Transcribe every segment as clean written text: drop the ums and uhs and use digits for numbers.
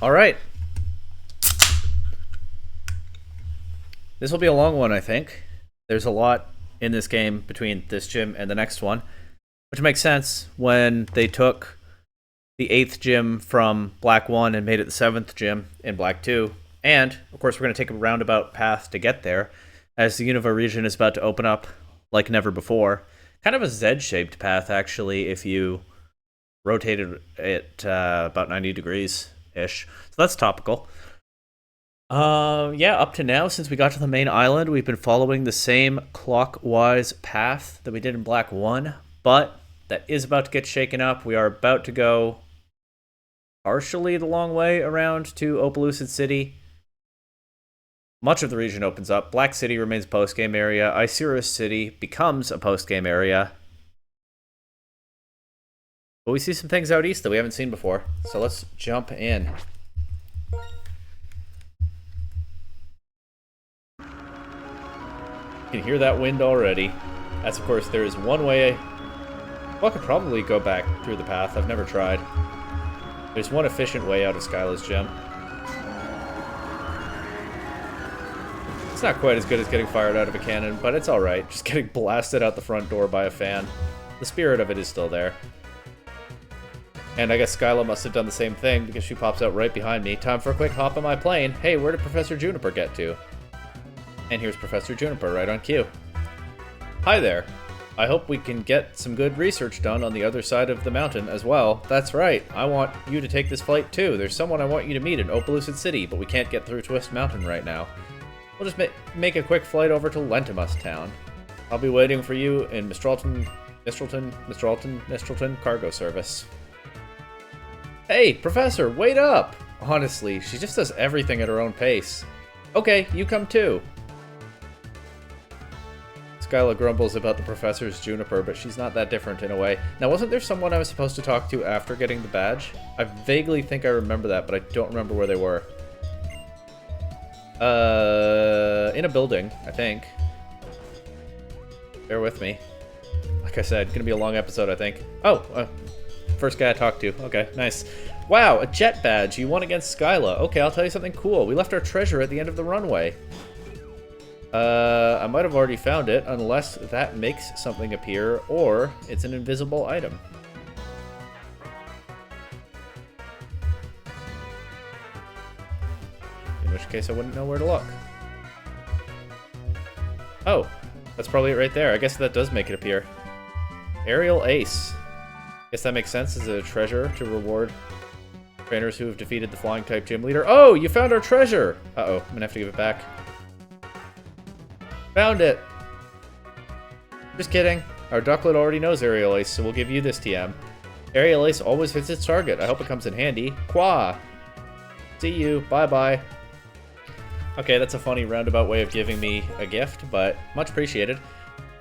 All right. This will be a long one, I think. There's a lot in this game between this gym and the next one, which makes sense when they took the 8th gym from Black 1 and made it the 7th gym in Black 2. And, of course, we're going to take a roundabout path to get there, as the Unova region is about to open up like never before. Kind of a Z-shaped path, actually, if you rotated it about 90 degrees-ish. So that's topical. Yeah, up to now, since we got to the main island, we've been following the same clockwise path that we did in Black 1, but that is about to get shaken up. We are about to go partially the long way around to Opelucid City. Much of the region opens up. Black City remains a post-game area. Isirus City becomes a post-game area. But we see some things out east that we haven't seen before, so let's jump in. You can hear that wind already. As of course, there is one way. Well, I could probably go back through the path. I've never tried. There's one efficient way out of Skyla's gym. It's not quite as good as getting fired out of a cannon, but it's alright. Just getting blasted out the front door by a fan. The spirit of it is still there. And I guess Skyla must have done the same thing because she pops out right behind me. Time for a quick hop on my plane. Hey, where did Professor Juniper get to? And here's Professor Juniper right on cue. Hi there. I hope we can get some good research done on the other side of the mountain as well. That's right. I want you to take this flight too. There's someone I want you to meet in Opelucid City, but we can't get through Twist Mountain right now. We'll just make a quick flight over to Lentimus Town. I'll be waiting for you in Mistralton cargo service. Hey, Professor, wait up! Honestly, she just does everything at her own pace. Okay, you come too. Skyla grumbles about the Professor's Juniper, but she's not that different in a way. Now, wasn't there someone I was supposed to talk to after getting the badge? I vaguely think I remember that, but I don't remember where they were. In a building, I think. Bear with me. Like I said, gonna be a long episode, I think. Oh, first guy I talked to. Okay, nice. Wow, a jet badge. You won against Skyla. Okay, I'll tell you something cool. We left our treasure at the end of the runway. I might have already found it, unless that makes something appear, or it's an invisible item. In which case I wouldn't know where to look. Oh, that's probably it right there. I guess that does make it appear. Aerial Ace. Guess that makes sense as a treasure to reward trainers who have defeated the flying type gym leader. Oh, you found our treasure! Uh-oh, I'm gonna have to give it back. Found it! Just kidding. Our ducklet already knows Aerial Ace, so we'll give you this TM. Aerial Ace always hits its target. I hope it comes in handy. Qua! See you. Bye-bye. Okay, that's a funny roundabout way of giving me a gift, but much appreciated.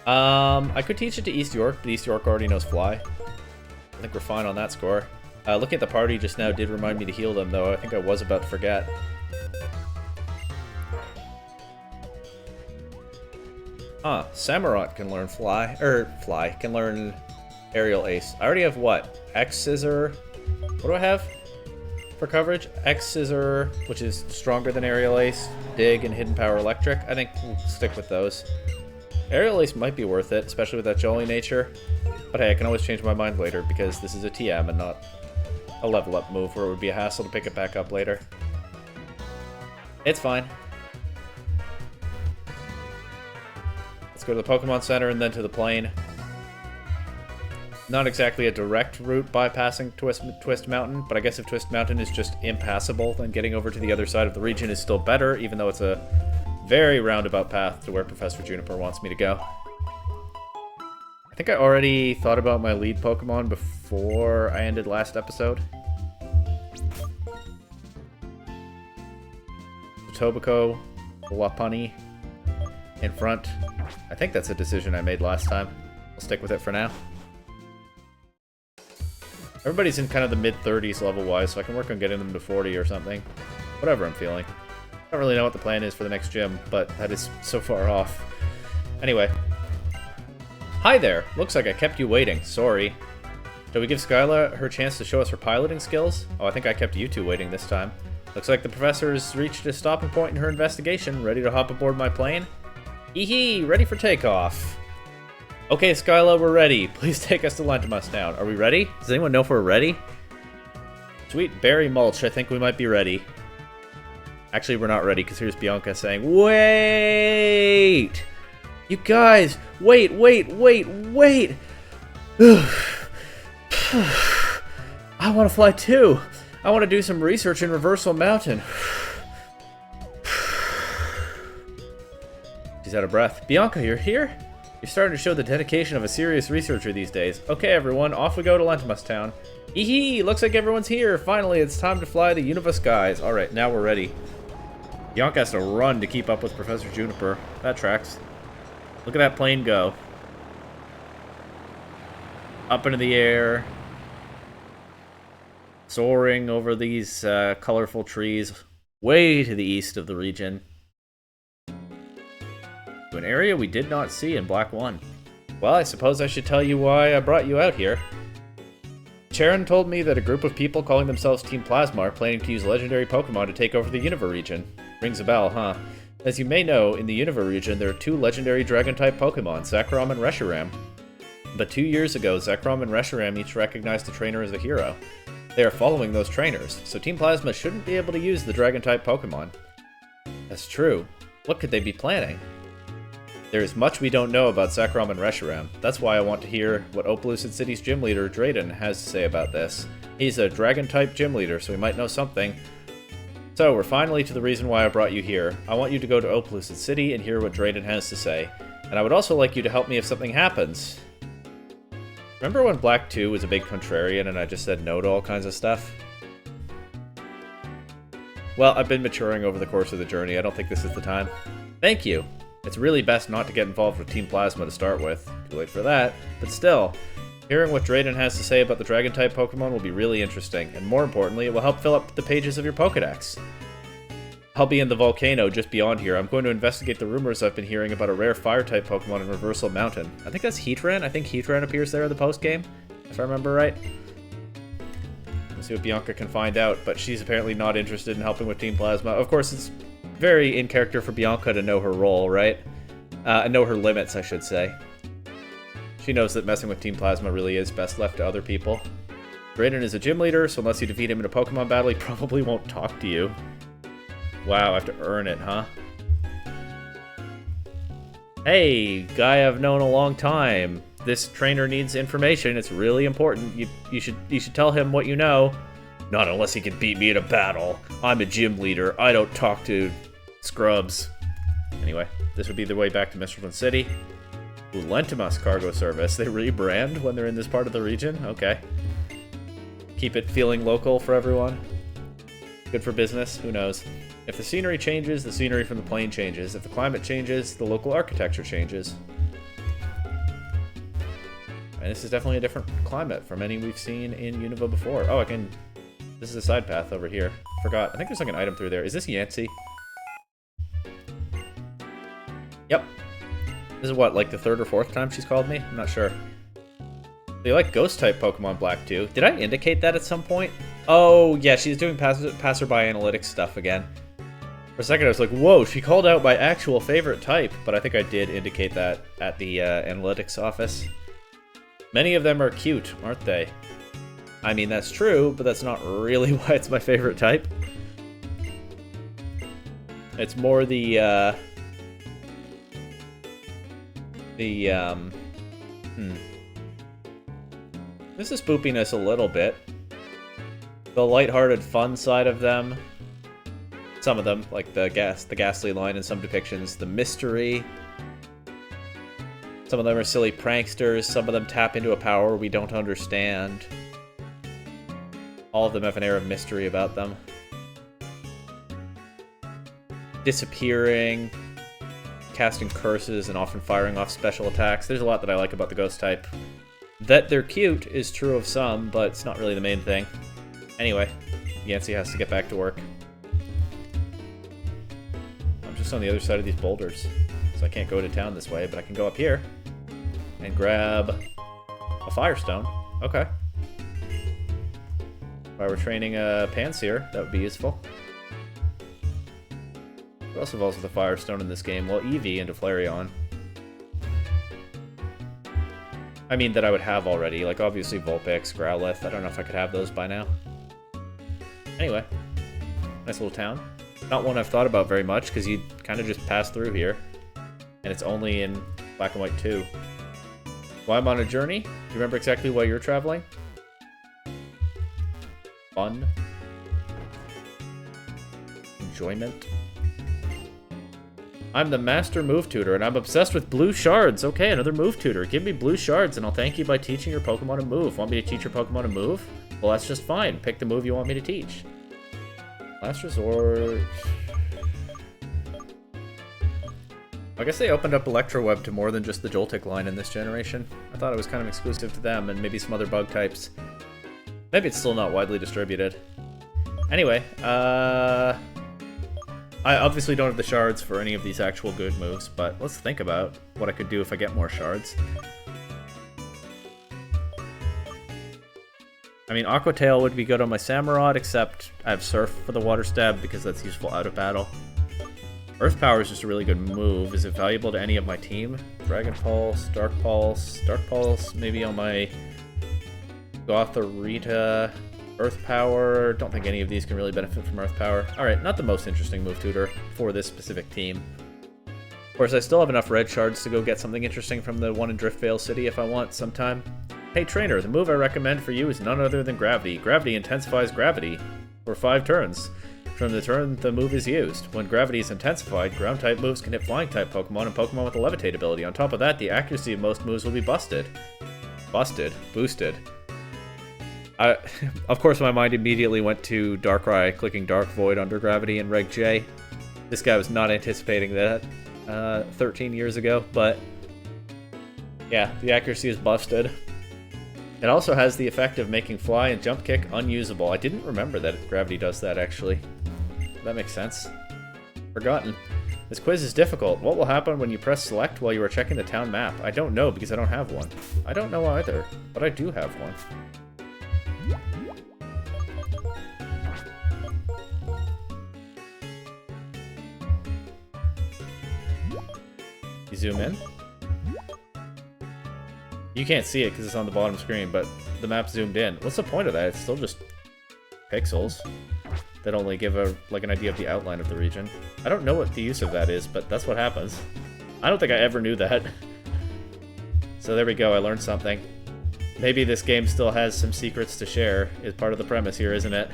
I could teach it to East York, but East York already knows Fly. I think we're fine on that score. Looking at the party just now did remind me to heal them, though. I think I was about to forget. Huh, Samurott can learn can learn Aerial Ace. I already have what? X Scissor. What do I have for coverage? X Scissor, which is stronger than Aerial Ace, Dig, and Hidden Power Electric. I think we'll stick with those. Aerial Ace might be worth it, especially with that Jolly nature. But hey, I can always change my mind later because this is a TM and not a level up move where it would be a hassle to pick it back up later. It's fine. Go to the Pokemon Center and then to the plane. Not exactly a direct route bypassing Twist Mountain, but I guess if Twist Mountain is just impassable, then getting over to the other side of the region is still better, even though it's a very roundabout path to where Professor Juniper wants me to go. I think I already thought about my lead Pokemon before I ended last episode. Tobacco, Wapani in front. I think that's a decision I made last time. I'll stick with it for now. Everybody's in kind of the mid-30s level-wise, so I can work on getting them to 40 or something. Whatever I'm feeling. I don't really know what the plan is for the next gym, but that is so far off. Anyway. Hi there! Looks like I kept you waiting. Sorry. Shall we give Skyla her chance to show us her piloting skills? Oh, I think I kept you two waiting this time. Looks like the professor's reached a stopping point in her investigation, ready to hop aboard my plane. Hee, ready for takeoff. Okay, Skyla, we're ready. Please take us to Lentimus Town. Are we ready? Does anyone know if we're ready? Sweet berry mulch, I think we might be ready. Actually, we're not ready, because here's Bianca saying, wait! You guys, wait! I want to fly too. I want to do some research in Reversal Mountain. She's out of breath. Bianca, you're here? You're starting to show the dedication of a serious researcher these days. Okay, everyone, off we go to Lentimus Town. Hee, looks like everyone's here. Finally, it's time to fly the Unova skies. Alright, now we're ready. Bianca has to run to keep up with Professor Juniper. That tracks. Look at that plane go. Up into the air. Soaring over these colorful trees. Way to the east of the region. To an area we did not see in Black 1. Well, I suppose I should tell you why I brought you out here. Charon told me that a group of people calling themselves Team Plasma are planning to use legendary Pokemon to take over the Unova region. Rings a bell, huh? As you may know, in the Unova region there are 2 legendary Dragon-type Pokemon, Zekrom and Reshiram. But 2 years ago, Zekrom and Reshiram each recognized a trainer as a hero. They are following those trainers, so Team Plasma shouldn't be able to use the Dragon-type Pokemon. That's true. What could they be planning? There is much we don't know about Zekrom and Reshiram. That's why I want to hear what Opelucid City's gym leader, Drayden, has to say about this. He's a Dragon-type gym leader, so he might know something. So, we're finally to the reason why I brought you here. I want you to go to Opelucid City and hear what Drayden has to say. And I would also like you to help me if something happens. Remember when Black 2 was a big contrarian and I just said no to all kinds of stuff? Well, I've been maturing over the course of the journey. I don't think this is the time. Thank you! It's really best not to get involved with Team Plasma to start with. Too late for that. But still, hearing what Drayden has to say about the Dragon-type Pokemon will be really interesting, and more importantly, it will help fill up the pages of your Pokedex. I'll be in the volcano just beyond here. I'm going to investigate the rumors I've been hearing about a rare Fire-type Pokemon in Reversal Mountain. I think that's Heatran. I think Heatran appears there in the post-game, if I remember right. Let's see what Bianca can find out, but she's apparently not interested in helping with Team Plasma. Of course, it's very in character for Bianca to know her role, right? And know her limits, I should say. She knows that messing with Team Plasma really is best left to other people. Drayden is a gym leader, so unless you defeat him in a Pokemon battle, he probably won't talk to you. Wow, I have to earn it, huh? Hey, guy I've known a long time. This trainer needs information. It's really important. You should tell him what you know. Not unless he can beat me in a battle. I'm a gym leader. I don't talk to scrubs. Anyway, this would be the way back to Mistleton City. Ooh, Lentimus Cargo Service. They rebrand when they're in this part of the region? Okay. Keep it feeling local for everyone. Good for business? Who knows? If the scenery changes, the scenery from the plane changes. If the climate changes, the local architecture changes. And this is definitely a different climate from any we've seen in Unova before. Oh, I can... This is a side path over here. Forgot. I think there's like an item through there. Is this Yancey? Yep. This is what, like the 3rd or 4th time she's called me? I'm not sure. They like ghost-type Pokemon Black 2. Did I indicate that at some point? Oh, yeah, she's doing passerby analytics stuff again. For a second I was like, whoa, she called out my actual favorite type, but I think I did indicate that at the analytics office. Many of them are cute, aren't they? I mean, that's true, but that's not really why it's my favorite type. It's more the this is spoopiness a little bit. The lighthearted fun side of them. Some of them, like the ghastly line in some depictions. The mystery. Some of them are silly pranksters. Some of them tap into a power we don't understand. All of them have an air of mystery about them. Disappearing. Casting curses and often firing off special attacks. There's a lot that I like about the ghost type. That they're cute is true of some, but it's not really the main thing. Anyway, Yancey has to get back to work. I'm just on the other side of these boulders, so I can't go to town this way, but I can go up here and grab a Firestone. Okay. While we're training a Panseer, that would be useful. Who else evolves with a Firestone in this game? Well, Eevee into Flareon. I mean, that I would have already. Like, obviously Vulpix, Growlithe. I don't know if I could have those by now. Anyway. Nice little town. Not one I've thought about very much, because you kind of just pass through here. And it's only in Black and White 2. Why I'm on a journey? Do you remember exactly why you're traveling? Fun. Enjoyment. I'm the master move tutor, and I'm obsessed with blue shards. Okay, another move tutor. Give me blue shards, and I'll thank you by teaching your Pokemon a move. Want me to teach your Pokemon a move? Well, that's just fine. Pick the move you want me to teach. Last resort... I guess they opened up Electroweb to more than just the Joltik line in this generation. I thought it was kind of exclusive to them, and maybe some other bug types. Maybe it's still not widely distributed. Anyway, I obviously don't have the shards for any of these actual good moves, but let's think about what I could do if I get more shards. I mean, Aqua Tail would be good on my Samurott, except I have Surf for the Water Stab because that's useful out of battle. Earth Power is just a really good move. Is it valuable to any of my team? Dragon Pulse, Dark Pulse, maybe on my Gothorita. Earth Power, don't think any of these can really benefit from Earth Power. Alright, not the most interesting move tutor for this specific team. Of course, I still have enough red shards to go get something interesting from the one in Driftvale City if I want sometime. Hey trainer, the move I recommend for you is none other than Gravity. Gravity intensifies Gravity for 5 turns. From the turn the move is used. When Gravity is intensified, Ground-type moves can hit Flying-type Pokemon and Pokemon with a Levitate ability. On top of that, the accuracy of most moves will be boosted. Of course, my mind immediately went to Darkrai clicking Dark Void under Gravity in Reg J. This guy was not anticipating that 13 years ago, but yeah, the accuracy is busted. It also has the effect of making Fly and Jump Kick unusable. I didn't remember that Gravity does that, actually. That makes sense. Forgotten. This quiz is difficult. What will happen when you press select while you are checking the town map? I don't know because I don't have one. I don't know either, but I do have one. You zoom in. You can't see it because it's on the bottom screen, but the map zoomed in. What's the point of that? It's still just pixels that only give an idea of the outline of the region. I don't know what the use of that is, but that's what happens. I don't think I ever knew that. So there we go, I learned something. Maybe this game still has some secrets to share, is part of the premise here, isn't it?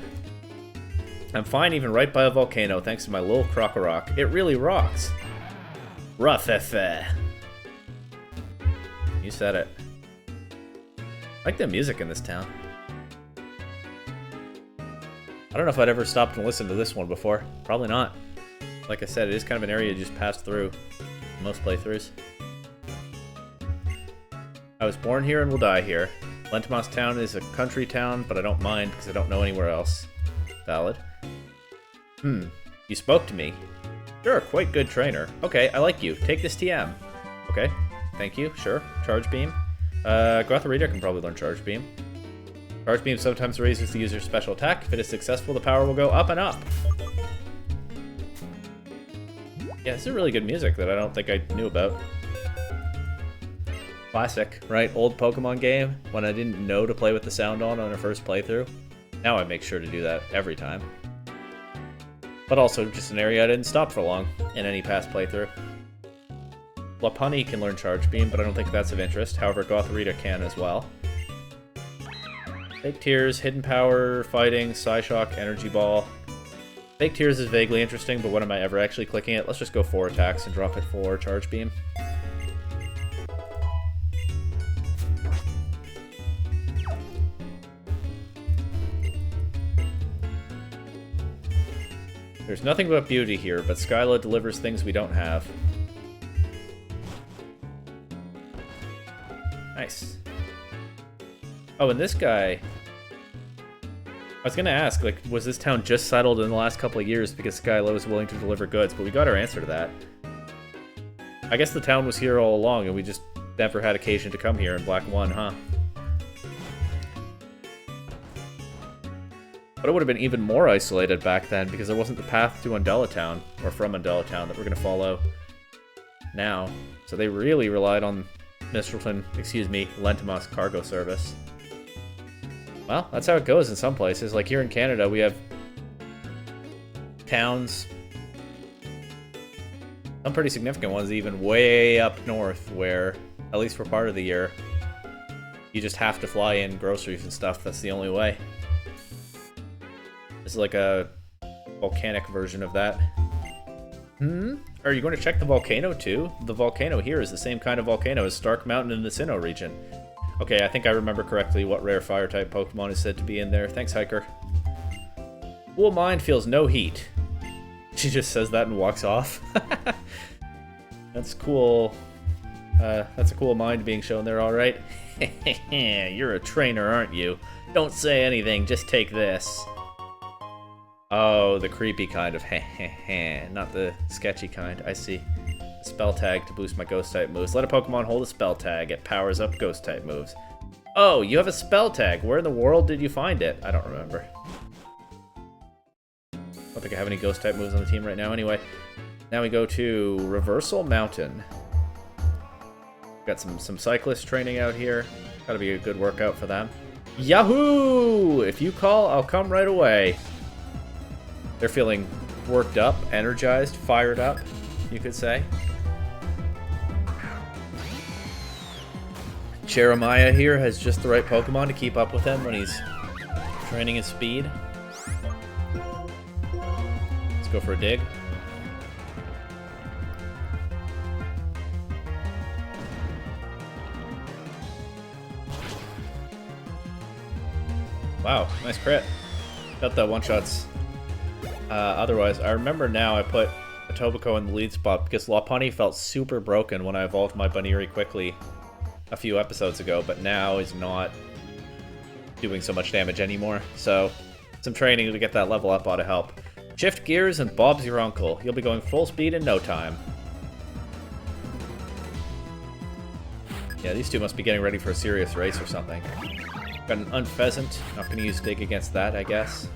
I'm fine even right by a volcano thanks to my little Crocorock. It really rocks. Ruffefe. You said it. I like the music in this town. I don't know if I'd ever stopped and listened to this one before. Probably not. Like I said, it is kind of an area you just pass through in most playthroughs. I was born here and will die here. Lentamos Town is a country town, but I don't mind because I don't know anywhere else. Valid. You spoke to me. You're a quite good trainer. Okay, I like you. Take this TM. Okay, thank you. Sure. Charge Beam. Gothorita can probably learn Charge Beam. Charge Beam sometimes raises the user's special attack. If it is successful, the power will go up and up. Yeah, this is really good music that I don't think I knew about. Classic, right? Old Pokemon game when I didn't know to play with the sound on a first playthrough. Now I make sure to do that every time. But also just an area I didn't stop for long in any past playthrough. Lopunny can learn Charge Beam, but I don't think that's of interest. However, Gothorita can as well. Fake Tears, Hidden Power, Fighting, Psyshock, Energy Ball. Fake Tears is vaguely interesting, but when am I ever actually clicking it? Let's just go 4 attacks and drop it for Charge Beam. There's nothing but beauty here, but Skyla delivers things we don't have. Nice. Oh, and this guy... I was gonna ask, like, was this town just settled in the last couple of years because Skyla was willing to deliver goods, but we got our answer to that. I guess the town was here all along, and we just never had occasion to come here in Black 1, huh? But it would have been even more isolated back then because there wasn't the path to Undella Town, or from Undella Town, that we're going to follow now. So they really relied on Lentimas cargo service. Well, that's how it goes in some places. Like here in Canada, we have towns, some pretty significant ones even way up north, where, at least for part of the year, you just have to fly in groceries and stuff. That's the only way. This is like a volcanic version of that. Are you going to check the volcano too? The volcano here is the same kind of volcano as Stark Mountain in the Sinnoh region. Okay, I think I remember correctly what rare fire-type Pokemon is said to be in there. Thanks, Hiker. Cool Mind feels no heat. She just says that and walks off. That's cool. That's a cool mind being shown there, alright. You're a trainer, aren't you? Don't say anything, just take this. Oh, the creepy kind of not the sketchy kind. I see. Spell tag to boost my ghost type moves. Let a Pokemon hold a spell tag. It powers up ghost type moves. Oh, you have a spell tag. Where in the world did you find it? I don't remember. I don't think I have any ghost type moves on the team right now. Anyway, now we go to Reversal Mountain. Got some cyclist training out here. Gotta be a good workout for them. Yahoo! If you call, I'll come right away. They're feeling worked up, energized, fired up, you could say. Jeremiah here has just the right Pokemon to keep up with him when he's training his speed. Let's go for a dig. Wow, nice crit. Got the one-shots. Otherwise, I remember now I put a Tobacco in the lead spot because Lopunny felt super broken when I evolved my Baniri quickly a few episodes ago, but now is not doing so much damage anymore. So, some training to get that level up ought to help. Shift gears and Bob's your uncle. You'll be going full speed in no time. Yeah, these two must be getting ready for a serious race or something. Got an Unpheasant. Not going to use Dig against that, I guess.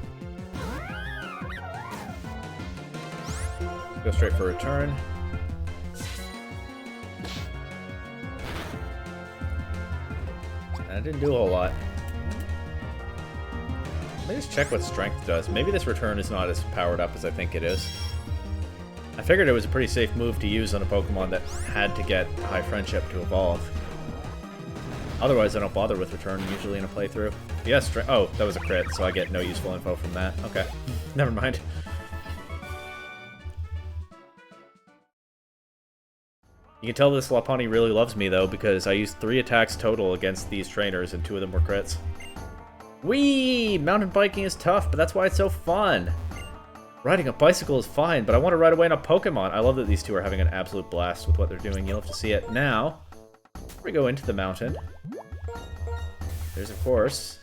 Go straight for a return. And I didn't do a whole lot. Let me just check what Strength does. Maybe this return is not as powered up as I think it is. I figured it was a pretty safe move to use on a Pokemon that had to get High Friendship to evolve. Otherwise, I don't bother with return usually in a playthrough. Yes, oh, that was a crit, so I get no useful info from that. Okay, never mind. You can tell this Lopunny really loves me, though, because I used 3 attacks total against these trainers, and 2 of them were crits. Whee! Mountain biking is tough, but that's why it's so fun. Riding a bicycle is fine, but I want to ride away on a Pokemon. I love that these two are having an absolute blast with what they're doing. You'll have to see it now. We go into the mountain. There's, of course,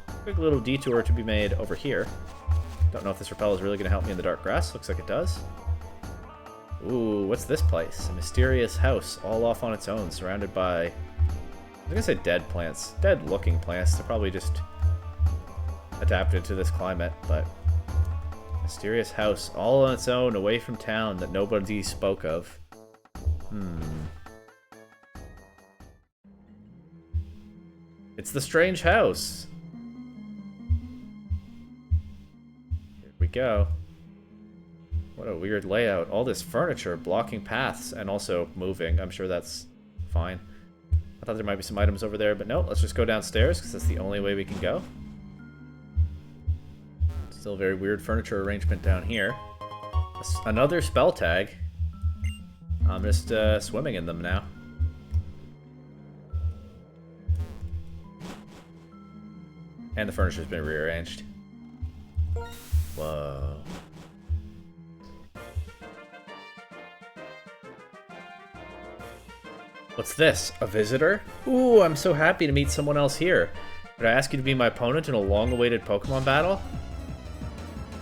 a quick little detour to be made over here. Don't know if this repel is really going to help me in the dark grass. Looks like it does. Ooh, what's this place? A mysterious house, all off on its own, surrounded by... I was gonna say dead plants. Dead-looking plants. They're probably just adapted to this climate, but... Mysterious house, all on its own, away from town, that nobody spoke of. It's the strange house! Here we go. What a weird layout. All this furniture blocking paths and also moving. I'm sure that's fine. I thought there might be some items over there, but no. Let's just go downstairs because that's the only way we can go. Still a very weird furniture arrangement down here. Another spell tag. I'm just swimming in them now. And the furniture's been rearranged. Whoa. What's this? A visitor? Ooh, I'm so happy to meet someone else here. Could I ask you to be my opponent in a long-awaited Pokemon battle?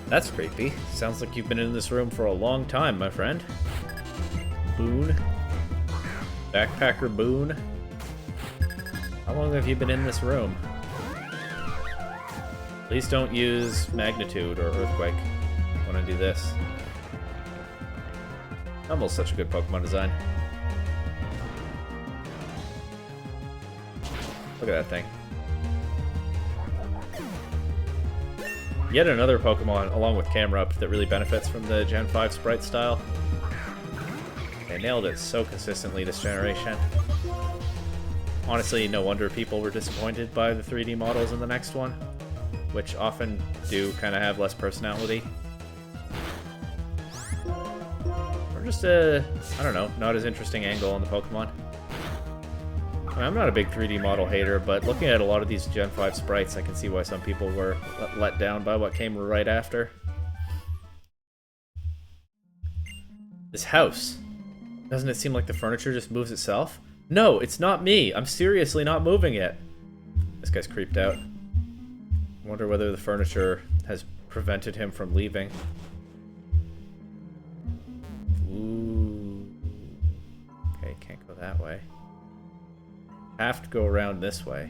That's creepy. Sounds like you've been in this room for a long time, my friend. Boone. Backpacker Boone. How long have you been in this room? Please don't use Magnitude or Earthquake when I do this. Almost such a good Pokemon design. Look at that thing. Yet another Pokemon, along with Camerupt, that really benefits from the Gen 5 sprite style. They nailed it so consistently this generation. Honestly, no wonder people were disappointed by the 3D models in the next one, which often do kind of have less personality. Or just a, I don't know, not as interesting angle on the Pokemon. I mean, I'm not a big 3D model hater, but looking at a lot of these Gen 5 sprites, I can see why some people were let down by what came right after. This house. Doesn't it seem like the furniture just moves itself? No, it's not me. I'm seriously not moving it. This guy's creeped out. I wonder whether the furniture has prevented him from leaving. Ooh. Okay, can't go that way. Have to go around this way.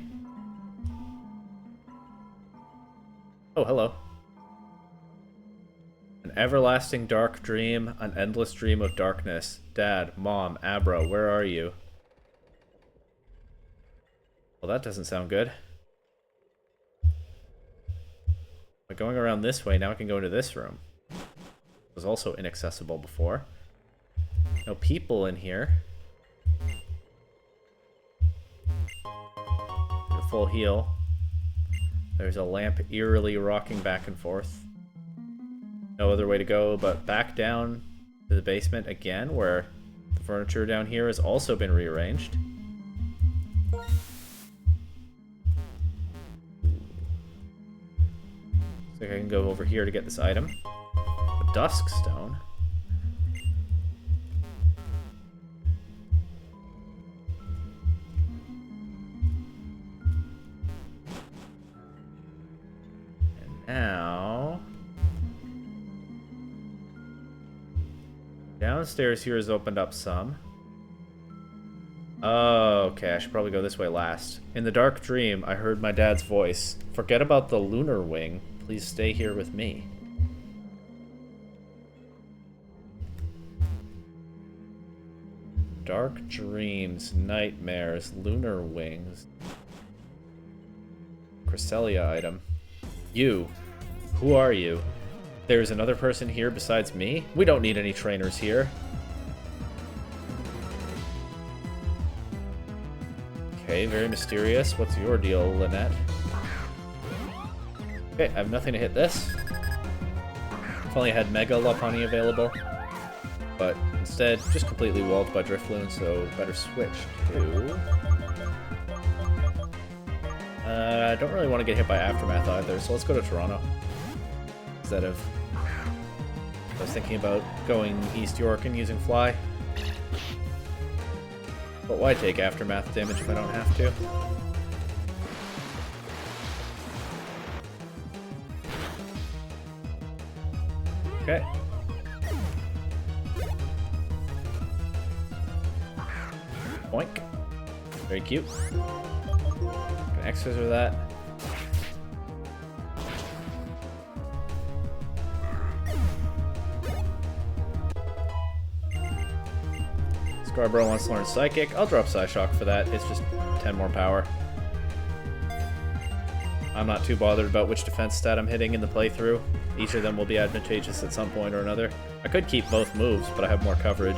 Oh, hello. An everlasting dark dream, an endless dream of darkness. Dad, Mom, Abra, where are you? Well, that doesn't sound good. By going around this way, now I can go into this room. It was also inaccessible before. No people in here. A full heal. There's a lamp eerily rocking back and forth. No other way to go but back down to the basement again, where the furniture down here has also been rearranged. So I can go over here to get this item. A dusk stone. And now... downstairs here has opened up some. Oh, okay, I should probably go this way last. In the dark dream, I heard my dad's voice. Forget about the lunar wing. Please stay here with me. Dark dreams, nightmares, lunar wings. Cresselia item. You. Who are you? There's another person here besides me? We don't need any trainers here. Okay, very mysterious. What's your deal, Lynette? Okay, I have nothing to hit this. If only I had Mega Lopunny available. But instead, just completely walled by Drifloon, so better switch to... I don't really want to get hit by Aftermath either, so let's go to Toronto. Instead of... I was thinking about going East York and using Fly. But why take Aftermath damage if I don't have to? Okay. Boink. Very cute. Can X-Scissor that. Scarborough wants to learn Psychic. I'll drop Psyshock for that. It's just 10 more power. I'm not too bothered about which defense stat I'm hitting in the playthrough. Each of them will be advantageous at some point or another. I could keep both moves, but I have more coverage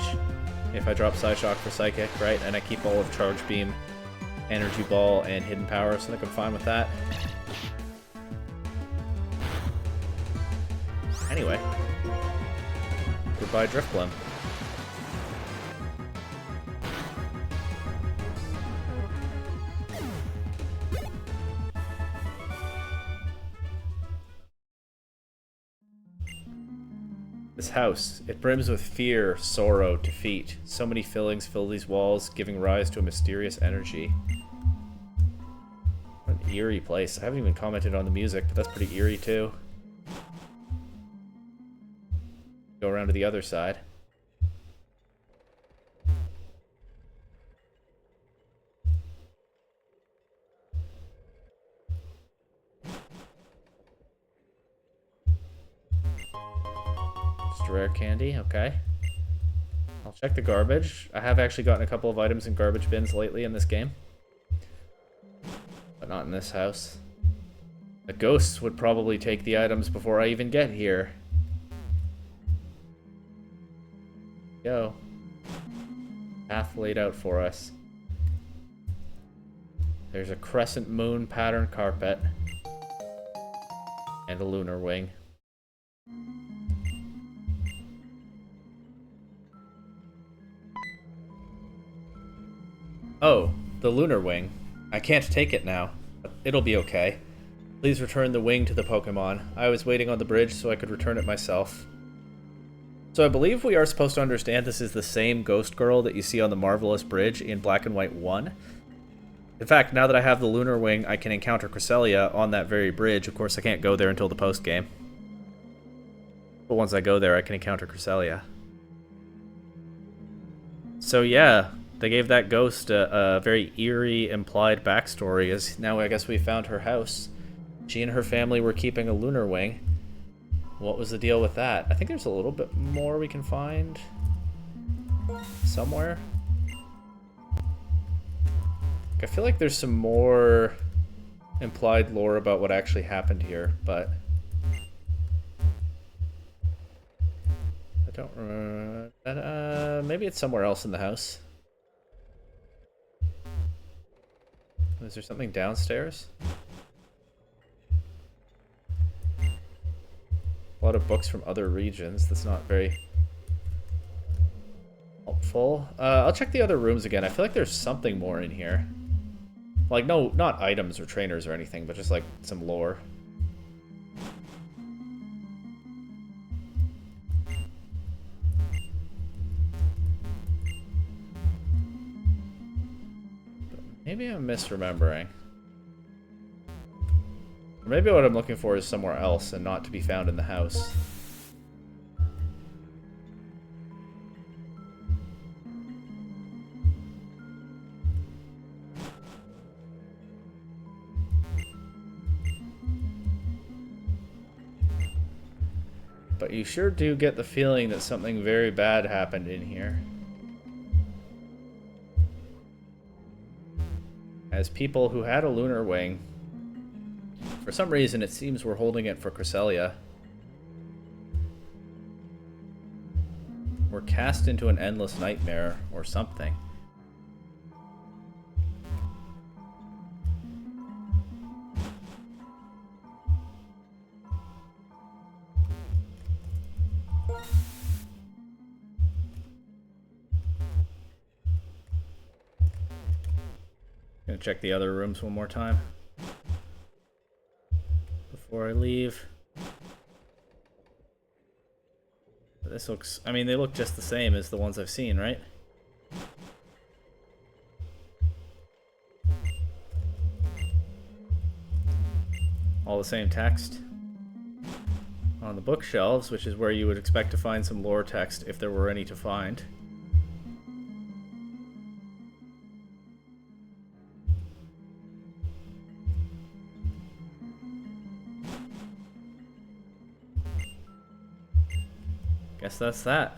if I drop Psyshock for Psychic, right? And I keep all of Charge Beam, Energy Ball, and Hidden Power, so I think I'm fine with that. Anyway. Goodbye, Drifblim. This house, it brims with fear, sorrow, defeat. So many fillings fill these walls, giving rise to a mysterious energy. What an eerie place. I haven't even commented on the music, but that's pretty eerie too. Go around to the other side. Just rare candy, okay. I'll check the garbage. I have actually gotten a couple of items in garbage bins lately in this game. But not in this house. The ghosts would probably take the items before I even get here. Go. Path laid out for us. There's a crescent moon pattern carpet. And a lunar wing. Oh, the lunar wing. I can't take it now, but it'll be okay. Please return the wing to the Pokemon. I was waiting on the bridge so I could return it myself. So I believe we are supposed to understand this is the same ghost girl that you see on the Marvelous Bridge in Black and White 1. In fact, now that I have the lunar wing, I can encounter Cresselia on that very bridge. Of course, I can't go there until the post-game. But once I go there, I can encounter Cresselia. So yeah, they gave that ghost a very eerie implied backstory, as now I guess we found her house. She and her family were keeping a lunar wing. What was the deal with that? I think there's a little bit more we can find somewhere. I feel like there's some more implied lore about what actually happened here, but I don't remember. Maybe it's somewhere else in the house. Is there something downstairs? A lot of books from other regions. That's not very helpful. I'll check the other rooms again. I feel like there's something more in here. Like, no, not items or trainers or anything, but just like some lore. Maybe I'm misremembering. Or maybe what I'm looking for is somewhere else and not to be found in the house. But you sure do get the feeling that something very bad happened in here. As people who had a lunar wing, for some reason it seems we're holding it for Cresselia, we're cast into an endless nightmare or something. Gonna check the other rooms one more time before I leave. But this looks, I mean, they look just the same as the ones I've seen, right? All the same text on the bookshelves, which is where you would expect to find some lore text if there were any to find. Guess that's that.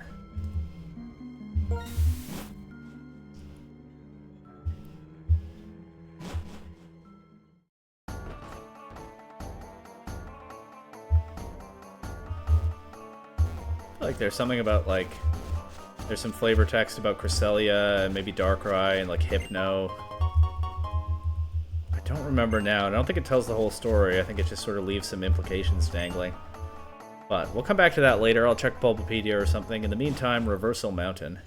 Like there's something about like there's some flavor text about Cresselia and maybe Darkrai and like Hypno. I don't remember now. I don't think it tells the whole story. I think it just sort of leaves some implications dangling. But we'll come back to that later. I'll check Bulbapedia or something. In the meantime, Reversal Mountain.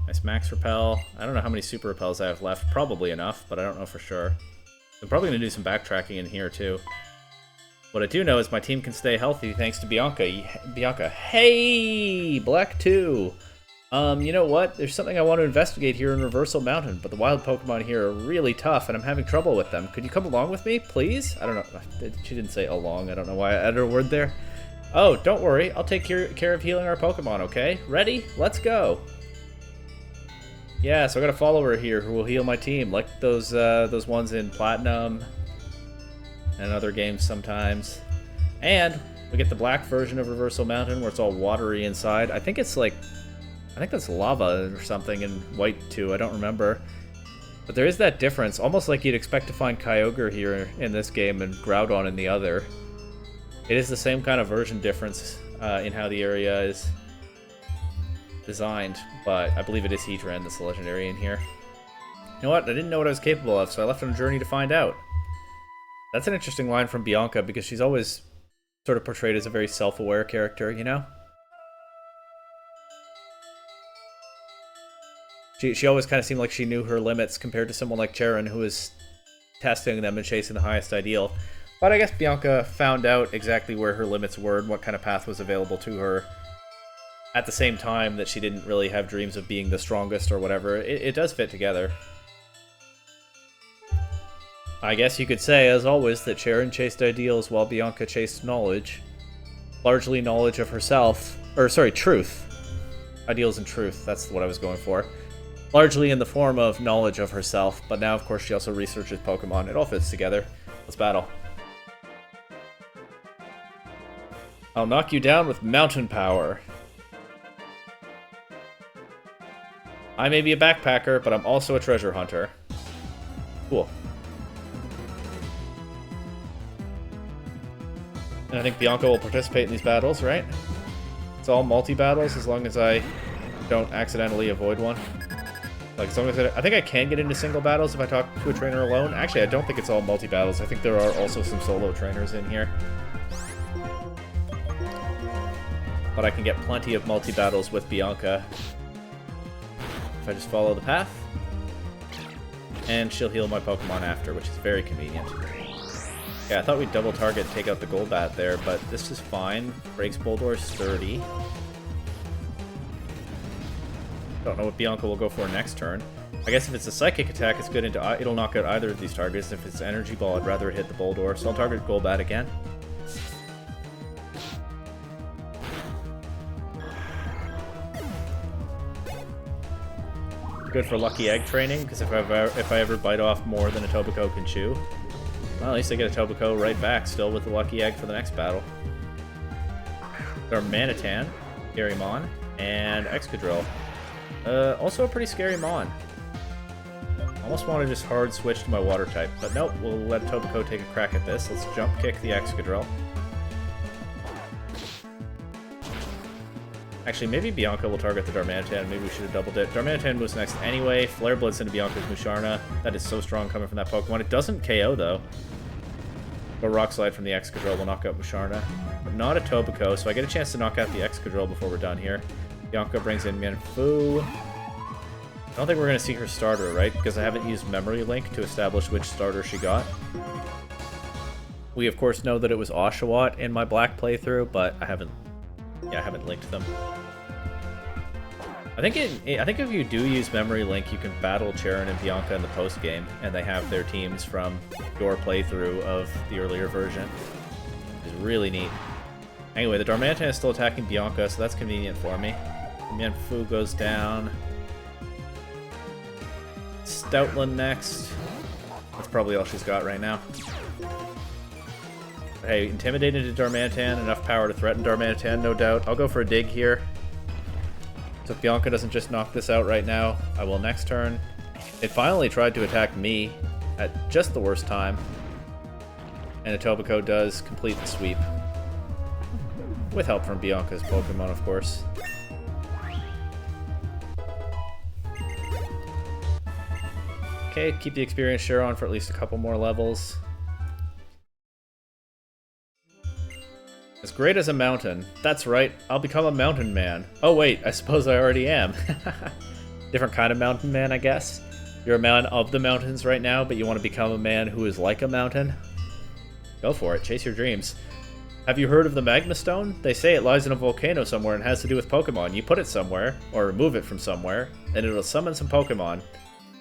Nice Max Repel. I don't know how many Super Repels I have left. Probably enough, but I don't know for sure. I'm probably going to do some backtracking in here, too. What I do know is my team can stay healthy thanks to Bianca. Bianca, hey! Black 2! You know what? There's something I want to investigate here in Reversal Mountain, but the wild Pokemon here are really tough, and I'm having trouble with them. Could you come along with me, please? I don't know. She didn't say along. I don't know why I added a word there. Oh, don't worry. I'll take care of healing our Pokemon, okay? Ready? Let's go! Yeah, so I got a follower here who will heal my team, like those ones in Platinum in other games sometimes. And we get the black version of Reversal Mountain where it's all watery inside. I think it's like, I think that's lava or something, and white too, I don't remember. But there is that difference, almost like you'd expect to find Kyogre here in this game and Groudon in the other. It is the same kind of version difference in how the area is designed, but I believe it is Heatran that's the legendary in here. You know what? I didn't know what I was capable of, so I left on a journey to find out. That's an interesting line from Bianca, because she's always sort of portrayed as a very self-aware character, you know? She always kind of seemed like she knew her limits compared to someone like Cheren, who was testing them and chasing the highest ideal. But I guess Bianca found out exactly where her limits were and what kind of path was available to her. At the same time that she didn't really have dreams of being the strongest or whatever. It does fit together. I guess you could say, as always, that Cheren chased ideals while Bianca chased knowledge. Largely knowledge of herself. Or, sorry, truth. Ideals and truth, that's what I was going for. Largely in the form of knowledge of herself, but now, of course, she also researches Pokemon. It all fits together. Let's battle. I'll knock you down with mountain power. I may be a backpacker, but I'm also a treasure hunter. Cool. And I think Bianca will participate in these battles, right? It's all multi-battles as long as I don't accidentally avoid one. Like, as long as I think I can get into single battles if I talk to a trainer alone. Actually, I don't think it's all multi-battles. I think there are also some solo trainers in here. But I can get plenty of multi-battles with Bianca if I just follow the path. And she'll heal my Pokemon after, which is very convenient. Yeah, I thought we'd double target and take out the Golbat there, but this is fine. Breaks Boldore sturdy. Don't know what Bianca will go for next turn. I guess if it's a Psychic attack, it's good into it'll knock out either of these targets. If it's Energy Ball, I'd rather it hit the Boldore, so I'll target Golbat again. Good for Lucky Egg training, because if I ever bite off more than a Tobacco can chew, well, at least I get a Tobacco right back, still with the Lucky Egg for the next battle. Darmanitan, Scary Mon, and Excadrill. Also a pretty scary Mon. Almost want to just hard switch to my water type, but nope, we'll let Tobacco take a crack at this. Let's jump kick the Excadrill. Actually, maybe Bianca will target the Darmanitan. Maybe we should have doubled it. Darmanitan moves next anyway. Flare Blitz into Bianca's Musharna. That is so strong coming from that Pokemon. It doesn't KO, though. But Rock Slide from the Excadrill will knock out Musharna. But not a Tobacco, so I get a chance to knock out the Excadrill before we're done here. Bianca brings in Mienfoo. I don't think we're going to see her starter, right? Because I haven't used Memory Link to establish which starter she got. We, of course, know that it was Oshawott in my Black playthrough, but I haven't linked them. I think if you do use Memory Link, you can battle Cheren and Bianca in the post-game, and they have their teams from your playthrough of the earlier version. It's really neat. Anyway, the Darmanitan is still attacking Bianca, so that's convenient for me. Mienfoo goes down. Stoutland next. That's probably all she's got right now. But hey, intimidated into Darmanitan, enough power to threaten Darmanitan, no doubt. I'll go for a dig here. So if Bianca doesn't just knock this out right now, I will next turn. It finally tried to attack me at just the worst time. And a Tobacco does complete the sweep. With help from Bianca's Pokemon, of course. Okay, keep the experience share on for at least a couple more levels. As great as a mountain. That's right, I'll become a mountain man. Oh wait, I suppose I already am. Different kind of mountain man, I guess. You're a man of the mountains right now, but you want to become a man who is like a mountain? Go for it, chase your dreams. Have you heard of the Magma Stone? They say it lies in a volcano somewhere and has to do with Pokemon. You put it somewhere, or remove it from somewhere, and it'll summon some Pokemon.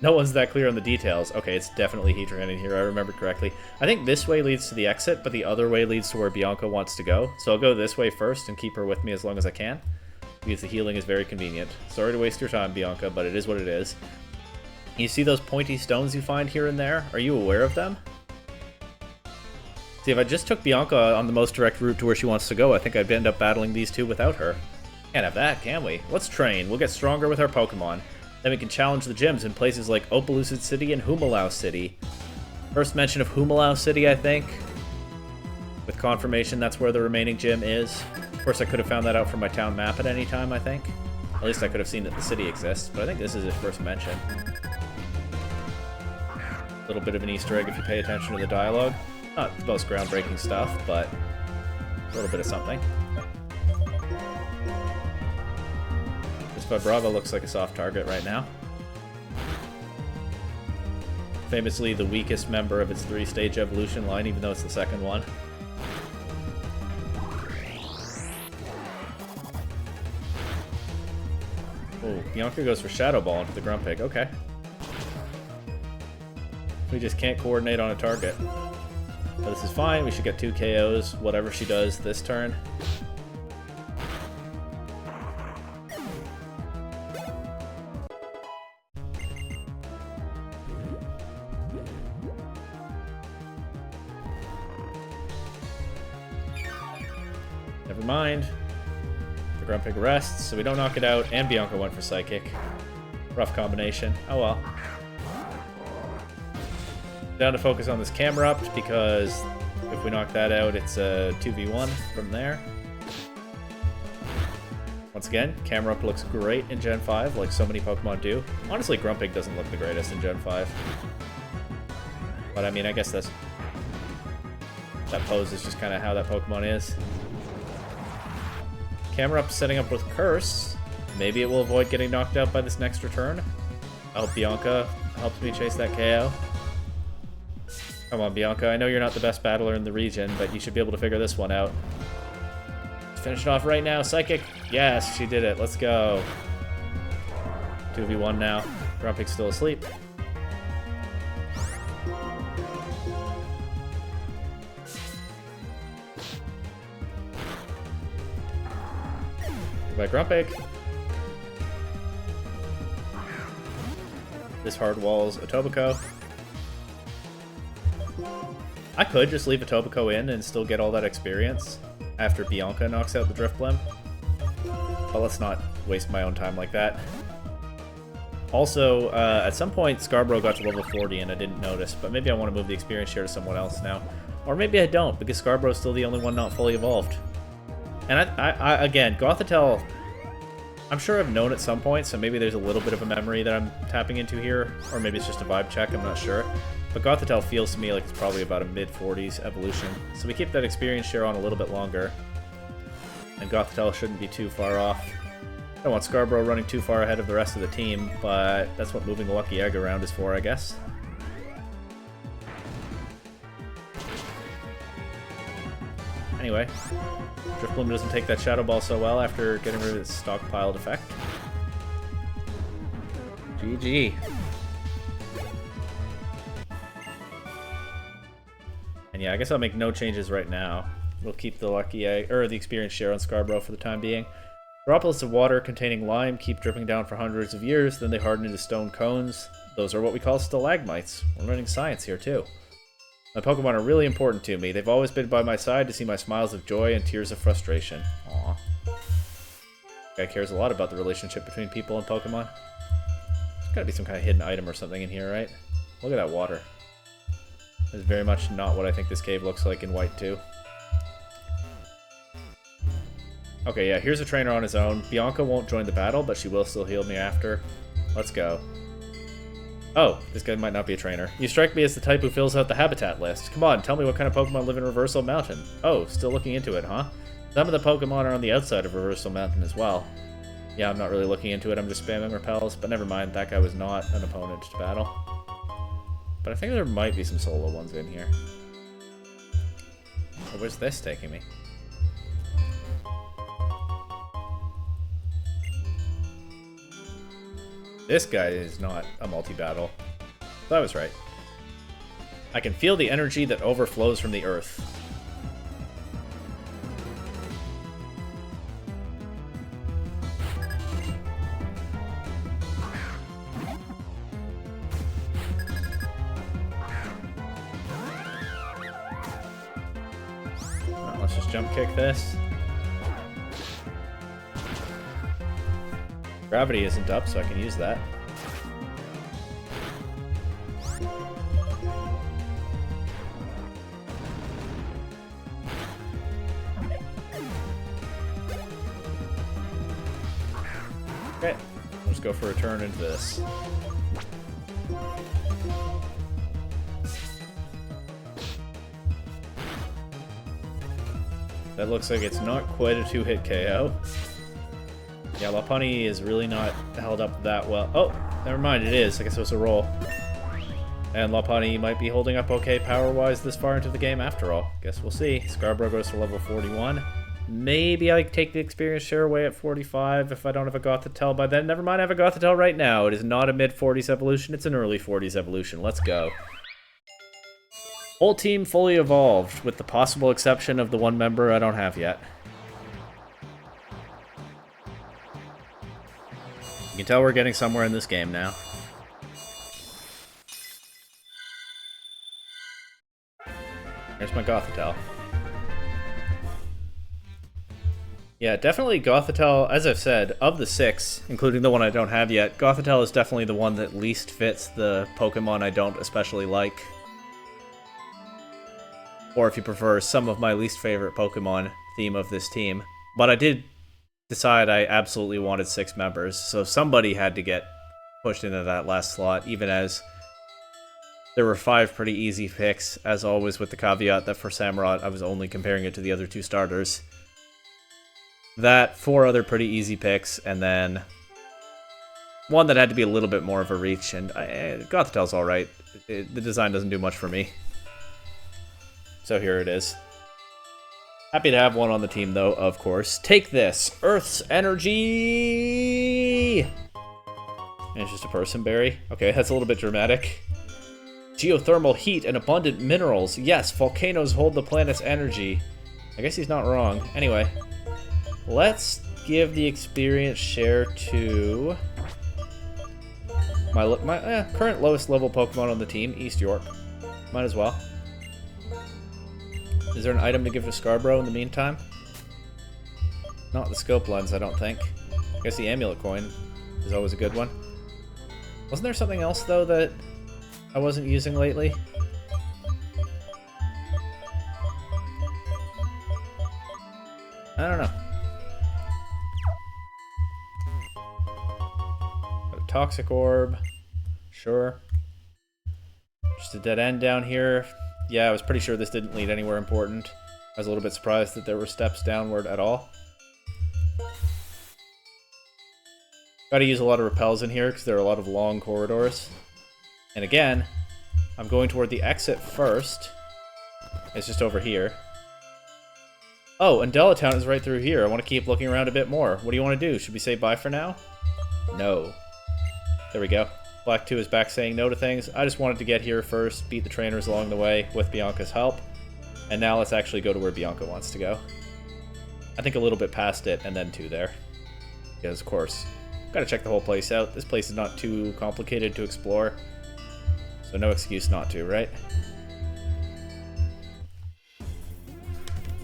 No one's that clear on the details. Okay, it's definitely Heatran in here, I remember correctly. I think this way leads to the exit, but the other way leads to where Bianca wants to go. So I'll go this way first and keep her with me as long as I can, because the healing is very convenient. Sorry to waste your time, Bianca, but it is what it is. You see those pointy stones you find here and there? Are you aware of them? See, if I just took Bianca on the most direct route to where she wants to go, I think I'd end up battling these two without her. Can't have that, can we? Let's train. We'll get stronger with our Pokemon. Then we can challenge the gyms in places like Opelucid City and Humalau City. First mention of Humalau City, I think. With confirmation, that's where the remaining gym is. Of course, I could have found that out from my town map at any time, I think. At least I could have seen that the city exists, but I think this is his first mention. A little bit of an Easter egg if you pay attention to the dialogue. Not the most groundbreaking stuff, but a little bit of something. This Vibrava looks like a soft target right now. Famously the weakest member of its 3-stage evolution line, even though it's the second one. Oh, Bianca goes for Shadow Ball into the Grumpig. Okay. We just can't coordinate on a target. But this is fine. We should get 2 KOs, whatever she does this turn. Never mind. The Grumpig rests, so we don't knock it out, and Bianca went for Psychic. Rough combination. Oh well. Down to focus on this camera up, because if we knock that out, it's a 2v1 from there. Once again, camera up looks great in Gen 5, like so many Pokemon do. Honestly, Grumpig doesn't look the greatest in Gen 5. But I mean, I guess that pose is just kind of how that Pokemon is. Camera up setting up with Curse. Maybe it will avoid getting knocked out by this next return. I hope Bianca helps me chase that KO. Come on, Bianca. I know you're not the best battler in the region, but you should be able to figure this one out. Let's finish it off right now. Psychic. Yes, she did it. Let's go. 2v1 now. Grumpig's still asleep. Goodbye, Grumpig. This hard walls a Tobacco. I could just leave a Tobacco in and still get all that experience after Bianca knocks out the Drifblim. But let's not waste my own time like that. Also, at some point Scarborough got to level 40 and I didn't notice, but maybe I want to move the experience share to someone else now. Or maybe I don't, because Scarborough's still the only one not fully evolved. And again, Gothitelle, I'm sure I've known at some point, so maybe there's a little bit of a memory that I'm tapping into here, or maybe it's just a vibe check, I'm not sure. But Gothitelle feels to me like it's probably about a mid-40s evolution, so we keep that experience share on a little bit longer. And Gothitelle shouldn't be too far off. I don't want Scarborough running too far ahead of the rest of the team, but that's what moving the Lucky Egg around is for, I guess. Anyway, Drifblim doesn't take that Shadow Ball so well after getting rid of its stockpiled effect. GG. And yeah, I guess I'll make no changes right now. We'll keep the Lucky Egg, or the experience share on Scarborough for the time being. Droplets of water containing lime keep dripping down for hundreds of years, then they harden into stone cones. Those are what we call stalagmites. We're learning science here too. My Pokemon are really important to me. They've always been by my side to see my smiles of joy and tears of frustration. Aww. Guy cares a lot about the relationship between people and Pokemon. There's gotta be some kind of hidden item or something in here, right? Look at that water. That's very much not what I think this cave looks like in White 2. Okay, yeah, here's a trainer on his own. Bianca won't join the battle, but she will still heal me after. Let's go. Oh, this guy might not be a trainer. You strike me as the type who fills out the habitat list. Come on, tell me what kind of Pokemon live in Reversal Mountain. Oh, still looking into it, huh? Some of the Pokemon are on the outside of Reversal Mountain as well. Yeah, I'm not really looking into it, I'm just spamming repels, but never mind, that guy was not an opponent to battle. But I think there might be some solo ones in here. Oh, where's this taking me? This guy is not a multi-battle. So I was right. I can feel the energy that overflows from the earth. let's just jump kick this. Gravity isn't up, so I can use that. Okay, let's go for a turn into this. That looks like it's not quite a 2-hit KO. Yeah, Lopunny is really not held up that well. Oh, never mind, it is. I guess it was a roll. And Lopunny might be holding up okay power-wise this far into the game after all. Guess we'll see. Scarborough goes to level 41. Maybe I take the experience share away at 45 if I don't have a Gothitelle by then. Never mind, I have a Gothitelle right now. It is not a mid-40s evolution, it's an early 40s evolution. Let's go. Whole team fully evolved, with the possible exception of the one member I don't have yet. You can tell we're getting somewhere in this game now. There's my Gothitelle. Yeah, definitely Gothitelle, as I've said, of the 6, including the one I don't have yet, Gothitelle is definitely the one that least fits the Pokemon I don't especially like. Or if you prefer, some of my least favorite Pokemon theme of this team. But I did decide I absolutely wanted 6 members, so somebody had to get pushed into that last slot, even as there were 5 pretty easy picks, as always with the caveat that for Samurott I was only comparing it to the other 2 starters. That, 4 other pretty easy picks, and then one that had to be a little bit more of a reach, and Gothitelle's alright. The design doesn't do much for me. So here it is. Happy to have one on the team, though, of course. Take this! Earth's energy! And it's just a person berry. Okay, that's a little bit dramatic. Geothermal heat and abundant minerals. Yes, volcanoes hold the planet's energy. I guess he's not wrong. Anyway, let's give the experience share to my current lowest level Pokemon on the team, East York. Might as well. Is there an item to give to Scarborough in the meantime? Not the scope lens, I don't think. I guess the amulet coin is always a good one. Wasn't there something else, though, that I wasn't using lately? I don't know. Got a toxic orb. Sure. Just a dead end down here. Yeah, I was pretty sure this didn't lead anywhere important. I was a little bit surprised that there were steps downward at all. Gotta use a lot of repels in here because there are a lot of long corridors. And again, I'm going toward the exit first. It's just over here. Oh, and Delatown is right through here. I want to keep looking around a bit more. What do you want to do? Should we say bye for now? No. There we go. Black 2 is back saying no to things. I just wanted to get here first, beat the trainers along the way with Bianca's help. And now let's actually go to where Bianca wants to go. I think a little bit past it and then to there. Because, of course, gotta check the whole place out. This place is not too complicated to explore. So no excuse not to, right?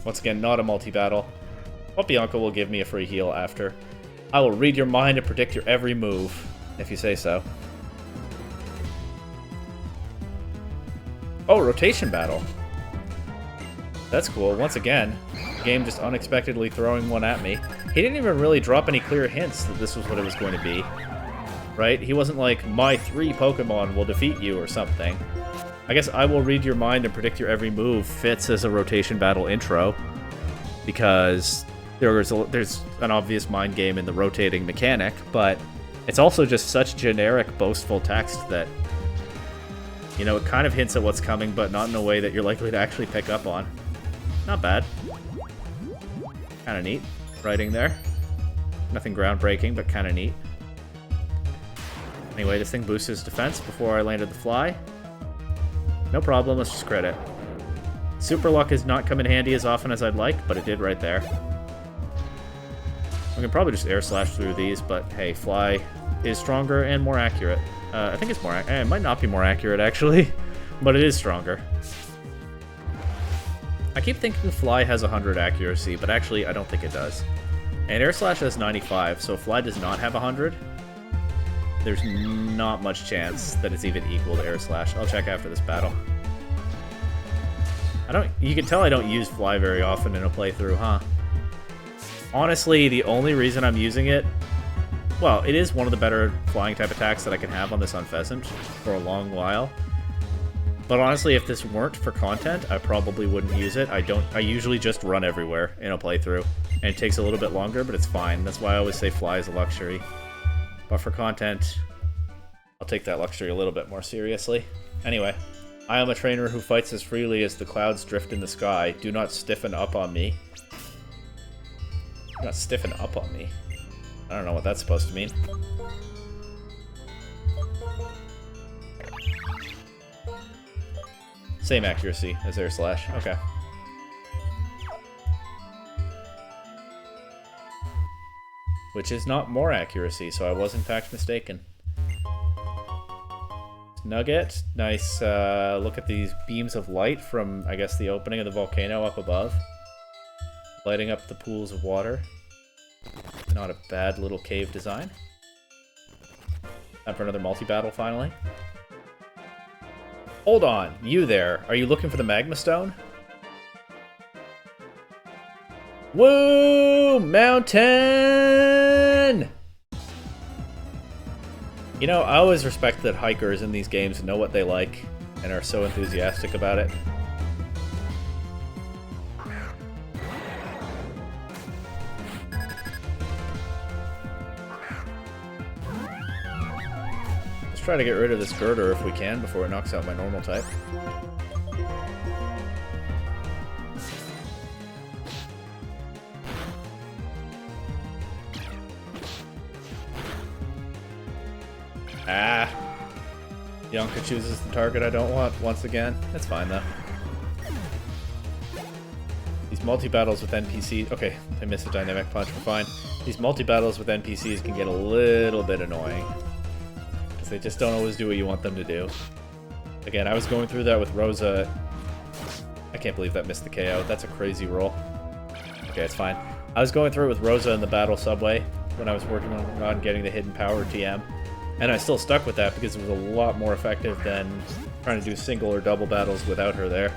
Once again, not a multi-battle. But Bianca will give me a free heal after. I will read your mind and predict your every move, if you say so. Oh, rotation battle. That's cool. Once again, the game just unexpectedly throwing one at me. He didn't even really drop any clear hints that this was what it was going to be. Right? He wasn't like, my 3 Pokemon will defeat you or something. I guess I will read your mind and predict your every move fits as a rotation battle intro. Because there's an obvious mind game in the rotating mechanic, but it's also just such generic, boastful text that, you know, it kind of hints at what's coming, but not in a way that you're likely to actually pick up on. Not bad. Kind of neat writing there. Nothing groundbreaking, but kind of neat. Anyway, this thing boosts his defense before I landed the fly. No problem, let's just crit it. Super Luck has not come in handy as often as I'd like, but it did right there. I can probably just air slash through these, but hey, Fly is stronger and more accurate. I think it's more accurate. It might not be more accurate, actually, but it is stronger. I keep thinking Fly has 100 accuracy, but actually I don't think it does. And Air Slash has 95, so if Fly does not have 100, there's not much chance that it's even equal to Air Slash. I'll check after this battle. You can tell I don't use Fly very often in a playthrough, huh? Honestly, the only reason I'm using it, well, it is one of the better flying type attacks that I can have on this Unpheasant for a long while. But honestly, if this weren't for content, I probably wouldn't use it. I usually just run everywhere in a playthrough. And it takes a little bit longer, but it's fine. That's why I always say Fly is a luxury. But for content, I'll take that luxury a little bit more seriously. Anyway, I am a trainer who fights as freely as the clouds drift in the sky. Do not stiffen up on me. Do not stiffen up on me. I don't know what that's supposed to mean. Same accuracy as Air Slash. Okay. Which is not more accuracy, so I was in fact mistaken. Nugget. Nice look at these beams of light from, I guess, the opening of the volcano up above. Lighting up the pools of water. Not a bad little cave design. Time for another multi-battle, finally. Hold on, you there. Are you looking for the Magma Stone? Woo! Mountain! You know, I always respect that hikers in these games know what they like and are so enthusiastic about it. Let's try to get rid of this girder if we can before it knocks out my normal type. Ah! Yonka chooses the target I don't want once again. That's fine though. These multi-battles with NPCs... Okay, I missed a dynamic punch, we're fine. These multi-battles with NPCs can get a little bit annoying. Because they just don't always do what you want them to do. Again, I was going through that with Rosa. I can't believe that missed the KO. That's a crazy roll. Okay, it's fine. I was going through it with Rosa in the battle subway when I was working on getting the hidden power TM. And I still stuck with that because it was a lot more effective than trying to do single or double battles without her there.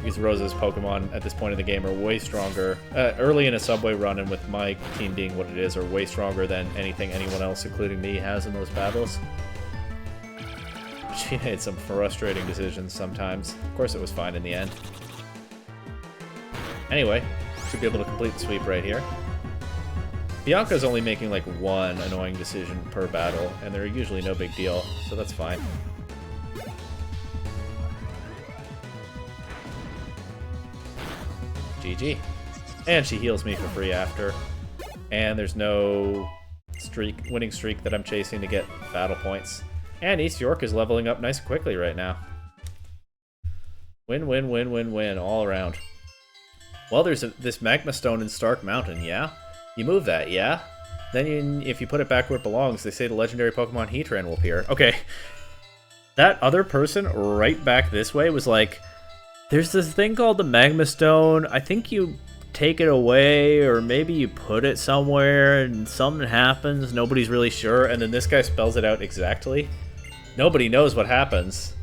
Because Rosa's Pokemon at this point in the game are way stronger. Early in a subway run, and with my team being what it is, are way stronger than anything anyone else, including me, has in those battles. She made some frustrating decisions sometimes. Of course it was fine in the end. Anyway, should be able to complete the sweep right here. Bianca's only making like one annoying decision per battle, and they're usually no big deal, so that's fine. GG. And she heals me for free after. And there's no winning streak that I'm chasing to get battle points. And East York is leveling up nice and quickly right now. Win, win, win, win, win, all around. Well, there's this Magma Stone in Stark Mountain, yeah? You move that, yeah? Then if you put it back where it belongs, they say the legendary Pokemon Heatran will appear. Okay. That other person right back this way was like, there's this thing called the Magma Stone. I think you take it away, or maybe you put it somewhere and something happens. Nobody's really sure. And then this guy spells it out exactly. Nobody knows what happens.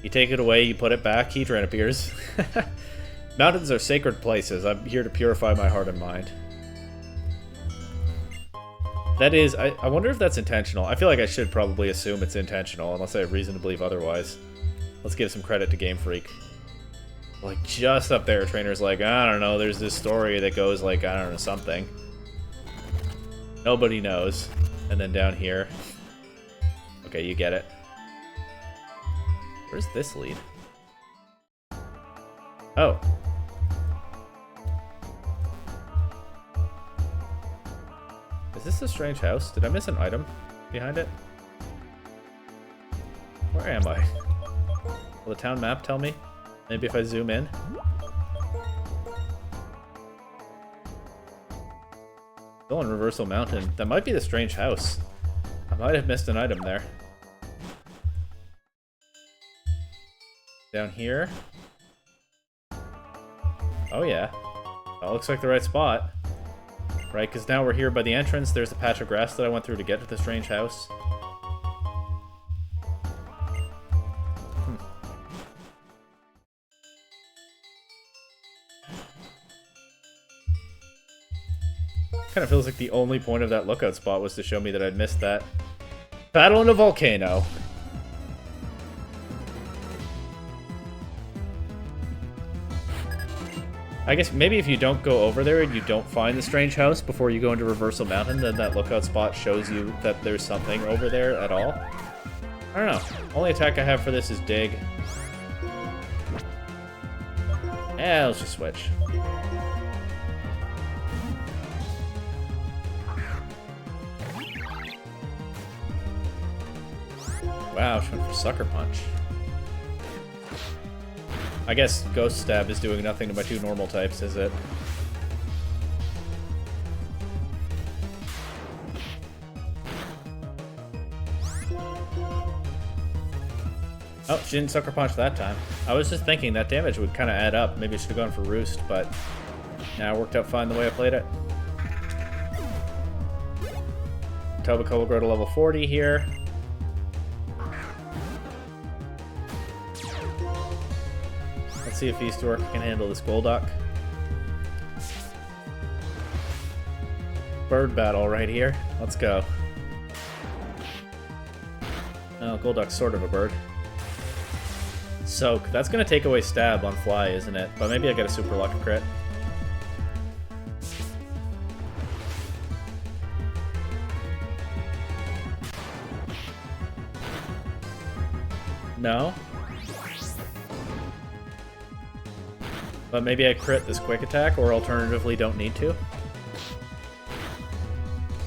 You take it away, you put it back, Heatran appears. Mountains are sacred places. I'm here to purify my heart and mind. That is, I wonder if that's intentional. I feel like I should probably assume it's intentional, unless I have reason to believe otherwise. Let's give some credit to Game Freak. Like, just up there, trainer's like, I don't know, there's this story that goes like, I don't know, something. Nobody knows. And then down here. Okay, you get it. Where's this lead? Oh. Is this a strange house? Did I miss an item behind it? Where am I? Will the town map tell me? Maybe if I zoom in? Still on Reversal Mountain. That might be the strange house. I might have missed an item there. Down here. Oh yeah. That looks like the right spot. Right, because now we're here by the entrance. There's the patch of grass that I went through to get to the strange house. Kind of feels like the only point of that lookout spot was to show me that I'd missed that. Battle in a volcano. I guess maybe if you don't go over there and you don't find the strange house before you go into Reversal Mountain, then that lookout spot shows you that there's something over there at all. I don't know. Only attack I have for this is Dig. Yeah, let's just switch. Wow, she went for Sucker Punch. I guess Ghost Stab is doing nothing to my two normal types, is it? Oh, she didn't Sucker Punch that time. I was just thinking that damage would kind of add up. Maybe I should have gone for Roost, but now it worked out fine the way I played it. Tobacco will grow to level 40 here. Let's see if Eastwork can handle this Golduck. Bird battle right here. Let's go. Oh, Golduck's sort of a bird. Soak. That's going to take away Stab on Fly, isn't it? But maybe I get a Super Luck crit. No? But maybe I crit this quick attack, or alternatively don't need to.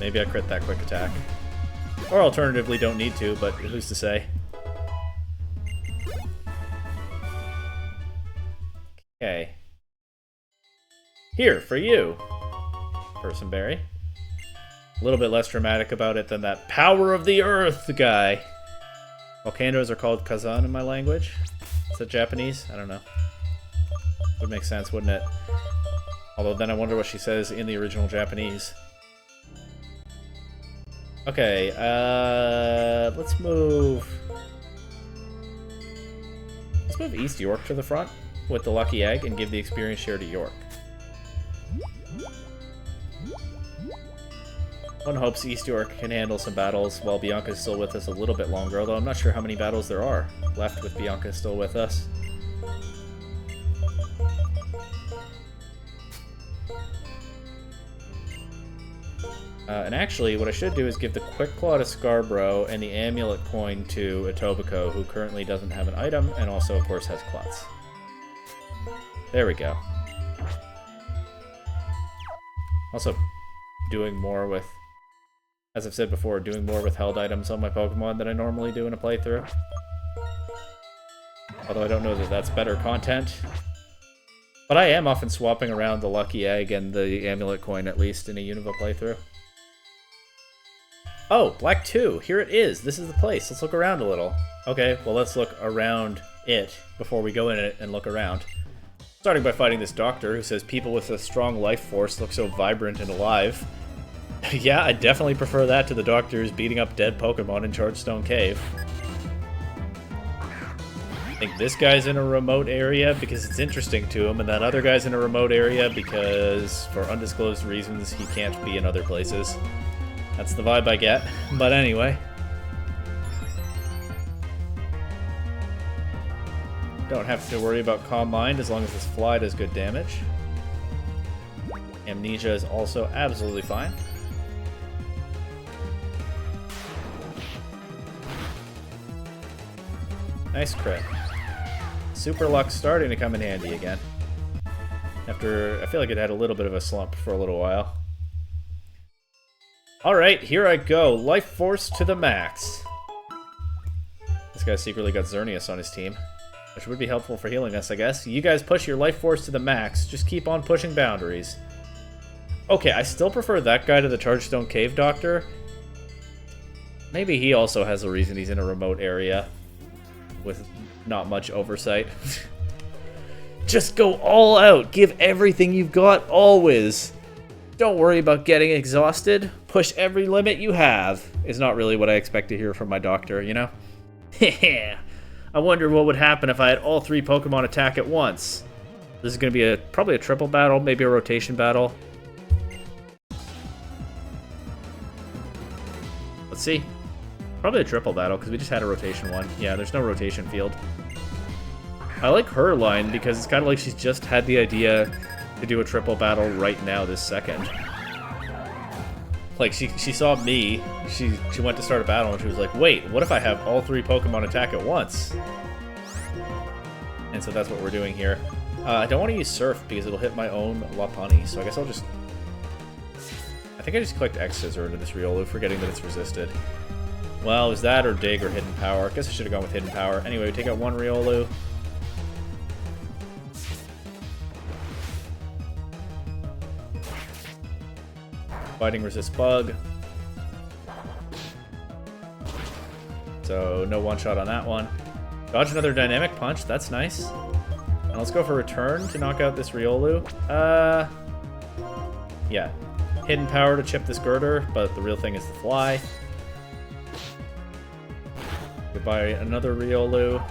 Maybe I crit that quick attack. Or alternatively don't need to, but who's to say? Okay. Here, for you, Personberry. A little bit less dramatic about it than that Power of the Earth guy. Volcanoes are called Kazan in my language. Is that Japanese? I don't know. Would make sense, wouldn't it? Although then I wonder what she says in the original Japanese. Okay, let's move East York to the front with the Lucky Egg and give the experience share to York. One hopes East York can handle some battles while Bianca's still with us a little bit longer, although I'm not sure how many battles there are left with Bianca still with us. And actually, what I should do is give the Quick Claw to Scarborough and the Amulet Coin to Etobicoke, who currently doesn't have an item, and also, of course, has Klutz. There we go. Also, doing more with, as I've said before, doing more with held items on my Pokemon than I normally do in a playthrough. Although I don't know that that's better content. But I am often swapping around the Lucky Egg and the Amulet Coin, at least, in a Unova playthrough. Oh, Black 2, here it is. This is the place. Let's look around a little. Okay, well let's look around it before we go in it and look around. Starting by fighting this doctor who says people with a strong life force look so vibrant and alive. Yeah, I definitely prefer that to the doctors beating up dead Pokemon in Chargestone Cave. I think this guy's in a remote area because it's interesting to him, and that other guy's in a remote area because, for undisclosed reasons, he can't be in other places. That's the vibe I get. But anyway. Don't have to worry about Calm Mind as long as this Fly does good damage. Amnesia is also absolutely fine. Nice crit. Super Luck's starting to come in handy again. After, I feel like it had a little bit of a slump for a little while. Alright, here I go. Life Force to the max. This guy secretly got Xerneas on his team, which would be helpful for healing us, I guess. You guys push your Life Force to the max. Just keep on pushing boundaries. Okay, I still prefer that guy to the Chargestone Cave Doctor. Maybe he also has a reason he's in a remote area with not much oversight. Just go all out. Give everything you've got, always. Don't worry about getting exhausted. Push every limit you have. Is not really what I expect to hear from my doctor, you know? I wonder what would happen if I had all 3 Pokemon attack at once. This is going to be probably a triple battle, maybe a rotation battle. Let's see. Probably a triple battle, because we just had a rotation one. Yeah, there's no rotation field. I like her line, because it's kind of like she's just had the idea to do a triple battle right now, this second. Like, she saw me, she went to start a battle, and she was like, wait, what if I have all 3 Pokemon attack at once? And so that's what we're doing here. I don't want to use Surf, because it'll hit my own Lopunny, so I guess I'll just... I think I just clicked X-Scissor into this Riolu, forgetting that it's resisted. Well, it was that or Dig or Hidden Power. I guess I should have gone with Hidden Power. Anyway, we take out 1 Riolu. Fighting resist bug. So no one shot on that one. Dodge another dynamic punch, that's nice. And let's go for return to knock out this Riolu. Yeah. Hidden power to chip this girder, but the real thing is the fly. Goodbye another Riolu.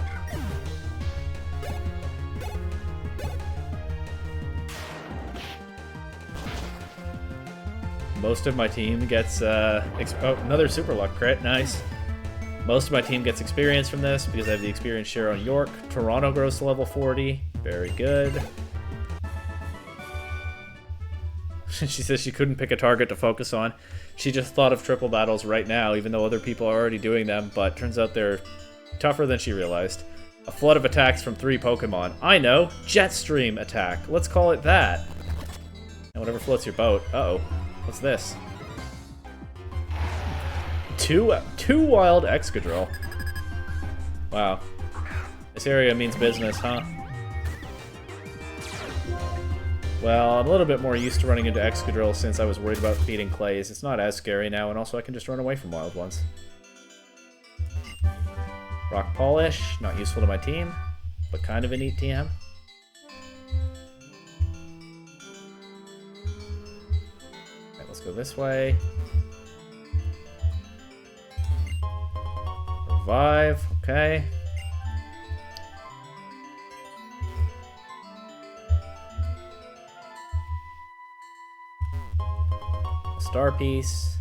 Most of my team gets, another Super Luck crit, nice. Most of my team gets experience from this because I have the experience share on York. Toronto grows to level 40, very good. She says she couldn't pick a target to focus on. She just thought of triple battles right now, even though other people are already doing them, but turns out they're tougher than she realized. A flood of attacks from 3 Pokemon. I know, Jet Stream attack. Let's call it that. And whatever floats your boat. Uh-oh. What's this? Two wild Excadrill. Wow. This area means business, huh? Well, I'm a little bit more used to running into Excadrill since I was worried about feeding clays. It's not as scary now, and also I can just run away from wild ones. Rock Polish, not useful to my team, but kind of a neat TM. Alright, let's go this way. Revive, okay. Star Piece.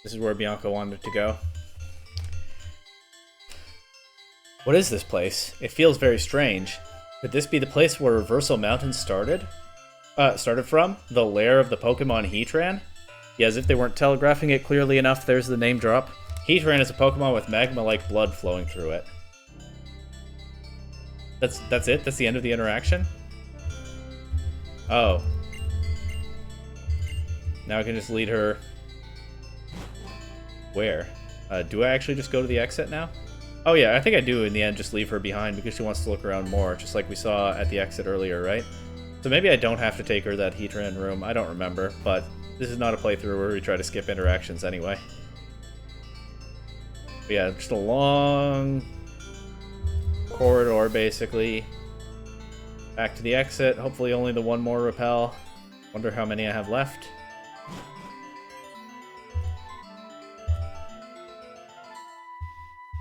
This is where Bianca wanted to go. What is this place? It feels very strange. Could this be the place where Reversal Mountain started? Started from? The lair of the Pokemon Heatran? Yeah, as if they weren't telegraphing it clearly enough, there's the name drop. Heatran is a Pokemon with magma-like blood flowing through it. That's it? That's the end of the interaction? Oh. Now I can just lead her... Where? Do I actually just go to the exit now? Oh yeah, I think I do in the end just leave her behind because she wants to look around more, just like we saw at the exit earlier, right? So maybe I don't have to take her to that Heatran room, I don't remember, but this is not a playthrough where we try to skip interactions anyway. But yeah, just a long corridor basically. Back to the exit, hopefully only the one more repel. Wonder how many I have left.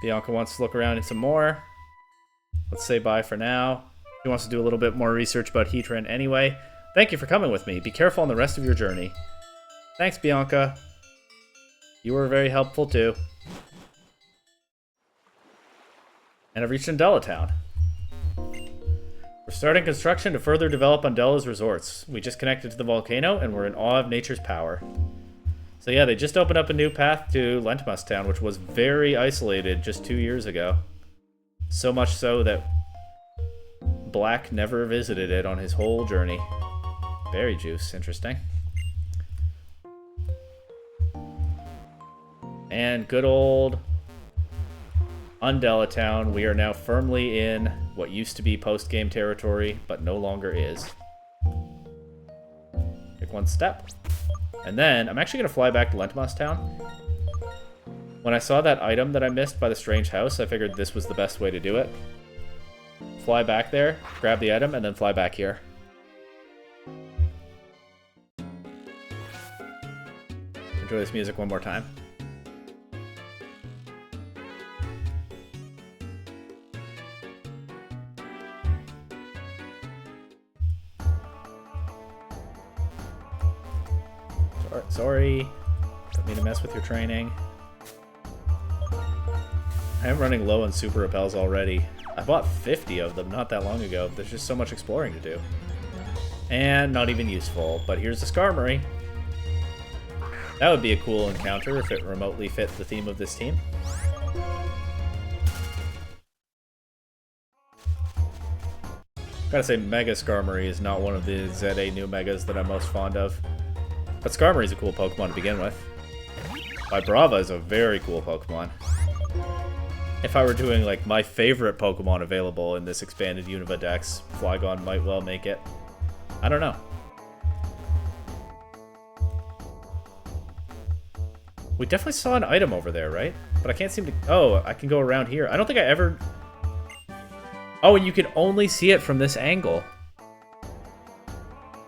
Bianca wants to look around and some more. Let's say bye for now. She wants to do a little bit more research about Heatran anyway. Thank you for coming with me. Be careful on the rest of your journey. Thanks, Bianca. You were very helpful too. And I've reached Undella Town. We're starting construction to further develop Undella's resorts. We just connected to the volcano and we're in awe of nature's power. So yeah, they just opened up a new path to Lentmas Town, which was very isolated just 2 years ago. So much so that Black never visited it on his whole journey. Berry juice, interesting. And good old Undella Town. We are now firmly in what used to be post-game territory, but no longer is. Take one step. And then, I'm actually going to fly back to Lentmas Town. When I saw that item that I missed by the strange house, I figured this was the best way to do it. Fly back there, grab the item, and then fly back here. Enjoy this music one more time. Sorry. Don't mean to mess with your training. I am running low on super repels already. I bought 50 of them not that long ago. There's just so much exploring to do. And not even useful. But here's the Skarmory. That would be a cool encounter if it remotely fit the theme of this team. Gotta say, Mega Skarmory is not one of the ZA new Megas that I'm most fond of. But Skarmory is a cool Pokemon to begin with. Vibrava is a very cool Pokemon. If I were doing like my favorite Pokemon available in this expanded Unova Dex, Flygon might well make it. I don't know. We definitely saw an item over there, right? But I can't seem to... Oh, I can go around here. I don't think I ever... Oh, and you can only see it from this angle.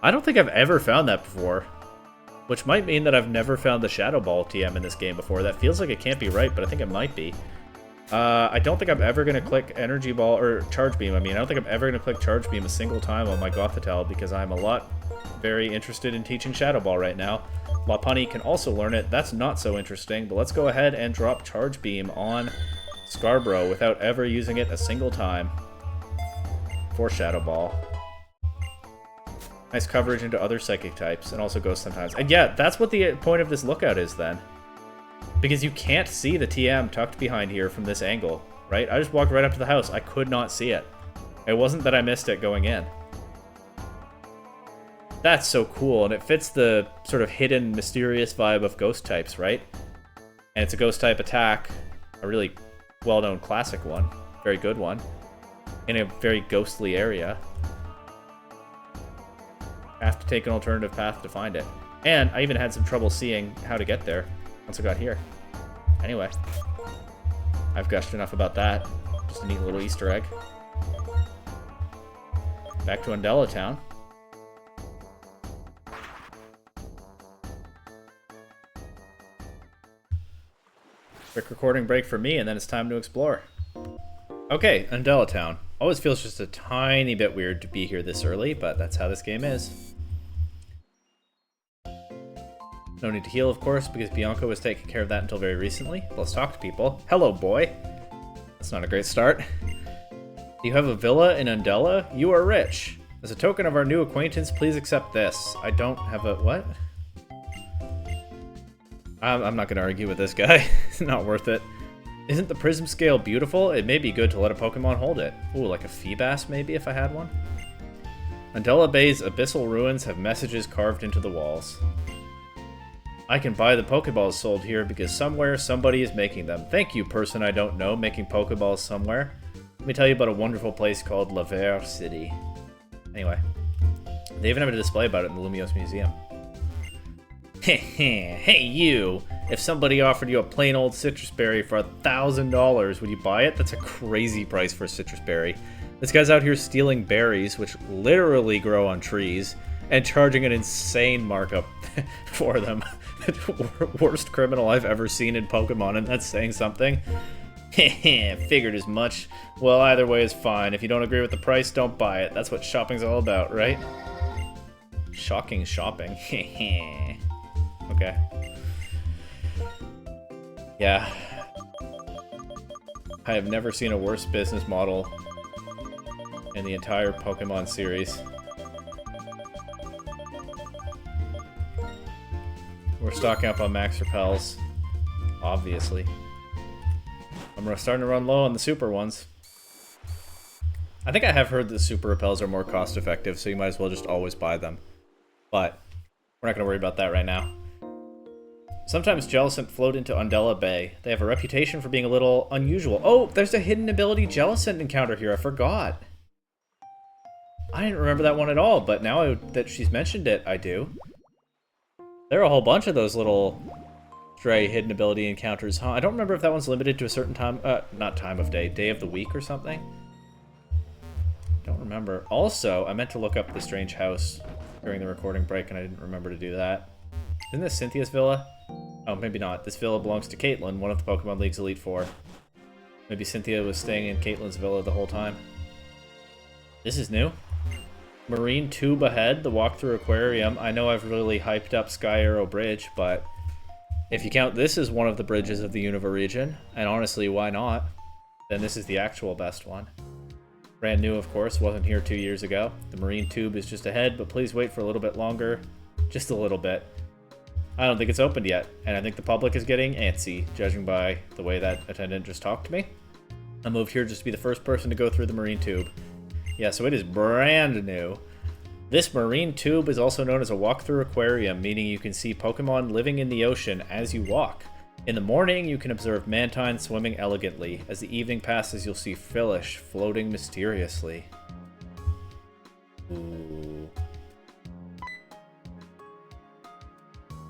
I don't think I've ever found that before. Which might mean that I've never found the Shadow Ball TM in this game before. That feels like it can't be right, but I think it might be. I don't think I'm ever going to click Energy Ball, or Charge Beam, I mean. I don't think I'm ever going to click Charge Beam a single time on my Gothitelle, because I'm very interested in teaching Shadow Ball right now. Lopunny can also learn it. That's not so interesting, but let's go ahead and drop Charge Beam on Scarborough without ever using it a single time for Shadow Ball. Nice coverage into other Psychic types, and also Ghost sometimes. And yeah, that's what the point of this lookout is then. Because you can't see the TM tucked behind here from this angle, right? I just walked right up to the house. I could not see it. It wasn't that I missed it going in. That's so cool, and it fits the sort of hidden, mysterious vibe of Ghost types, right? And it's a Ghost type attack, a really well-known classic one, very good one, in a very ghostly area. I have to take an alternative path to find it. And I even had some trouble seeing how to get there once I got here. Anyway, I've gushed enough about that. Just a neat little Easter egg. Back to Undella Town. Quick recording break for me, and then it's time to explore. Okay, Undella Town. Always feels just a tiny bit weird to be here this early, but that's how this game is. No need to heal, of course, because Bianca was taking care of that until very recently. Let's talk to people. Hello, boy. That's not a great start. Do you have a villa in Undella? You are rich. As a token of our new acquaintance, please accept this. I don't have a... What? I'm not going to argue with this guy. It's not worth it. Isn't the prism scale beautiful? It may be good to let a Pokemon hold it. Ooh, like a Feebas maybe if I had one? Undella Bay's abyssal ruins have messages carved into the walls. I can buy the Pokeballs sold here because somewhere somebody is making them. Thank you, person I don't know, making Pokeballs somewhere. Let me tell you about a wonderful place called Laver City. Anyway, they even have a display about it in the Lumiose Museum. Hey you! If somebody offered you a plain old citrus berry for $1,000, would you buy it? That's a crazy price for a citrus berry. This guy's out here stealing berries, which literally grow on trees, and charging an insane markup for them. Worst criminal I've ever seen in Pokemon, and that's saying something. Figured as much. Well, either way is fine. If you don't agree with the price, don't buy it. That's what shopping's all about, right? Shocking shopping. Okay. Yeah. I have never seen a worse business model in the entire Pokemon series. We're stocking up on max repels, obviously. I'm starting to run low on the super ones. I think I have heard that super repels are more cost effective, so you might as well just always buy them. But we're not going to worry about that right now. Sometimes Jellicent float into Undella Bay. They have a reputation for being a little unusual. Oh, there's a hidden ability Jellicent encounter here. I forgot. I didn't remember that one at all, but now that she's mentioned it, I do. There are a whole bunch of those little stray hidden ability encounters, huh? I don't remember if that one's limited to a certain time, not time of day, day of the week or something. Don't remember. Also, I meant to look up the strange house during the recording break, and I didn't remember to do that. Isn't this Cynthia's villa? Oh, maybe not. This villa belongs to Caitlin, one of the Pokemon League's Elite Four. Maybe Cynthia was staying in Caitlin's villa the whole time. This is new. Marine tube ahead, the walk-through aquarium. I know I've really hyped up Sky Arrow Bridge, but if you count this as one of the bridges of the Unova region, and honestly, why not? Then this is the actual best one. Brand new, of course, wasn't here 2 years ago. The marine tube is just ahead, but please wait for a little bit longer. Just a little bit. I don't think it's opened yet, and I think the public is getting antsy, judging by the way that attendant just talked to me. I moved here just to be the first person to go through the marine tube. Yeah, so it is brand new. This marine tube is also known as a walk-through aquarium, meaning you can see Pokemon living in the ocean as you walk. In the morning, you can observe Mantine swimming elegantly. As the evening passes, you'll see Fillish floating mysteriously. Ooh.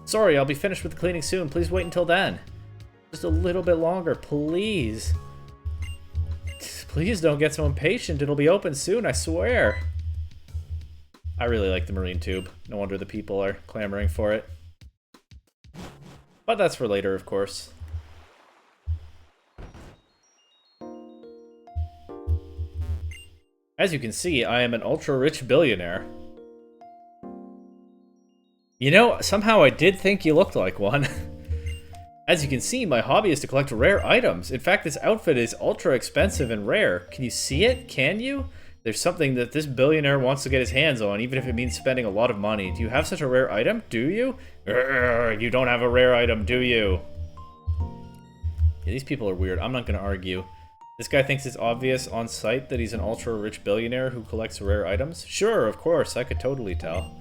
Sorry, I'll be finished with the cleaning soon. Please wait until then. Just a little bit longer, please. Please don't get so impatient. It'll be open soon, I swear. I really like the marine tube. No wonder the people are clamoring for it. But that's for later, of course. As you can see, I am an ultra-rich billionaire. You know, somehow I did think you looked like one. As you can see, my hobby is to collect rare items. In fact, this outfit is ultra expensive and rare. Can you see it? Can you? There's something that this billionaire wants to get his hands on, even if it means spending a lot of money. Do you have such a rare item? Do you? You don't have a rare item, do you? Yeah, these people are weird. I'm not going to argue. This guy thinks it's obvious on sight that he's an ultra-rich billionaire who collects rare items? Sure, of course. I could totally tell.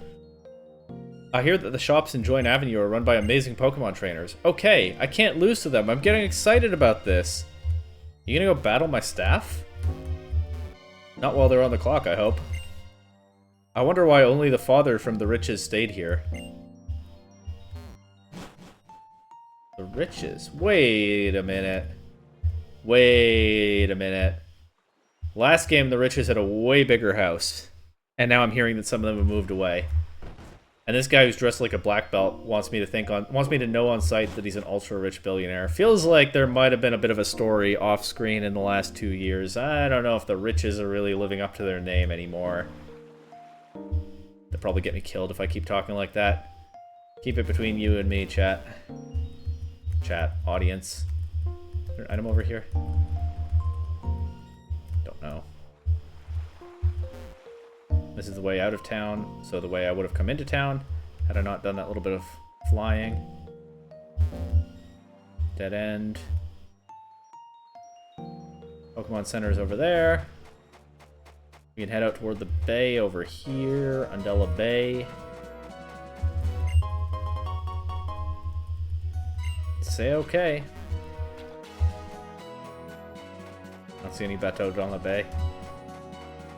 I hear that the shops in Joint Avenue are run by amazing Pokemon trainers. Okay, I can't lose to them. I'm getting excited about this. You gonna go battle my staff? Not while they're on the clock, I hope. I wonder why only the father from the Riches stayed here. The Riches? Wait a minute. Wait a minute. Last game, the Riches had a way bigger house. And now I'm hearing that some of them have moved away. And this guy who's dressed like a black belt wants me to know on sight that he's an ultra-rich billionaire. Feels like there might have been a bit of a story off-screen in the last 2 years. I don't know if the Riches are really living up to their name anymore. They'll probably get me killed if I keep talking like that. Keep it between you and me, chat. Chat, audience. Is there an item over here? Don't know. This is the way out of town, so the way I would have come into town had I not done that little bit of flying. Dead end. Pokemon Center is over there. We can head out toward the bay over here, Undella Bay. Say okay. I don't see any Betoad on the bay.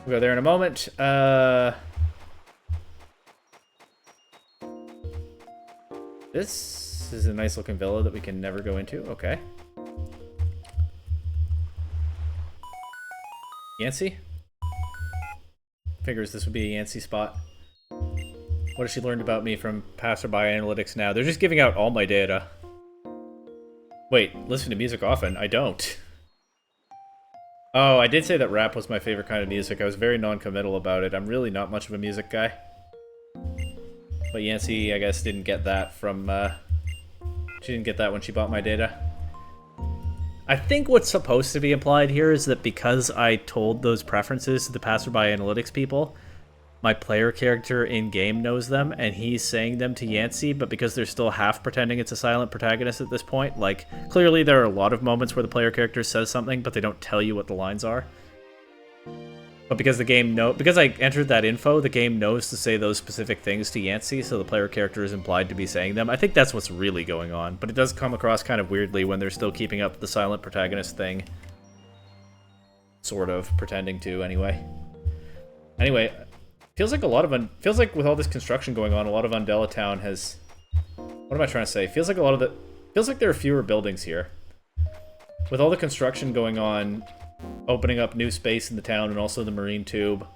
We'll go there in a moment. This is a nice looking villa that we can never go into. Okay. Yancey? Figures this would be a Yancey spot. What has she learned about me from passerby analytics now? They're just giving out all my data. Wait, listen to music often. I don't. Oh, I did say that rap was my favorite kind of music. I was very non-committal about it. I'm really not much of a music guy. But Yancey, I guess, didn't get that from, she didn't get that when she bought my data. I think what's supposed to be implied here is that because I told those preferences to the passerby analytics people, my player character in-game knows them, and he's saying them to Yancey, but because they're still half pretending it's a silent protagonist at this point, like, clearly there are a lot of moments where the player character says something, but they don't tell you what the lines are. But because because I entered that info, the game knows to say those specific things to Yancey, so the player character is implied to be saying them. I think that's what's really going on, but it does come across kind of weirdly when they're still keeping up the silent protagonist thing. Sort of pretending to, anyway. Anyway, feels like feels like with all this construction going on, a lot of Undella Town has. What am I trying to say? Feels like feels like there are fewer buildings here. With all the construction going on, opening up new space in the town and also the marine tube.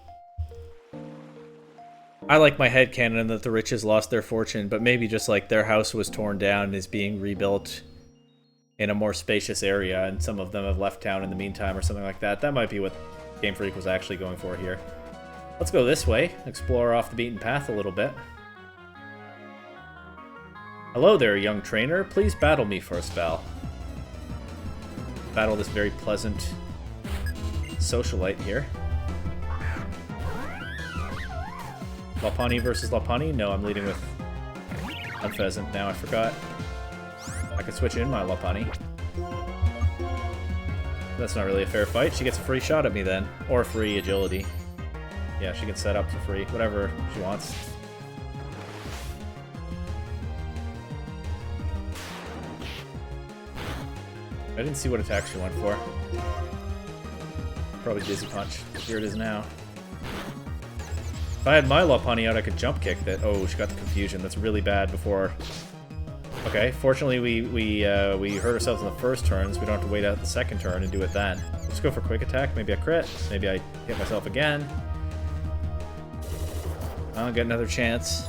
I like my headcanon that the rich has lost their fortune, but maybe just like their house was torn down and is being rebuilt in a more spacious area, and some of them have left town in the meantime or something like that. That might be what Game Freak was actually going for here. Let's go this way, explore off the beaten path a little bit. Hello there, young trainer. Please battle me for a spell. Battle this very pleasant socialite here. Lopunny versus Lopunny? No, I'm leading with Unpheasant now, I forgot. I could switch in my Lopunny. That's not really a fair fight. She gets a free shot at me then. Or free agility. Yeah, she can set up for free. Whatever she wants. I didn't see what attack she went for. Probably Dizzy Punch. Here it is now. If I had my Lopunny out, I could jump kick that. Oh, she got the confusion. That's really bad before. Okay, fortunately we hurt ourselves in the first turn, so we don't have to wait out the second turn and do it then. Let's go for quick attack. Maybe I crit. Maybe I hit myself again. I'll get another chance.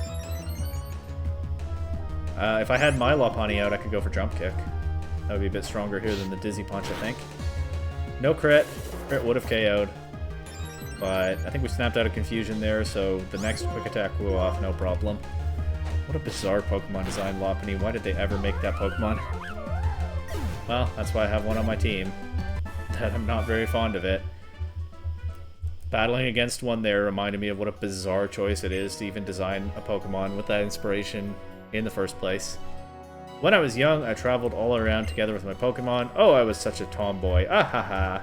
If I had my Lopunny out, I could go for jump kick. That would be a bit stronger here than the Dizzy Punch, I think. No crit. Crit would have KO'd. But I think we snapped out of confusion there, so the next quick attack will go off, no problem. What a bizarre Pokemon design, Lopunny. Why did they ever make that Pokemon? Well, that's why I have one on my team. That I'm not very fond of it. Battling against one there reminded me of what a bizarre choice it is to even design a Pokemon with that inspiration in the first place. When I was young, I traveled all around together with my Pokemon. Oh, I was such a tomboy. Ah ha ha.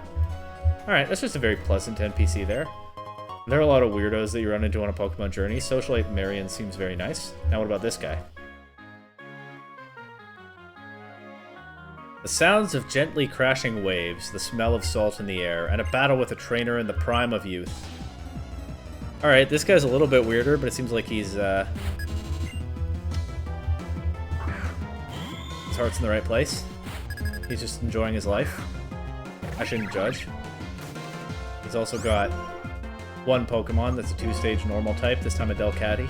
Alright, that's just a very pleasant NPC there. There are a lot of weirdos that you run into on a Pokemon journey. Socialite Marion seems very nice. Now what about this guy? The sounds of gently crashing waves, the smell of salt in the air, and a battle with a trainer in the prime of youth. Alright, this guy's a little bit weirder, but it seems like his heart's in the right place. He's just enjoying his life. I shouldn't judge. He's also got one Pokemon that's a 2-stage normal type, this time a Delcatty.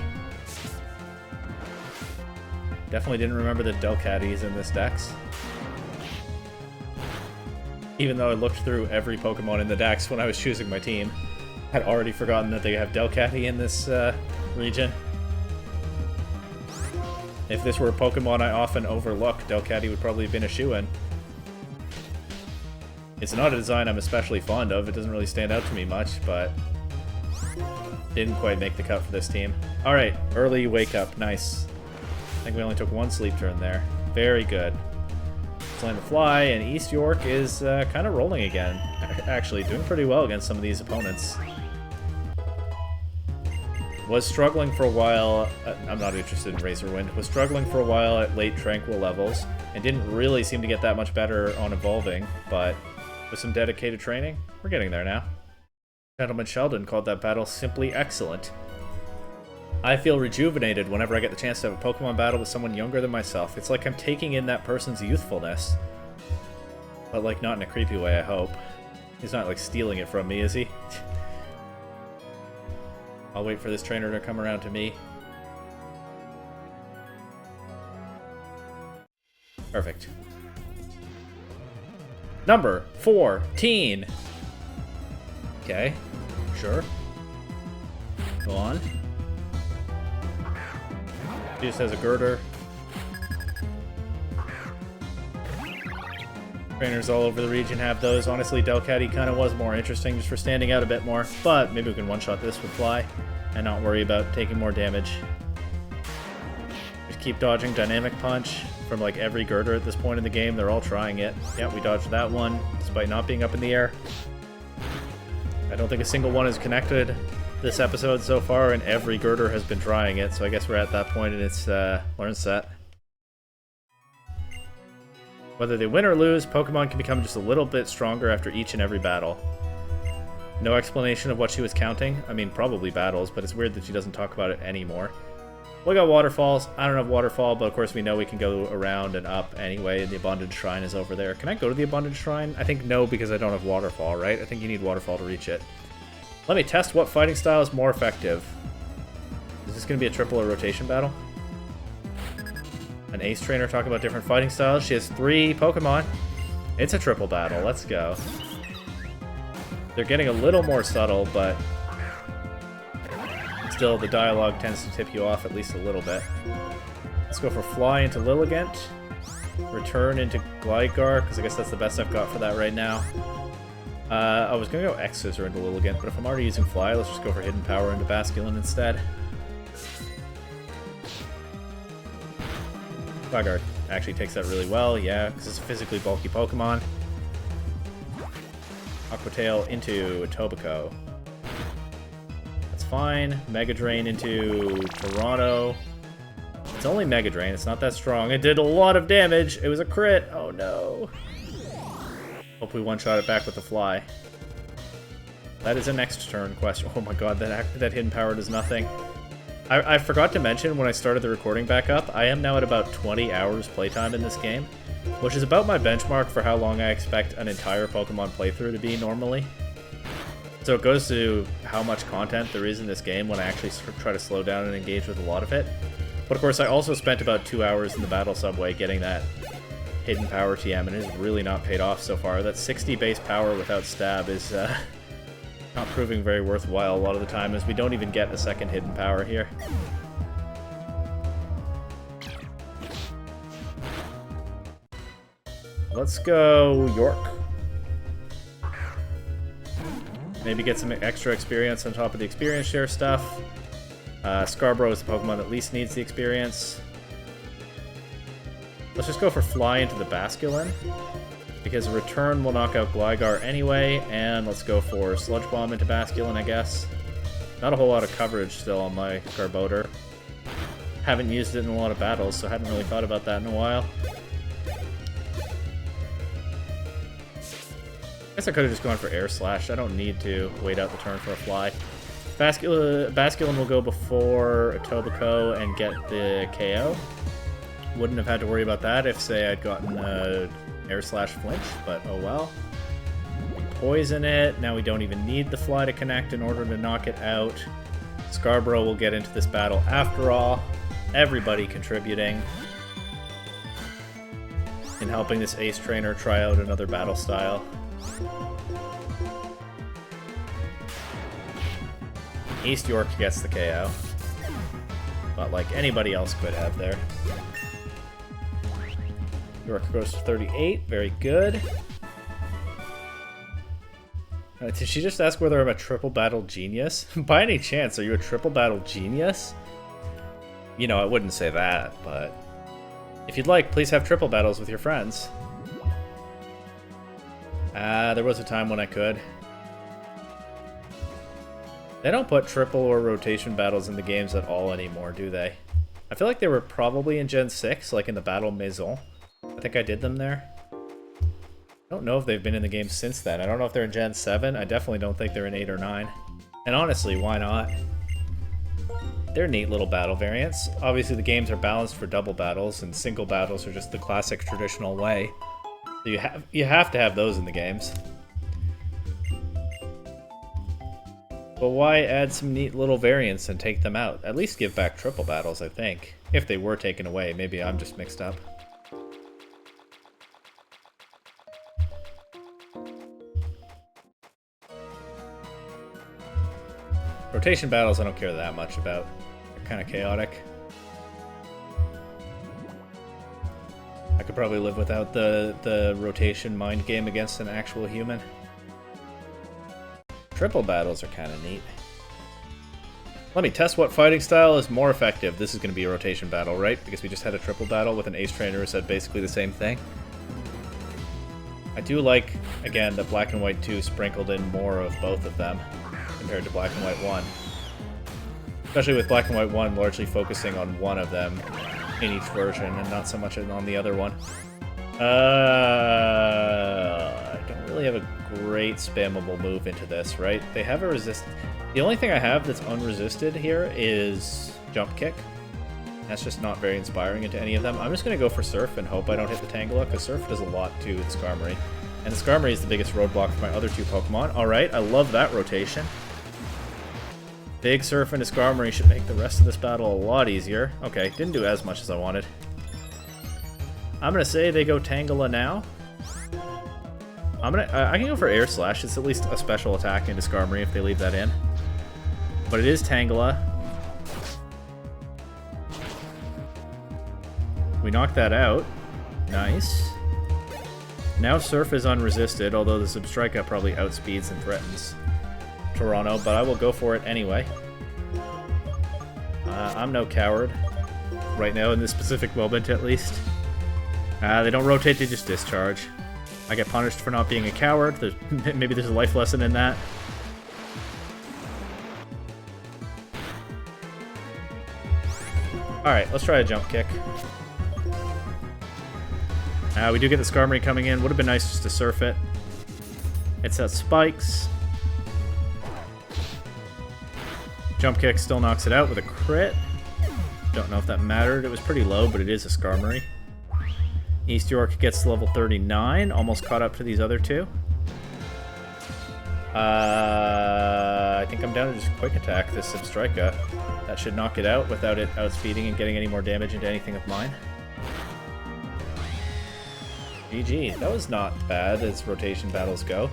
Definitely didn't remember that Delcatty is in this dex. Even though I looked through every Pokemon in the dex when I was choosing my team, I'd already forgotten that they have Delcatty in this region. If this were a Pokemon I often overlook, Delcatty would probably have been a shoo-in. It's not a design I'm especially fond of. It doesn't really stand out to me much, but didn't quite make the cut for this team. Alright, early wake up. Nice. I think we only took one sleep turn there. Very good. Slam to fly, and East York is kind of rolling again. Actually, doing pretty well against some of these opponents. Was struggling for a while. I'm not interested in Razor Wind. Was struggling for a while at late Tranquil levels, and didn't really seem to get that much better on evolving, but with some dedicated training, we're getting there now. Gentleman Sheldon called that battle simply excellent. I feel rejuvenated whenever I get the chance to have a Pokemon battle with someone younger than myself. It's like I'm taking in that person's youthfulness. But, like, not in a creepy way, I hope. He's not, like, stealing it from me, is he? I'll wait for this trainer to come around to me. Perfect. Number 14. Okay, sure. Go on. She just has a girder. Trainers all over the region have those. Honestly, Delcatty kind of was more interesting just for standing out a bit more. But maybe we can one-shot this with Fly and not worry about taking more damage. Just keep dodging Dynamic Punch from like every girder at this point in the game. They're all trying it. Yeah, we dodged that one despite not being up in the air. I don't think a single one is connected this episode so far, and every girder has been trying it, so I guess we're at that point in its learn set. Whether they win or lose, Pokemon can become just a little bit stronger after each and every battle. No explanation of what she was counting. I mean, probably battles, but it's weird that she doesn't talk about it anymore. We got waterfalls. I don't have waterfall, but of course we know we can go around and up anyway, and the Abundant Shrine is over there. Can I go to the Abundant Shrine? I think no, because I don't have waterfall, right? I think you need waterfall to reach it. Let me test what fighting style is more effective. Is this going to be a triple or rotation battle? An ace trainer talking about different fighting styles. She has 3 Pokemon. It's a triple battle. Let's go. They're getting a little more subtle, but still the dialogue tends to tip you off at least a little bit. Let's go for Fly into Lilligant. Return into Gligar, because I guess that's the best I've got for that right now. I was going to go X-Scissor into Lilligant, but if I'm already using Fly, let's just go for Hidden Power into Basculin instead. Gligar actually takes that really well, yeah, because it's a physically bulky Pokemon. Aqua Tail into Etobicoke. That's fine. Mega Drain into Toronto. It's only Mega Drain, it's not that strong. It did a lot of damage. It was a crit. Oh no. Hope we one-shot it back with the Fly. That is a next turn question. Oh my god, that Hidden Power does nothing. I forgot to mention when I started the recording back up, I am now at about 20 hours playtime in this game, which is about my benchmark for how long I expect an entire Pokemon playthrough to be normally. So it goes to how much content there is in this game when I actually try to slow down and engage with a lot of it. But of course, I also spent about 2 hours in the battle subway getting that Hidden Power TM, and it has really not paid off so far. That 60 base power without stab is not proving very worthwhile a lot of the time, as we don't even get a second Hidden Power here. Let's go York. Maybe get some extra experience on top of the experience share stuff. Scarborough is the Pokemon that least needs the experience. Let's just go for Fly into the Basculin, because Return will knock out Gligar anyway, and let's go for Sludge Bomb into Basculin, I guess. Not a whole lot of coverage still on my Garbodor. Haven't used it in a lot of battles, so hadn't really thought about that in a while. I guess I could have just gone for Air Slash. I don't need to wait out the turn for a Fly. Basculin will go before Etobicoke and get the KO. Wouldn't have had to worry about that if, say, I'd gotten Air Slash Flinch, but oh well. We poison it. Now we don't even need the Fly to connect in order to knock it out. Scarborough will get into this battle after all. Everybody contributing in helping this ace trainer try out another battle style. East York gets the KO, but like anybody else could have there. York goes to 38, very good. Did she just ask whether I'm a triple battle genius? By any chance, are you a triple battle genius? You know, I wouldn't say that, but if you'd like, please have triple battles with your friends. There was a time when I could. They don't put triple or rotation battles in the games at all anymore, do they? I feel like they were probably in Gen 6, like in the Battle Maison. I think I did them there. I don't know if they've been in the game since then. I don't know if they're in Gen 7. I definitely don't think they're in 8 or 9. And honestly, why not? They're neat little battle variants. Obviously, the games are balanced for double battles, and single battles are just the classic traditional way. So you have to have those in the games. But why add some neat little variants and take them out? At least give back triple battles, I think. If they were taken away, maybe I'm just mixed up. Rotation battles I don't care that much about. They're kind of chaotic. I could probably live without the rotation mind game against an actual human. Triple battles are kind of neat. Let me test what fighting style is more effective. This is going to be a rotation battle, right? Because we just had a triple battle with an ace trainer who said basically the same thing. I do like, again, the Black and White 2 sprinkled in more of both of them compared to Black and White 1. Especially with Black and White 1 largely focusing on one of them in each version and not so much on the other one. I don't really have a great spammable move into this, right? They have a resist. The only thing I have that's unresisted here is Jump Kick. That's just not very inspiring into any of them. I'm just going to go for Surf and hope I don't hit the Tangela, because Surf does a lot to the Skarmory. And the Skarmory is the biggest roadblock for my other two Pokemon. Alright, I love that rotation. Big Surf into Skarmory should make the rest of this battle a lot easier. Okay, didn't do as much as I wanted. I'm going to say they go Tangela now. I can go for Air Slash. It's at least a special attack into Skarmory if they leave that in. But it is Tangela. We knocked that out. Nice. Now Surf is unresisted, although the Substrika probably outspeeds and threatens Toronto, but I will go for it anyway. I'm no coward. Right now, in this specific moment, at least. They don't rotate, they just discharge. I get punished for not being a coward. Maybe there's a life lesson in that. Alright, let's try a Jump Kick. We do get the Skarmory coming in. Would have been nice just to Surf it. It's at Spikes. Jump Kick still knocks it out with a crit. Don't know if that mattered. It was pretty low, but it is a Skarmory. East York gets to level 39. Almost caught up to these other two. I think I'm down to just Quick Attack this Substrika. That should knock it out without it outspeeding and getting any more damage into anything of mine. GG. That was not bad as rotation battles go.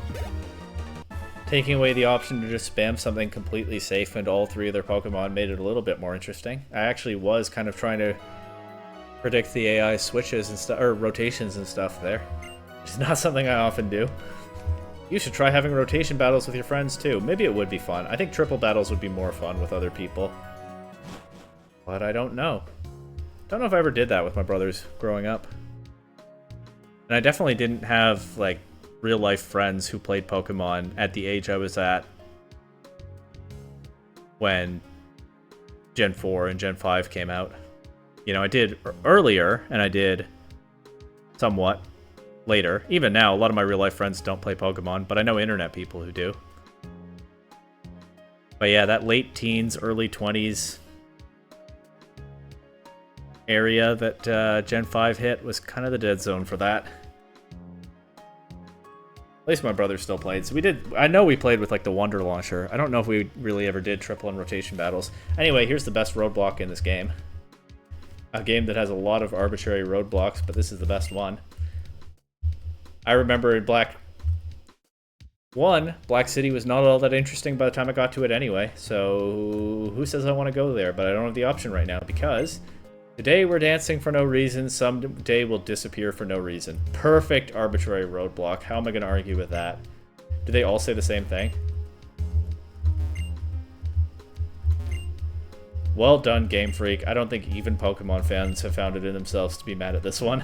Taking away the option to just spam something completely safe into all three of their Pokemon made it a little bit more interesting. I actually was kind of trying to predict the AI switches and stuff, or rotations and stuff there. Which is not something I often do. You should try having rotation battles with your friends too. Maybe it would be fun. I think triple battles would be more fun with other people. But I don't know. Don't know if I ever did that with my brothers growing up. And I definitely didn't have, like, real-life friends who played Pokemon at the age I was at when Gen 4 and Gen 5 came out. You know, I did earlier, and I did somewhat later. Even now, a lot of my real-life friends don't play Pokemon, but I know internet people who do. But yeah, that late teens, early 20s area that Gen 5 hit was kind of the dead zone for that. At least my brother still played. So we did, I know we played with like the Wonder Launcher. I don't know if we really ever did triple and rotation battles. Anyway, here's the best roadblock in this game. A game that has a lot of arbitrary roadblocks, but this is the best one. I remember in Black 1, Black City was not all that interesting by the time I got to it anyway. So who says I want to go there? But I don't have the option right now because today we're dancing for no reason, someday we'll disappear for no reason. Perfect arbitrary roadblock. How am I going to argue with that? Do they all say the same thing? Well done, Game Freak. I don't think even Pokemon fans have found it in themselves to be mad at this one.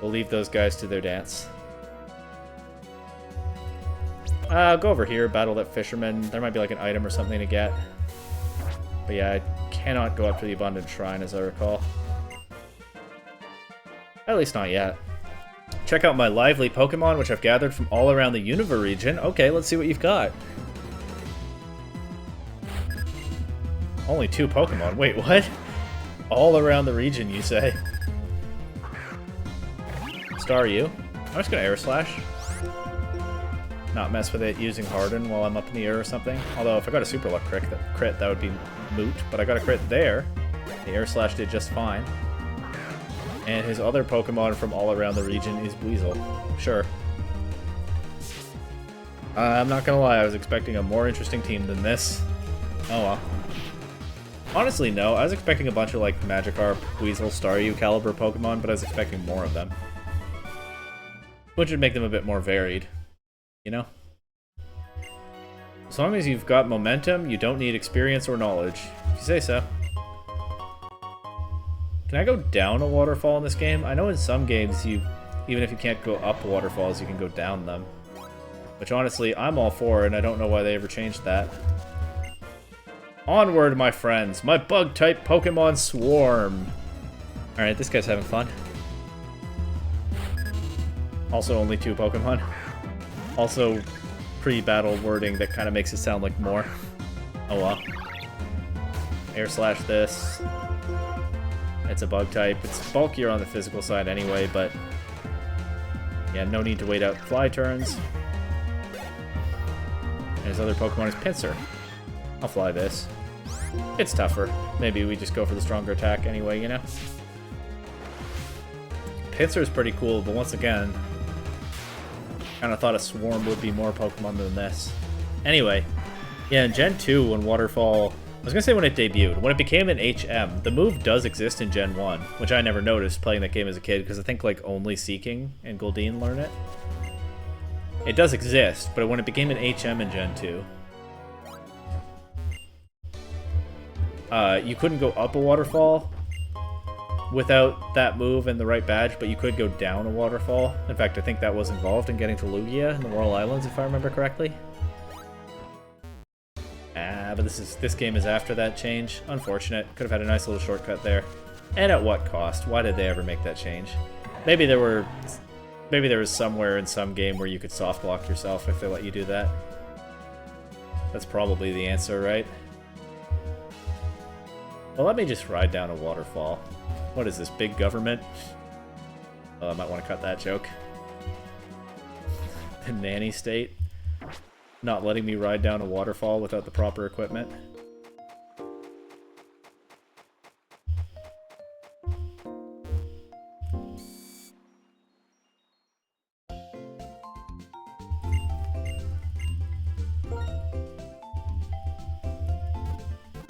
We'll leave those guys to their dance. I'll go over here, battle that fisherman. There might be like an item or something to get. But yeah, I cannot go up to the Abundant Shrine, as I recall. At least not yet. Check out my lively Pokemon, which I've gathered from all around the Unova region. Okay, let's see what you've got. Only 2 Pokemon. Wait, what? All around the region, you say? Star you. I'm just gonna Air Slash. Not mess with it using Harden while I'm up in the air or something. Although if I got a Super Luck crit, that would be moot. But I got a crit there. The Air Slash did just fine. And his other Pokemon from all around the region is Weasel. Sure. I'm not gonna lie, I was expecting a more interesting team than this. Oh well. Honestly, no. I was expecting a bunch of like Magikarp, Weasel, Staryu caliber Pokemon, but I was expecting more of them. Which would make them a bit more varied. You know? As long as you've got momentum, you don't need experience or knowledge. If you say so. Can I go down a waterfall in this game? I know in some games you even if you can't go up waterfalls, you can go down them. Which honestly, I'm all for, and I don't know why they ever changed that. Onward, my friends! My bug-type Pokemon swarm! Alright, this guy's having fun. Also only 2 Pokemon. Also pre-battle wording that kind of makes it sound like more. Oh well. Air slash this. It's a bug type. It's bulkier on the physical side anyway, but yeah, no need to wait out fly turns. And his other Pokemon is Pinsir. I'll fly this. It's tougher. Maybe we just go for the stronger attack anyway, you know? Pinsir is pretty cool, but once again, kind of thought a Swarm would be more Pokemon than this. Anyway, yeah, in Gen 2, when Waterfall... I was going to say when it debuted. When it became an HM, the move does exist in Gen 1, which I never noticed playing that game as a kid, because I think like only Seeking and Goldeen learn it. It does exist, but when it became an HM in Gen 2, you couldn't go up a waterfall without that move and the right badge, but you could go down a waterfall. In fact, I think that was involved in getting to Lugia in the Royal Islands, if I remember correctly. But this game is after that change. Unfortunate. Could have had a nice little shortcut there. And at what cost? Why did they ever make that change? Maybe there was somewhere in some game where you could soft block yourself if they let you do that. That's probably the answer, right? Well, let me just ride down a waterfall. What is this, big government? Oh, I might want to cut that joke. The nanny state. Not letting me ride down a waterfall without the proper equipment.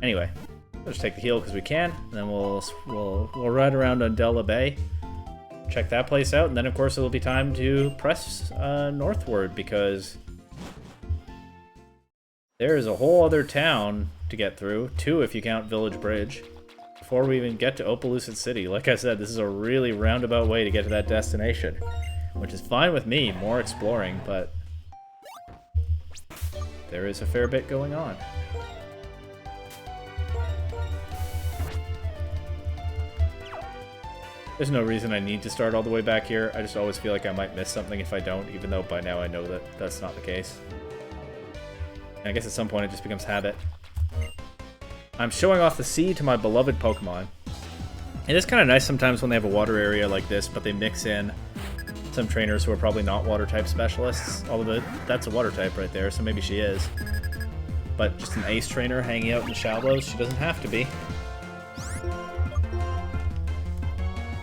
Anyway, let's take the heal because we can, and then we'll ride around Undella Bay, check that place out, and then of course it'll be time to press northward because there is a whole other town to get through, 2 if you count Village Bridge, before we even get to Opelucid City. Like I said, this is a really roundabout way to get to that destination, which is fine with me, more exploring, but there is a fair bit going on. There's no reason I need to start all the way back here. I just always feel like I might miss something if I don't, even though by now I know that that's not the case. And I guess at some point it just becomes habit. I'm showing off the sea to my beloved Pokemon. It is kind of nice sometimes when they have a water area like this, but they mix in some trainers who are probably not water type specialists. Although that's a water type right there, so maybe she is. But just an ace trainer hanging out in the shallows, she doesn't have to be.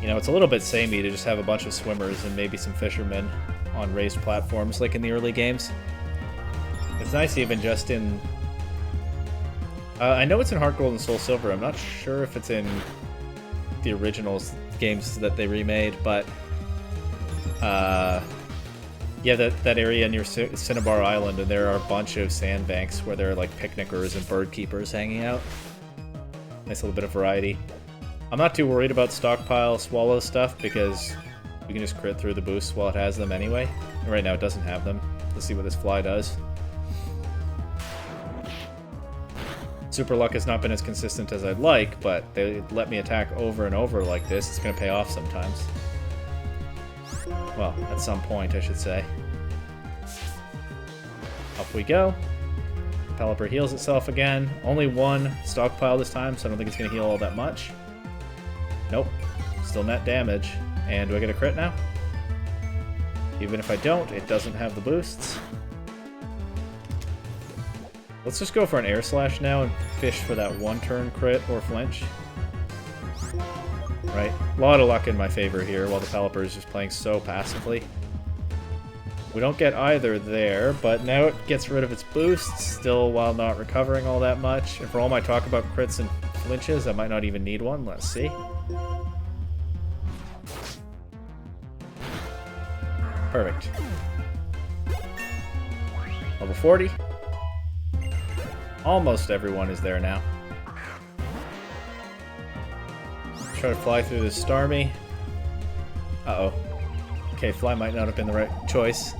You know, it's a little bit samey to just have a bunch of swimmers and maybe some fishermen on raised platforms like in the early games. It's nice even just in... I know it's in Heart Gold and Soul Silver. I'm not sure if it's in the original games that they remade, but... yeah, that area near Cinnabar Island, and there are a bunch of sandbanks where there are like picnickers and bird keepers hanging out. Nice little bit of variety. I'm not too worried about stockpile swallow stuff because we can just crit through the boosts while it has them anyway. And right now it doesn't have them. Let's see what this fly does. Super Luck has not been as consistent as I'd like, but they let me attack over and over like this. It's going to pay off sometimes. Well, at some point, I should say. Up we go. Pelipper heals itself again. Only 1 stockpile this time, so I don't think it's going to heal all that much. Nope. Still net damage. And do I get a crit now? Even if I don't, it doesn't have the boosts. Let's just go for an Air Slash now and fish for that 1-turn crit or flinch. Right. A lot of luck in my favor here while the Pelipper is just playing so passively. We don't get either there, but now it gets rid of its boosts, still while not recovering all that much. And for all my talk about crits and flinches, I might not even need one. Let's see. Perfect. Level 40. Almost everyone is there now. Try to fly through this Starmie. Uh-oh. Okay, Fly might not have been the right choice.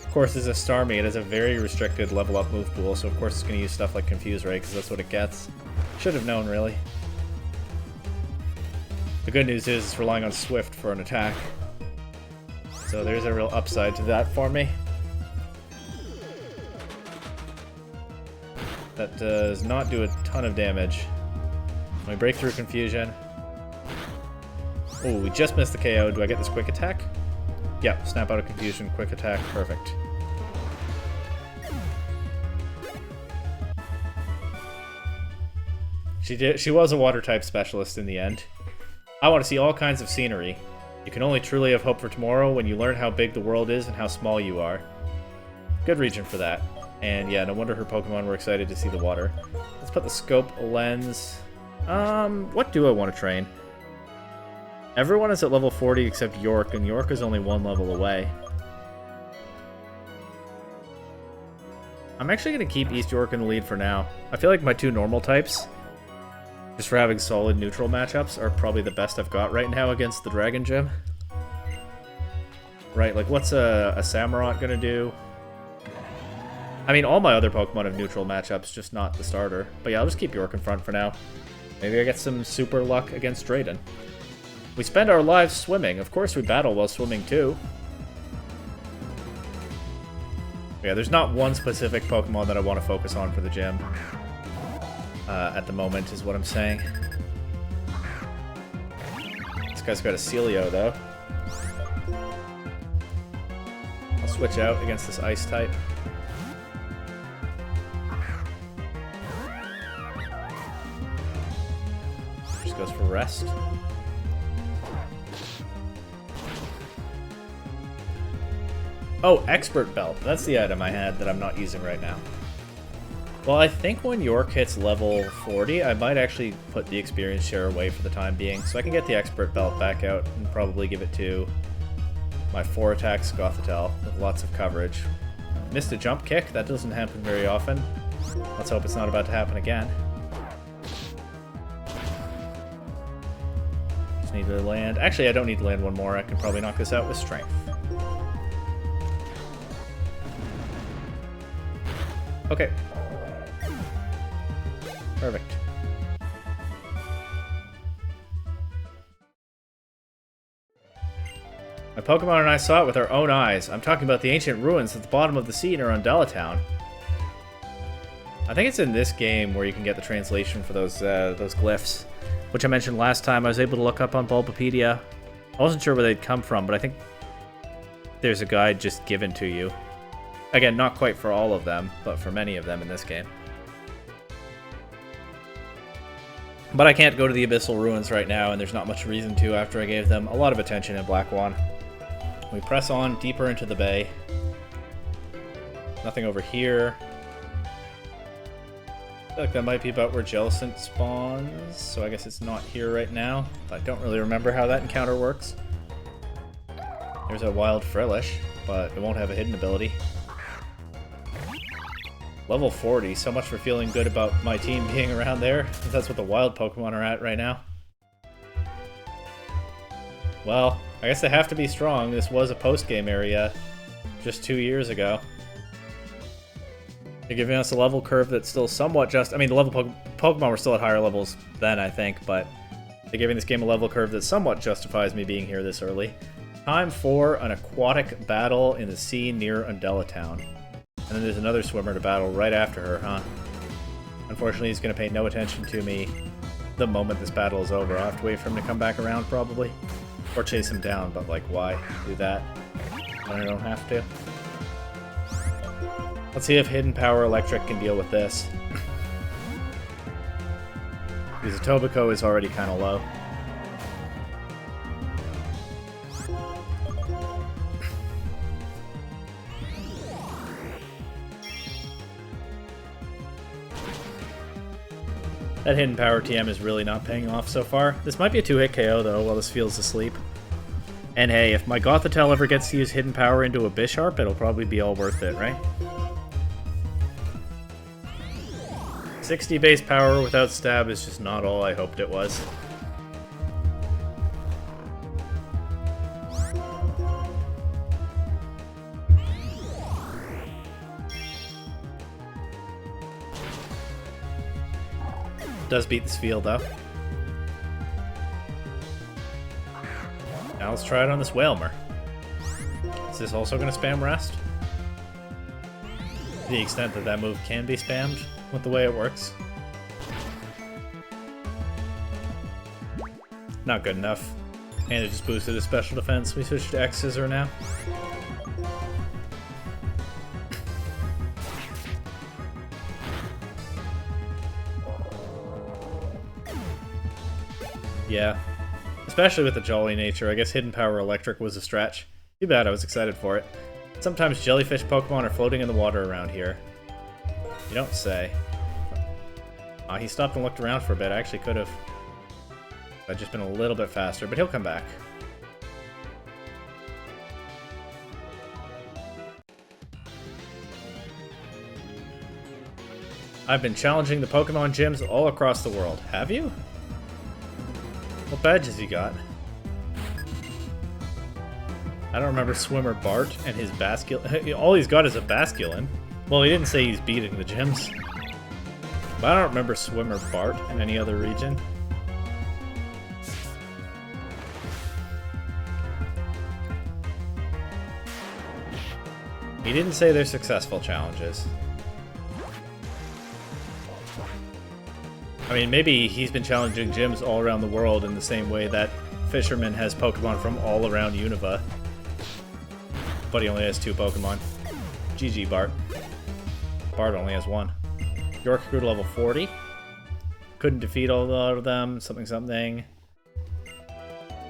Of course, as a Starmie, it has a very restricted level up move pool, so of course it's going to use stuff like Confuse Ray, because that's what it gets. Should have known, really. The good news is it's relying on Swift for an attack. So there's a real upside to that for me. That does not do a ton of damage. Let me break through Confusion. Oh, we just missed the KO. Do I get this quick attack? Yeah, snap out of Confusion, quick attack, perfect. She was a water type specialist in the end. I want to see all kinds of scenery. You can only truly have hope for tomorrow when you learn how big the world is and how small you are. Good region for that. And yeah, no wonder her Pokemon were excited to see the water. Let's put the scope lens. What do I want to train? Everyone is at level 40 except York, and York is only one level away. I'm actually going to keep East York in the lead for now. I feel like my two normal types, just for having solid neutral matchups, are probably the best I've got right now against the Dragon Gym. Right, like what's a Samurott gonna do? I mean, all my other Pokemon have neutral matchups, just not the starter. But yeah, I'll just keep York in front for now. Maybe I get some super luck against Drayden. We spend our lives swimming. Of course we battle while swimming too. Yeah, there's not one specific Pokemon that I want to focus on for the gym. At the moment, is what I'm saying. This guy's got a Celio, though. I'll switch out against this Ice type. Just goes for Rest. Oh, Expert Belt. That's the item I had that I'm not using right now. Well, I think when York hits level 40, I might actually put the experience share away for the time being, so I can get the Expert Belt back out and probably give it to my 4-attack Gothitelle with lots of coverage. Missed a jump kick. That doesn't happen very often. Let's hope it's not about to happen again. Just need to land. Actually, I don't need to land one more. I can probably knock this out with Strength. Okay. Perfect. My Pokemon and I saw it with our own eyes. I'm talking about the ancient ruins at the bottom of the sea near Undella Town. I think it's in this game where you can get the translation for those glyphs, which I mentioned last time. I was able to look up on Bulbapedia. I wasn't sure where they'd come from, but I think there's a guide just given to you. Again, not quite for all of them, but for many of them in this game. But I can't go to the Abyssal Ruins right now, and there's not much reason to after I gave them a lot of attention in Blackwan. We press on deeper into the bay. Nothing over here. I feel like that might be about where Jellicent spawns, so I guess it's not here right now. I don't really remember how that encounter works. There's a Wild Frillish, but it won't have a hidden ability. Level 40, so much for feeling good about my team being around there. That's what the wild Pokemon are at right now. Well, I guess they have to be strong. This was a post-game area just 2 years ago. They're giving us a level curve that's still somewhat just... I mean, the level Pokemon were still at higher levels then, I think, but they're giving this game a level curve that somewhat justifies me being here this early. Time for an aquatic battle in the sea near Undella Town. And then there's another swimmer to battle right after her, huh? Unfortunately, he's going to pay no attention to me the moment this battle is over. I'll have to wait for him to come back around, probably. Or chase him down, but, like, why do that when I don't have to? Let's see if Hidden Power Electric can deal with this. Because Etobicoke is already kind of low. That Hidden Power TM is really not paying off so far. This might be a 2-hit KO, though, while this feels asleep. And hey, if my Gothitelle ever gets to use Hidden Power into a Bisharp, it'll probably be all worth it, right? 60 base power without stab is just not all I hoped it was. does beat this field, though. Now let's try it on this Whalmer. Is this also going to spam rest? To the extent that that move can be spammed with the way it works. Not good enough. And it just boosted his special defense. We switched to X-Scissor now. Yeah. Especially with the Jolly nature. I guess Hidden Power Electric was a stretch. Too bad, I was excited for it. Sometimes jellyfish Pokemon are floating in the water around here. You don't say. He stopped and looked around for a bit. I actually could have. I've just been a little bit faster, but he'll come back. I've been challenging the Pokemon gyms all across the world. Have you? What badge has he got? I don't remember Swimmer Bart and his Basculin. All he's got is a Basculin. Well, he didn't say he's beating the gyms. But I don't remember Swimmer Bart in any other region. He didn't say they're successful challenges. I mean, maybe he's been challenging gyms all around the world in the same way that Fisherman has Pokemon from all around Unova. But he only has 2 Pokemon. GG, Bart. Bart only has 1. York grew to level 40. Couldn't defeat all of them. Something.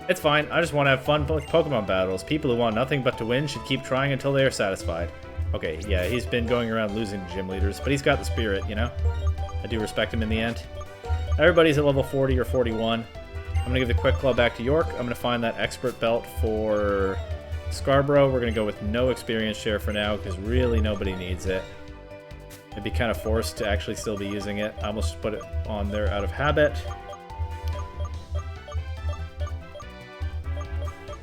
It's fine. I just want to have fun with Pokemon battles. People who want nothing but to win should keep trying until they are satisfied. Okay, yeah, he's been going around losing to gym leaders, but he's got the spirit, you know? I do respect him in the end. Everybody's at level 40 or 41. I'm going to give the Quick Claw back to York. I'm going to find that Expert Belt for Scarborough. We're going to go with no experience share for now, because really nobody needs it. I'd be kind of forced to actually still be using it. I almost put it on there out of habit.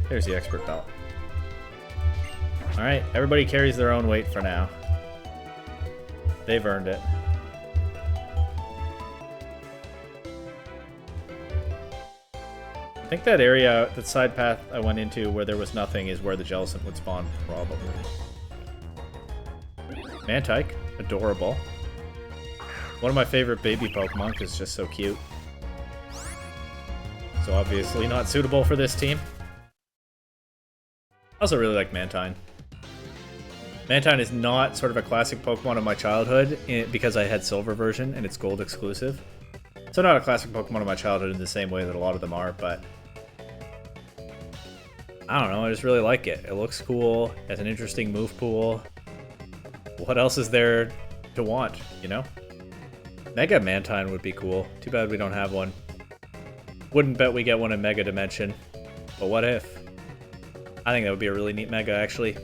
Here's the Expert Belt. Alright, everybody carries their own weight for now. They've earned it. I think that area, that side path I went into where there was nothing is where the Jellicent would spawn, probably. Mantike, adorable. One of my favorite baby Pokemon because it's just so cute. So obviously not suitable for this team. I also really like Mantine. Mantine is not sort of a classic Pokemon of my childhood because I had Silver version and it's Gold exclusive. So not a classic Pokemon of my childhood in the same way that a lot of them are, but I don't know, I just really like it. It looks cool, it has an interesting move pool. What else is there to want, you know? Mega Mantine would be cool. Too bad we don't have one. Wouldn't bet we get one in Mega Dimension, but what if? I think that would be a really neat Mega, actually.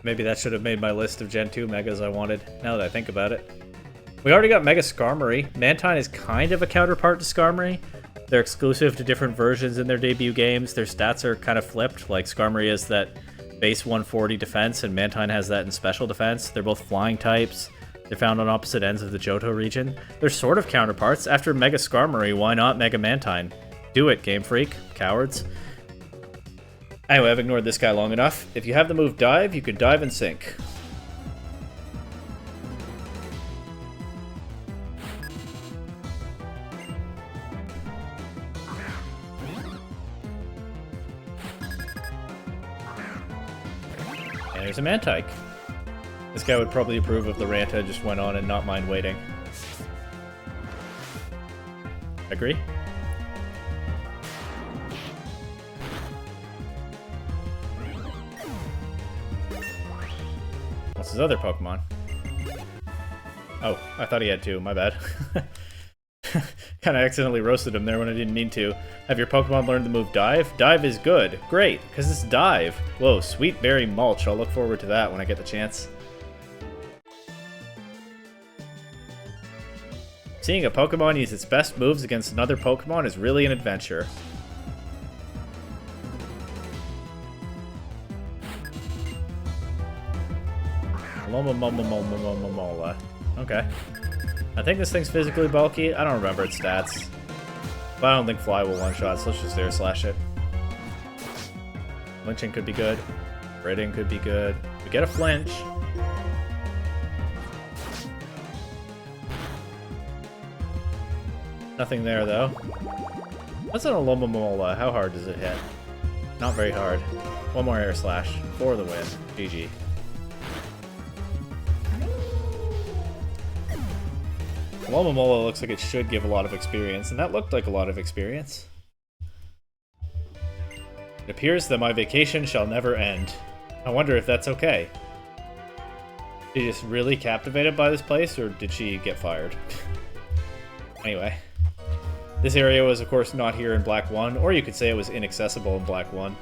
Maybe that should have made my list of Gen 2 Megas I wanted, now that I think about it. We already got Mega Skarmory. Mantine is kind of a counterpart to Skarmory. They're exclusive to different versions in their debut games. Their stats are kind of flipped, like Skarmory has that base 140 defense, and Mantine has that in special defense. They're both flying types. They're found on opposite ends of the Johto region. They're sort of counterparts. After Mega Skarmory, why not Mega Mantine? Do it, Game Freak. Cowards. Anyway, I've ignored this guy long enough. If you have the move Dive, you can dive and sink. And there's a Mantike. This guy would probably approve if the Ranta just went on and not mind waiting. Agree? What's his other Pokemon? Oh, I thought he had 2, my bad. Kind of accidentally roasted him there when I didn't mean to. Have your Pokemon learned the move Dive? Dive is good. Great, because it's Dive. Whoa, Sweet Berry Mulch. I'll look forward to that when I get the chance. Seeing a Pokemon use its best moves against another Pokemon is really an adventure. Mola. Okay. I think this thing's physically bulky. I don't remember its stats. But I don't think Fly will one-shot, so let's just air slash it. Flinching could be good. Critting could be good. We get a flinch. Nothing there, though. What's an Alomomola? How hard does it hit? Not very hard. One more air slash for the win. GG. Alomomola looks like it should give a lot of experience, and that looked like a lot of experience. It appears that my vacation shall never end. I wonder if that's okay. Is she just really captivated by this place, or did she get fired? Anyway. This area was, of course, not here in Black 1, or you could say it was inaccessible in Black 1.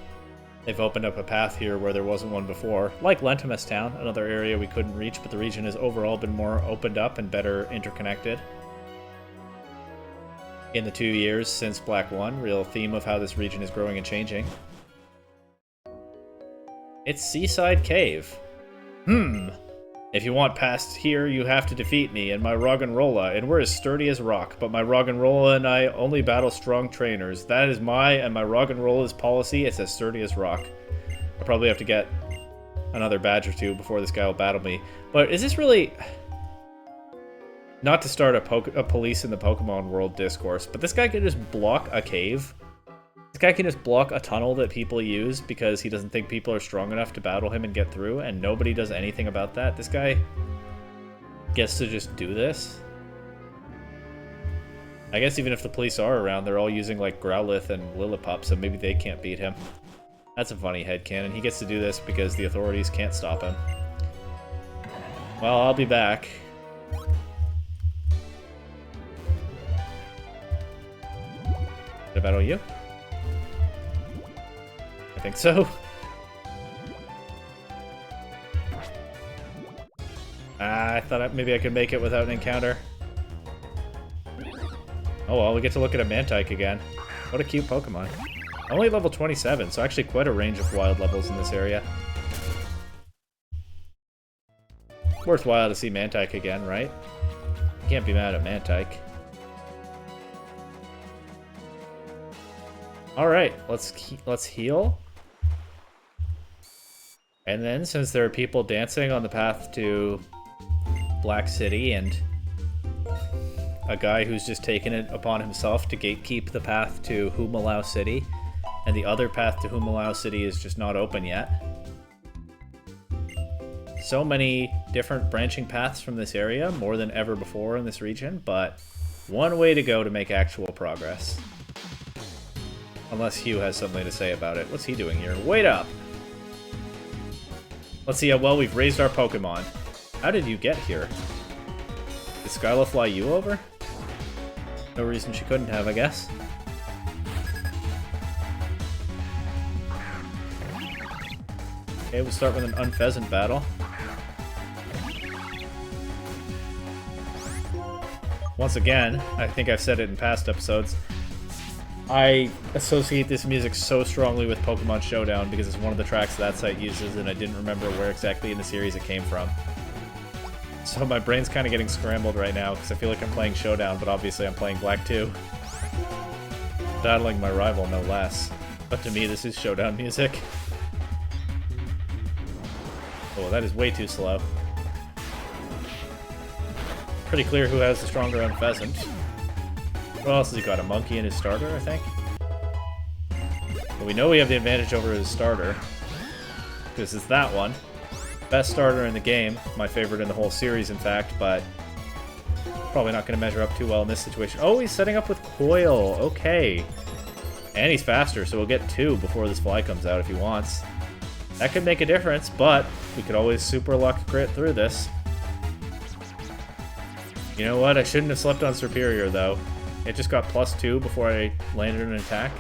They've opened up a path here where there wasn't one before, like Lentimus Town, another area we couldn't reach, but the region has overall been more opened up and better interconnected. In the 2 years since Black 1, real theme of how this region is growing and changing. It's Seaside Cave. If you want past here, you have to defeat me and my Roggenrola, and we're as sturdy as rock, but my Roggenrola and I only battle strong trainers. That is my and my Roggenrola's policy. It's as sturdy as rock. I'll probably have to get another badge or two before this guy will battle me. But is this really... Not to start a police in the Pokemon world discourse, but this guy can just block a cave. This guy can just block a tunnel that people use because he doesn't think people are strong enough to battle him and get through, and nobody does anything about that. This guy gets to just do this. I guess even if the police are around, they're all using like Growlithe and Lillipup, so maybe they can't beat him. That's a funny headcanon. He gets to do this because the authorities can't stop him. Well, I'll be back. Did I battle you? I think so. I thought maybe I could make it without an encounter. Oh well, we get to look at a Mantike again. What a cute Pokemon. Only level 27, so actually quite a range of wild levels in this area. Worthwhile to see Mantike again, right? You can't be mad at Mantike. Alright, let's heal. And then, since there are people dancing on the path to Black City, and a guy who's just taken it upon himself to gatekeep the path to Humalau City, and the other path to Humalau City is just not open yet. So many different branching paths from this area, more than ever before in this region, but one way to go to make actual progress. Unless Hugh has something to say about it. What's he doing here? Wait up! Let's see how well we've raised our Pokemon. How did you get here? Did Skyla fly you over? No reason she couldn't have, I guess. Okay, we'll start with an Unpheasant battle. Once again, I think I've said it in past episodes, I associate this music so strongly with Pokemon Showdown because it's one of the tracks that site uses, and I didn't remember where exactly in the series it came from. So my brain's kind of getting scrambled right now because I feel like I'm playing Showdown, but obviously I'm playing Black 2. Battling my rival, no less. But to me, this is Showdown music. Oh, that is way too slow. Pretty clear who has the stronger Unpheasant. What else has he got? A monkey in his starter, I think? Well, we know we have the advantage over his starter. This is that one. Best starter in the game. My favorite in the whole series, in fact, but probably not going to measure up too well in this situation. Oh, he's setting up with Coil. Okay. And he's faster, so we'll get 2 before this fly comes out if he wants. That could make a difference, but we could always super luck crit through this. You know what? I shouldn't have slept on Superior, though. It just got +2 before I landed an attack.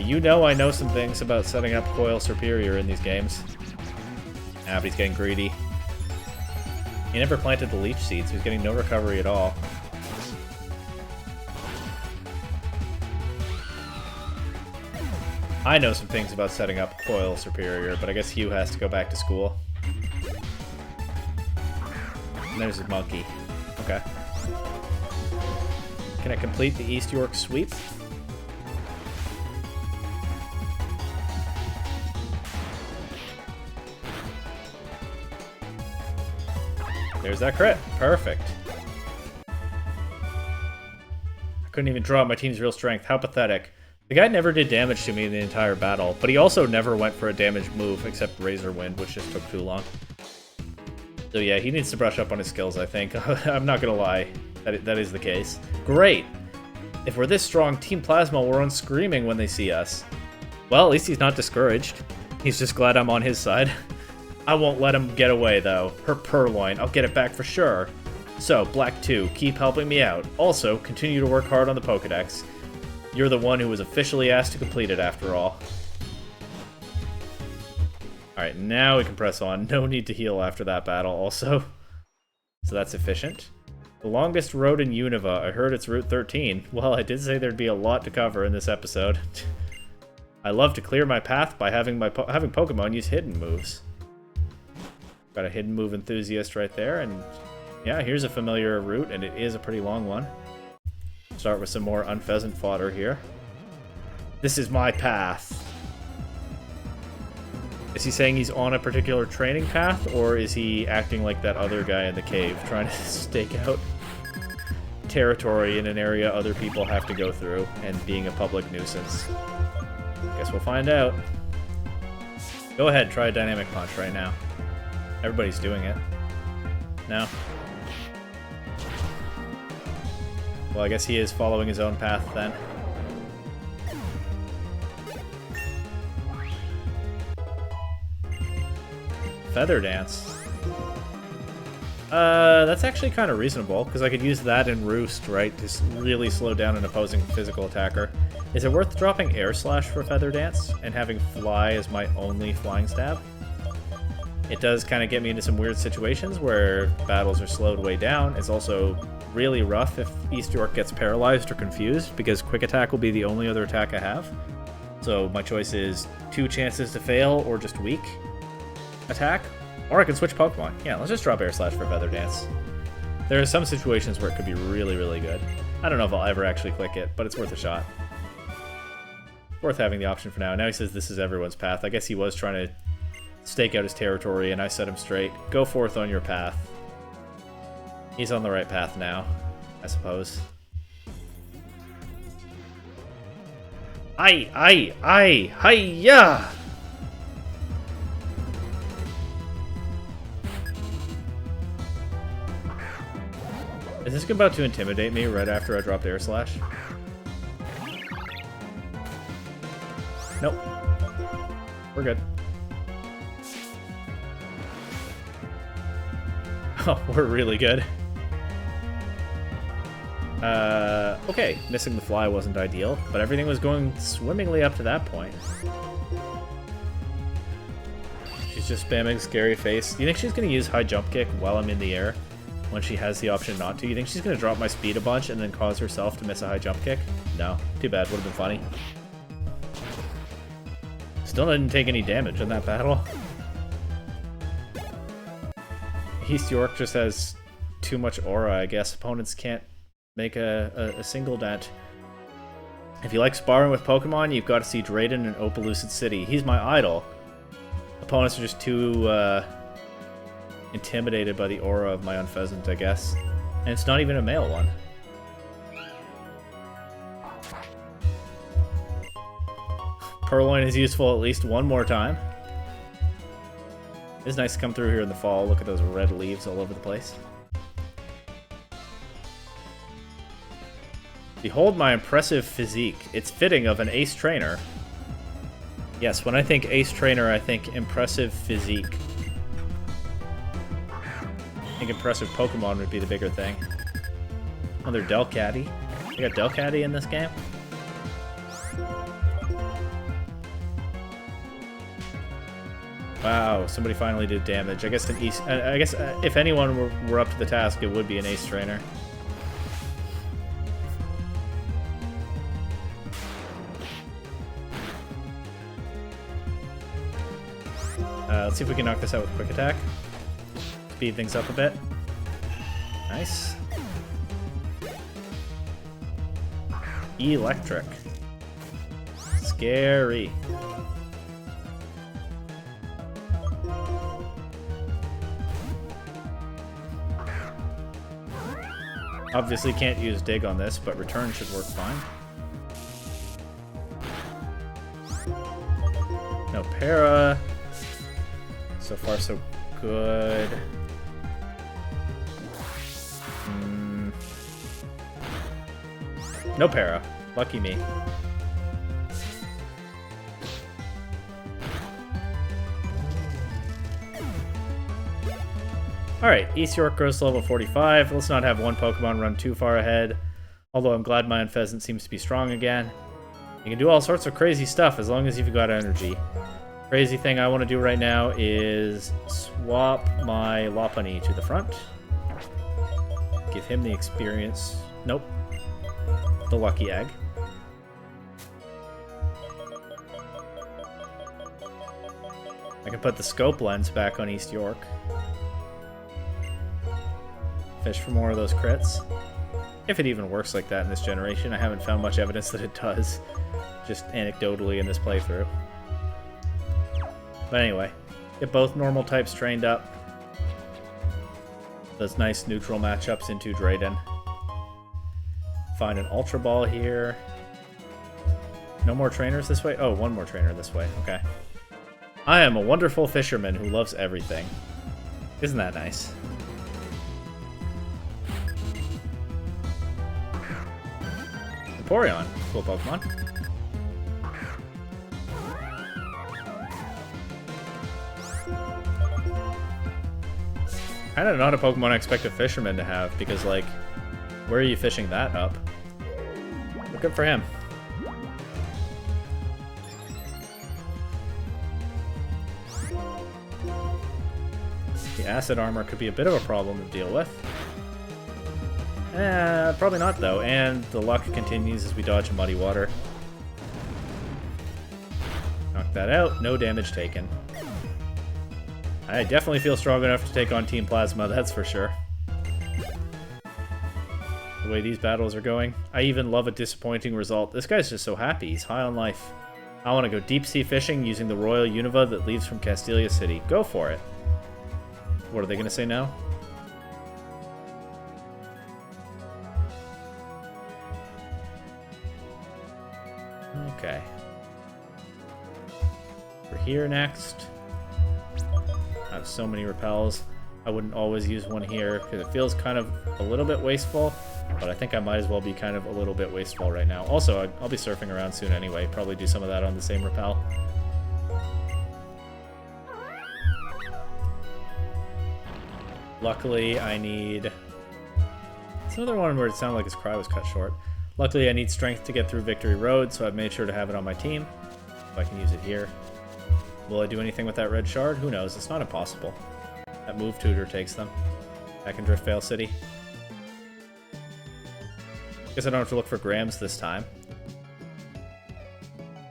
You know I know some things about setting up Coil Superior in these games. Ah, but he's getting greedy. He never planted the Leech Seed, so he's getting no recovery at all. I know some things about setting up Coil Superior, but I guess Hugh has to go back to school. And there's his monkey. Okay. Can I complete the East York sweep? There's that crit. Perfect. I couldn't even draw my team's real strength. How pathetic. The guy never did damage to me in the entire battle, but he also never went for a damage move except Razor Wind, which just took too long. So yeah, he needs to brush up on his skills, I think. I'm not gonna lie. That is the case. Great! If we're this strong, Team Plasma will run screaming when they see us. Well, at least he's not discouraged. He's just glad I'm on his side. I won't let him get away, though. Her purloin, I'll get it back for sure. So, Black 2, keep helping me out. Also, continue to work hard on the Pokédex. You're the one who was officially asked to complete it, after all. Alright, now we can press on. No need to heal after that battle, also. So that's efficient. The longest road in Unova. I heard it's Route 13. Well, I did say there'd be a lot to cover in this episode. I love to clear my path by having Pokemon use hidden moves. Got a hidden move enthusiast right there, and yeah, here's a familiar route, and it is a pretty long one. Start with some more Unpheasant fodder here. This is my path. Is he saying he's on a particular training path, or is he acting like that other guy in the cave, trying to stake out territory in an area other people have to go through, and being a public nuisance? Guess we'll find out. Go ahead, try a Dynamic Punch right now. Everybody's doing it. No? Well, I guess he is following his own path then. Feather Dance. That's actually kind of reasonable, because I could use that in Roost, right, to really slow down an opposing physical attacker. Is it worth dropping Air Slash for Feather Dance, and having Fly as my only flying stab? It does kind of get me into some weird situations where battles are slowed way down. It's also really rough if East York gets paralyzed or confused, because Quick Attack will be the only other attack I have. So my choice is 2 chances to fail or just weak attack. Or I can switch Pokemon. Yeah, let's just drop Air Slash for Feather Dance. There are some situations where it could be really, really good. I don't know if I'll ever actually click it, but it's worth a shot. Worth having the option for now. Now he says this is everyone's path. I guess he was trying to stake out his territory, and I set him straight. Go forth on your path. He's on the right path now, I suppose. Hi-ya! Is this about to intimidate me right after I dropped Air Slash? Nope. We're good. Oh, we're really good. Okay, missing the fly wasn't ideal, but everything was going swimmingly up to that point. She's just spamming Scary Face. Do you think she's going to use High Jump Kick while I'm in the air, when she has the option not to? You think she's going to drop my speed a bunch and then cause herself to miss a High Jump Kick? No. Too bad. Would have been funny. Still didn't take any damage in that battle. East York just has too much aura, I guess. Opponents can't make a single dent. If you like sparring with Pokemon, you've got to see Drayden in Opelucid City. He's my idol. Opponents are just too intimidated by the aura of my Unpheasant, I guess. And it's not even a male one. Purloin is useful at least one more time. It's nice to come through here in the fall. Look at those red leaves all over the place. Behold my impressive physique. It's fitting of an ace trainer. Yes, when I think ace trainer, I think impressive physique. I think impressive Pokemon would be the bigger thing. Another Delcatty. You got Delcatty in this game? Wow, somebody finally did damage. I guess if anyone were up to the task, it would be an ace trainer. Let's see if we can knock this out with Quick Attack. Speed things up a bit. Nice. Electric. Scary. Obviously can't use dig on this, but return should work fine. No para. So far so good. No para. Lucky me. Alright, East York grows to level 45. Let's not have one Pokemon run too far ahead. Although I'm glad my Unpheasant seems to be strong again. You can do all sorts of crazy stuff as long as you've got energy. Crazy thing I want to do right now is swap my Lopunny to the front. Give him the experience. Nope. The lucky egg. I can put the scope lens back on East York. Fish for more of those crits. If it even works like that in this generation. I haven't found much evidence that it does. Just anecdotally in this playthrough. But anyway, get both normal types trained up. Those nice neutral matchups into Drayden. Find an Ultra Ball here. No more trainers this way? Oh, one more trainer this way. Okay. I am a wonderful fisherman who loves everything. Isn't that nice? Vaporeon. Cool Pokemon. Kinda not a Pokemon I expect a fisherman to have, because, like, where are you fishing that up? Well, good for him. The acid armor could be a bit of a problem to deal with. Probably not, though, and the luck continues as we dodge muddy water. Knock that out, no damage taken. I definitely feel strong enough to take on Team Plasma, that's for sure. The way these battles are going. I even love a disappointing result. This guy's just so happy, he's high on life. I want to go deep sea fishing using the Royal Unova that leaves from Castelia City. Go for it. What are they going to say now? Okay. We're here next. I have so many repels. I wouldn't always use one here because it feels kind of a little bit wasteful, but I think I might as well be kind of a little bit wasteful right now. Also, I'll be surfing around soon anyway. Probably do some of that on the same repel. Luckily, I need... It's another one where it sounded like his cry was cut short. Luckily, I need strength to get through Victory Road, so I've made sure to have it on my team. If I can use it here. Will I do anything with that red shard? Who knows? It's not impossible. That move tutor takes them. Back in Driftvale City. Guess I don't have to look for Grams this time.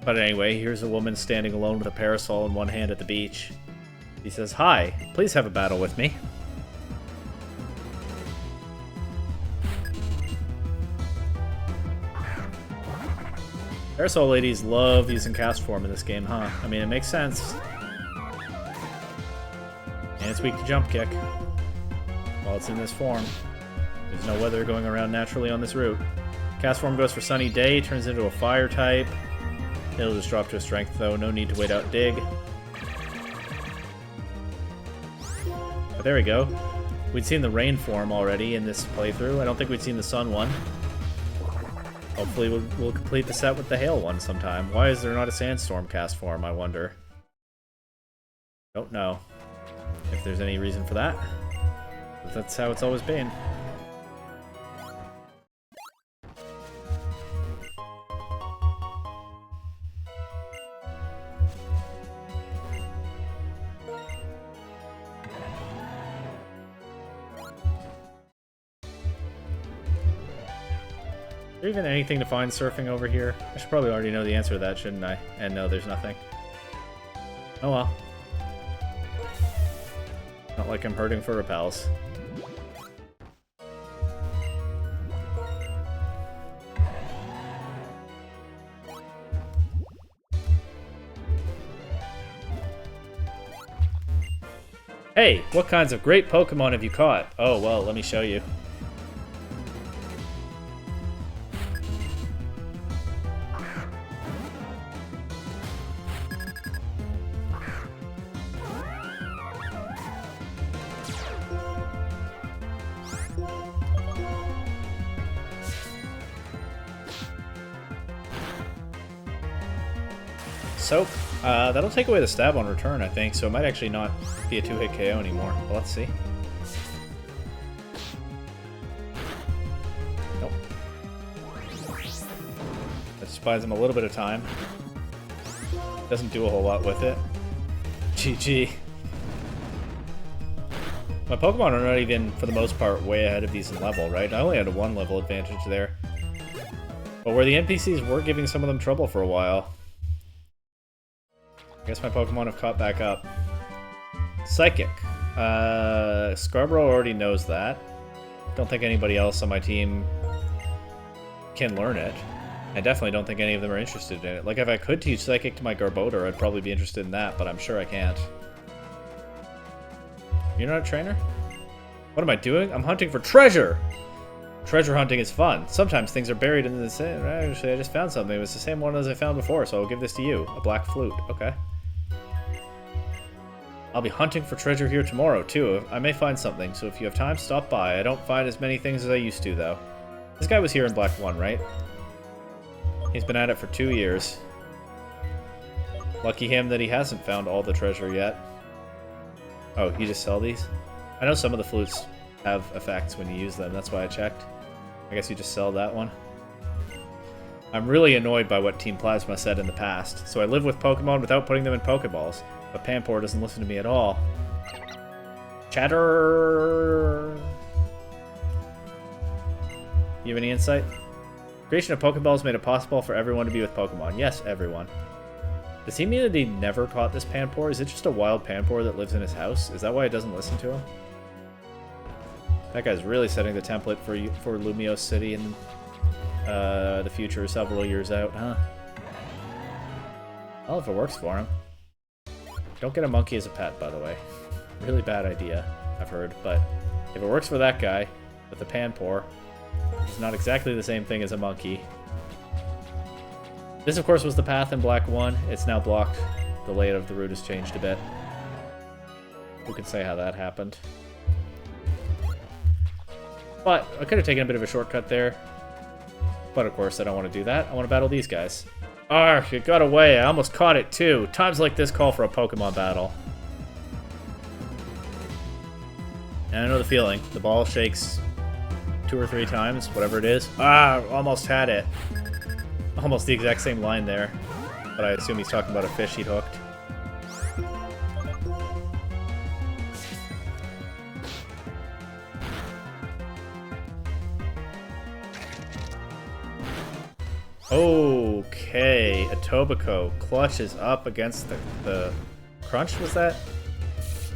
But anyway, here's a woman standing alone with a parasol in one hand at the beach. He says, "Hi, please have a battle with me." Parasol ladies love using cast form in this game, huh? I mean, it makes sense. And it's weak to jump kick. While it's in this form. There's no weather going around naturally on this route. Cast form goes for Sunny Day, turns into a fire type. It'll just drop to a strength though, no need to wait out dig. But there we go. We'd seen the rain form already in this playthrough. I don't think we'd seen the sun one. Hopefully we'll complete the set with the hail one sometime. Why is there not a sandstorm cast form, I wonder? Don't know if there's any reason for that. But that's how it's always been. Is there even anything to find surfing over here? I should probably already know the answer to that, shouldn't I? And no, there's nothing. Oh well. Not like I'm hurting for repels. Hey, what kinds of great Pokemon have you caught? Oh, well, let me show you. Soap. That'll take away the stab on return, I think, so it might actually not be a 2-hit KO anymore. But let's see. Nope. That just buys him a little bit of time. Doesn't do a whole lot with it. GG. My Pokemon are not even, for the most part, way ahead of these in level, right? I only had a 1 level advantage there. But where the NPCs were giving some of them trouble for a while. I guess my Pokemon have caught back up. Psychic. Scarborough already knows that. Don't think anybody else on my team can learn it. I definitely don't think any of them are interested in it. Like, if I could teach Psychic to my Garbodor, I'd probably be interested in that, but I'm sure I can't. You're not a trainer? What am I doing? I'm hunting for treasure! Treasure hunting is fun. Sometimes things are buried in the same... Actually, I just found something. It was the same one as I found before, so I'll give this to you. A black flute. Okay. I'll be hunting for treasure here tomorrow, too. I may find something, so if you have time, stop by. I don't find as many things as I used to, though. This guy was here in Black 1, right? He's been at it for 2 years. Lucky him that he hasn't found all the treasure yet. Oh, you just sell these? I know some of the flutes have effects when you use them, that's why I checked. I guess you just sell that one. I'm really annoyed by what Team Plasma said in the past, so I live with Pokemon without putting them in Pokeballs. But Panpour doesn't listen to me at all. Chatter! You have any insight? Creation of Pokeballs made it possible for everyone to be with Pokemon. Yes, everyone. Does he mean that he never caught this Panpour? Is it just a wild Panpour that lives in his house? Is that why it doesn't listen to him? That guy's really setting the template for Lumiose City in the future, several years out, huh? Well, if it works for him. Don't get a monkey as a pet, by the way. Really bad idea, I've heard, but if it works for that guy with the Panpour, it's not exactly the same thing as a monkey. This, of course, was the path in Black 1. It's now blocked. The layout of the route has changed a bit. Who can say how that happened? But I could have taken a bit of a shortcut there. But, of course, I don't want to do that. I want to battle these guys. Argh, it got away. I almost caught it, too. Times like this call for a Pokemon battle. And I know the feeling. The ball shakes 2 or 3 times, whatever it is. Ah, almost had it. Almost the exact same line there. But I assume he's talking about a fish he'd hooked. Okay, Etobicoke clutches up against the Crunch, was that?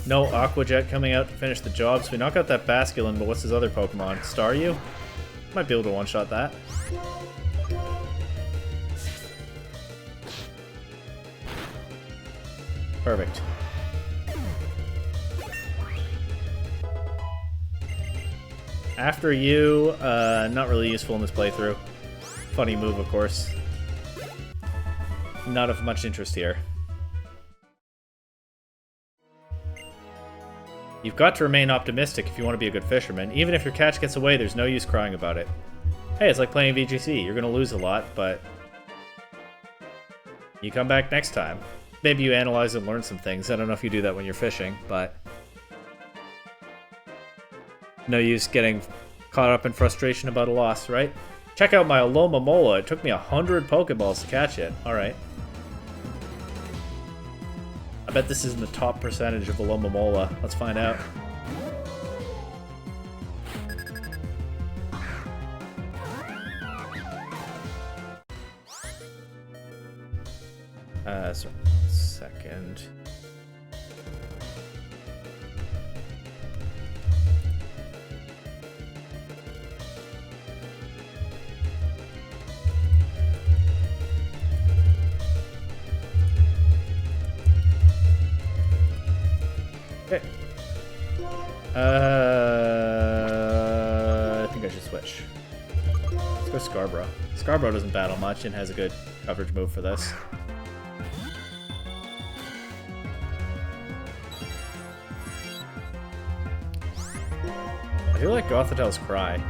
No Aqua Jet coming out to finish the job, so we knock out that Basculin, but what's his other Pokemon? Staryu? Might be able to one-shot that. Perfect. After you, not really useful in this playthrough. Funny move, of course. Not of much interest here. You've got to remain optimistic if you want to be a good fisherman. Even if your catch gets away, there's no use crying about it. Hey, it's like playing VGC. You're going to lose a lot, but you come back next time. Maybe you analyze and learn some things. I don't know if you do that when you're fishing, but no use getting caught up in frustration about a loss, right? Check out my Alomomola. It took me 100 Pokeballs to catch it. Alright. I bet this is in the top percentage of Alomomola. Let's find out. Sorry, 1 second. Okay. I think I should switch. Let's go Scarborough. Scarborough doesn't battle much and has a good coverage move for this. I feel like Gothitel's Cry,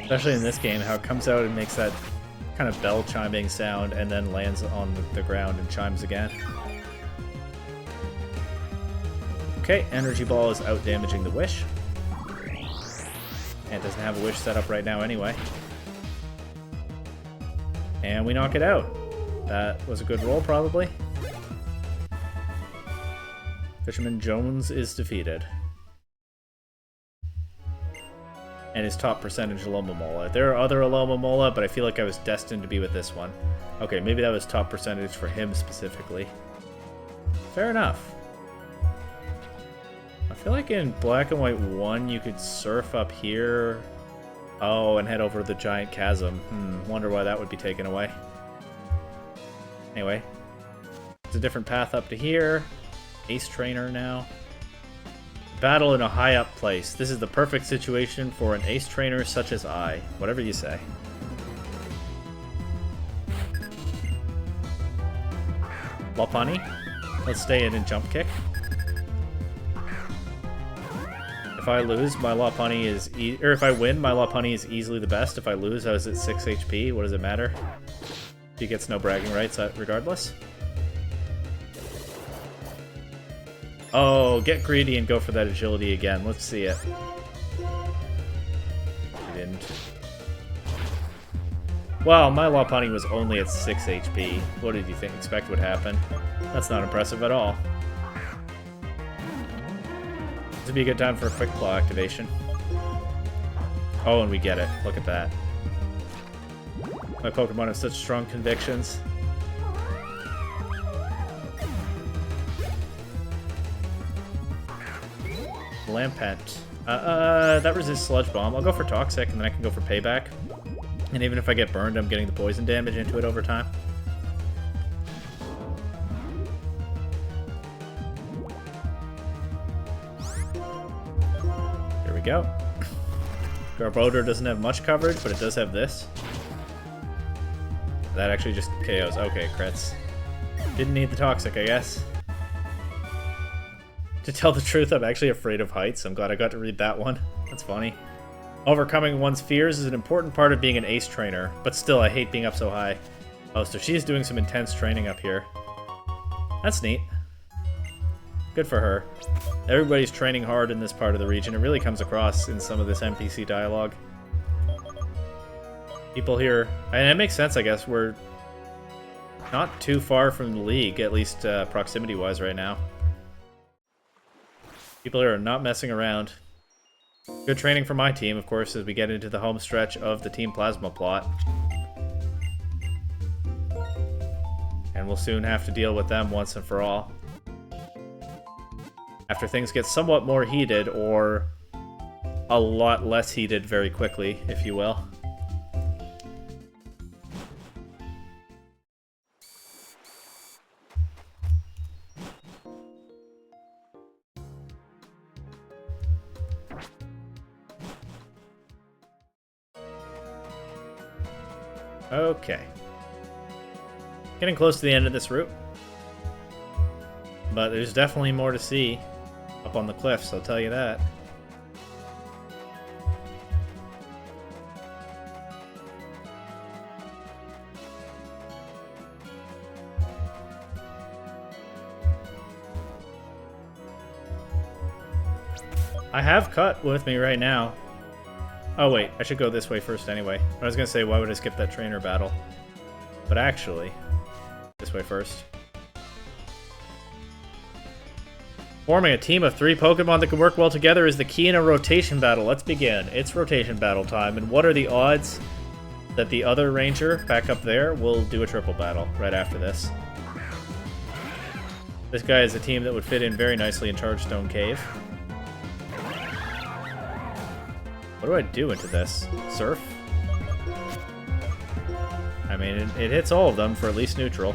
especially in this game, how it comes out and makes that kind of bell chiming sound and then lands on the ground and chimes again. Okay, Energy Ball is out damaging the Wish. And it doesn't have a Wish set up right now anyway. And we knock it out. That was a good roll, probably. Fisherman Jones is defeated. And his top percentage Alomomola. There are other Alomomola, but I feel like I was destined to be with this one. Okay, maybe that was top percentage for him specifically. Fair enough. I feel like in Black and White 1, you could surf up here. Oh, and head over the giant chasm. Wonder why that would be taken away. Anyway. It's a different path up to here. Ace Trainer now. Battle in a high up place. This is the perfect situation for an Ace Trainer such as I. Whatever you say. Lopunny. Let's stay in and jump kick. If I lose, my Lopunny is or if I win, my Lopunny is easily the best. If I lose, I was at 6 HP. What does it matter? He gets no bragging rights regardless. Oh, get greedy and go for that agility again. Let's see it. He didn't. Well, my Lopunny was only at 6 HP. What did you expect would happen? That's not impressive at all. This would be a good time for a quick claw activation. Oh, and we get it. Look at that. My Pokemon have such strong convictions. Lampent. That resists Sludge Bomb. I'll go for Toxic, and then I can go for Payback. And even if I get burned, I'm getting the poison damage into it over time. Here we go. Garbodor doesn't have much coverage, but it does have this. That actually just KOs. Okay, crits. Didn't need the Toxic, I guess. To tell the truth, I'm actually afraid of heights. I'm glad I got to read that one. That's funny. Overcoming one's fears is an important part of being an Ace Trainer, but still, I hate being up so high. Oh, so she's doing some intense training up here. That's neat. Good for her. Everybody's training hard in this part of the region. It really comes across in some of this NPC dialogue. People here... And it makes sense, I guess. We're not too far from the league, at least proximity-wise right now. People here are not messing around. Good training for my team, of course, as we get into the home stretch of the Team Plasma plot. And we'll soon have to deal with them once and for all. After things get somewhat more heated, or a lot less heated very quickly, if you will. Okay. Getting close to the end of this route. But there's definitely more to see up on the cliffs, I'll tell you that. I have Cut with me right now. Oh wait, I should go this way first anyway. I was gonna say, why would I skip that trainer battle? But actually, this way first. Forming a team of 3 Pokemon that can work well together is the key in a rotation battle. Let's begin. It's rotation battle time, and what are the odds that the other ranger back up there will do a triple battle right after this? This guy is a team that would fit in very nicely in Chargestone Cave. What do I do into this? Surf? I mean, it hits all of them for at least neutral.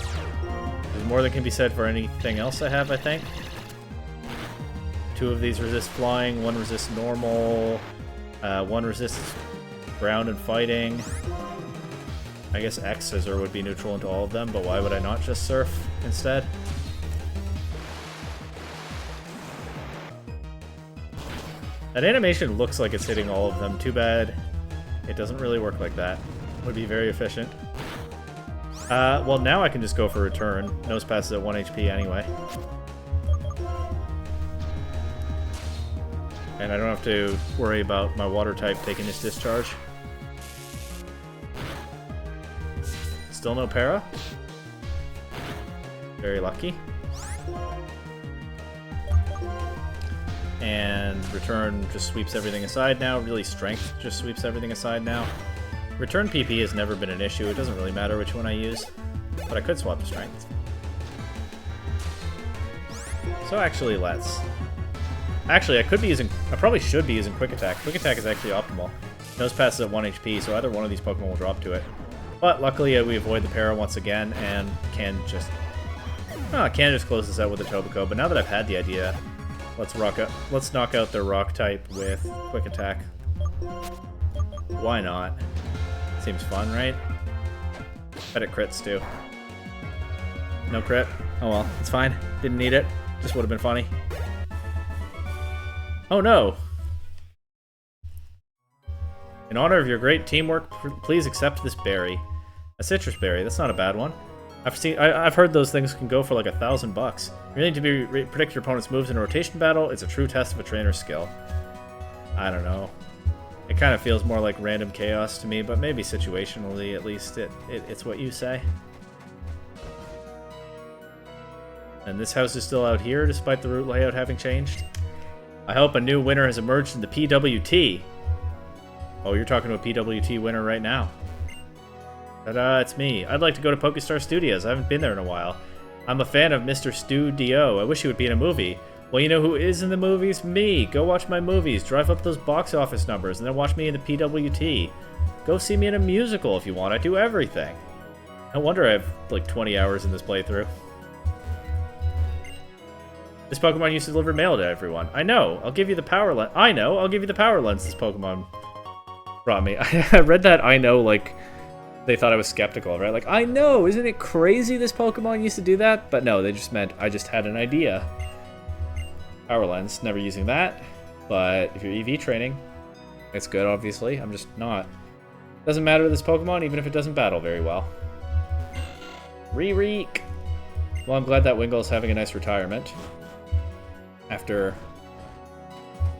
There's more than can be said for anything else I have, I think. 2 of these resist flying, 1 resists normal, 1 resists ground and fighting. I guess X Scissor would be neutral into all of them, but why would I not just Surf instead? That animation looks like it's hitting all of them. Too bad it doesn't really work like that. Would be very efficient. Well, now I can just go for return. Nose Pass is at 1 HP anyway. And I don't have to worry about my water type taking this discharge. Still no para. Very lucky. And return just sweeps everything aside now. Really, strength just sweeps everything aside now. Return PP has never been an issue. It doesn't really matter which one I use. But I could swap to strength. So actually, let's... Actually, I probably should be using Quick Attack. Quick Attack is actually optimal. Nose Pass is at 1 HP, so either one of these Pokemon will drop to it. But luckily, we avoid the para once again, and can just close this out with a Tobacco. But now that I've had the idea, let's knock out their Rock type with Quick Attack. Why not? Seems fun, right? Bet it crits too. No crit. Oh well, it's fine. Didn't need it. Just would have been funny. Oh no! In honor of your great teamwork, please accept this berry. A citrus berry, that's not a bad one. I've heard those things can go for like $1,000. You need to predict your opponent's moves in a rotation battle. It's a true test of a trainer's skill. I don't know. It kind of feels more like random chaos to me, but maybe situationally at least it's what you say. And this house is still out here despite the route layout having changed. I hope a new winner has emerged in the PWT. Oh, you're talking to a PWT winner right now. Ta-da, it's me. I'd like to go to Pokestar Studios. I haven't been there in a while. I'm a fan of Mr. Studio. I wish he would be in a movie. Well, you know who is in the movies? Me. Go watch my movies. Drive up those box office numbers, and then watch me in the PWT. Go see me in a musical if you want. I do everything. No wonder I have like 20 hours in this playthrough. This Pokemon used to deliver mail to everyone. I know. I'll give you the power lens. I know. I'll give you the power lens this Pokemon brought me. I read that I know like they thought I was skeptical, right? Like, I know. Isn't it crazy this Pokemon used to do that? But no, they just meant I just had an idea. Power lens. Never using that. But if you're EV training, it's good, obviously. I'm just not. Doesn't matter to this Pokemon, even if it doesn't battle very well. Reek. Well, I'm glad that Wingle's having a nice retirement. After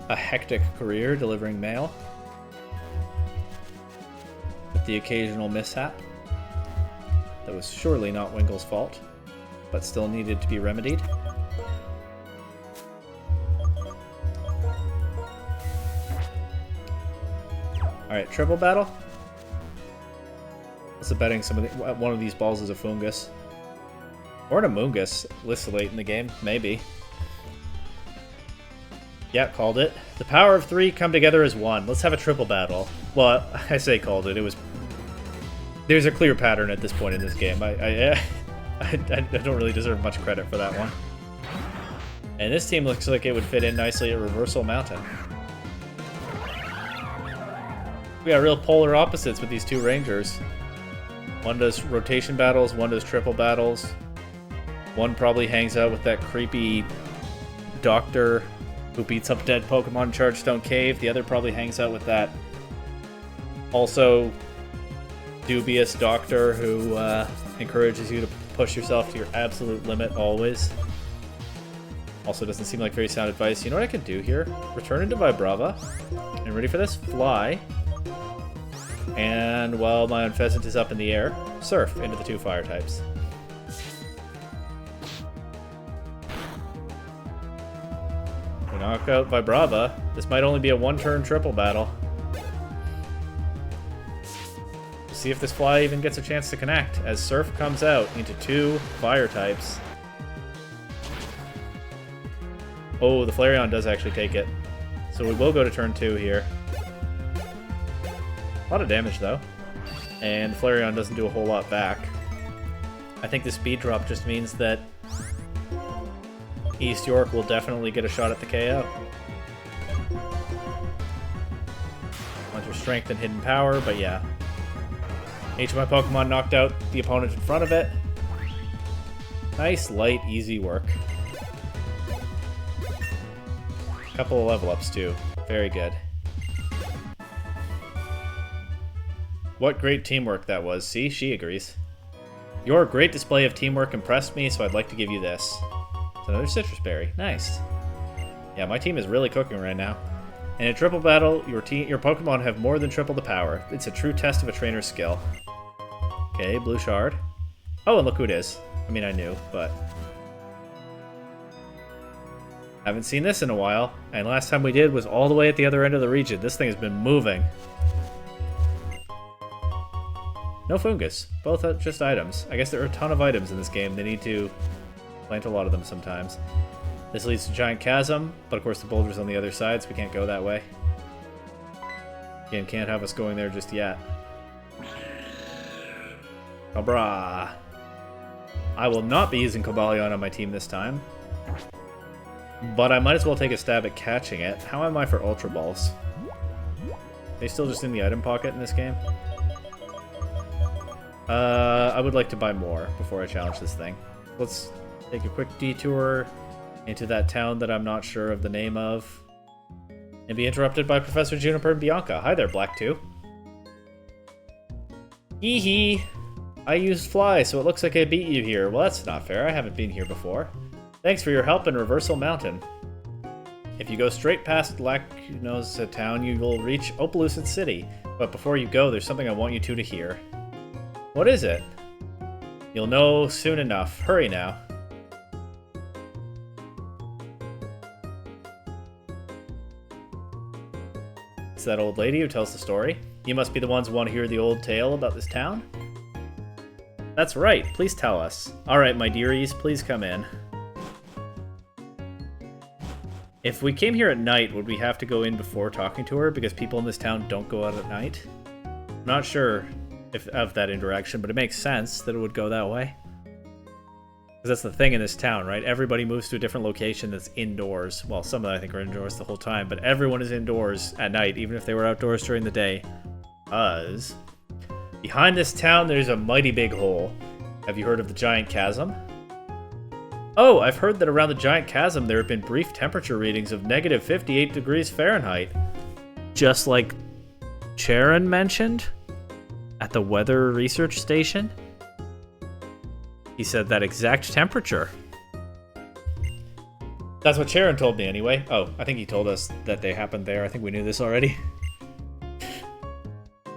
a hectic career delivering mail. With the occasional mishap. That was surely not Wingle's fault, but still needed to be remedied. Alright, triple battle. What's the betting one of these balls is a Fungus? Or an Amoongus, this late in the game, maybe. Yeah, called it. The power of 3 come together as one. Let's have a triple battle. Well, I say called it. It was. There's a clear pattern at this point in this game. I don't really deserve much credit for that one. And this team looks like it would fit in nicely at Reversal Mountain. We got real polar opposites with these two Rangers. One does rotation battles, one does triple battles. One probably hangs out with that creepy doctor who beats up dead Pokemon in Chargestone Cave. The other probably hangs out with that also dubious doctor who encourages you to push yourself to your absolute limit always. Also doesn't seem like very sound advice. You know what I can do here? Return into Vibrava. And ready for this? Fly. And while my Unpheasant is up in the air, Surf into the 2 fire types. We knock out Vibrava. This might only be a 1-turn triple battle. See if this Fly even gets a chance to connect, as Surf comes out into 2 fire types. Oh, the Flareon does actually take it. So we will go to turn 2 here. A lot of damage, though. And Flareon doesn't do a whole lot back. I think the speed drop just means that East York will definitely get a shot at the KO. Bunch of strength and hidden power, but yeah. Each of my Pokemon knocked out the opponent in front of it. Nice, light, easy work. Couple of level ups too. Very good. What great teamwork that was. See, she agrees. Your great display of teamwork impressed me, so I'd like to give you this. It's another Citrus Berry. Nice. Yeah, my team is really cooking right now. In a triple battle, your Pokemon have more than triple the power. It's a true test of a trainer's skill. Okay, blue shard. Oh, and look who it is. I mean, I knew, but... haven't seen this in a while, and last time we did was all the way at the other end of the region. This thing has been moving. No fungus. Both are just items. I guess there are a ton of items in this game. They need to plant a lot of them sometimes. This leads to Giant Chasm, but of course the boulder's on the other side, so we can't go that way. Again, can't have us going there just yet. Cabra. I will not be using Cobalion on my team this time. But I might as well take a stab at catching it. How am I for Ultra Balls? Are they still just in the item pocket in this game? I would like to buy more before I challenge this thing. Let's take a quick detour into that town that I'm not sure of the name of. And be interrupted by Professor Juniper and Bianca. Hi there, Black 2. Hee hee. I used Fly, so it looks like I beat you here. Well, that's not fair. I haven't been here before. Thanks for your help in Reversal Mountain. If you go straight past Lacunosa Town, you will reach Opelucid City. But before you go, there's something I want you two to hear. What is it? You'll know soon enough. Hurry now. It's that old lady who tells the story. You must be the ones who want to hear the old tale about this town? That's right. Please tell us. Alright, my dearies, please come in. If we came here at night, would we have to go in before talking to her? Because people in this town don't go out at night? I'm not sure of that interaction, but it makes sense that it would go that way. Because that's the thing in this town, right? Everybody moves to a different location that's indoors. Well, some of them I think are indoors the whole time, but everyone is indoors at night, even if they were outdoors during the day. Behind this town, there's a mighty big hole. Have you heard of the Giant Chasm? Oh, I've heard that around the Giant Chasm there have been brief temperature readings of negative 58 degrees Fahrenheit. Just like Charon mentioned at the weather research station. He said that exact temperature. That's what Charon told me anyway. Oh, I think he told us that they happened there. I think we knew this already.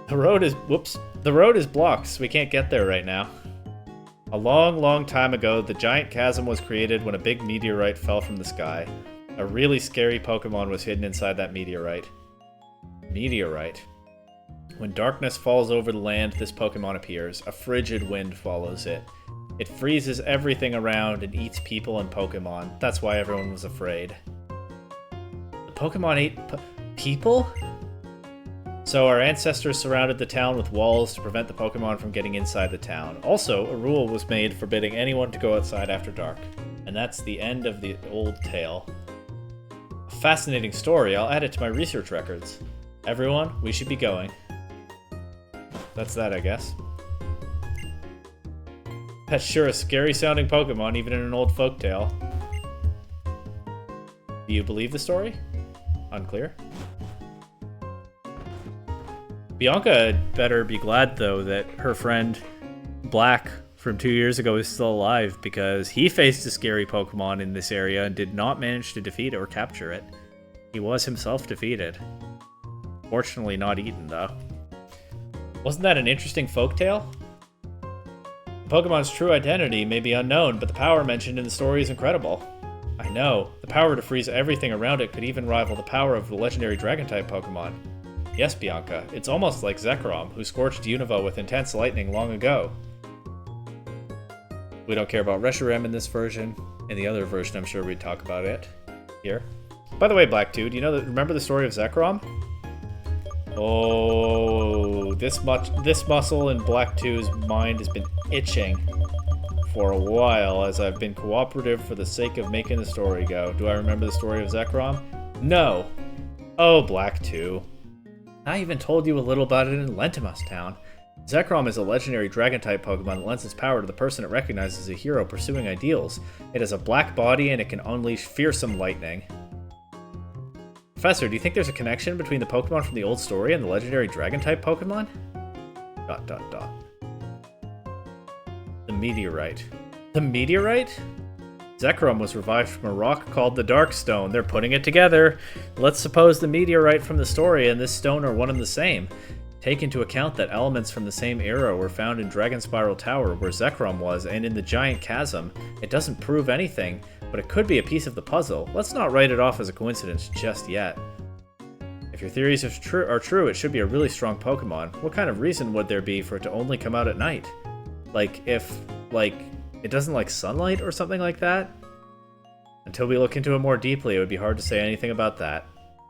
The road is blocked, so we can't get there right now. A long, long time ago, the Giant Chasm was created when a big meteorite fell from the sky. A really scary Pokemon was hidden inside that meteorite. Meteorite. When darkness falls over the land, this Pokemon appears. A frigid wind follows it. It freezes everything around and eats people and Pokemon. That's why everyone was afraid. The Pokemon ate people? So our ancestors surrounded the town with walls to prevent the Pokemon from getting inside the town. Also, a rule was made forbidding anyone to go outside after dark. And that's the end of the old tale. A fascinating story. I'll add it to my research records. Everyone, we should be going. That's that, I guess. That's sure a scary-sounding Pokemon, even in an old folktale. Do you believe the story? Unclear. Bianca had better be glad, though, that her friend Black from 2 years ago is still alive, because he faced a scary Pokemon in this area and did not manage to defeat it or capture it. He was himself defeated. Fortunately not eaten, though. Wasn't that an interesting folktale? The Pokemon's true identity may be unknown, but the power mentioned in the story is incredible. I know. The power to freeze everything around it could even rival the power of the legendary Dragon-type Pokemon. Yes, Bianca, it's almost like Zekrom, who scorched Unova with intense lightning long ago. We don't care about Reshiram in this version. In the other version, I'm sure we'd talk about it here. By the way, Black 2, do you remember the story of Zekrom? Oh, this muscle in Black 2's mind has been itching for a while, as I've been cooperative for the sake of making the story go. Do I remember the story of Zekrom? No. Oh, Black 2. I even told you a little about it in Lentimus Town. Zekrom is a legendary dragon-type Pokemon that lends its power to the person it recognizes as a hero pursuing ideals. It has a black body and it can unleash fearsome lightning. Professor, do you think there's a connection between the Pokemon from the old story and the legendary dragon-type Pokemon? ... The meteorite. The meteorite? Zekrom was revived from a rock called the Dark Stone. They're putting it together. Let's suppose the meteorite from the story and this stone are one and the same. Take into account that elements from the same era were found in Dragon Spiral Tower, where Zekrom was, and in the Giant Chasm. It doesn't prove anything, but it could be a piece of the puzzle. Let's not write it off as a coincidence just yet. If your theories are true, it should be a really strong Pokemon. What kind of reason would there be for it to only come out at night? Like, if, it doesn't like sunlight or something like that? Until we look into it more deeply, it would be hard to say anything about that.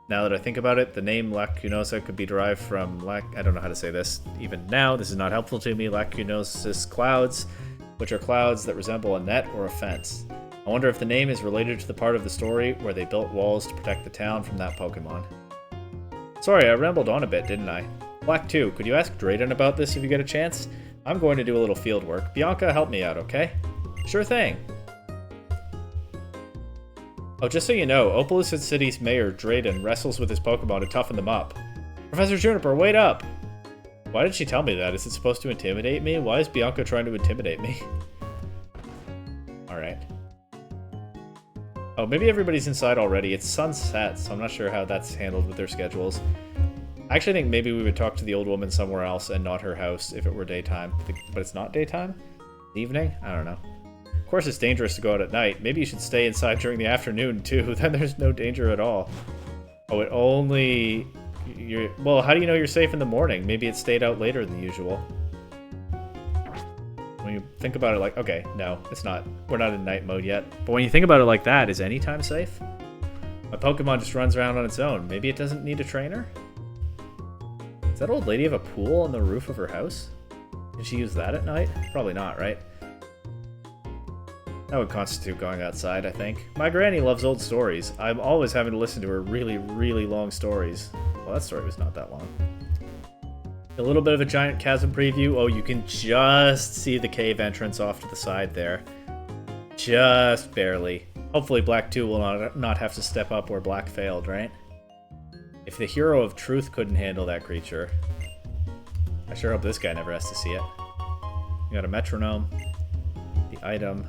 Now that I think about it, the name Lacunosa could be derived from I don't know how to say this even now. This is not helpful to me. Lacunosis clouds, which are clouds that resemble a net or a fence. I wonder if the name is related to the part of the story where they built walls to protect the town from that Pokemon. Sorry, I rambled on a bit, didn't I? Black 2, could you ask Drayden about this if you get a chance? I'm going to do a little field work. Bianca, help me out, okay? Sure thing. Oh, just so you know, Opelucid City's mayor, Drayden, wrestles with his Pokemon to toughen them up. Professor Juniper, wait up! Why did she tell me that? Is it supposed to intimidate me? Why is Bianca trying to intimidate me? Alright. Oh, maybe everybody's inside already. It's sunset, so I'm not sure how that's handled with their schedules. I actually think maybe we would talk to the old woman somewhere else and not her house if it were daytime. But it's not daytime? Evening? I don't know. Of course it's dangerous to go out at night. Maybe you should stay inside during the afternoon too, then there's no danger at all. Oh, it only... Well, how do you know you're safe in the morning? Maybe it stayed out later than usual. When you think about it like... Okay, no, it's not. We're not in night mode yet. But when you think about it like that, is any time safe? My Pokemon just runs around on its own. Maybe it doesn't need a trainer? Does that old lady have a pool on the roof of her house? Can she use that at night? Probably not, right? That would constitute going outside, I think. My granny loves old stories. I'm always having to listen to her really, really long stories. Well, that story was not that long. A little bit of a Giant Chasm preview. Oh, you can just see the cave entrance off to the side there. Just barely. Hopefully Black 2 will not have to step up where Black failed, right? If the Hero of Truth couldn't handle that creature, I sure hope this guy never has to see it. You got a metronome, the item,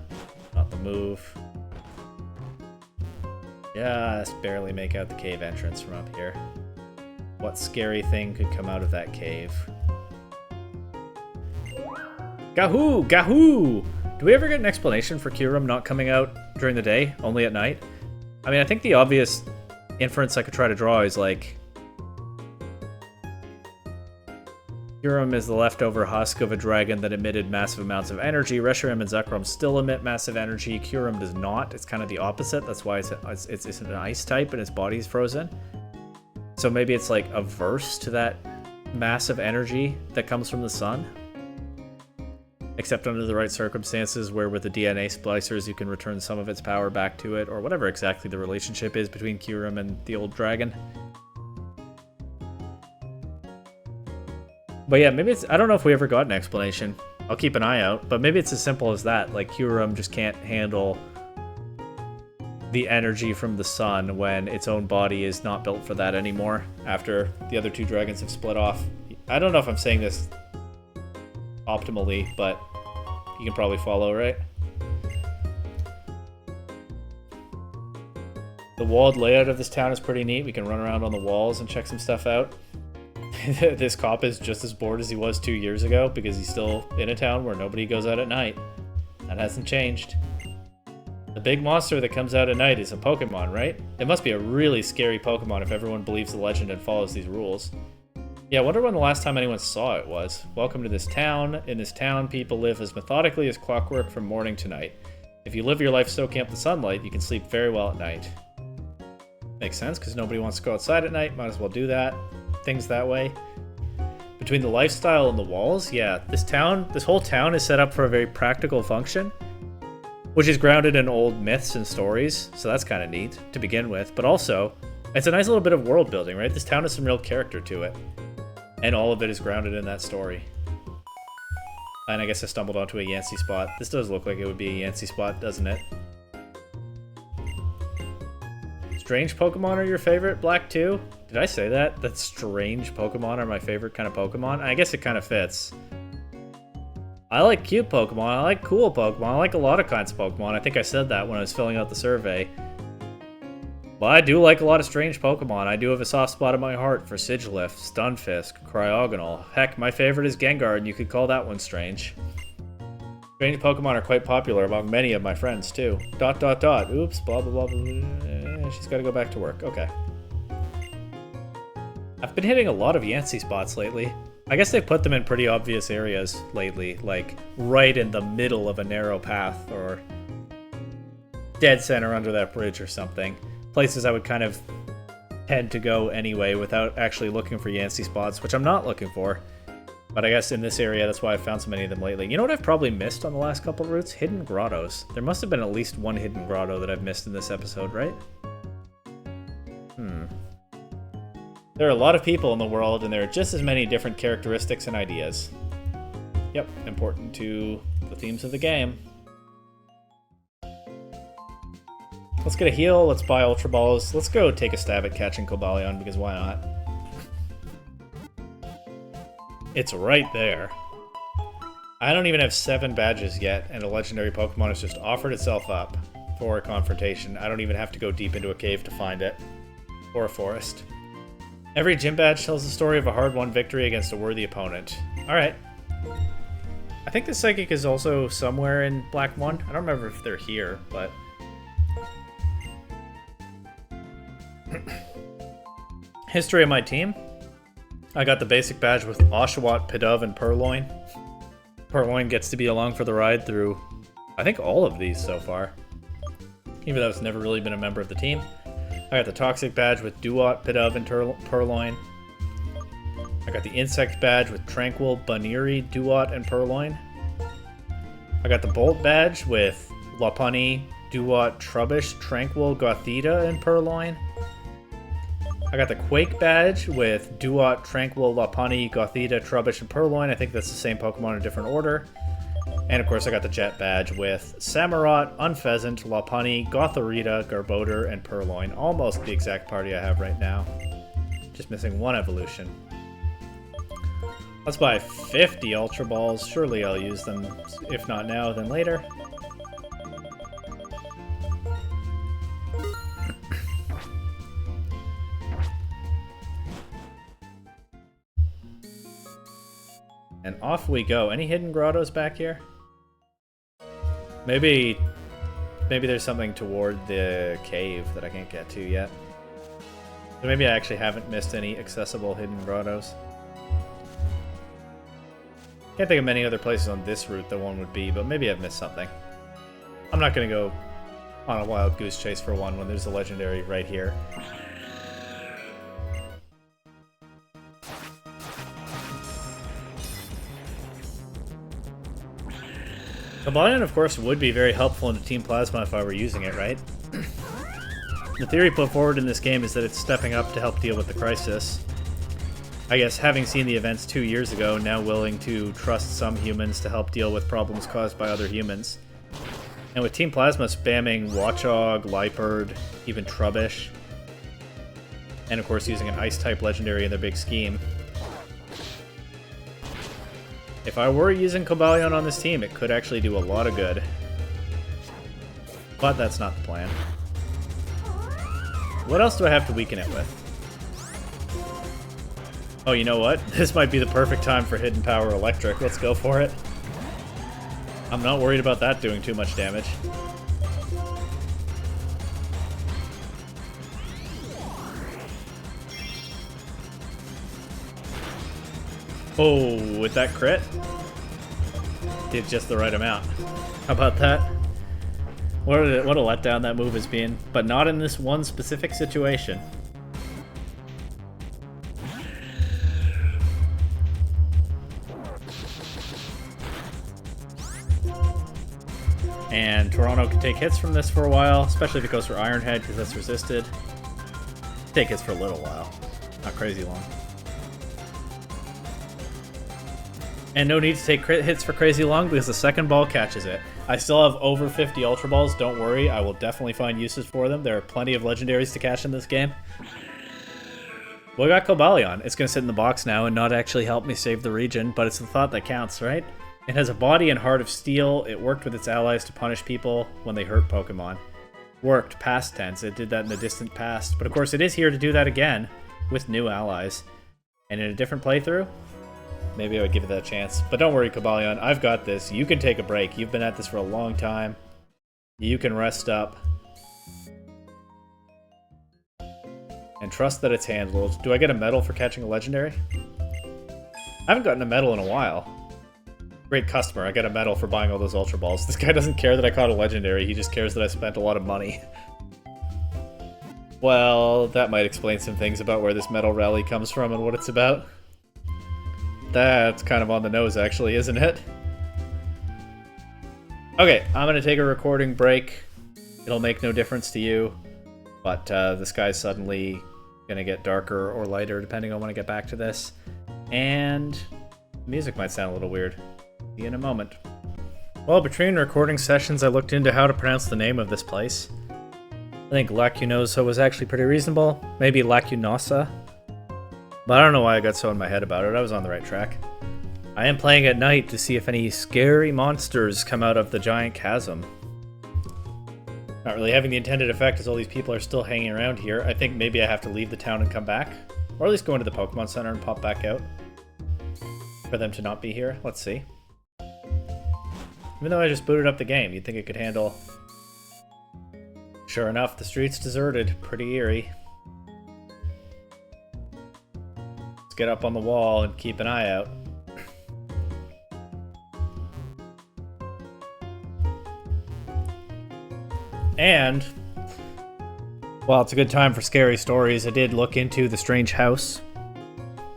not the move. Just barely make out the cave entrance from up here. What scary thing could come out of that cave? Gahoo! Gahoo! Do we ever get an explanation for Kyurem not coming out during the day, only at night? I mean, I think the obvious inference I could try to draw is like... Kyurem is the leftover husk of a dragon that emitted massive amounts of energy. Reshiram and Zekrom still emit massive energy. Kyurem does not. It's kind of the opposite. That's why it's an ice type and its body's frozen. So maybe it's like averse to that massive energy that comes from the sun. Except under the right circumstances, where with the DNA splicers you can return some of its power back to it, or whatever exactly the relationship is between Kyurem and the old dragon. But yeah, maybe it's... I don't know if we ever got an explanation. I'll keep an eye out, but maybe it's as simple as that. Like, Kyurem just can't handle the energy from the sun when its own body is not built for that anymore after the other two dragons have split off. I don't know if I'm saying this optimally, but you can probably follow, right? The walled layout of this town is pretty neat. We can run around on the walls and check some stuff out. This cop is just as bored as he was 2 years ago because he's still in a town where nobody goes out at night. That hasn't changed. The big monster that comes out at night is a Pokemon, right? It must be a really scary Pokemon if everyone believes the legend and follows these rules. Yeah, I wonder when the last time anyone saw it was. Welcome to this town. In this town, people live as methodically as clockwork from morning to night. If you live your life soaking up the sunlight, you can sleep very well at night. Makes sense, because nobody wants to go outside at night. Might as well do that. Things that way. Between the lifestyle and the walls, yeah, this whole town is set up for a very practical function, which is grounded in old myths and stories, so that's kind of neat to begin with. But also, it's a nice little bit of world building, right? This town has some real character to it, and all of it is grounded in that story. And I guess I stumbled onto a Yancey spot. This does look like it would be a Yancey spot, doesn't it? Strange Pokemon are your favorite, Black 2? Did I say that? That strange Pokemon are my favorite kind of Pokemon? I guess it kind of fits. I like cute Pokemon, I like cool Pokemon, I like a lot of kinds of Pokemon. I think I said that when I was filling out the survey. But I do like a lot of strange Pokemon. I do have a soft spot in my heart for Sigilyph, Stunfisk, Cryogonal. Heck, my favorite is Gengar, and you could call that one strange. Strange Pokemon are quite popular among many of my friends, too. ... Oops, blah, blah, blah, blah. She's gotta go back to work. Okay. I've been hitting a lot of Yancey spots lately. I guess they've put them in pretty obvious areas lately, like right in the middle of a narrow path, or dead center under that bridge or something. Places I would kind of tend to go anyway without actually looking for Yancey spots, which I'm not looking for. But I guess in this area, that's why I've found so many of them lately. You know what I've probably missed on the last couple of routes? Hidden grottos. There must have been at least one hidden grotto that I've missed in this episode, right? There are a lot of people in the world, and there are just as many different characteristics and ideas. Yep, important to the themes of the game. Let's get a heal, let's buy Ultra Balls, let's go take a stab at catching Cobalion, because why not? It's right there. I don't even have 7 badges yet, and a legendary Pokemon has just offered itself up for a confrontation. I don't even have to go deep into a cave to find it. Or a forest. Every gym badge tells the story of a hard-won victory against a worthy opponent. Alright. I think the Psychic is also somewhere in Black 1. I don't remember if they're here, but... History of my team. I got the basic badge with Oshawott, Pidove, and Purloin. Purloin gets to be along for the ride through, I think, all of these so far. Even though it's never really been a member of the team. I got the Toxic badge with Duat, Pidove, and Purloin. I got the Insect badge with Tranquil, Baniri, Duat, and Purloin. I got the Bolt badge with Lopunny, Duat, Trubbish, Tranquil, Gothita, and Purloin. I got the Quake badge with Duat, Tranquil, Lopunny, Gothita, Trubbish, and Purloin. I think that's the same Pokemon in a different order. And of course I got the Jet badge with Samurott, Unpheasant, Lopunny, Gothorita, Garbodor, and Purloin. Almost the exact party I have right now. Just missing one evolution. Let's buy 50 Ultra Balls. Surely I'll use them. If not now, then later. And off we go. Any hidden grottos back here? Maybe there's something toward the cave that I can't get to yet. So maybe I actually haven't missed any accessible hidden grottos. Can't think of many other places on this route that one would be, but maybe I've missed something. I'm not gonna go on a wild goose chase for one when there's a legendary right here. Cobalion, of course, would be very helpful into Team Plasma if I were using it, right? The theory put forward in this game is that it's stepping up to help deal with the crisis. I guess, having seen the events 2 years ago, now willing to trust some humans to help deal with problems caused by other humans. And with Team Plasma spamming Watchog, Liepard, even Trubbish, and of course using an Ice-type legendary in their big scheme, if I were using Cobalion on this team, it could actually do a lot of good. But that's not the plan. What else do I have to weaken it with? Oh, you know what? This might be the perfect time for Hidden Power Electric. Let's go for it. I'm not worried about that doing too much damage. Oh, with that crit? Did just the right amount. How about that? What a letdown that move has been, but not in this one specific situation. And Toronto can take hits from this for a while, especially if it goes for Iron Head, because that's resisted. Take hits for a little while. Not crazy long. And no need to take crit hits for crazy long, because the second ball catches it. I still have over 50 Ultra Balls, don't worry. I will definitely find uses for them. There are plenty of legendaries to cash in this game. Well, we got Cobalion. It's going to sit in the box now and not actually help me save the region, but it's the thought that counts, right? It has a body and heart of steel. It worked with its allies to punish people when they hurt Pokemon. Worked, past tense. It did that in the distant past. But of course, it is here to do that again with new allies. And in a different playthrough, maybe I would give it that chance. But don't worry, Cobalion. I've got this. You can take a break. You've been at this for a long time. You can rest up. And trust that it's handled. Do I get a medal for catching a legendary? I haven't gotten a medal in a while. Great customer. I get a medal for buying all those Ultra Balls. This guy doesn't care that I caught a legendary. He just cares that I spent a lot of money. Well, that might explain some things about where this medal rally comes from and what it's about. That's kind of on the nose, actually, isn't it? Okay, I'm going to take a recording break. It'll make no difference to you. But the sky's suddenly going to get darker or lighter, depending on when I get back to this. And the music might sound a little weird. See you in a moment. Well, between recording sessions, I looked into how to pronounce the name of this place. I think Lacunosa was actually pretty reasonable. Maybe Lacunosa. But I don't know why I got so in my head about it. I was on the right track. I am playing at night to see if any scary monsters come out of the giant chasm. Not really having the intended effect as all these people are still hanging around here. I think maybe I have to leave the town and come back. Or at least go into the Pokemon Center and pop back out. For them to not be here. Let's see. Even though I just booted up the game, you'd think it could handle... Sure enough, the street's deserted. Pretty eerie. Let's get up on the wall and keep an eye out. And, well, it's a good time for scary stories. I did look into the strange house.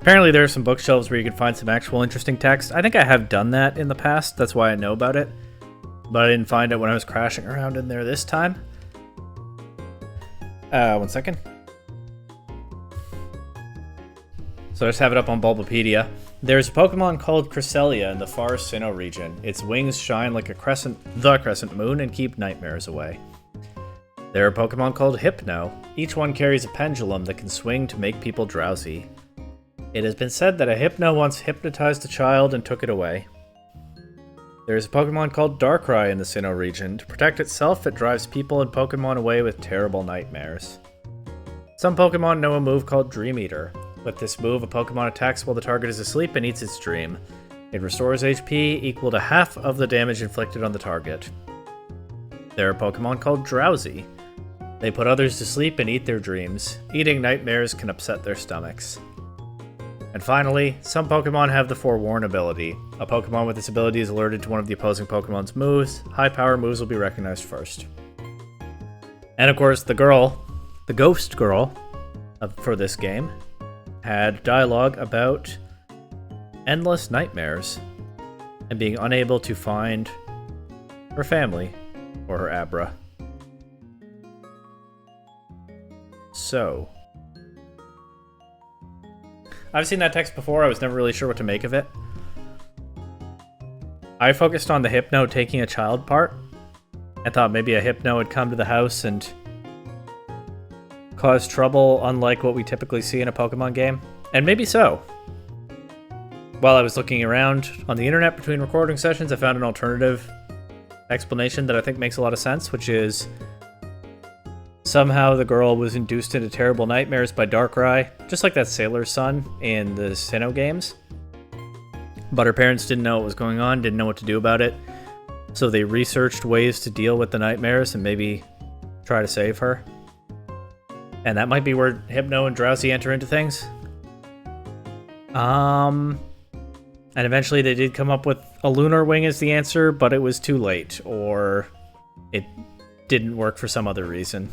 Apparently there are some bookshelves where you can find some actual interesting text. I think I have done that in the past, that's why I know about it. But I didn't find it when I was crashing around in there this time. One second. So I just have it up on Bulbapedia. There's a Pokemon called Cresselia in the far Sinnoh region. Its wings shine like the crescent moon and keep nightmares away. There are Pokemon called Hypno. Each one carries a pendulum that can swing to make people drowsy. It has been said that a Hypno once hypnotized a child and took it away. There is a Pokemon called Darkrai in the Sinnoh region. To protect itself, it drives people and Pokemon away with terrible nightmares. Some Pokemon know a move called Dream Eater. With this move, a Pokemon attacks while the target is asleep and eats its dream. It restores HP equal to half of the damage inflicted on the target. There are Pokemon called Drowsy. They put others to sleep and eat their dreams. Eating nightmares can upset their stomachs. And finally, some Pokemon have the Forewarn ability. A Pokemon with this ability is alerted to one of the opposing Pokemon's moves. High power moves will be recognized first. And of course, the ghost girl for this game, had dialogue about endless nightmares and being unable to find her family or her Abra. So, I've seen that text before. I was never really sure what to make of it. I focused on the Hypno taking a child part. I thought maybe a Hypno would come to the house and cause trouble, unlike what we typically see in a Pokemon game. And maybe so. While I was looking around on the internet between recording sessions, I found an alternative explanation that I think makes a lot of sense, which is somehow the girl was induced into terrible nightmares by Darkrai, just like that sailor's son in the Sinnoh games. But her parents didn't know what was going on, didn't know what to do about it, so they researched ways to deal with the nightmares and maybe try to save her. And that might be where Hypno and Drowsy enter into things. And eventually they did come up with a Lunar Wing as the answer, but it was too late, or it didn't work for some other reason.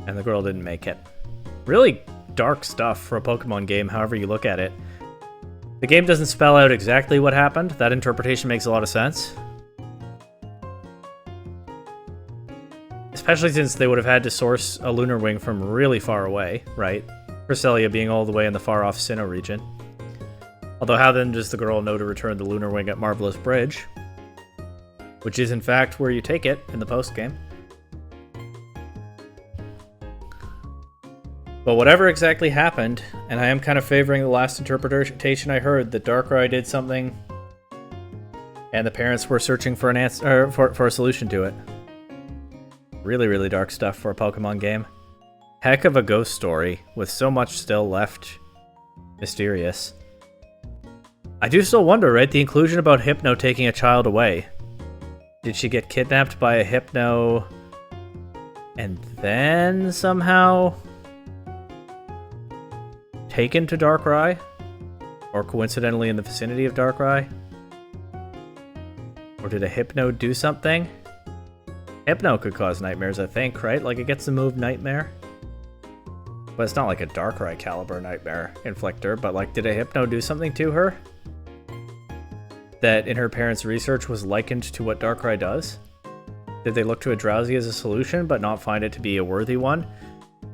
And the girl didn't make it. Really dark stuff for a Pokemon game, however you look at it. The game doesn't spell out exactly what happened. That interpretation makes a lot of sense. Especially since they would have had to source a lunar wing from really far away, right? Cresselia being all the way in the far-off Sinnoh region. Although how then does the girl know to return the lunar wing at Marvelous Bridge? Which is in fact where you take it in the post-game. But whatever exactly happened, and I am kind of favoring the last interpretation I heard, that Darkrai did something, and the parents were searching for an answer, for a solution to it. Really, really dark stuff for a Pokemon game. Heck of a ghost story, with so much still left mysterious. I do still wonder, right? The inclusion about Hypno taking a child away. Did she get kidnapped by a Hypno and then somehow taken to Darkrai? Or coincidentally in the vicinity of Darkrai? Or did a Hypno do something? Hypno could cause nightmares, I think, right? Like, it gets the move Nightmare. But it's not like a Darkrai caliber Nightmare Inflictor, but like, did a Hypno do something to her that in her parents' research was likened to what Darkrai does? Did they look to a Drowsy as a solution, but not find it to be a worthy one?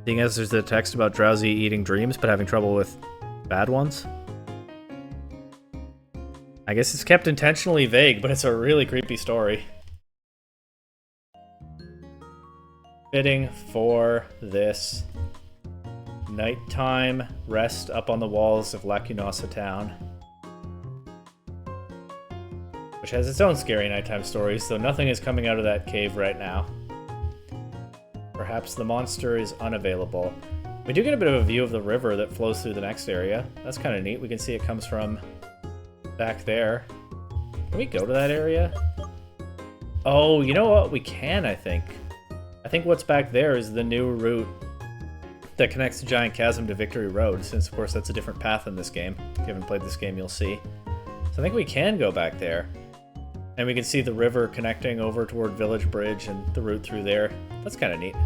Seeing as there's the text about Drowsy eating dreams, but having trouble with bad ones? I guess it's kept intentionally vague, but it's a really creepy story. Fitting for this nighttime rest up on the walls of Lacunosa Town. Which has its own scary nighttime stories, though nothing is coming out of that cave right now. Perhaps the monster is unavailable. We do get a bit of a view of the river that flows through the next area. That's kind of neat. We can see it comes from back there. Can we go to that area? Oh, you know what? We can, I think. I think what's back there is the new route that connects the Giant Chasm to Victory Road, since of course that's a different path in this game. If you haven't played this game, you'll see. So I think we can go back there. And we can see the river connecting over toward Village Bridge and the route through there. That's kind of neat.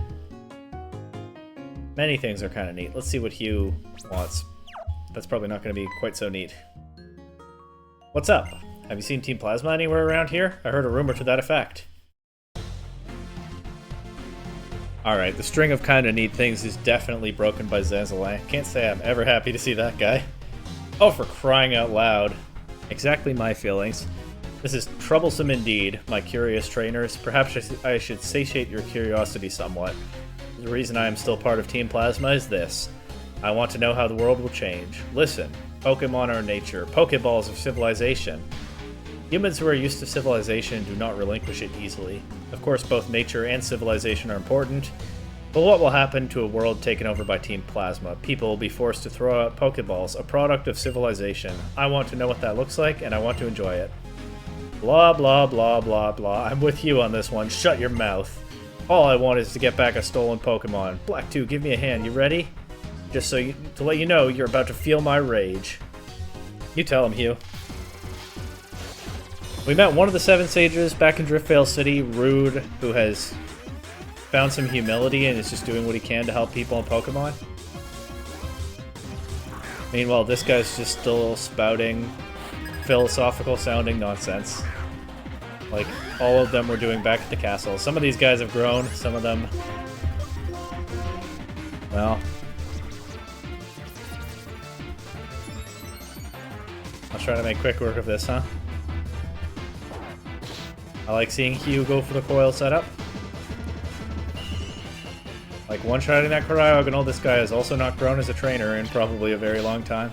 Many things are kind of neat. Let's see what Hugh wants. That's probably not going to be quite so neat. What's up? Have you seen Team Plasma anywhere around here? I heard a rumor to that effect. Alright, the string of kind of neat things is definitely broken by Zanzilan. Can't say I'm ever happy to see that guy. Oh, for crying out loud. Exactly my feelings. This is troublesome indeed, my curious trainers. Perhaps I should satiate your curiosity somewhat. The reason I am still part of Team Plasma is this. I want to know how the world will change. Listen, Pokemon are nature, Pokeballs of civilization. Humans who are used to civilization do not relinquish it easily. Of course, both nature and civilization are important, but what will happen to a world taken over by Team Plasma? People will be forced to throw out Pokeballs, a product of civilization. I want to know what that looks like, and I want to enjoy it. Blah, blah, blah, blah, blah. I'm with you on this one. Shut your mouth. All I want is to get back a stolen Pokemon. Black 2, give me a hand. You ready? Just to let you know, you're about to feel my rage. You tell him, Hugh. We met one of the 7 sages back in Driftvale City, Rude, who has found some humility and is just doing what he can to help people in Pokemon. Meanwhile, this guy's just still spouting philosophical sounding nonsense. Like all of them were doing back at the castle. Some of these guys have grown, some of them, well, I'll try to make quick work of this, huh? I like seeing Hugh go for the coil setup. Like one-shotting that Cryogonal, this guy has also not grown as a trainer in probably a very long time.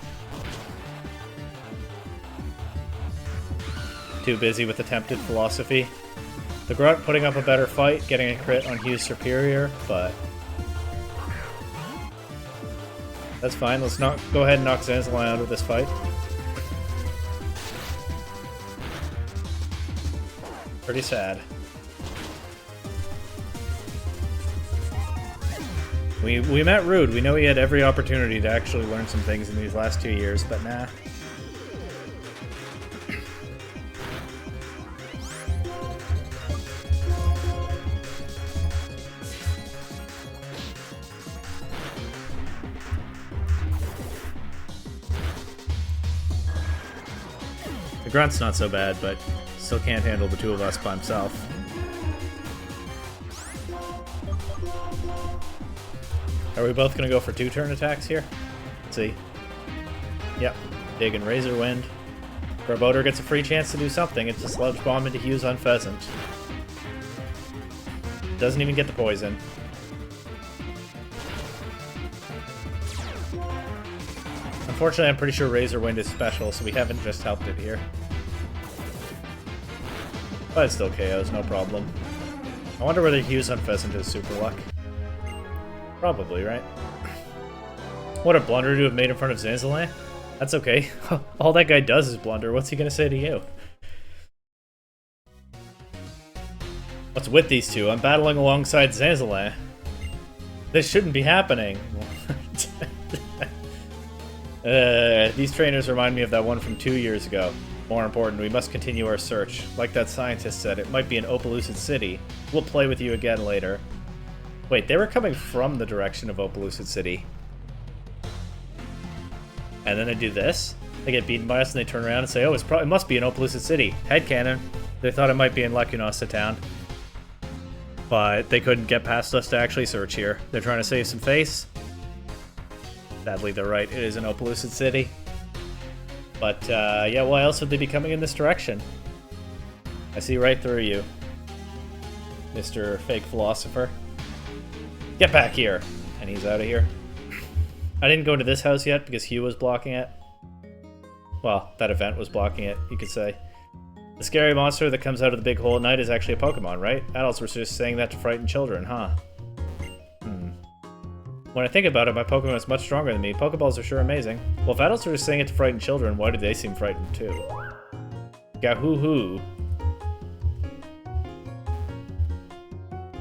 Too busy with attempted philosophy. The Grunt putting up a better fight, getting a crit on Hugh's Superior, but that's fine. Let's not go ahead and knock Zanzilan out of this fight. Pretty sad. We met Rude. We know he had every opportunity to actually learn some things in these last 2 years, but nah. The Grunt's not so bad, but still can't handle the 2 of us by himself. Are we both going to go for 2-turn attacks here? Let's see. Yep. Dig and Razor Wind. Boater gets a free chance to do something. It's a Sludge Bomb into Hughes on Pheasant. Doesn't even get the poison. Unfortunately, I'm pretty sure Razor Wind is special, so we haven't just helped it here. But it still KOs, no problem. I wonder whether Hughes on Pheasant is super luck. Probably, right? What a blunder to have made in front of Zanzilan. That's okay. All that guy does is blunder. What's he gonna say to you? What's with these two? I'm battling alongside Zanzilan. This shouldn't be happening. These trainers remind me of that one from 2 years ago. More important, we must continue our search. Like that scientist said, it might be an Opelucid city. We'll play with you again later. Wait, they were coming from the direction of Opelucid City. And then they do this? They get beaten by us and they turn around and say, oh, it must be an Opelucid City. Headcanon. They thought it might be in Lacunosa Town. But they couldn't get past us to actually search here. They're trying to save some face. Sadly, they're right. It is an Opelucid City. But, yeah, why else would they be coming in this direction? I see right through you, Mr. Fake Philosopher. Get back here! And he's out of here. I didn't go into this house yet because Hugh was blocking it. Well, that event was blocking it, you could say. The scary monster that comes out of the big hole at night is actually a Pokemon, right? Adults were just saying that to frighten children, huh? When I think about it, my Pokemon is much stronger than me. Pokeballs are sure amazing. Well, if adults are just saying it to frighten children, why do they seem frightened too? Gahoo-hoo.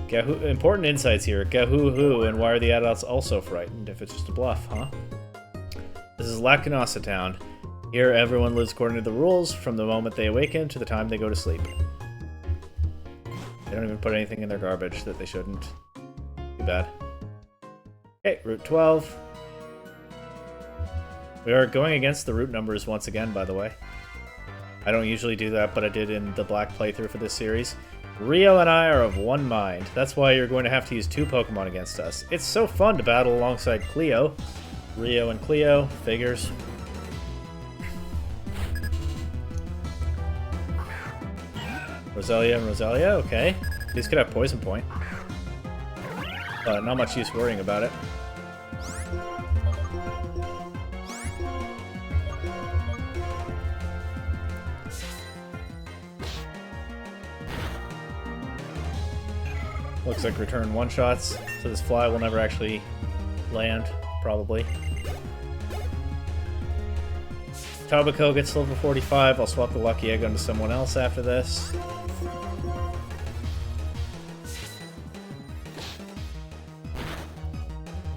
Important insights here. Gahoo-hoo, and why are the adults also frightened if it's just a bluff, huh? This is Lacunosa Town. Here, everyone lives according to the rules from the moment they awaken to the time they go to sleep. They don't even put anything in their garbage that they shouldn't. Too bad. Okay, Route 12. We are going against the route numbers once again, by the way. I don't usually do that, but I did in the Black playthrough for this series. Rio and I are of one mind. That's why you're going to have to use 2 Pokemon against us. It's so fun to battle alongside Cleo. Rio and Cleo, figures. Roselia and Roselia, okay. These could have Poison Point. But not much use worrying about it. Looks like return one-shots, so this fly will never actually land, probably. Taubako gets level 45. I'll swap the Lucky Egg onto someone else after this.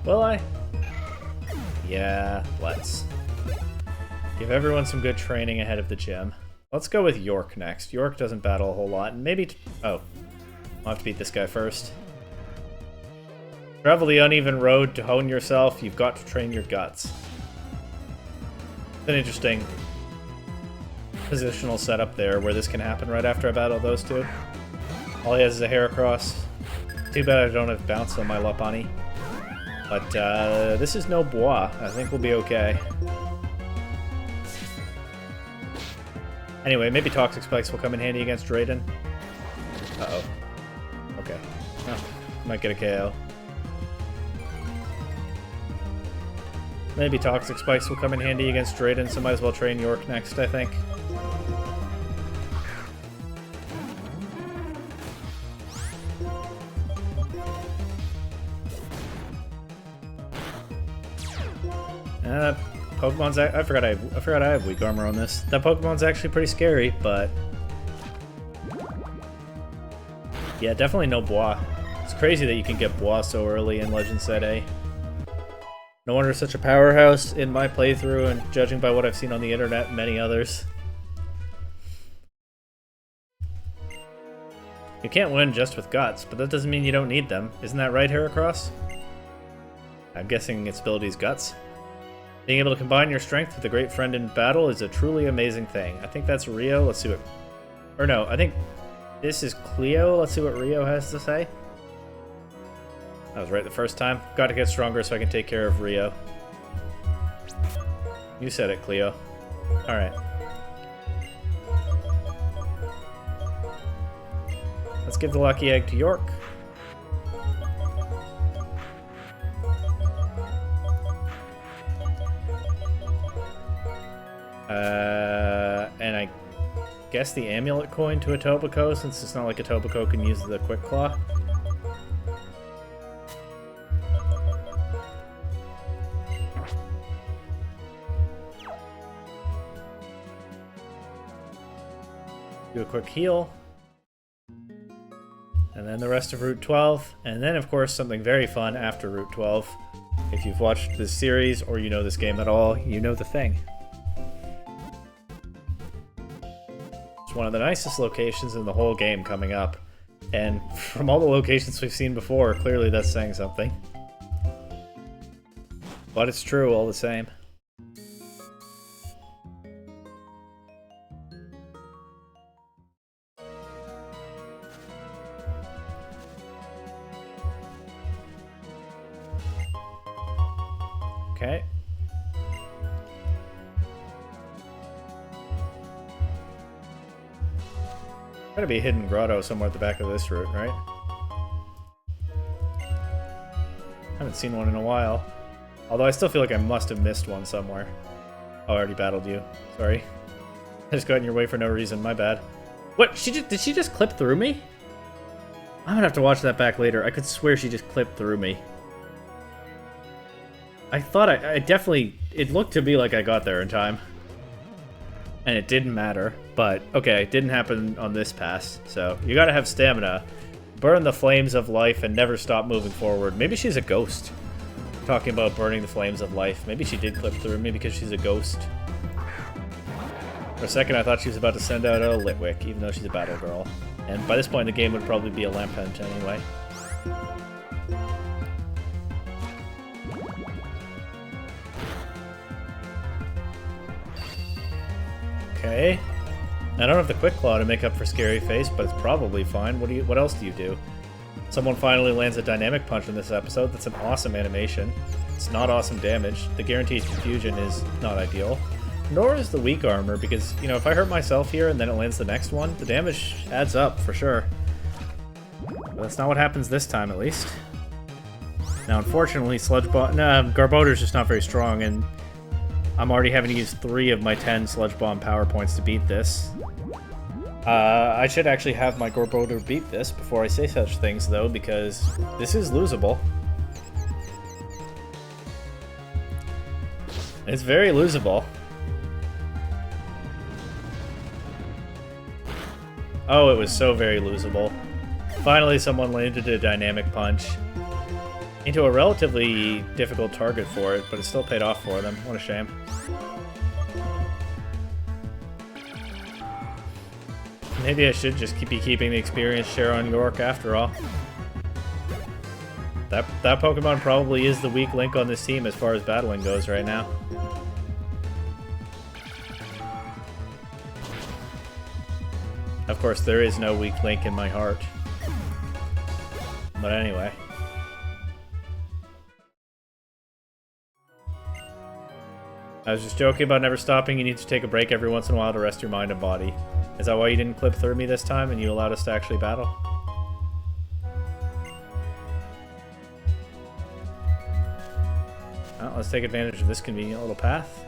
Will I? Yeah, let's. Give everyone some good training ahead of the gym. Let's go with York next. York doesn't battle a whole lot, and maybe... oh. I'll have to beat this guy first. Travel the uneven road to hone yourself. You've got to train your guts. It's an interesting positional setup there where this can happen right after I battle those two. All he has is a Heracross. Too bad I don't have bounce on my Lopunny. But this is no Bois. I think we'll be okay. Anyway, maybe Toxic Spikes will come in handy against Drayden. Uh-oh. Okay. Oh, might get a KO. Maybe Toxic Spikes will come in handy against Drayden, so might as well train York next, I think. Pokemon's... I forgot I have Weak Armor on this. That Pokemon's actually pretty scary, but... yeah, definitely no Bois. It's crazy that you can get Bois so early in Legend Set A. No wonder it's such a powerhouse in my playthrough, and judging by what I've seen on the internet and many others. You can't win just with Guts, but that doesn't mean you don't need them. Isn't that right, Heracross? I'm guessing its ability is Guts. Being able to combine your strength with a great friend in battle is a truly amazing thing. I think that's Rio. Let's see what... or no, I think this is Cleo. Let's see what Rio has to say. I was right the first time. Got to get stronger so I can take care of Rio. You said it, Cleo. Alright. Let's give the lucky egg to York. And I guess the amulet coin to a Tobacco, since it's not like a Tobacco can use the Quick Claw. Do a quick heal. And then the rest of Route 12. And then, of course, something very fun after Route 12. If you've watched this series or you know this game at all, you know the thing. It's one of the nicest locations in the whole game coming up. And from all the locations we've seen before, clearly that's saying something. But it's true all the same. Okay. Gotta be a hidden grotto somewhere at the back of this route, right? Haven't seen one in a while. Although I still feel like I must have missed one somewhere. Oh, I already battled you. Sorry. I just got in your way for no reason, my bad. What? Did she just clip through me? I'm gonna have to watch that back later. I could swear she just clipped through me. I thought I definitely... It looked to me like I got there in time. And it didn't matter. But, okay, it didn't happen on this pass. So, you gotta have stamina. Burn the flames of life and never stop moving forward. Maybe she's a ghost. Talking about burning the flames of life. Maybe she did clip through me because she's a ghost. For a second, I thought she was about to send out a Litwick, even though she's a battle girl. And by this point in the game, it would probably be a Lampent anyway. Okay. I don't have the Quick Claw to make up for Scary Face, but it's probably fine. What else do you do? Someone finally lands a dynamic punch in this episode. That's an awesome animation. It's not awesome damage. The guaranteed confusion is not ideal. Nor is the weak armor, because, you know, if I hurt myself here and then it lands the next one, the damage adds up for sure. But that's not what happens this time, at least. Now, unfortunately, Garbodor's just not very strong, and I'm already having to use 3 of my 10 Sludge Bomb power points to beat this. I should actually have my Garbodor beat this before I say such things, though, because this is losable. It's very losable. Oh, it was so very losable. Finally, someone landed a dynamic punch into a relatively difficult target for it, but it still paid off for them. What a shame. Maybe I should just be keeping the experience share on York after all. That Pokemon probably is the weak link on this team as far as battling goes right now. Of course, there is no weak link in my heart. But anyway. I was just joking about never stopping. You need to take a break every once in a while to rest your mind and body. Is that why you didn't clip through me this time and you allowed us to actually battle? Well, let's take advantage of this convenient little path.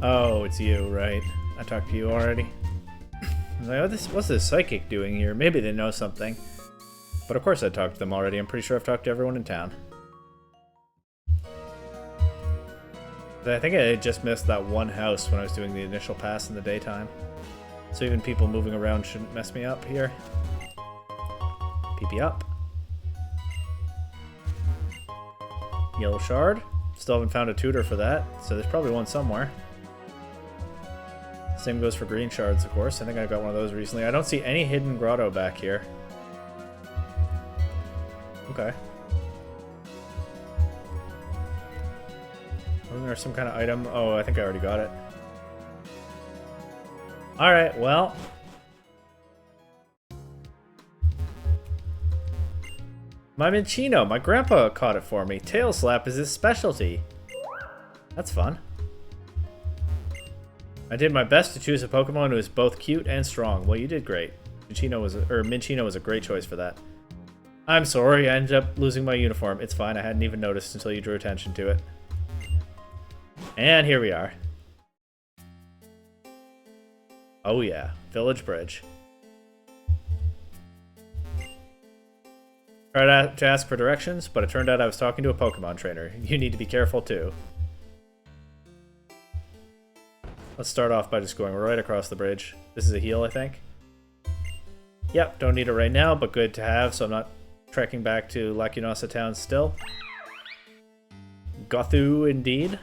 Oh, it's you, right? I talked to you already. I was like, what's this psychic doing here? Maybe they know something. But of course I talked to them already. I'm pretty sure I've talked to everyone in town. But I think I just missed that one house when I was doing the initial pass in the daytime. So even people moving around shouldn't mess me up here. PP up. Yellow shard. Still haven't found a tutor for that, so there's probably one somewhere. Same goes for green shards, of course. I think I got one of those recently. I don't see any hidden grotto back here. Okay. Wasn't there some kind of item? Oh, I think I already got it. Alright, well. My Minccino, my grandpa caught it for me. Tail slap is his specialty. That's fun. I did my best to choose a Pokemon who is both cute and strong. Well, you did great. Minccino was a great choice for that. I'm sorry, I ended up losing my uniform. It's fine, I hadn't even noticed until you drew attention to it. And here we are. Oh yeah, Village Bridge. Tried to ask for directions, but it turned out I was talking to a Pokemon trainer. You need to be careful too. Let's start off by just going right across the bridge. This is a heal, I think. Yep, don't need it right now, but good to have, so I'm not trekking back to Lacunosa Town still. Gothu, indeed.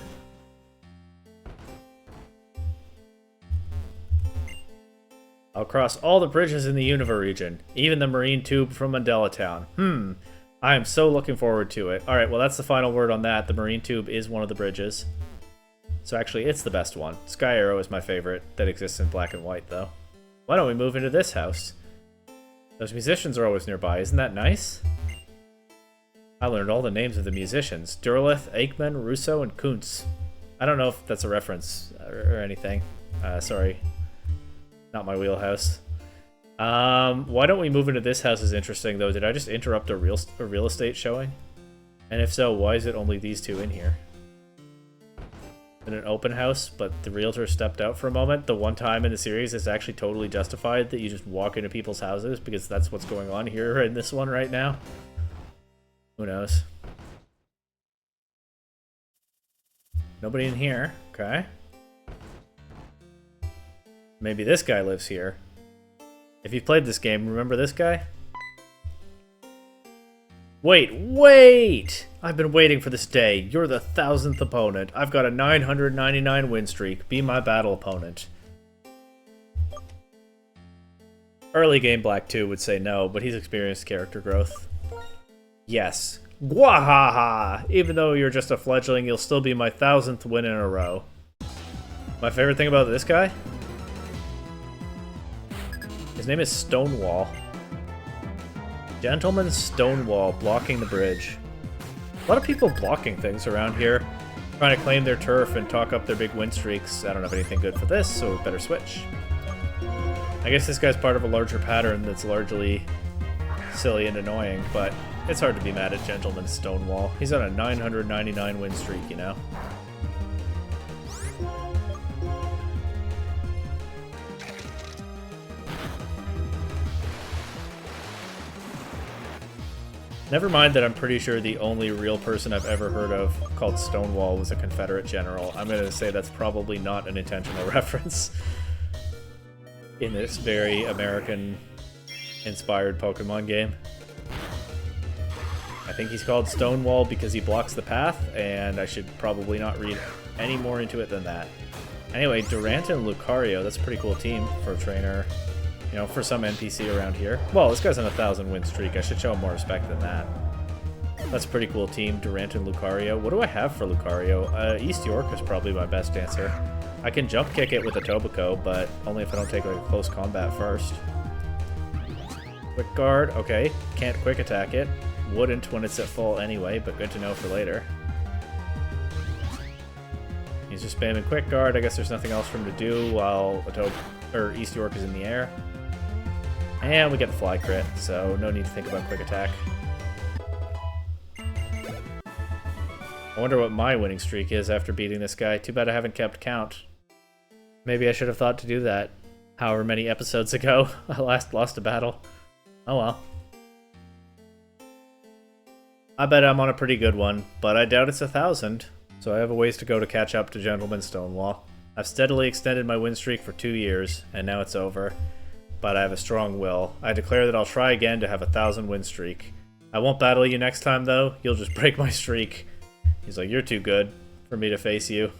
I'll cross all the bridges in the Unova region, even the marine tube from Mandela Town. I am so looking forward to it. Alright, well that's the final word on that. The marine tube is one of the bridges. So actually, it's the best one. Sky Arrow is my favorite, that exists in black and white, though. Why don't we move into this house? Those musicians are always nearby, isn't that nice? I learned all the names of the musicians. Durlith, Aikman, Russo, and Kuntz. I don't know if that's a reference or anything. Sorry. Not my wheelhouse. Why don't we move into this house is interesting, though. Did I just interrupt a real estate showing? And if so, why is it only these two in here? In an open house, but the realtor stepped out for a moment. The one time in the series it's actually totally justified that you just walk into people's houses, because that's what's going on here in this one right now. Who knows? Nobody in here. Okay. Maybe this guy lives here. If you've played this game, remember this guy? Wait! I've been waiting for this day. You're the 1000th opponent. I've got a 999 win streak. Be my battle opponent. Early game Black 2 would say no, but he's experienced character growth. Yes. Gwahaha! Even though you're just a fledgling, you'll still be my 1000th win in a row. My favorite thing about this guy? His name is Stonewall. Gentleman Stonewall blocking the bridge. A lot of people blocking things around here, trying to claim their turf and talk up their big win streaks. I don't have anything good for this, so we better switch. I guess this guy's part of a larger pattern that's largely silly and annoying, but it's hard to be mad at Gentleman Stonewall. He's on a 999 win streak, you know? Never mind that I'm pretty sure the only real person I've ever heard of called Stonewall was a Confederate general. I'm going to say that's probably not an intentional reference in this very American-inspired Pokemon game. I think he's called Stonewall because he blocks the path, and I should probably not read any more into it than that. Anyway, Durant and Lucario, that's a pretty cool team for a trainer. You know, for some NPC around here. Well, this guy's on a 1000 win streak. I should show him more respect than that. That's a pretty cool team, Durant and Lucario. What do I have for Lucario? East York is probably my best answer. I can jump kick it with a Tobacco, but only if I don't take like a close combat first. Quick guard, okay. Can't quick attack it. Wouldn't when it's at full anyway, but good to know for later. He's just spamming quick guard. I guess there's nothing else for him to do while East York is in the air. And we get the fly crit, so no need to think about quick attack. I wonder what my winning streak is after beating this guy. Too bad I haven't kept count. Maybe I should have thought to do that however many episodes ago I last lost a battle. Oh well. I bet I'm on a pretty good one, but I doubt it's 1000, so I have a ways to go to catch up to Gentleman Stonewall. I've steadily extended my win streak for 2 years, and now it's over. But I have a strong will. I declare that I'll try again to have a 1000 win streak. I won't battle you next time though, you'll just break my streak. He's like, you're too good for me to face you.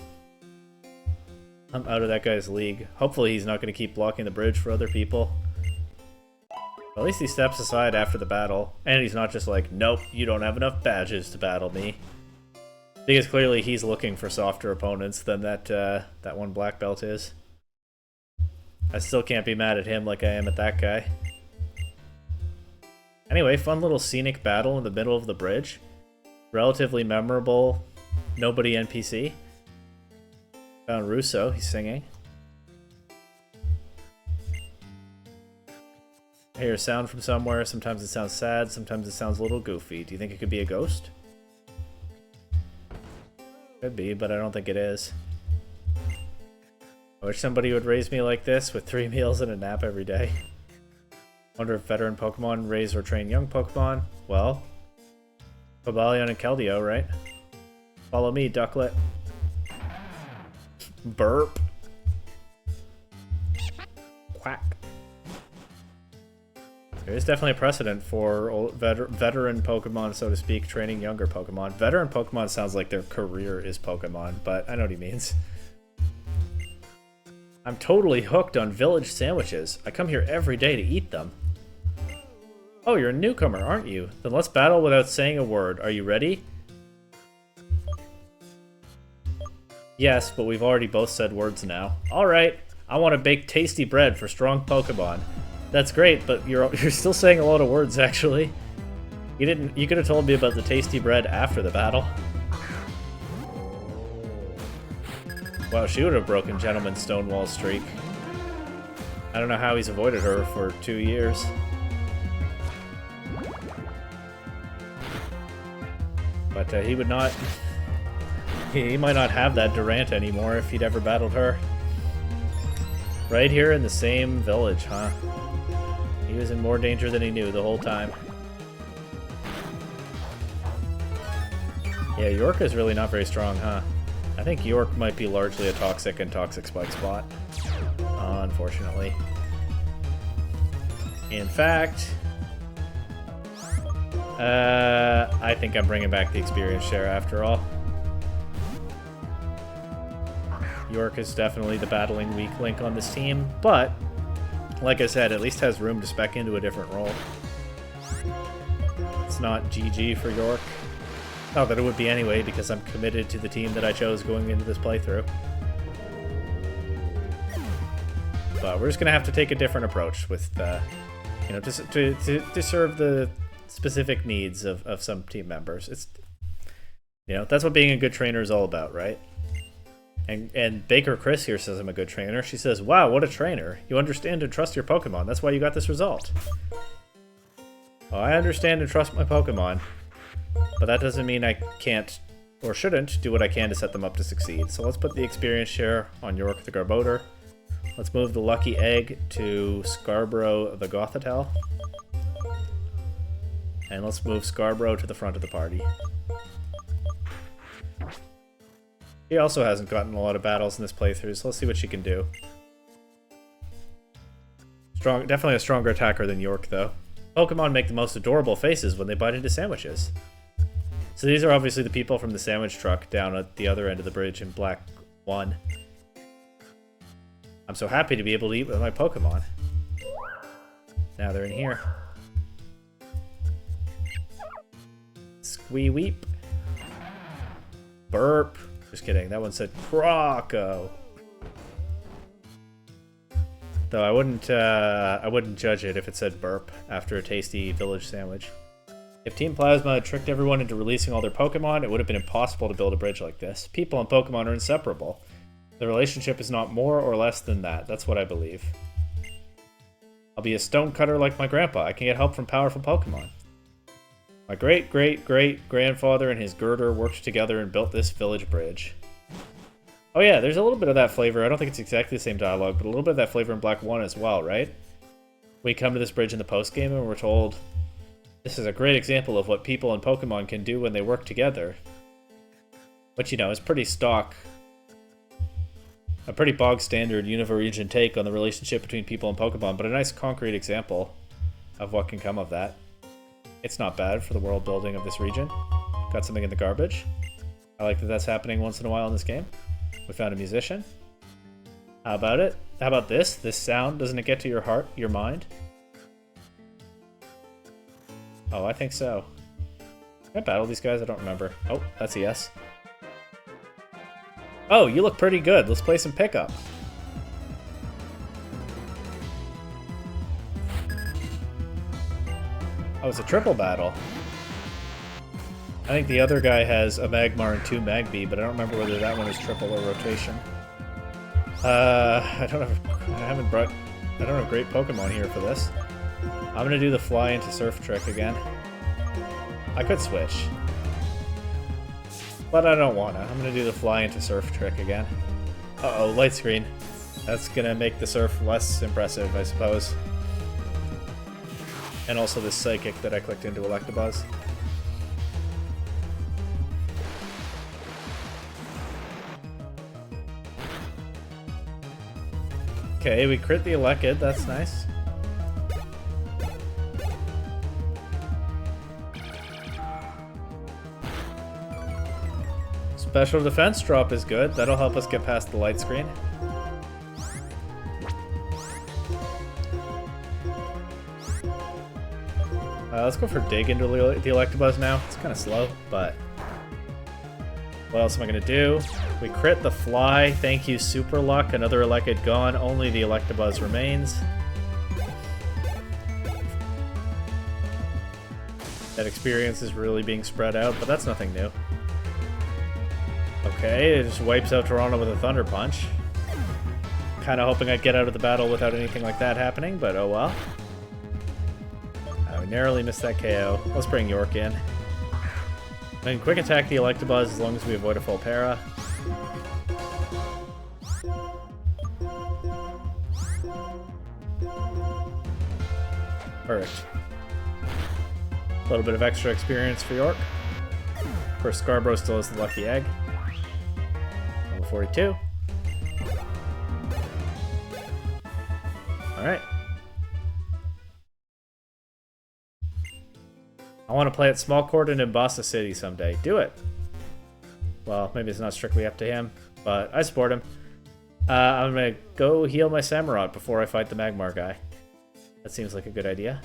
I'm out of that guy's league. Hopefully he's not going to keep blocking the bridge for other people. At least he steps aside after the battle. And he's not just like, nope, you don't have enough badges to battle me. Because clearly he's looking for softer opponents than that one black belt is. I still can't be mad at him like I am at that guy. Anyway, fun little scenic battle in the middle of the bridge. Relatively memorable. Nobody NPC. Found Russo, he's singing. I hear a sound from somewhere. Sometimes it sounds sad, sometimes it sounds a little goofy. Do you think it could be a ghost? Could be, but I don't think it is. I wish somebody would raise me like this with 3 meals and a nap every day. Wonder if veteran Pokemon raise or train young Pokemon. Well, Cobalion and Keldeo, right? Follow me, Ducklet. Burp. Quack. There is definitely a precedent for veteran Pokemon, so to speak, training younger Pokemon. Veteran Pokemon sounds like their career is Pokemon, but I know what he means. I'm totally hooked on village sandwiches. I come here every day to eat them. Oh, you're a newcomer, aren't you? Then let's battle without saying a word. Are you ready? Yes, but we've already both said words now. Alright, I want to bake tasty bread for strong Pokemon. That's great, but you're still saying a lot of words, actually. You could have told me about the tasty bread after the battle. Wow, she would have broken Gentleman Stonewall's streak. I don't know how he's avoided her for 2 years. But he would not... He might not have that Durant anymore if he'd ever battled her. Right here in the same village, huh? He was in more danger than he knew the whole time. Yeah, York is really not very strong, huh? I think York might be largely a toxic and toxic spike spot. Unfortunately. In fact... I think I'm bringing back the experience share after all. York is definitely the battling weak link on this team, but like I said, at least has room to spec into a different role. It's not GG for York. Not that it would be anyway, because I'm committed to the team that I chose going into this playthrough. But we're just going to have to take a different approach with, you know, to serve the specific needs of some team members. It's, you know, that's what being a good trainer is all about, right? And Baker Chris here says I'm a good trainer. She says, wow, what a trainer. You understand and trust your Pokemon. That's why you got this result. Well, I understand and trust my Pokemon, but that doesn't mean I can't or shouldn't do what I can to set them up to succeed. So let's put the experience share on York the Garbodor. Let's move the Lucky Egg to Scarborough the Gothitelle. And let's move Scarborough to the front of the party. She also hasn't gotten a lot of battles in this playthrough, so let's see what she can do. Definitely a stronger attacker than York, though. Pokemon make the most adorable faces when they bite into sandwiches. So these are obviously the people from the sandwich truck down at the other end of the bridge in Black 1. I'm so happy to be able to eat with my Pokemon. Now they're in here. Squee weep. Burp. Just kidding, that one said Croco. Though I wouldn't judge it if it said burp after a tasty village sandwich. If Team Plasma had tricked everyone into releasing all their Pokemon, it would have been impossible to build a bridge like this. People and Pokemon are inseparable. The relationship is not more or less than that. That's what I believe. I'll be a stonecutter like my grandpa. I can get help from powerful Pokemon. My great-great-great-grandfather and his girder worked together and built this village bridge. Oh yeah, there's a little bit of that flavor. I don't think it's exactly the same dialogue, but a little bit of that flavor in Black 1 as well, right? We come to this bridge in the post-game and we're told, this is a great example of what people and Pokemon can do when they work together. Which, you know, is pretty stock. A pretty bog-standard Unova region take on the relationship between people and Pokemon, but a nice concrete example of what can come of that. It's not bad for the world building of this region. Got something in the garbage. I like that that's happening once in a while in this game. We found a musician. How about it? How about this? This sound, doesn't it get to your heart, your mind? Oh, I think so. Can I battle these guys? I don't remember. Oh, that's a yes. Oh, you look pretty good. Let's play some pickup. Oh, it's a triple battle. I think the other guy has a Magmar and 2 Magby, but I don't remember whether that one is triple or rotation. I don't have great Pokemon here for this. I'm gonna do the fly into surf trick again. I could switch, but I don't wanna. I'm gonna do the fly into surf trick again. Uh-oh, light screen. That's gonna make the surf less impressive, I suppose. And also this psychic that I clicked into Electabuzz. Okay, we crit the Elekid, that's nice. Special defense drop is good, that'll help us get past the light screen. Let's go for dig into the Electabuzz now. It's kind of slow, but what else am I going to do? We crit the fly. Thank you, Super Luck. Another Elekid gone. Only the Electabuzz remains. That experience is really being spread out, but that's nothing new. Okay, it just wipes out Toronto with a Thunder Punch. Kind of hoping I'd get out of the battle without anything like that happening, but oh well. We narrowly missed that KO. Let's bring York in. Then quick attack the Electabuzz as long as we avoid a full para. Perfect. A little bit of extra experience for York. Of course, Scarborough still has the lucky egg. Level 42. Alright. I want to play at Small Court in Mombasa City someday. Do it. Well, maybe it's not strictly up to him, but I support him. I'm going to go heal my Samurott before I fight the Magmar guy. That seems like a good idea.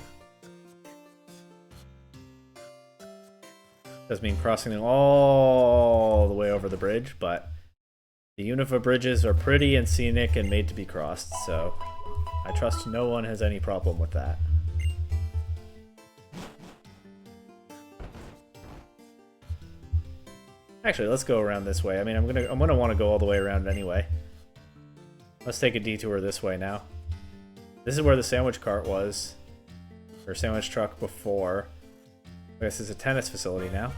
Does mean crossing them all the way over the bridge, but the Unova bridges are pretty and scenic and made to be crossed, so I trust no one has any problem with that. Actually, let's go around this way. I mean, I'm gonna want to go all the way around anyway. Let's take a detour this way now. This is where the sandwich cart was, or sandwich truck before. I guess it's a tennis facility now.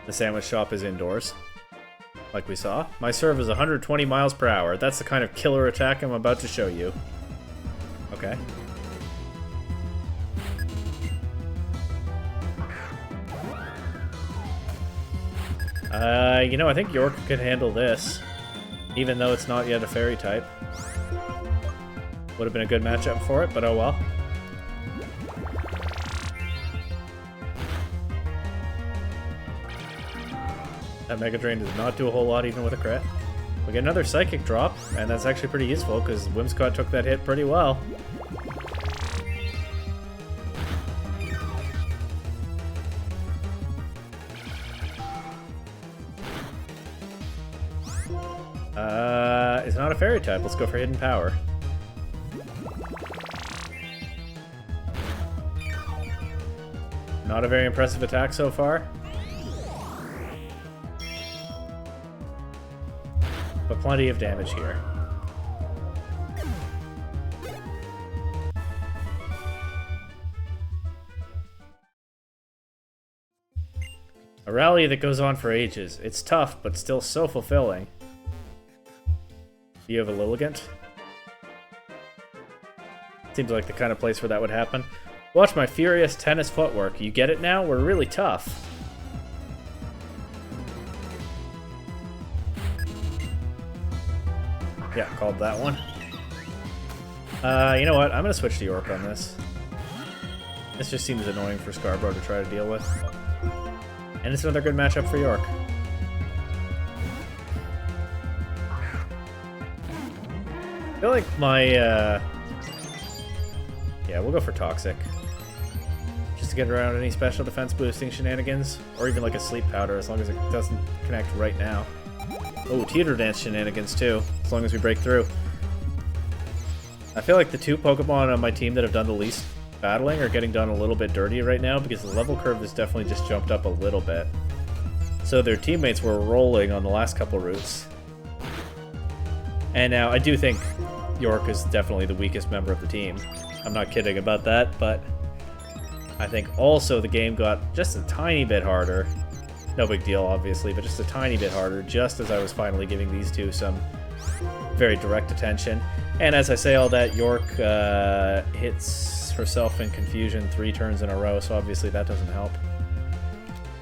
The sandwich shop is indoors, like we saw. My serve is 120 miles per hour. That's the kind of killer attack I'm about to show you. Okay. You know, I think York could handle this, even though it's not yet a fairy type. Would have been a good matchup for it, but oh well. That Mega Drain does not do a whole lot even with a crit. We get another Psychic drop, and that's actually pretty useful because Whimsicott took that hit pretty well. It's not a fairy type. Let's go for Hidden Power. Not a very impressive attack so far. But plenty of damage here. A rally that goes on for ages. It's tough, but still so fulfilling. Do you have a Lilligant? Seems like the kind of place where that would happen. Watch my furious tennis footwork. You get it now? We're really tough. Yeah, called that one. You know what? I'm going to switch to York on this. This just seems annoying for Scarborough to try to deal with. And it's another good matchup for York. feel like my, yeah, we'll go for Toxic. Just to get around any special defense boosting shenanigans, or even like a sleep powder, as long as it doesn't connect right now. Oh, Teeter Dance shenanigans too, as long as we break through. I feel like the two Pokemon on my team that have done the least battling are getting done a little bit dirty right now, because the level curve has definitely just jumped up a little bit. So their teammates were rolling on the last couple routes. And now I do think York is definitely the weakest member of the team. I'm not kidding about that, but I think also the game got just a tiny bit harder. No big deal, obviously, but just a tiny bit harder, just as I was finally giving these two some very direct attention. And as I say all that, York hits herself in confusion 3 turns in a row, so obviously that doesn't help.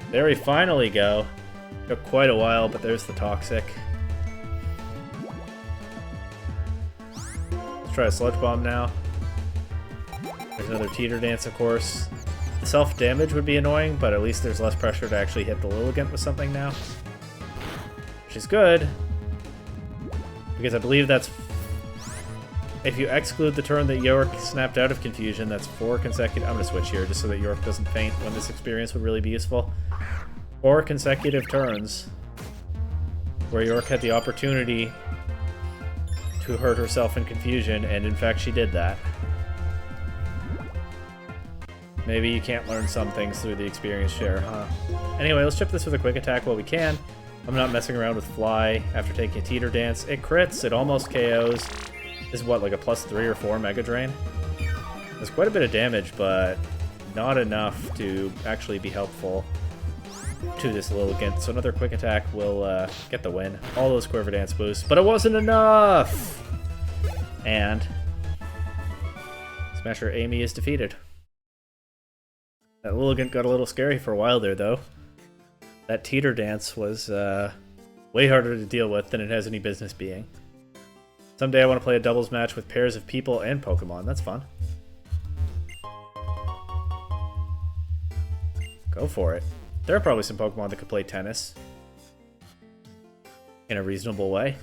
There we finally go. Took quite a while, but there's the Toxic. Let's try a Sludge Bomb now. There's another Teeter Dance, of course. The self-damage would be annoying, but at least there's less pressure to actually hit the Lilligant with something now. Which is good. Because I believe that's... If you exclude the turn that York snapped out of confusion, that's 4 consecutive... I'm going to switch here just so that York doesn't faint when this experience would really be useful. 4 consecutive turns where York had the opportunity to hurt herself in confusion, and in fact she did that. Maybe you can't learn some things through the experience share, huh? Anyway, let's chip this with a quick attack while we can. I'm not messing around with Fly after taking a Teeter Dance. It crits, it almost KOs. This is what, like a +3 or 4 Mega Drain? There's quite a bit of damage, but not enough to actually be helpful to this Lilligant. So another quick attack will get the win. All those Quiver Dance boosts, but it wasn't enough! And Smasher Amy is defeated. That Lilligant got a little scary for a while there, though. That Teeter Dance was way harder to deal with than it has any business being. Someday I want to play a doubles match with pairs of people and Pokemon. That's fun. Go for it. There are probably some Pokemon that could play tennis in a reasonable way.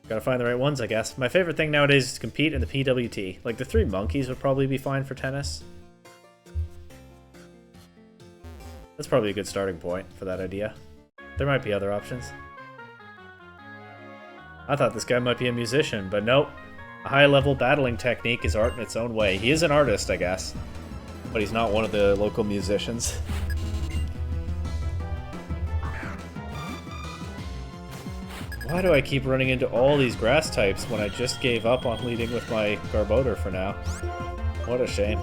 Gotta find the right ones, I guess. My favorite thing nowadays is to compete in the PWT. Like, the 3 monkeys would probably be fine for tennis. That's probably a good starting point for that idea. There might be other options. I thought this guy might be a musician, but nope. A high-level battling technique is art in its own way. He is an artist, I guess. But he's not one of the local musicians. Why do I keep running into all these grass types when I just gave up on leading with my Garbodor for now? What a shame.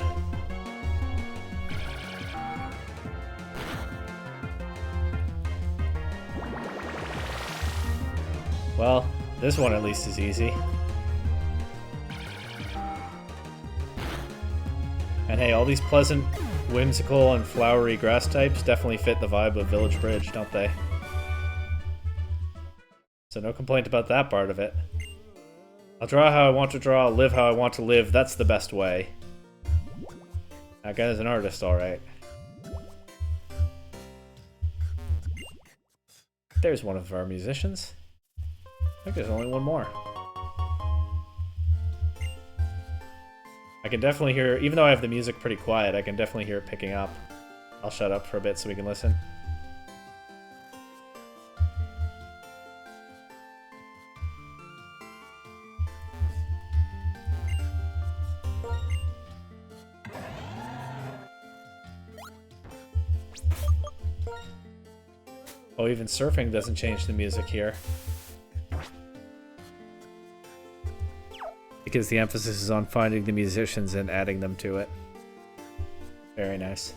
Well, this one at least is easy. And hey, all these pleasant, whimsical, and flowery grass types definitely fit the vibe of Village Bridge, don't they? So no complaint about that part of it. I'll draw how I want to draw, live how I want to live, that's the best way. That guy's an artist, alright. There's one of our musicians. I think there's only one more. I can definitely hear, even though I have the music pretty quiet, I can definitely hear it picking up. I'll shut up for a bit so we can listen. Oh, even surfing doesn't change the music here. Because the emphasis is on finding the musicians and adding them to it. Very nice.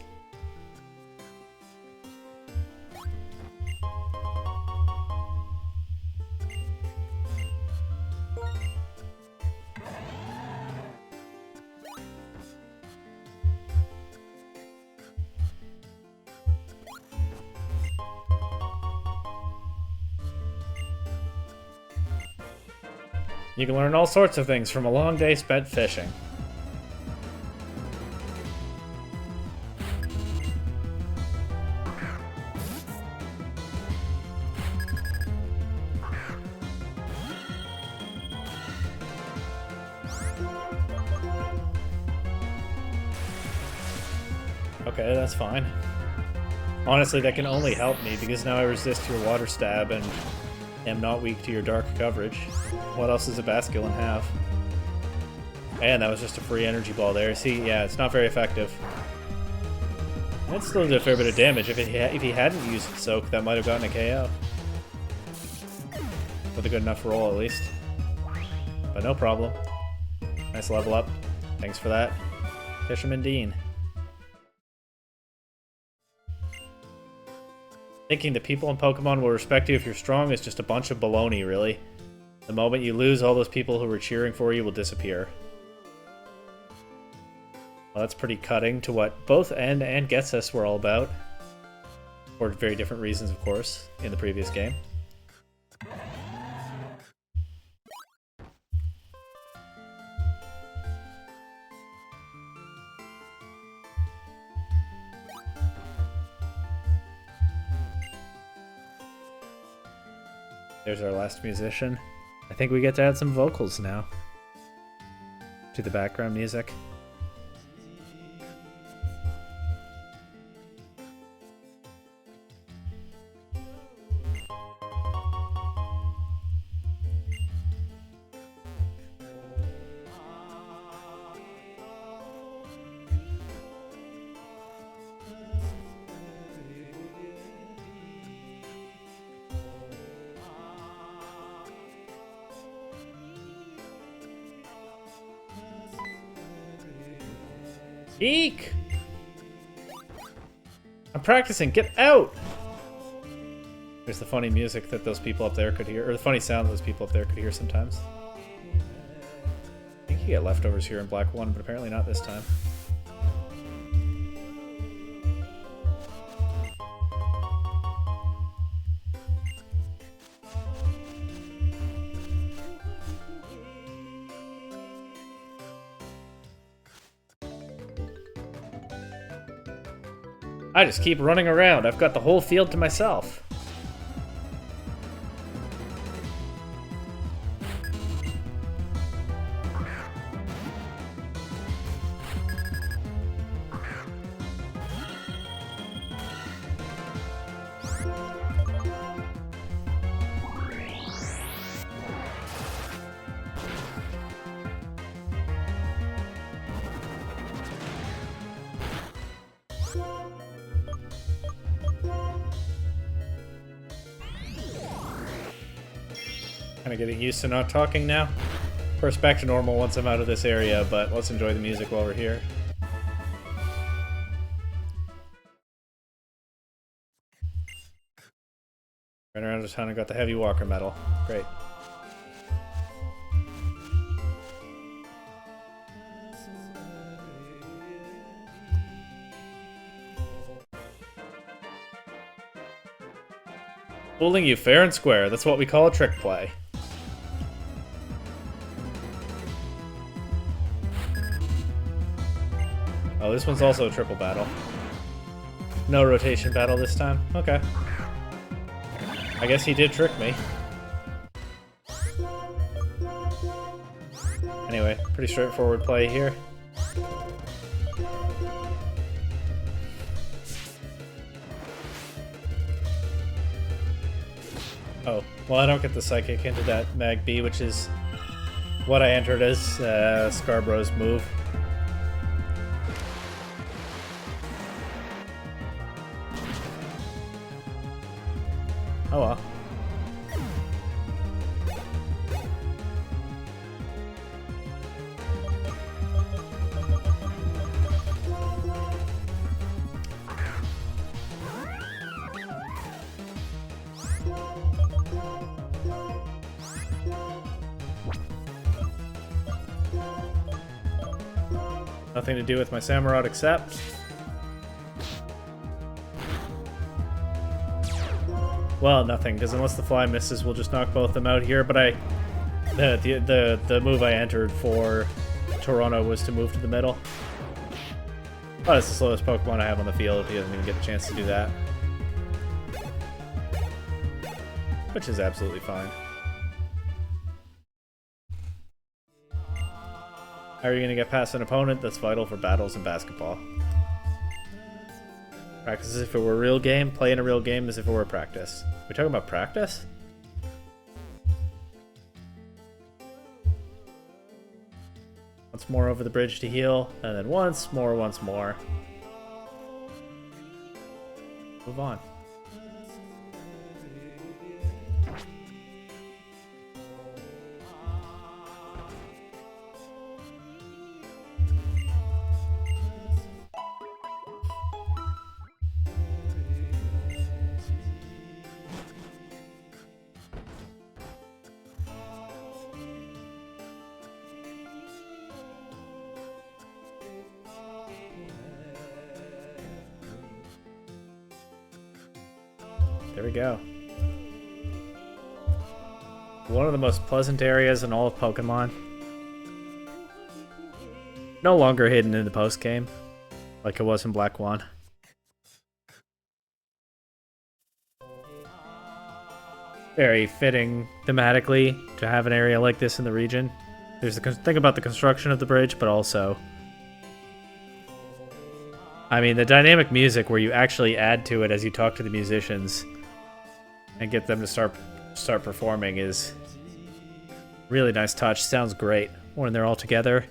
You can learn all sorts of things from a long day spent fishing. Okay, that's fine. Honestly, that can only help me, because now I resist your water stab and am not weak to your dark coverage. What else does a Basculin have? And that was just a free energy ball there. See, yeah, it's not very effective. That still did a fair bit of damage. If he hadn't used Soak, that might have gotten a KO. With a good enough roll, at least. But no problem. Nice level up. Thanks for that, Fisherman Dean. Thinking that people in Pokemon will respect you if you're strong is just a bunch of baloney, really. The moment you lose, all those people who were cheering for you will disappear. Well, that's pretty cutting to what both End and Ghetsis were all about. For very different reasons, of course, in the previous game. There's our last musician. I think we get to add some vocals now to the background music. Eek! I'm practicing, get out! There's the funny music that those people up there could hear, or the funny sound those people up there could hear sometimes. I think you get leftovers here in Black 1, but apparently not this time. I just keep running around. I've got the whole field to myself. Kind of getting used to not talking now. Of course, back to normal once I'm out of this area, but let's enjoy the music while we're here. Ran around the town and got the Heavy Walker medal. Great. Fooling you fair and square. That's what we call a trick play. Oh, this one's also a triple battle. No rotation battle this time. Okay. I guess he did trick me. Anyway, pretty straightforward play here. Oh, well, I don't get the Psychic into that Mag B, which is what I entered as Scarborough's move. Oh well. Nothing to do with my Samurott except... Well, nothing, because unless the fly misses, we'll just knock both of them out here, but the move I entered for Toronto was to move to the middle. Oh, it's the slowest Pokemon I have on the field. He doesn't even get a chance to do that. Which is absolutely fine. How are you going to get past an opponent? That's vital for battles in basketball. Practice as if it were a real game. Play in a real game as if it were practice. We talking about practice? Once more over the bridge to heal, and then once more. Move on. There we go. One of the most pleasant areas in all of Pokemon. No longer hidden in the post-game, like it was in Black 1. Very fitting thematically to have an area like this in the region. There's the thing about the construction of the bridge, but also... I mean, the dynamic music where you actually add to it as you talk to the musicians and get them to start performing is really nice touch. Sounds great when they're all together.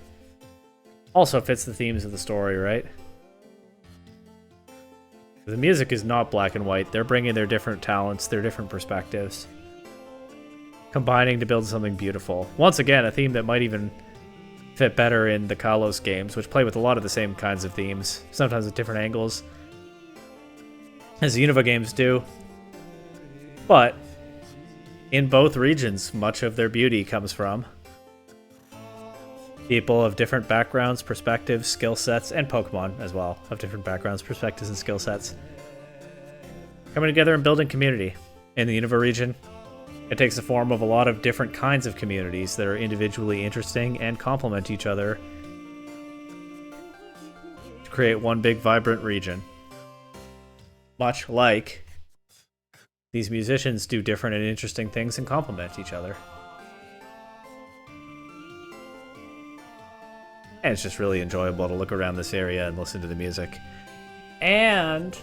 Also fits the themes of the story, right? The music is not black and white. They're bringing their different talents, their different perspectives, combining to build something beautiful. Once again, a theme that might even fit better in the Kalos games, which play with a lot of the same kinds of themes, sometimes at different angles, as the Unova games do. But in both regions, much of their beauty comes from people of different backgrounds, perspectives, skill sets, and Pokemon as well, of different backgrounds, perspectives, and skill sets, coming together and building community. In the Unova region, it takes the form of a lot of different kinds of communities that are individually interesting and complement each other to create one big vibrant region. Much like these musicians do different and interesting things and complement each other. And it's just really enjoyable to look around this area and listen to the music. And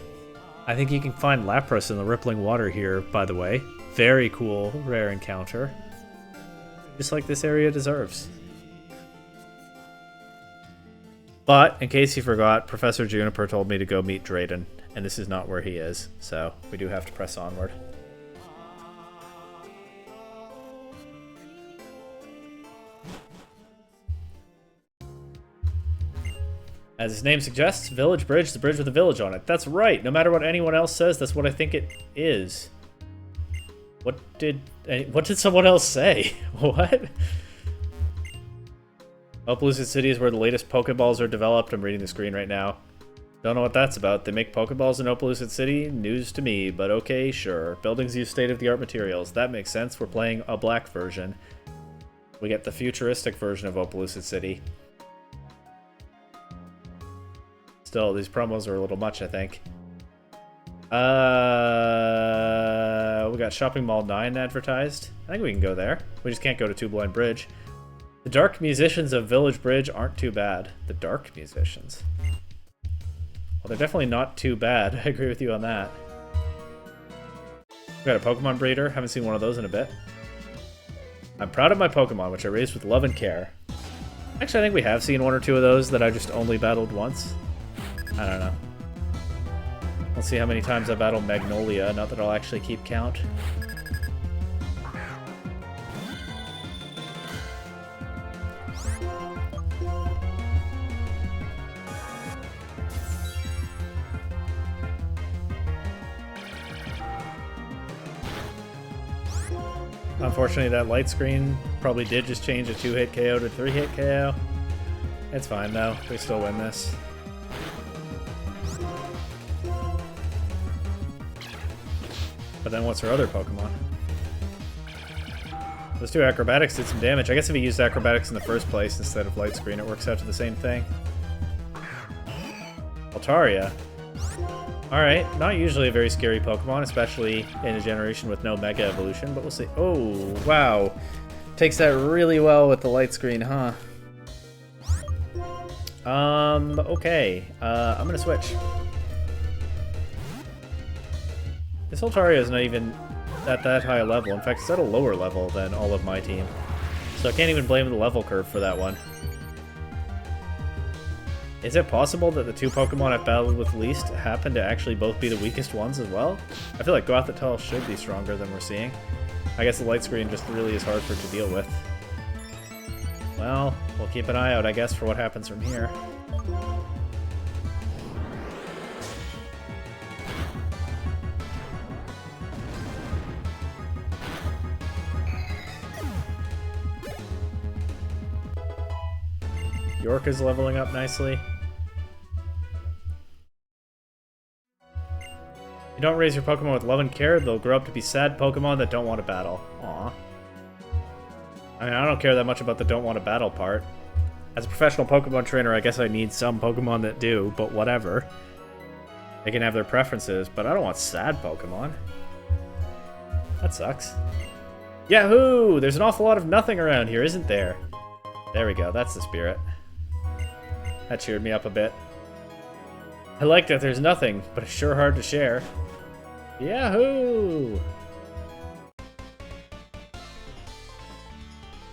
I think you can find Lapras in the rippling water here, by the way. Very cool, rare encounter. Just like this area deserves. But, in case you forgot, Professor Juniper told me to go meet Drayden, and this is not where he is, so we do have to press onward. As his name suggests, Village Bridge is a bridge with a village on it. That's right. No matter what anyone else says, that's what I think it is. What did someone else say? What? Opelucid City is where the latest Pokeballs are developed. I'm reading the screen right now. Don't know what that's about. They make Pokeballs in Opelucid City? News to me, but okay, sure. Buildings use state-of-the-art materials. That makes sense. We're playing a black version. We get the futuristic version of Opelucid City. Still, these promos are a little much, I think. We got Shopping Mall 9 advertised. I think we can go there. We just can't go to Two Blind Bridge. The dark musicians of Village Bridge aren't too bad. The dark musicians. Well, they're definitely not too bad. I agree with you on that. We got a Pokemon breeder. Haven't seen one of those in a bit. I'm proud of my Pokemon, which I raised with love and care. Actually, I think we have seen one or two of those that I just only battled once. I don't know. Let's see how many times I battled Magnolia, not that I'll actually keep count. Unfortunately, that light screen probably did just change a 2-hit KO to 3-hit KO. It's fine though, we still win this. But then what's her other Pokemon? Those two acrobatics did some damage. I guess if he used acrobatics in the first place instead of light screen, it works out to the same thing. Altaria. Alright, not usually a very scary Pokemon, especially in a generation with no Mega Evolution, but we'll see. Oh, wow. Takes that really well with the light screen, huh? Okay. I'm gonna switch. This Altaria is not even at that high a level. In fact, it's at a lower level than all of my team. So I can't even blame the level curve for that one. Is it possible that the two Pokemon I've battled with least happen to actually both be the weakest ones as well? I feel like Gothitelle should be stronger than we're seeing. I guess the light screen just really is hard for it to deal with. Well, we'll keep an eye out, I guess, for what happens from here. York is leveling up nicely. You don't raise your Pokemon with love and care, they'll grow up to be sad Pokemon that don't want to battle. Aww. I mean, I don't care that much about the don't want to battle part. As a professional Pokemon trainer, I guess I need some Pokemon that do, but whatever. They can have their preferences, but I don't want sad Pokemon. That sucks. Yahoo! There's an awful lot of nothing around here, isn't there? There we go, that's the spirit. That cheered me up a bit. I like that there's nothing, but it's sure hard to share. Yahoo!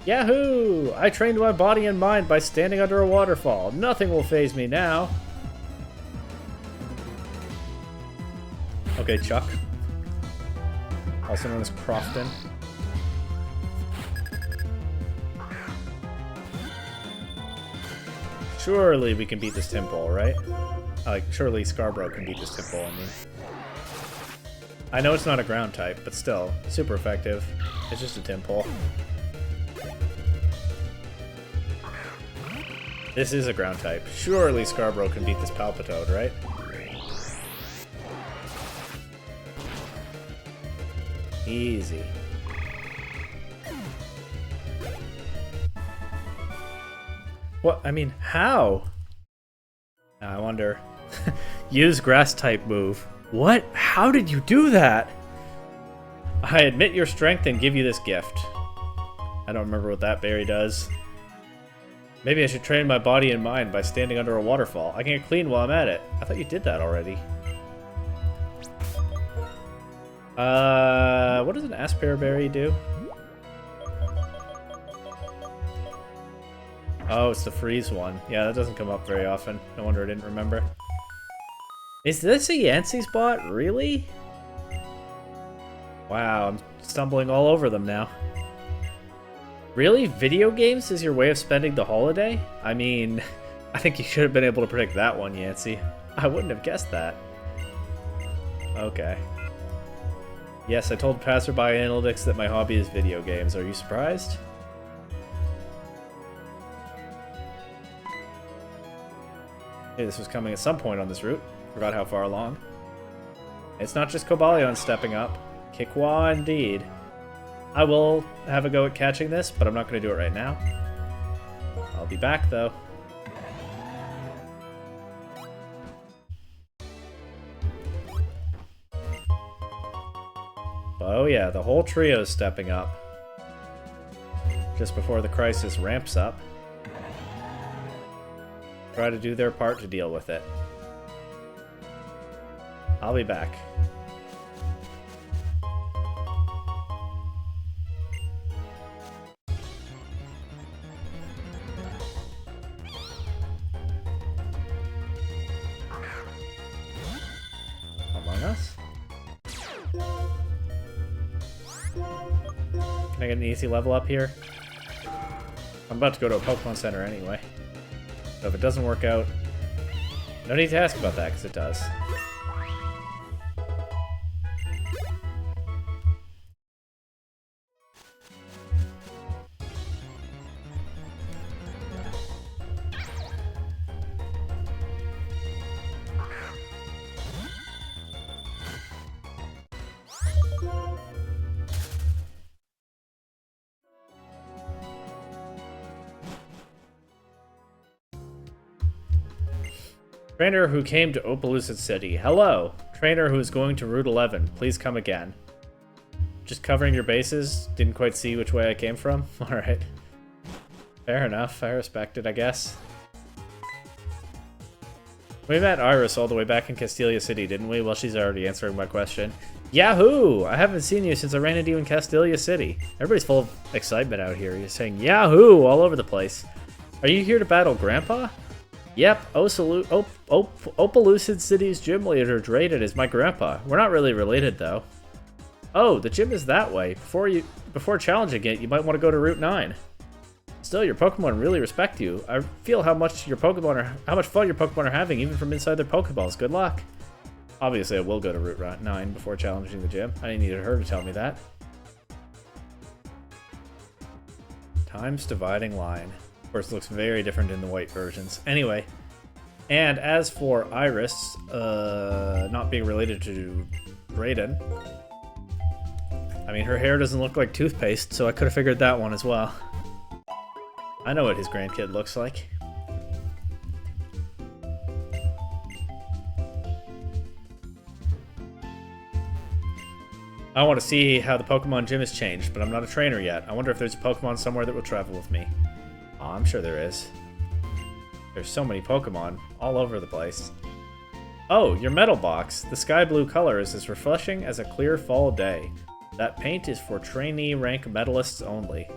Yahoo! I trained my body and mind by standing under a waterfall. Nothing will faze me now. Okay, Chuck. Also known as Crofton. Surely we can beat this Tympole, right? Surely Scarborough can beat this Tympole, I mean. I know it's not a ground type, but still, super effective. It's just a Tympole. This is a ground type. Surely Scarborough can beat this Palpitoad, right? Easy. What? I mean, how? I wonder. Use grass type move. What? How did you do that? I admit your strength and give you this gift. I don't remember what that berry does. Maybe I should train my body and mind by standing under a waterfall. I can get clean while I'm at it. I thought you did that already. What does an Aspera berry do? Oh, it's the freeze one. Yeah, that doesn't come up very often. No wonder I didn't remember. Is this a Yancey spot? Really? Wow, I'm stumbling all over them now. Really? Video games is your way of spending the holiday? I mean, I think you should have been able to predict that one, Yancey. I wouldn't have guessed that. Okay. Yes, I told Passerby Analytics that my hobby is video games. Are you surprised? Hey, this was coming at some point on this route. Forgot how far along. It's not just Cobalion stepping up. Kikwa indeed. I will have a go at catching this, but I'm not going to do it right now. I'll be back, though. Oh yeah, the whole trio's stepping up. Just before the crisis ramps up. Try to do their part to deal with it. I'll be back. Among Us? Can I get an easy level up here? I'm about to go to a Pokemon Center anyway. So if it doesn't work out, no need to ask about that, because it does. Trainer who came to Opelucid City. Hello! Trainer who is going to Route 11. Please come again. Just covering your bases? Didn't quite see which way I came from? Alright. Fair enough. I respect it, I guess. We met Iris all the way back in Castelia City, didn't we? Well, she's already answering my question. Yahoo! I haven't seen you since I ran into you in Castelia City. Everybody's full of excitement out here. You're saying Yahoo! All over the place. Are you here to battle Grandpa? Yep, Opelucid City's gym leader, Drayden, is my grandpa. We're not really related, though. Oh, the gym is that way. Before challenging it, you might want to go to Route 9. Still, your Pokemon really respect you. I feel how much fun your Pokemon are having, even from inside their Pokeballs. Good luck. Obviously, I will go to Route 9 before challenging the gym. I needed her to tell me that. Times dividing line. Of course, it looks very different in the white versions. Anyway, and as for Iris, not being related to Drayden, I mean, her hair doesn't look like toothpaste, so I could have figured that one as well. I know what his grandkid looks like. I want to see how the Pokemon gym has changed, but I'm not a trainer yet. I wonder if there's a Pokemon somewhere that will travel with me. Oh, I'm sure there is. There's so many Pokemon all over the place. Oh, your metal box. The sky blue color is as refreshing as a clear fall day. That paint is for trainee rank medalists only.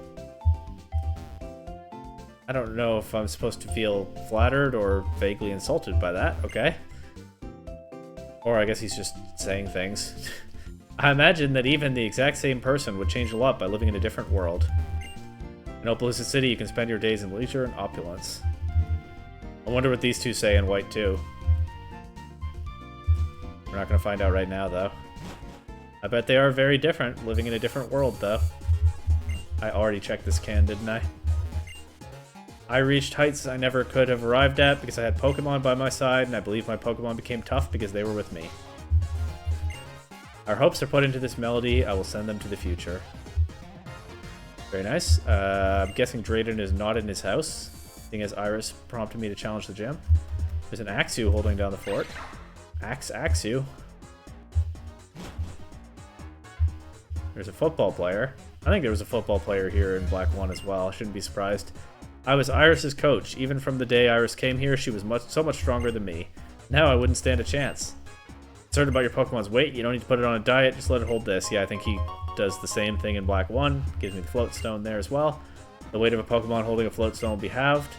I don't know if I'm supposed to feel flattered or vaguely insulted by that, okay? Or I guess he's just saying things. I imagine that even the exact same person would change a lot by living in a different world. In Opelucid City, you can spend your days in leisure and opulence. I wonder what these two say in white, too. We're not going to find out right now, though. I bet they are very different, living in a different world, though. I already checked this can, didn't I? I reached heights I never could have arrived at because I had Pokemon by my side, and I believe my Pokemon became tough because they were with me. Our hopes are put into this melody. I will send them to the future. Very nice. I'm guessing Drayden is not in his house, seeing as Iris prompted me to challenge the gym. There's an Axew holding down the fort. Axew. There's a football player. I think there was a football player here in Black 1 as well. I shouldn't be surprised. I was Iris's coach. Even from the day Iris came here, she was so much stronger than me. Now I wouldn't stand a chance. Concerned about your Pokemon's weight, you don't need to put it on a diet, just let it hold this. Yeah, I think he does the same thing in Black 1. Gives me the Float Stone there as well. The weight of a Pokemon holding a Float Stone will be halved.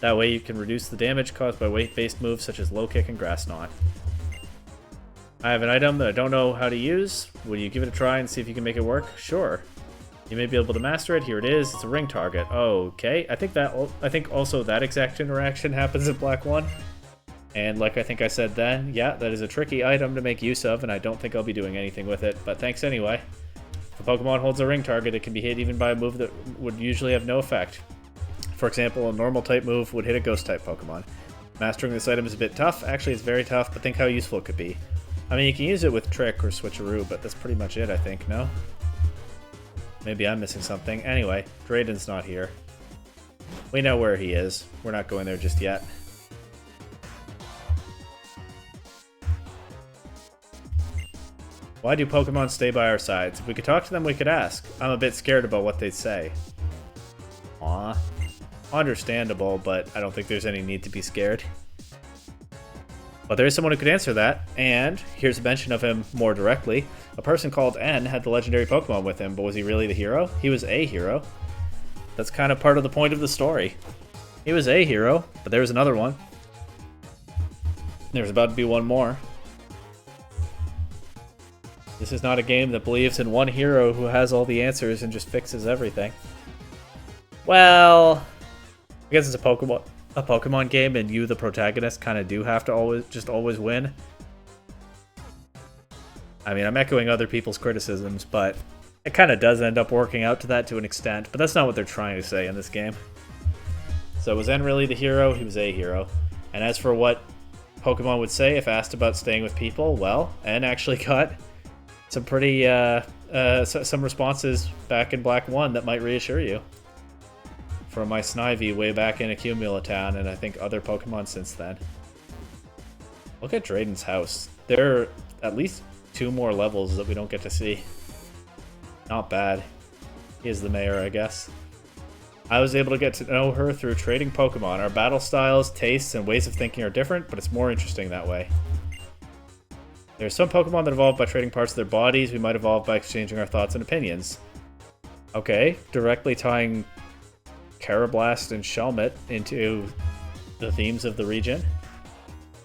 That way you can reduce the damage caused by weight-based moves such as Low Kick and Grass Knot. I have an item that I don't know how to use. Will you give it a try and see if you can make it work? Sure. You may be able to master it. Here it is. It's a ring target. Okay. I think also that exact interaction happens in Black 1. And like I think I said then, yeah, that is a tricky item to make use of, and I don't think I'll be doing anything with it, but thanks anyway. If a Pokemon holds a ring target, it can be hit even by a move that would usually have no effect. For example, a normal type move would hit a ghost type Pokemon. Mastering this item is a bit tough. Actually, it's very tough, but think how useful it could be. I mean, you can use it with Trick or Switcheroo, but that's pretty much it, I think, no? Maybe I'm missing something. Anyway, Drayden's not here. We know where he is. We're not going there just yet. Why do Pokemon stay by our sides? If we could talk to them, we could ask. I'm a bit scared about what they'd say. Aw. Understandable, but I don't think there's any need to be scared. But there is someone who could answer that, and here's a mention of him more directly. A person called N had the legendary Pokemon with him, but was he really the hero? He was a hero. That's kind of part of the point of the story. He was a hero, but there was another one. There's about to be one more. This is not a game that believes in one hero who has all the answers and just fixes everything. Well, I guess it's a Pokemon game, and you, the protagonist, kind of do have to always win. I mean, I'm echoing other people's criticisms, but it kind of does end up working out to that to an extent, but that's not what they're trying to say in this game. So was N really the hero? He was a hero. And as for what Pokemon would say if asked about staying with people, well, N actually got some pretty, some responses back in Black 1 that might reassure you. From my Snivy way back in Accumulatown, and I think other Pokemon since then. Look at Drayden's house. There are at least 2 more levels that we don't get to see. Not bad. He is the mayor, I guess. I was able to get to know her through trading Pokemon. Our battle styles, tastes, and ways of thinking are different, but it's more interesting that way. There are some Pokemon that evolve by trading parts of their bodies. We might evolve by exchanging our thoughts and opinions. Okay, directly tying Carablast and Shelmet into the themes of the region.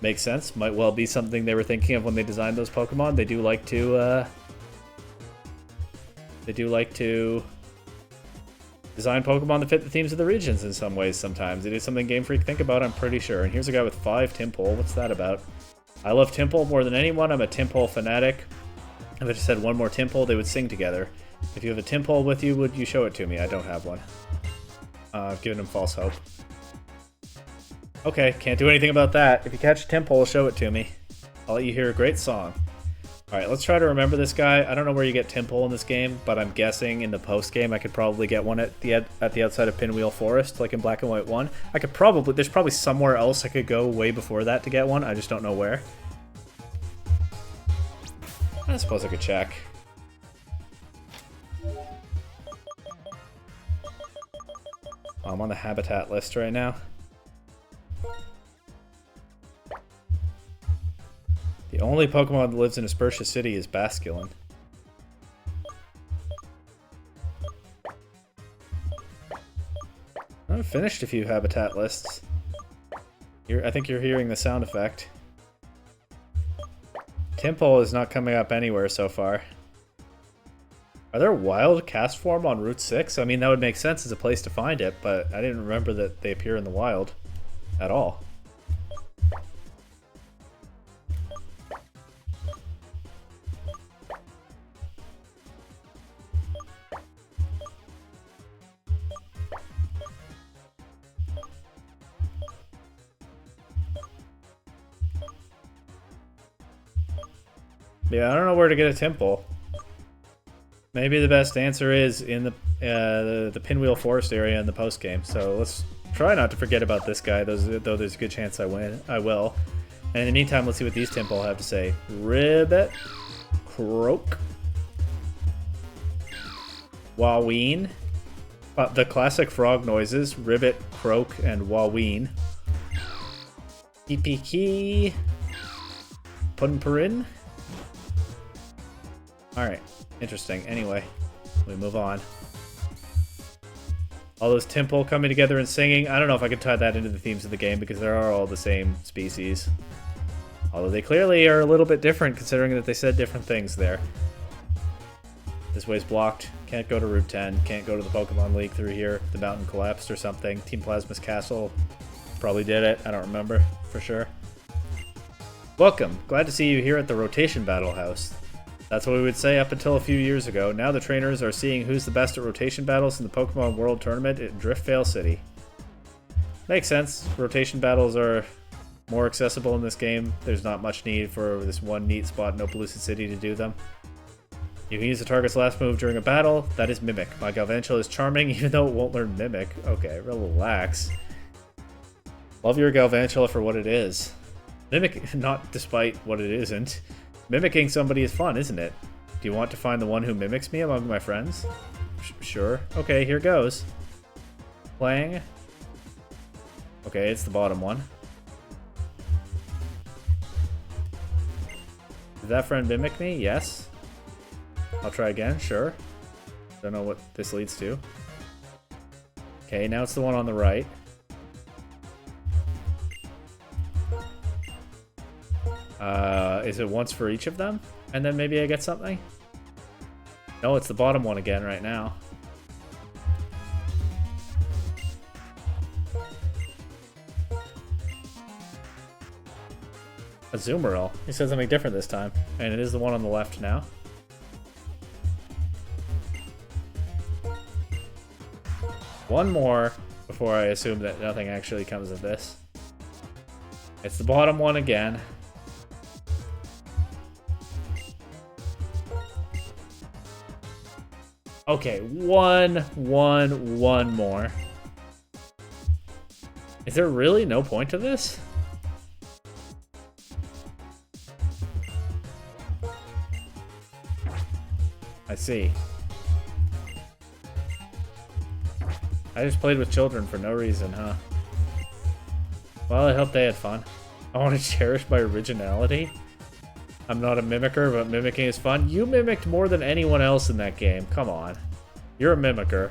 Makes sense. Might well be something they were thinking of when they designed those Pokemon. They do like to design Pokemon that fit the themes of the regions in some ways sometimes. It is something Game Freak think about, I'm pretty sure. And here's a guy with 5 Tympole. What's that about? I love Tympole more than anyone. I'm a Tympole fanatic. If I just had one more Tympole, they would sing together. If you have a Tympole with you, would you show it to me? I don't have one. I've given him false hope. Okay, can't do anything about that. If you catch a Tympole, show it to me. I'll let you hear a great song. Alright, let's try to remember this guy. I don't know where you get Tympole in this game, but I'm guessing in the post-game I could probably get one at the outside of Pinwheel Forest, like in Black and White 1. There's probably somewhere else I could go way before that to get one, I just don't know where. I suppose I could check. I'm on the habitat list right now. The only Pokemon that lives in Aspertia City is Basculin. I've finished a few habitat lists. I think you're hearing the sound effect. Tympole is not coming up anywhere so far. Are there wild cast form on Route 6? I mean, that would make sense as a place to find it, but I didn't remember that they appear in the wild at all. Yeah, I don't know where to get a Tympole. Maybe the best answer is in the Pinwheel Forest area in the post game. So let's try not to forget about this guy, though there's a good chance I will. And in the meantime, let's see what these Tympole have to say. Ribbit, Croak, Waween. The classic frog noises: Ribbit, Croak, and Waween. Pipiki, Punperin. Alright, interesting. Anyway, we move on. All those Tympole coming together and singing. I don't know if I could tie that into the themes of the game because they are all the same species. Although they clearly are a little bit different considering that they said different things there. This way's blocked. Can't go to Route 10. Can't go to the Pokemon League through here. The mountain collapsed or something. Team Plasma's castle probably did it. I don't remember for sure. Welcome. Glad to see you here at the Rotation Battle House. That's what we would say up until a few years ago. Now the trainers are seeing who's the best at rotation battles in the Pokemon World Tournament at Driftveil City. Makes sense. Rotation battles are more accessible in this game. There's not much need for this one neat spot in Opelucid City to do them. You can use the target's last move during a battle. That is Mimic. My Galvantula is charming even though it won't learn Mimic. Okay, relax. Love your Galvantula for what it is. Mimic, not despite what it isn't. Mimicking somebody is fun, isn't it? Do you want to find the one who mimics me among my friends? Sure. Okay, here goes. Playing. Okay, it's the bottom one. Did that friend mimic me? Yes. I'll try again, sure. Don't know what this leads to. Okay, now it's the one on the right. Is it once for each of them? And then maybe I get something? No, it's the bottom one again right now. A Zoomerl. He said something different this time. And it is the one on the left now. One more before I assume that nothing actually comes of this. It's the bottom one again. Okay, one more. Is there really no point to this? I see. I just played with children for no reason, huh? Well, I hope they had fun. I want to cherish my originality. I'm not a mimicker, but mimicking is fun. You mimicked more than anyone else in that game. Come on. You're a mimicker.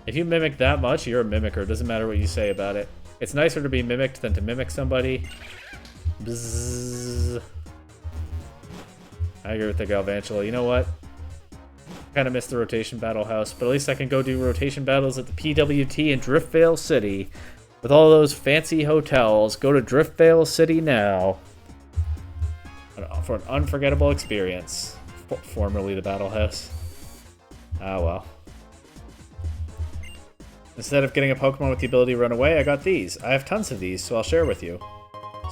If you mimic that much, you're a mimicker. Doesn't matter what you say about it. It's nicer to be mimicked than to mimic somebody. Bzzz. I agree with the Galvantula. You know what? Kind of missed the rotation battle house, but at least I can go do rotation battles at the PWT in Driftvale City. With all those fancy hotels, go to Driftvale City now. For an unforgettable experience. Formerly the battle house. Ah, well. Instead of getting a Pokemon with the ability to run away, I got these. I have tons of these, so I'll share with you.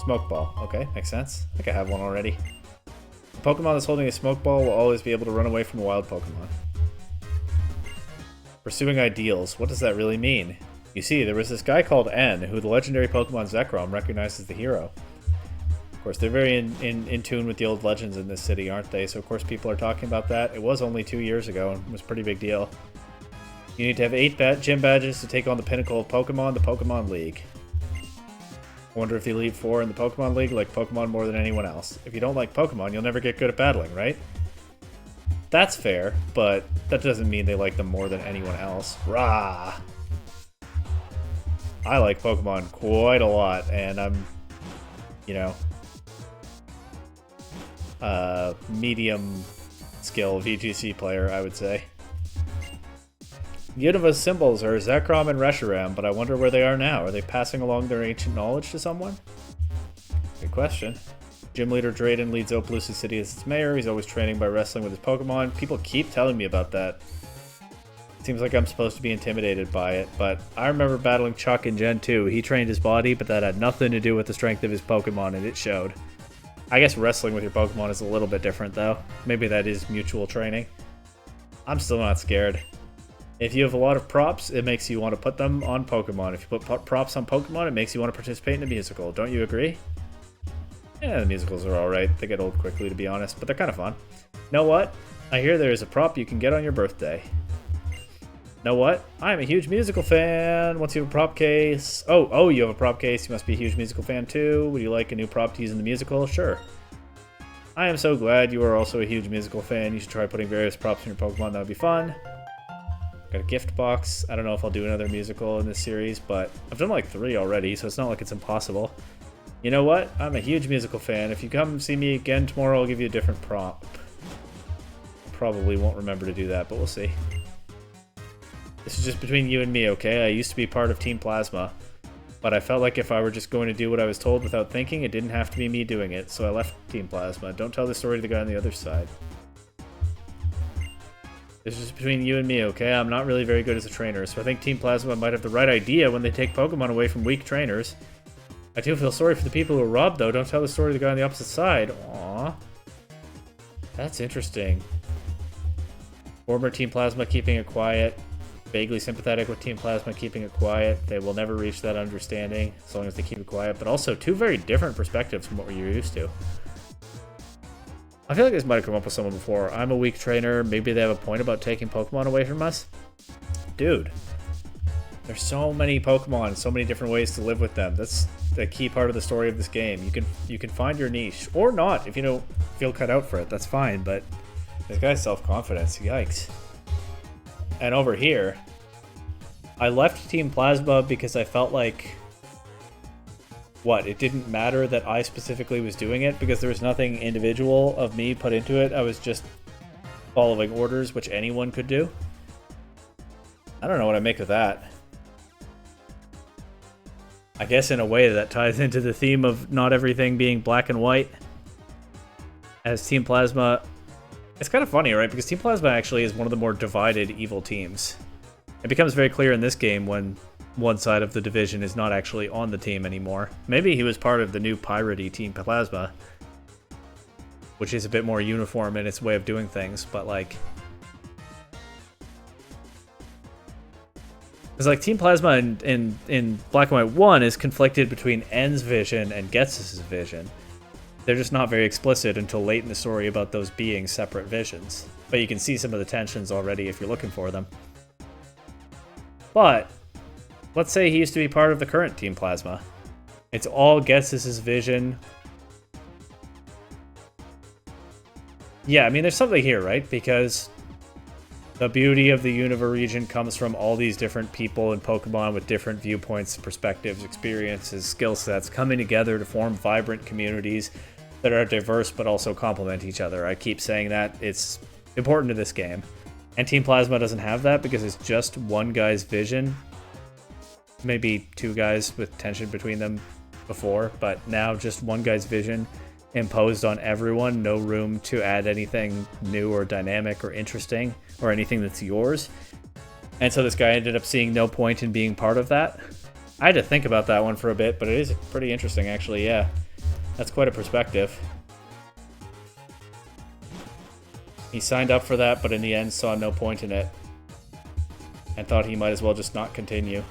Smoke Ball. Okay, makes sense. I think I have one already. A Pokemon that's holding a Smoke Ball will always be able to run away from a wild Pokemon. Pursuing ideals. What does that really mean? You see, there was this guy called N, who the legendary Pokemon Zekrom recognized as the hero. Of course, they're very in tune with the old legends in this city, aren't they? So of course people are talking about that. It was only 2 years ago, and it was a pretty big deal. You need to have 8 gym badges to take on the pinnacle of Pokemon, the Pokemon League. I wonder if the Elite Four in the Pokemon League like Pokemon more than anyone else. If you don't like Pokemon, you'll never get good at battling, right? That's fair, but that doesn't mean they like them more than anyone else. Rah! I like Pokemon quite a lot, and I'm, you know, medium skill VGC player, I would say. Unova's symbols are Zekrom and Reshiram, but I wonder where they are now. Are they passing along their ancient knowledge to someone? Good question. Gym leader Drayden leads Opelucid City as its mayor. He's always training by wrestling with his Pokemon. People keep telling me about that. It seems like I'm supposed to be intimidated by it, but I remember battling Chuck in Gen 2. He trained his body, but that had nothing to do with the strength of his Pokemon, and it showed. I guess wrestling with your Pokemon is a little bit different, though. Maybe that is mutual training. I'm still not scared. If you have a lot of props, it makes you want to put them on Pokemon. If you put props on Pokemon, it makes you want to participate in a musical. Don't you agree? Yeah, the musicals are alright. They get old quickly, to be honest, but they're kind of fun. Know what? I hear there is a prop you can get on your birthday. Know what? I'm a huge musical fan. Once you have a prop case... Oh, you have a prop case. You must be a huge musical fan, too. Would you like a new prop to use in the musical? Sure. I am so glad you are also a huge musical fan. You should try putting various props in your Pokemon. That would be fun. Got a gift box. I don't know if I'll do another musical in this series, but I've done like 3 already, so it's not like it's impossible. You know what? I'm a huge musical fan. If you come see me again tomorrow, I'll give you a different prop. Probably won't remember to do that, but we'll see. This is just between you and me, okay? I used to be part of Team Plasma, but I felt like if I were just going to do what I was told without thinking, it didn't have to be me doing it, so I left Team Plasma. Don't tell the story to the guy on the other side. This is between you and me, okay? I'm not really very good as a trainer, so I think Team Plasma might have the right idea when they take Pokemon away from weak trainers. I do feel sorry for the people who are robbed, though. Don't tell the story to the guy on the opposite side. Aww. That's interesting. Former Team Plasma keeping it quiet. Vaguely sympathetic with Team Plasma keeping it quiet. They will never reach that understanding as long as they keep it quiet. But also 2 very different perspectives from what you're used to. I feel like this might have come up with someone before. I'm a weak trainer. Maybe they have a point about taking Pokemon away from us. Dude, there's so many Pokemon, so many different ways to live with them. That's the key part of the story of this game. You can find your niche, or not if you don't feel cut out for it. That's fine. But this guy's self-confidence. Yikes. And over here, I left Team Plasma because I felt like it didn't matter that I specifically was doing it because there was nothing individual of me put into it. I was just following orders, which anyone could do. I don't know what I make of that. I guess in a way that ties into the theme of not everything being black and white. As Team Plasma... It's kind of funny, right? Because Team Plasma actually is one of the more divided evil teams. It becomes very clear in this game when one side of the division is not actually on the team anymore. Maybe he was part of the new piratey Team Plasma, which is a bit more uniform in its way of doing things, but like... Because like Team Plasma in Black and White 1 is conflicted between N's vision and Gets's vision. They're just not very explicit until late in the story about those being separate visions. But you can see some of the tensions already if you're looking for them. But let's say he used to be part of the current Team Plasma. It's all Gets' vision. Yeah, I mean, there's something here, right? Because the beauty of the Unova region comes from all these different people and Pokemon with different viewpoints, perspectives, experiences, skill sets coming together to form vibrant communities that are diverse but also complement each other. I keep saying that. It's important to this game. And Team Plasma doesn't have that because it's just one guy's vision. Maybe two guys with tension between them before, but now just one guy's vision imposed on everyone, no room to add anything new or dynamic or interesting or anything that's yours. And so this guy ended up seeing no point in being part of that. I had to think about that one for a bit, but it is pretty interesting actually, yeah. That's quite a perspective. He signed up for that, but in the end saw no point in it and thought he might as well just not continue.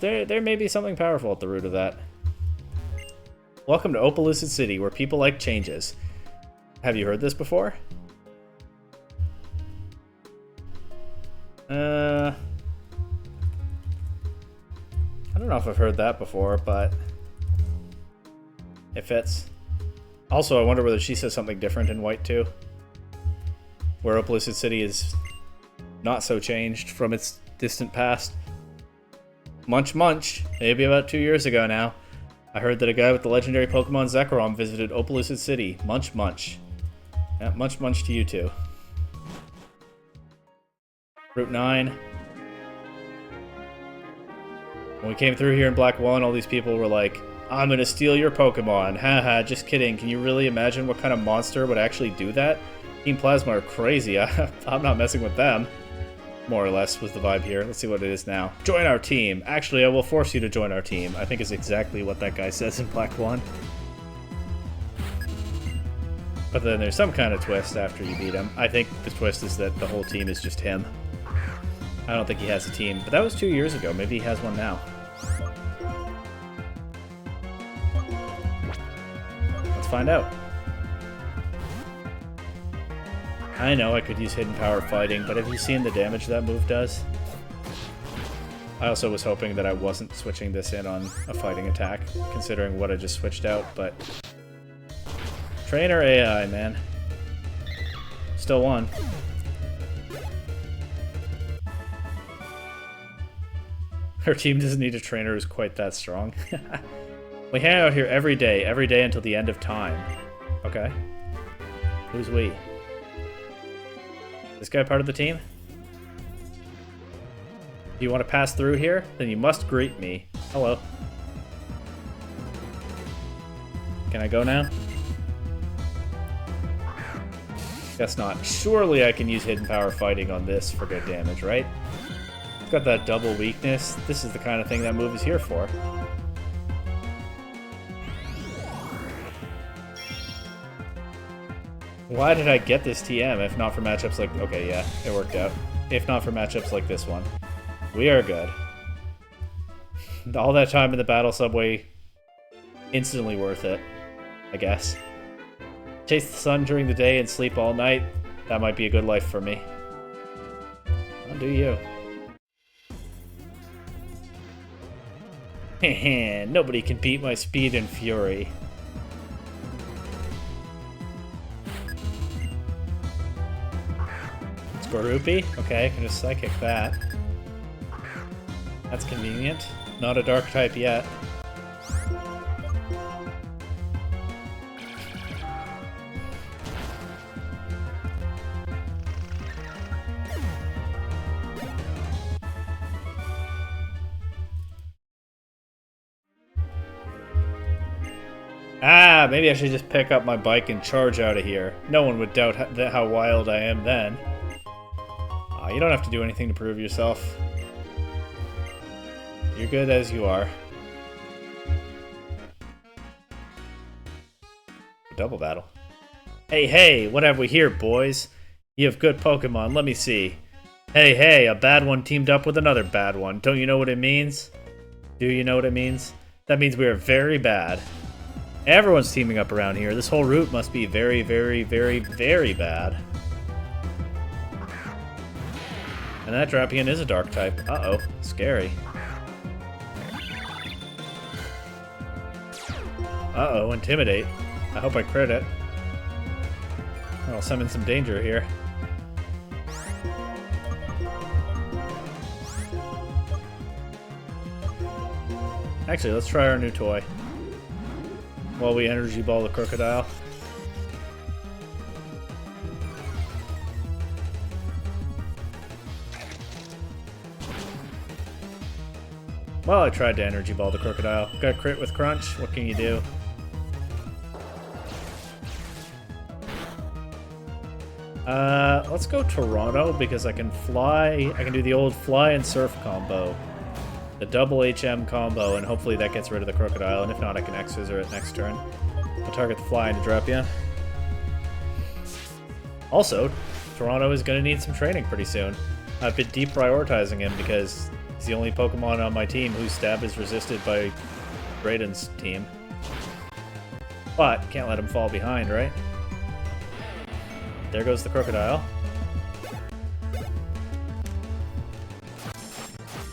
There may be something powerful at the root of that. Welcome to Opelucid City, where people like changes. Have you heard this before? I don't know if I've heard that before, but it fits. Also, I wonder whether she says something different in White too, where Opelucid City is not so changed from its distant past. Munch Munch, maybe about 2 years ago now, I heard that a guy with the legendary Pokemon Zekrom visited Opelucid City. Munch Munch. Yeah, Munch Munch to you too. Route 9. When we came through here in Black 1, all these people were like, I'm gonna steal your Pokemon. Haha, just kidding. Can you really imagine what kind of monster would actually do that? Team Plasma are crazy. I'm not messing with them. More or less was the vibe here. Let's see what it is now. Join our team. Actually, I will force you to join our team. I think is exactly what that guy says in Black 1. But then there's some kind of twist after you beat him. I think the twist is that the whole team is just him. I don't think he has a team. But that was 2 years ago. Maybe he has one now. Let's find out. I know I could use Hidden Power fighting, but have you seen the damage that move does? I also was hoping that I wasn't switching this in on a fighting attack, considering what I just switched out, but... Trainer AI, man. Still won. Her team doesn't need a trainer who's quite that strong. We hang out here every day until the end of time. Okay. Who's we? This guy part of the team? Do you want to pass through here? Then you must greet me. Hello. Can I go now? Guess not. Surely I can use Hidden Power fighting on this for good damage, right? It's got that double weakness. This is the kind of thing that move is here for. Why did I get this TM if not for matchups like... Okay, yeah, it worked out. If not for matchups like this one. We are good. All that time in the battle subway, instantly worth it, I guess. Chase the sun during the day and sleep all night. That might be a good life for me. I'll do you. Nobody can beat my speed and fury. Skorupi? Okay, I can just Psychic that. That's convenient. Not a Dark type yet. Ah, maybe I should just pick up my bike and charge out of here. No one would doubt how wild I am then. You don't have to do anything to prove yourself. You're good as you are. Double battle. Hey, what have we here, boys? You have good Pokemon, let me see. Hey, a bad one teamed up with another bad one. Don't you know what it means? Do you know what it means? That means we are very bad. Everyone's teaming up around here. This whole route must be very, very, very, very bad. And that Drapion is a dark type. Uh-oh. Scary. Uh-oh, Intimidate. I hope I crit it. I'll summon some danger here. Actually, let's try our new toy. While we Energy Ball the Crocodile. Well, I tried to Energy Ball the Crocodile. Got crit with Crunch. What can you do? Let's go Toronto because I can fly. I can do the old fly and surf combo. The double HM combo, and hopefully that gets rid of the Crocodile, and if not, I can X-Scissor it next turn. I'll target the fly into Drapion. Also, Toronto is going to need some training pretty soon. I've been deprioritizing him because he's the only Pokemon on my team whose stab is resisted by Brayden's team. But, can't let him fall behind, right? There goes the Crocodile.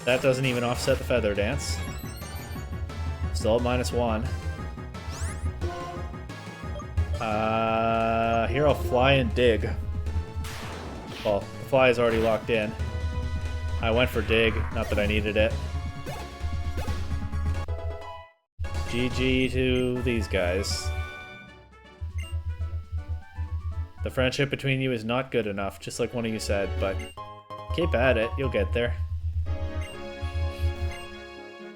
That doesn't even offset the Feather Dance. Still at -1. Here I'll fly and dig. Well, the fly is already locked in. I went for dig, not that I needed it. GG to these guys. The friendship between you is not good enough, just like one of you said, but keep at it, you'll get there.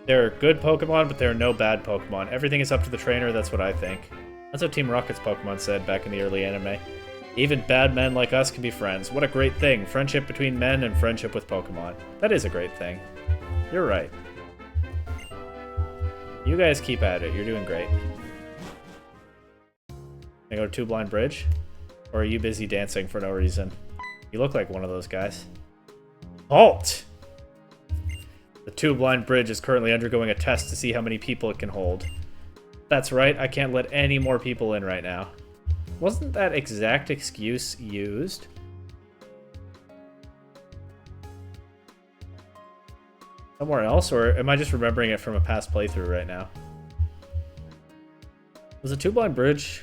There are good Pokemon, but there are no bad Pokemon. Everything is up to the trainer, that's what I think. That's what Team Rocket's Pokemon said back in the early anime. Even bad men like us can be friends. What a great thing. Friendship between men and friendship with Pokemon. That is a great thing. You're right. You guys keep at it. You're doing great. Can I go to Two Blind Bridge? Or are you busy dancing for no reason? You look like one of those guys. Halt! The Two Blind Bridge is currently undergoing a test to see how many people it can hold. That's right, I can't let any more people in right now. Wasn't that exact excuse used? Somewhere else, or am I just remembering it from a past playthrough right now? Was the Two Blind Bridge...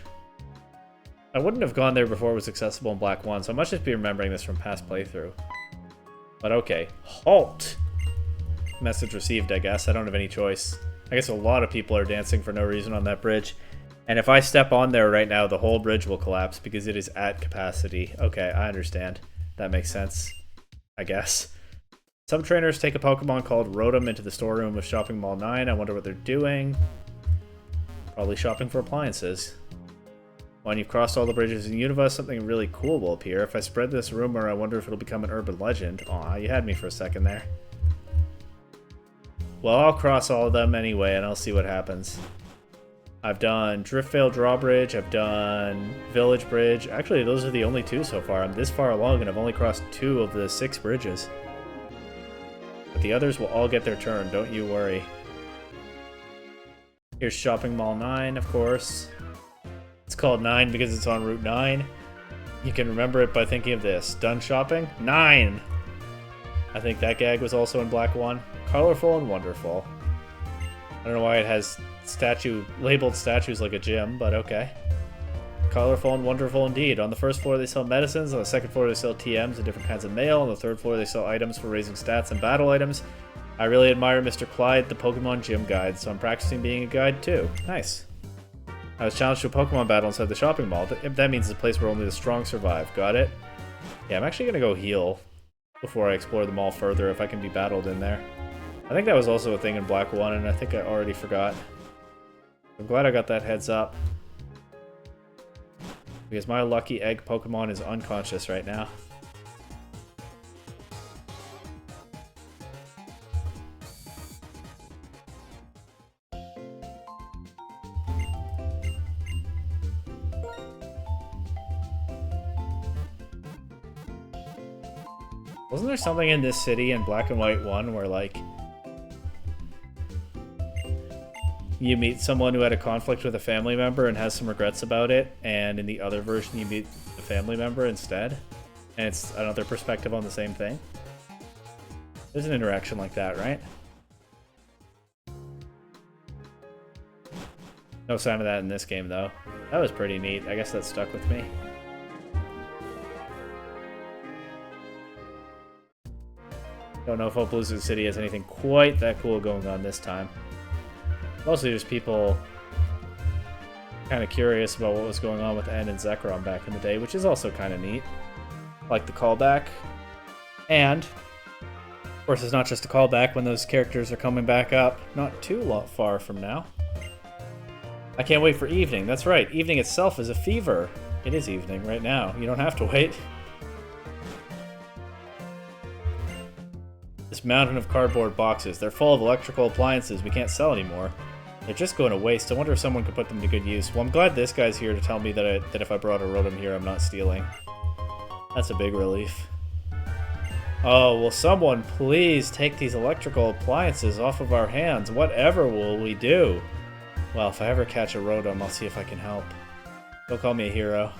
I wouldn't have gone there before it was accessible in Black 1, so I must just be remembering this from past playthrough. But okay. Halt! Message received, I guess. I don't have any choice. I guess a lot of people are dancing for no reason on that bridge. And if I step on there right now, the whole bridge will collapse because it is at capacity. Okay, I understand. That makes sense. I guess. Some trainers take a Pokemon called Rotom into the storeroom of Shopping Mall 9. I wonder what they're doing. Probably shopping for appliances. When you've crossed all the bridges in Unova, something really cool will appear. If I spread this rumor, I wonder if it'll become an urban legend. Aw, you had me for a second there. Well, I'll cross all of them anyway, and I'll see what happens. I've done Driftvale Drawbridge, I've done Village Bridge. Actually, those are the only two so far. I'm this far along, and I've only crossed 2 of the 6 bridges. But the others will all get their turn, don't you worry. Here's Shopping Mall 9, of course. It's called 9 because it's on Route 9. You can remember it by thinking of this. Done shopping? 9! I think that gag was also in Black 1. Colorful and wonderful. I don't know why it has labeled statues like a gym, but okay. Colorful and wonderful indeed. On the first floor they sell medicines, on the second floor they sell TMs and different kinds of mail, on the third floor they sell items for raising stats and battle items. I really admire Mr. Clyde, the Pokemon gym guide, so I'm practicing being a guide too. Nice. I was challenged to a Pokemon battle inside the shopping mall. That means it's a place where only the strong survive. Got it? Yeah, I'm actually gonna go heal before I explore the mall further if I can be battled in there. I think that was also a thing in Black 1, and I think I already forgot. I'm glad I got that heads up. Because my lucky egg Pokemon is unconscious right now. Wasn't there something in this city in Black and White 1 where, like, you meet someone who had a conflict with a family member and has some regrets about it, and in the other version you meet the family member instead, and it's another perspective on the same thing? There's an interaction like that, right? No sign of that in this game, though. That was pretty neat. I guess that stuck with me. Don't know if Opelucid City has anything quite that cool going on this time. Mostly just people kind of curious about what was going on with N and Zekrom back in the day, which is also kind of neat. Like the callback. And, of course, it's not just a callback when those characters are coming back up not too far from now. I can't wait for evening. That's right, evening itself is a fever. It is evening right now. You don't have to wait. This mountain of cardboard boxes. They're full of electrical appliances we can't sell anymore. They're just going to waste. I wonder if someone could put them to good use. Well, I'm glad this guy's here to tell me that if I brought a Rotom here, I'm not stealing. That's a big relief. Oh, will someone please take these electrical appliances off of our hands? Whatever will we do? Well, if I ever catch a Rotom, I'll see if I can help. Don't call me a hero.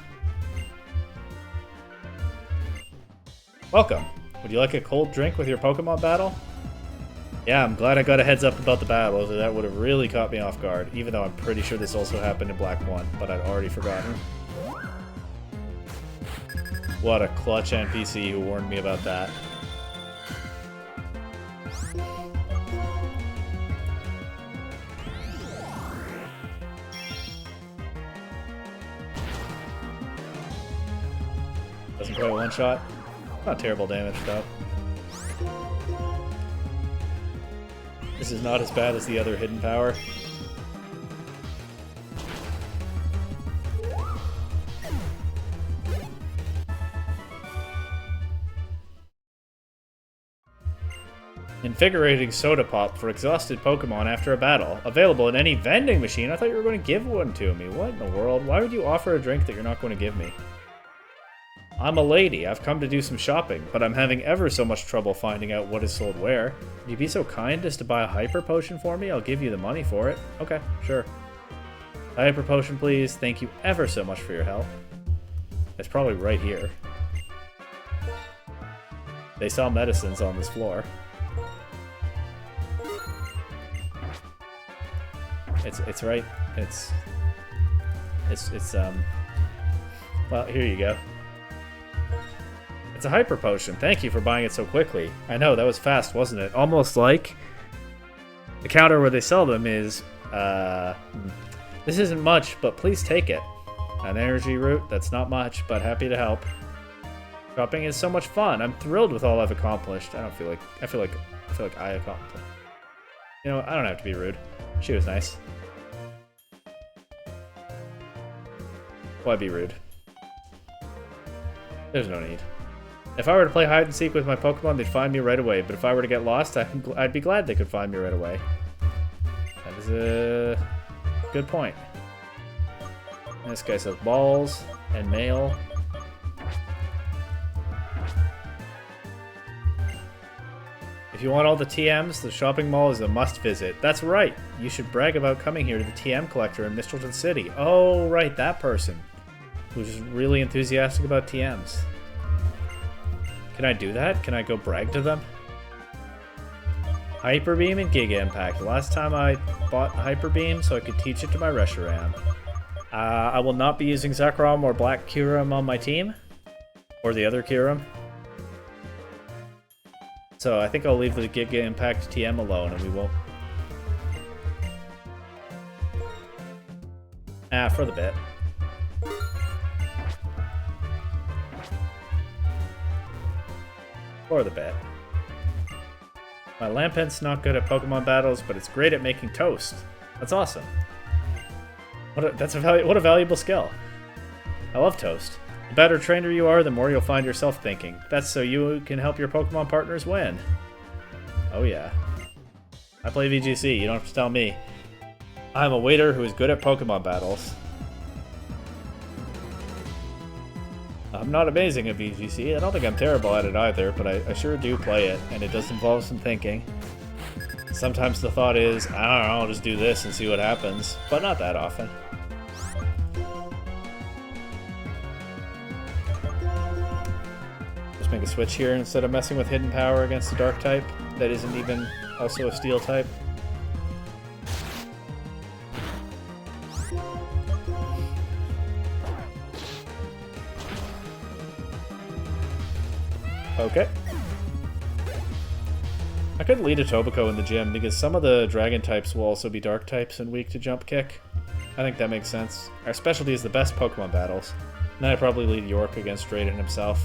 Welcome. Would you like a cold drink with your Pokemon battle? Yeah, I'm glad I got a heads up about the battle, so that would have really caught me off guard, even though I'm pretty sure this also happened in Black 1, but I'd already forgotten. What a clutch NPC who warned me about that. Doesn't quite one-shot. Not terrible damage, though. This is not as bad as the other hidden power. Invigorating soda pop for exhausted Pokemon after a battle. Available in any vending machine. I thought you were going to give one to me. What in the world? Why would you offer a drink that you're not going to give me? I'm a lady. I've come to do some shopping, but I'm having ever so much trouble finding out what is sold where. Would you be so kind as to buy a hyper potion for me? I'll give you the money for it. Okay, sure. A hyper potion, please. Thank you ever so much for your help. It's probably right here. They sell medicines on this floor. It's right. Well, here you go. It's a hyper potion. Thank you for buying it so quickly. I know, that was fast, wasn't it? Almost like the counter where they sell them is, this isn't much, but please take it. An energy root, that's not much, but happy to help. Shopping is so much fun. I'm thrilled with all I've accomplished. I feel like I accomplished. You know, I don't have to be rude. She was nice. Why be rude? There's no need. If I were to play hide and seek with my Pokemon, they'd find me right away. But if I were to get lost, I'd be glad they could find me right away. That is a good point. And this guy says balls and mail. If you want all the TMs, the shopping mall is a must visit. That's right. You should brag about coming here to the TM collector in Mistelton City. Oh, right, that person who's just really enthusiastic about TMs. Can I do that? Can I go brag to them? Hyper Beam and Giga Impact. The last time I bought Hyper Beam so I could teach it to my Reshiram. I will not be using Zekrom or Black Kyurem on my team. Or the other Kyurem. So I think I'll leave the Giga Impact TM alone and we won't... for the bit. For the bit. My Lampent's not good at Pokemon battles, but it's great at making toast. That's awesome. What a valuable skill. I love toast. The better trainer you are, the more you'll find yourself thinking. That's so you can help your Pokemon partners win. Oh yeah. I play VGC, you don't have to tell me. I'm a waiter who is good at Pokemon battles. I'm not amazing at VGC. I don't think I'm terrible at it either, but I sure do play it, and it does involve some thinking. Sometimes the thought is, I don't know, I'll just do this and see what happens, but not that often. Just make a switch here instead of messing with hidden power against a dark type that isn't even also a steel type. Okay. I could lead a Tobacco in the gym because some of the dragon types will also be dark types and weak to jump kick. I think that makes sense. Our specialty is the best Pokemon battles. And then I'd probably lead York against Drayden himself.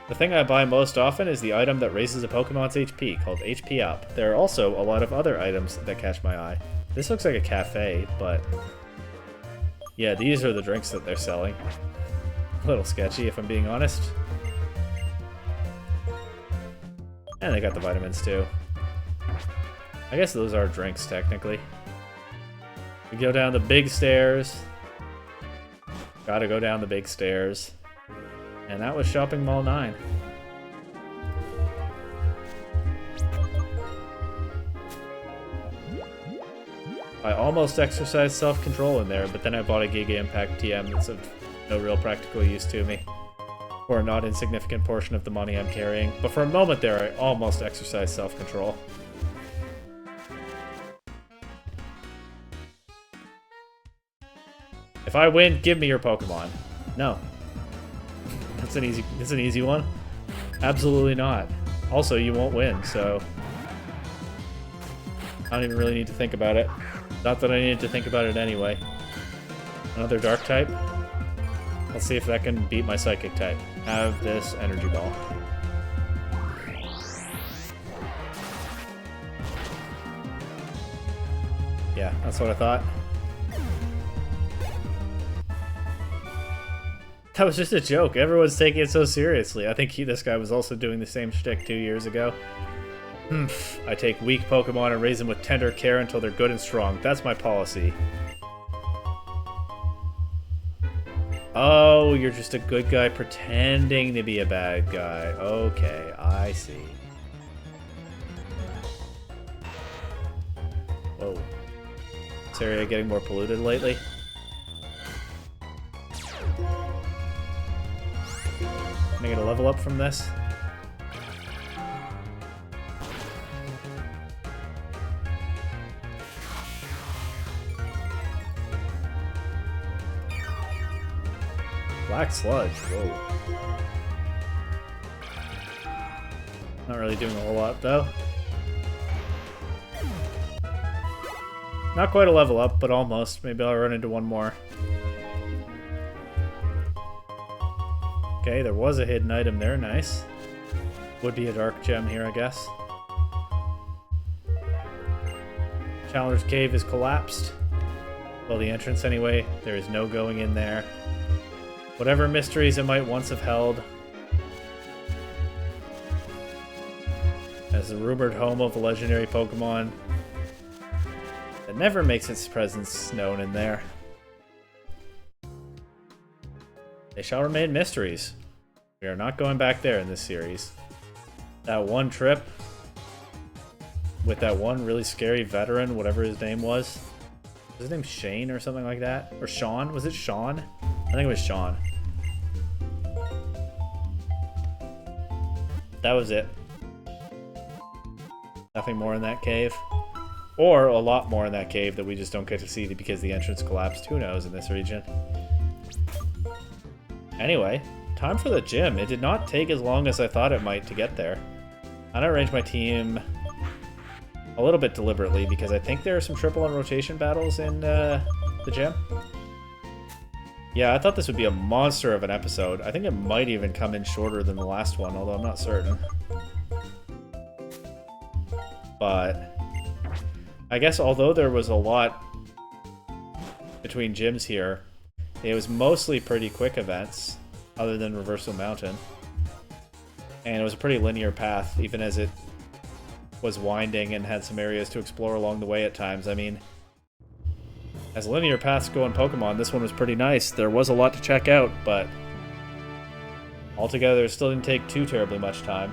The thing I buy most often is the item that raises a Pokemon's HP, called HP Up. There are also a lot of other items that catch my eye. This looks like a cafe, but... yeah, these are the drinks that they're selling. A little sketchy, if I'm being honest. And they got the vitamins, too. I guess those are drinks, technically. We go down the big stairs. Gotta go down the big stairs. And that was Shopping Mall 9. I almost exercised self-control in there, but then I bought a Giga Impact TM that's of no real practical use to me. For a not insignificant portion of the money I'm carrying. But for a moment there, I almost exercised self-control. If I win, give me your Pokemon. No. That's an easy one. Absolutely not. Also, you won't win, so I don't even really need to think about it. Not that I needed to think about it anyway. Another dark type. Let's see if that can beat my psychic type. Have this energy ball. Yeah, that's what I thought. That was just a joke. Everyone's taking it so seriously. I think this guy was also doing the same shtick 2 years ago. I take weak Pokemon and raise them with tender care until they're good and strong. That's my policy. Oh, you're just a good guy pretending to be a bad guy. Okay, I see. Whoa. Is this area getting more polluted lately? Can I get a level up from this? Black Sludge, whoa. Not really doing a whole lot, though. Not quite a level up, but almost. Maybe I'll run into one more. Okay, there was a hidden item there, nice. Would be a dark gem here, I guess. Challenger's Cave is collapsed. Well, the entrance anyway. There is no going in there. Whatever mysteries it might once have held. As the rumored home of a legendary Pokemon that never makes its presence known in there. They shall remain mysteries. We are not going back there in this series. That one trip with that one really scary veteran, whatever his name was. Was his name Shane or something like that? Or Sean? Was it Sean? I think it was Sean. That was it. Nothing more in that cave. Or a lot more in that cave that we just don't get to see because the entrance collapsed. Who knows in this region? Anyway, time for the gym. It did not take as long as I thought it might to get there. I arranged my team a little bit deliberately because I think there are some triple and rotation battles in the gym. Yeah, I thought this would be a monster of an episode. I think it might even come in shorter than the last one, although I'm not certain. But I guess although there was a lot between gyms here, it was mostly pretty quick events, other than Reversal Mountain. And it was a pretty linear path, even as it was winding and had some areas to explore along the way at times. I mean, as linear paths go in Pokemon, this one was pretty nice. There was a lot to check out, but altogether it still didn't take too terribly much time.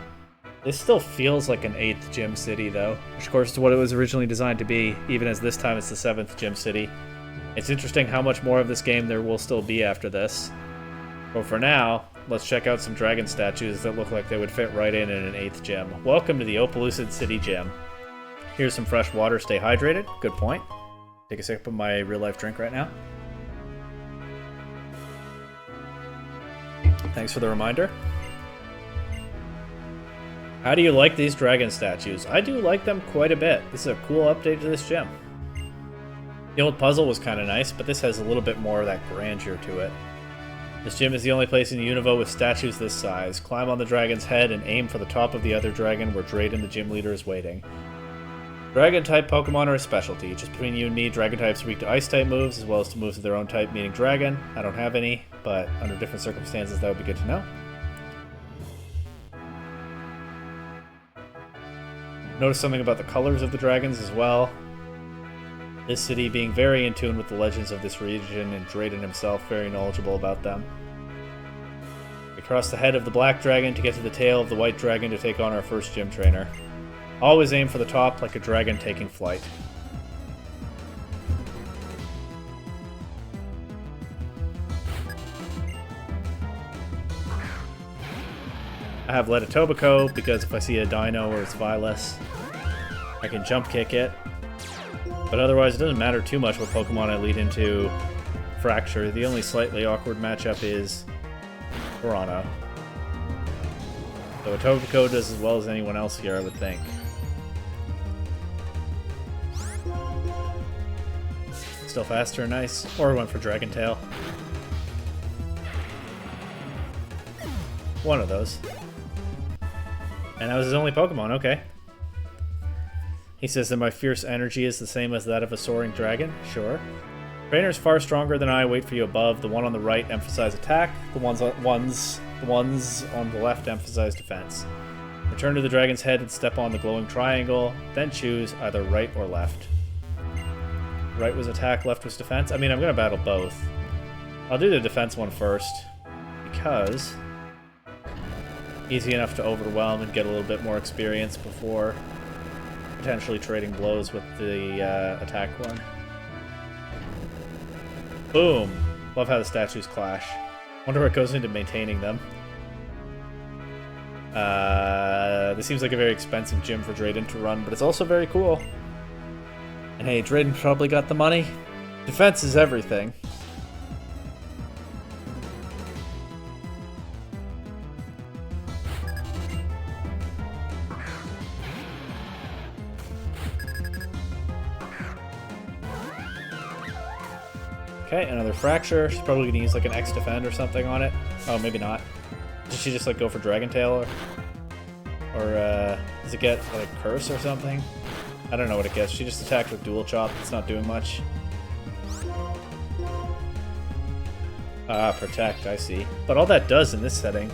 This still feels like an 8th gym city, though, which of course is what it was originally designed to be, even as this time it's the 7th gym city. It's interesting how much more of this game there will still be after this. But for now, let's check out some dragon statues that look like they would fit right in an 8th gym. Welcome to the Opelucid City Gym. Here's some fresh water, stay hydrated. Good point. Take a sip of my real-life drink right now. Thanks for the reminder. How do you like these dragon statues? I do like them quite a bit. This is a cool update to this gym. The old puzzle was kind of nice, but this has a little bit more of that grandeur to it. This gym is the only place in Unova with statues this size. Climb on the dragon's head and aim for the top of the other dragon where Drayden, the gym leader, is waiting. Dragon-type Pokemon are a specialty. Just between you and me, Dragon types are weak to Ice-type moves, as well as to moves of their own type, meaning Dragon. I don't have any, but under different circumstances, that would be good to know. Notice something about the colors of the dragons as well. This city being very in tune with the legends of this region, and Drayden himself very knowledgeable about them. We cross the head of the black dragon to get to the tail of the white dragon to take on our first gym trainer. Always aim for the top like a dragon taking flight. I have led a Tobacco because if I see a Dino or its Vilas, I can jump kick it. But otherwise, it doesn't matter too much what Pokemon I lead into Fracture. The only slightly awkward matchup is Toronto. So a Tobacco does as well as anyone else here, I would think. Still faster, nice. Or went for Dragon Tail. One of those. And that was his only Pokemon, okay. He says that my fierce energy is the same as that of a soaring dragon. Sure. Trainers far stronger than I wait for you above. The one on the right emphasize attack. The ones on the left emphasize defense. Return to the dragon's head and step on the glowing triangle. Then choose either right or left. Right was attack, left was defense. I mean, I'm going to battle both. I'll do the defense one first, because easy enough to overwhelm and get a little bit more experience before potentially trading blows with the attack one. Boom! Love how the statues clash. Wonder what goes into maintaining them. This seems like a very expensive gym for Drayden to run, but it's also very cool. And hey, Drayden probably got the money. Defense is everything. Okay, another Fracture. She's probably going to use like an X-Defend or something on it. Oh, maybe not. Did she just like go for Dragon Tail? Or does it get like Curse or something? I don't know what it gets. She just attacked with Dual Chop. It's not doing much. Ah, Protect, I see. But all that does in this setting,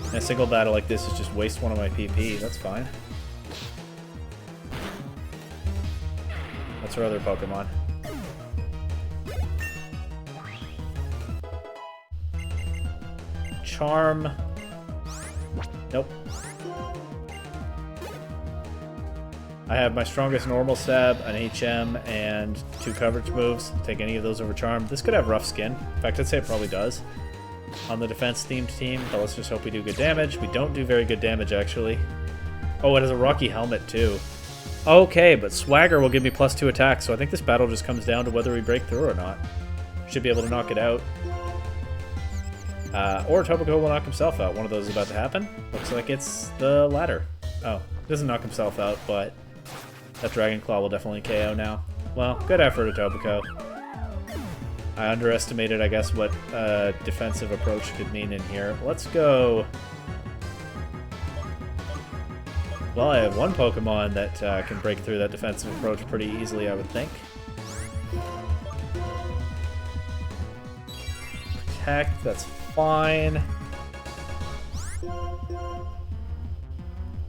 in a single battle like this, is just waste one of my PP. That's fine. What's her other Pokemon? Charm. Nope. I have my strongest normal stab, an HM, and 2 coverage moves. Take any of those over Charm. This could have rough skin. In fact, I'd say it probably does on the defense-themed team, but let's just hope we do good damage. We don't do very good damage, actually. Oh, it has a Rocky Helmet, too. Okay, but Swagger will give me +2 attack, so I think this battle just comes down to whether we break through or not. Should be able to knock it out. Or Tobacco will knock himself out. One of those is about to happen. Looks like it's the latter. Oh, doesn't knock himself out, but that Dragon Claw will definitely KO now. Well, good effort, Tobacco. I underestimated, I guess, what defensive approach could mean in here. Let's go. Well, I have one Pokemon that can break through that defensive approach pretty easily, I would think. Protect, that's fine.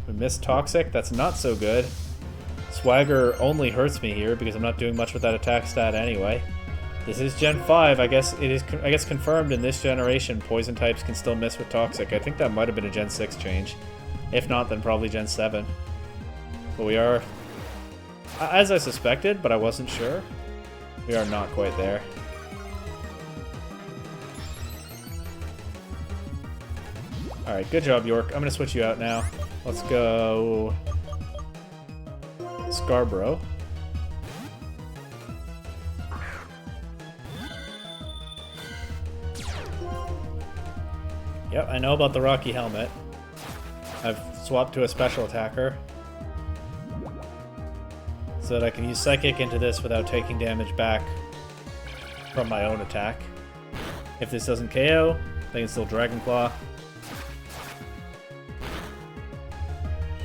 We missed Toxic, that's not so good. Swagger only hurts me here because I'm not doing much with that attack stat anyway. This is Gen 5, I guess it is confirmed in this generation Poison types can still miss with Toxic. I think that might have been a Gen 6 change. If not, then probably Gen 7. But we are, as I suspected, but I wasn't sure, we are not quite there. Alright, good job, York. I'm gonna switch you out now. Let's go... Scarborough. Yep, I know about the Rocky Helmet. I've swapped to a special attacker so that I can use Psychic into this without taking damage back from my own attack. If this doesn't KO, they can still Dragon Claw.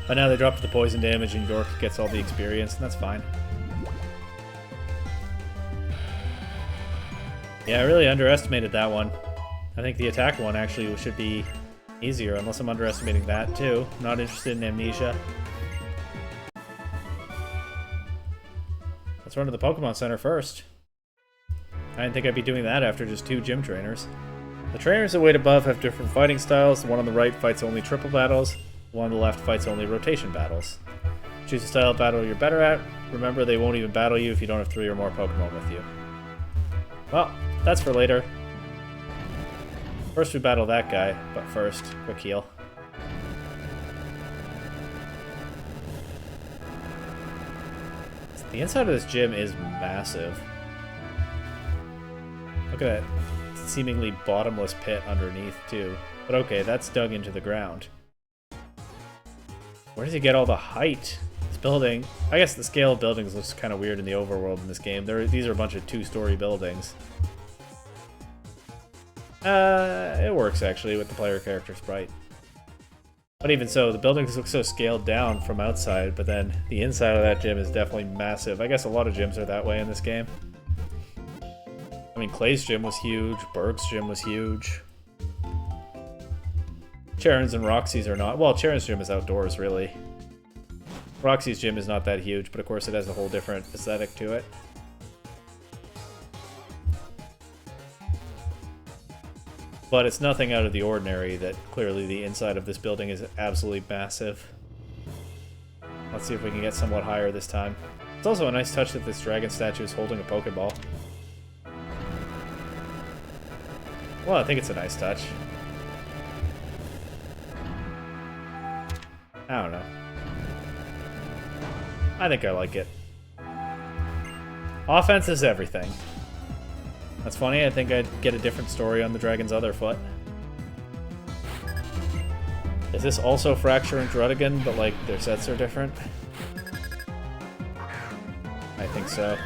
But now they dropped the poison damage and York gets all the experience, and that's fine. Yeah, I really underestimated that one. I think the attack one actually should be easier, unless I'm underestimating that too. Not interested in Amnesia. Let's run to the Pokemon Center first. I didn't think I'd be doing that after just 2 gym trainers. The trainers that wait above have different fighting styles. The one on the right fights only triple battles. The one on the left fights only rotation battles. Choose a style of battle you're better at. Remember, they won't even battle you if you don't have 3 or more Pokemon with you. Well, that's for later. First we battle that guy, but first, quick heal. The inside of this gym is massive. Look at that seemingly bottomless pit underneath, too. But okay, that's dug into the ground. Where does he get all the height? This building... I guess the scale of buildings looks kind of weird in the overworld in this game. These are a bunch of 2-story buildings. It works, actually, with the player character sprite. But even so, the buildings look so scaled down from outside, but then the inside of that gym is definitely massive. I guess a lot of gyms are that way in this game. I mean, Clay's gym was huge, Berg's gym was huge. Charon's and Roxy's are not. Well, Charon's gym is outdoors, really. Roxy's gym is not that huge, but of course it has a whole different aesthetic to it. But it's nothing out of the ordinary that clearly the inside of this building is absolutely massive. Let's see if we can get somewhat higher this time. It's also a nice touch that this dragon statue is holding a Pokeball. Well, I think it's a nice touch. I don't know. I think I like it. Offense is everything. That's funny, I think I'd get a different story on the Dragon's other foot. Is this also Fracture and Druddigan, but like their sets are different? I think so.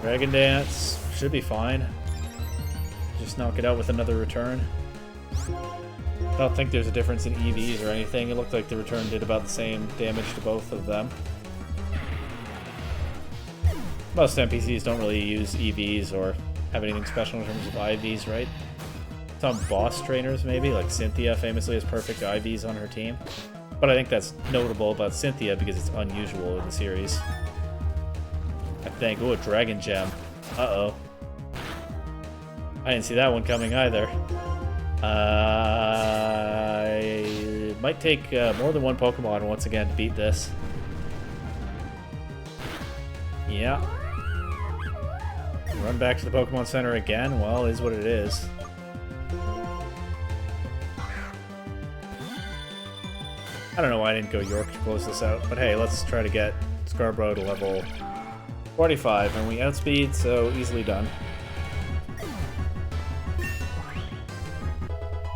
Dragon Dance should be fine. Just knock it out with another return. I don't think there's a difference in EVs or anything. It looked like the return did about the same damage to both of them. Most NPCs don't really use EVs or have anything special in terms of IVs, right? Some boss trainers, maybe, like Cynthia famously has perfect IVs on her team. But I think that's notable about Cynthia because it's unusual in the series. I think. Ooh, a Dragon Gem. Uh-oh. I didn't see that one coming either. It might take more than one Pokemon once again to beat this. Yeah. Run back to the Pokemon Center again? Well, it is what it is. I don't know why I didn't go York to close this out, but hey, let's try to get Scarborough to level 45, and we outspeed, so easily done.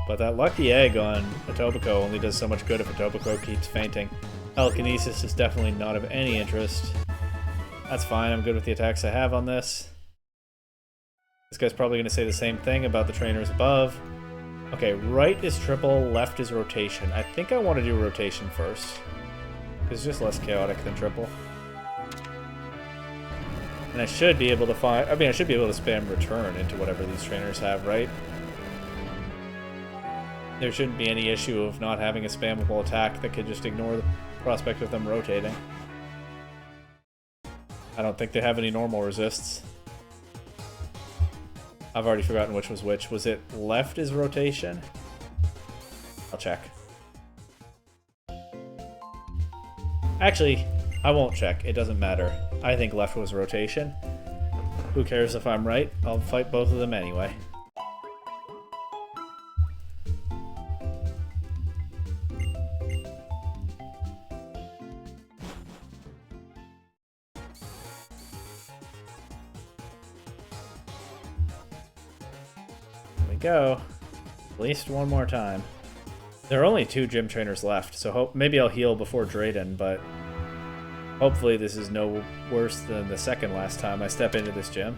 But that lucky egg on Etobicoke only does so much good if Etobicoke keeps fainting. Telekinesis is definitely not of any interest. That's fine, I'm good with the attacks I have on this. This guy's probably going to say the same thing about the trainers above. Okay, right is triple, left is rotation. I think I want to do rotation first. It's just less chaotic than triple. And I should be able to find... I mean, I should be able to spam return into whatever these trainers have, right? There shouldn't be any issue of not having a spammable attack that could just ignore the prospect of them rotating. I don't think they have any normal resists. I've already forgotten which was which. Was it left is rotation? I'll check. Actually, I won't check. It doesn't matter. I think left was rotation. Who cares if I'm right? I'll fight both of them anyway. Here we go. At least one more time. There are only 2 gym trainers left, so maybe I'll heal before Drayden, but hopefully this is no worse than the second last time I step into this gym.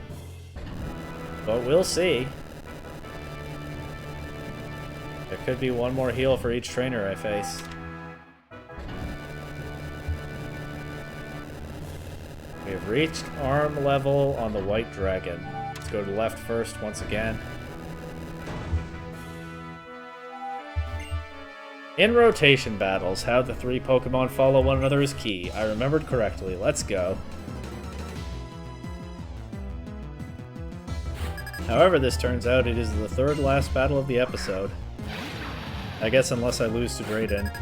But we'll see. There could be one more heal for each trainer I face. We have reached arm level on the white dragon. Let's go to left first once again. In rotation battles, how the 3 Pokemon follow one another is key. I remembered correctly. Let's go. However this turns out, it is the 3rd last battle of the episode. I guess unless I lose to Drayden.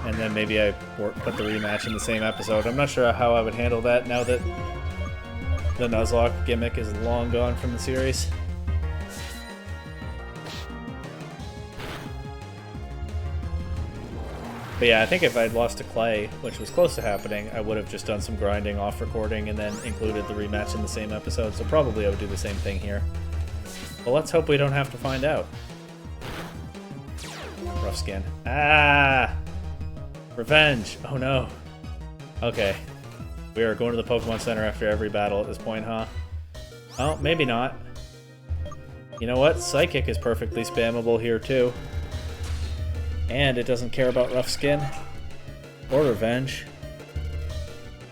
And then maybe I put the rematch in the same episode. I'm not sure how I would handle that now that the Nuzlocke gimmick is long gone from the series. But yeah, I think if I'd lost to Clay, which was close to happening, I would have just done some grinding off recording and then included the rematch in the same episode, so probably I would do the same thing here. But let's hope we don't have to find out. Rough skin. Ah! Revenge! Oh no. Okay. We are going to the Pokemon Center after every battle at this point, huh? Oh, maybe not. You know what? Psychic is perfectly spammable here too. And it doesn't care about rough skin or revenge.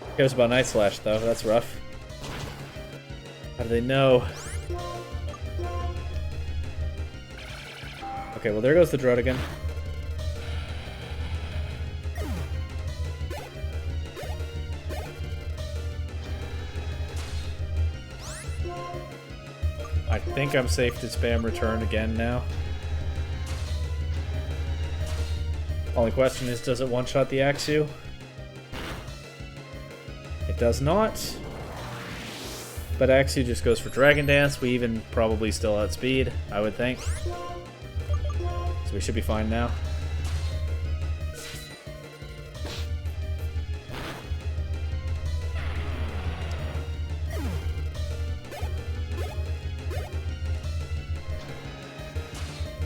It cares about Night Slash though, that's rough. How do they know? Okay, well there goes the Druddigon. I think I'm safe to spam return again now. Only question is, does it one-shot the Axew? It does not. But Axew just goes for Dragon Dance. We even probably still outspeed, I would think. So we should be fine now.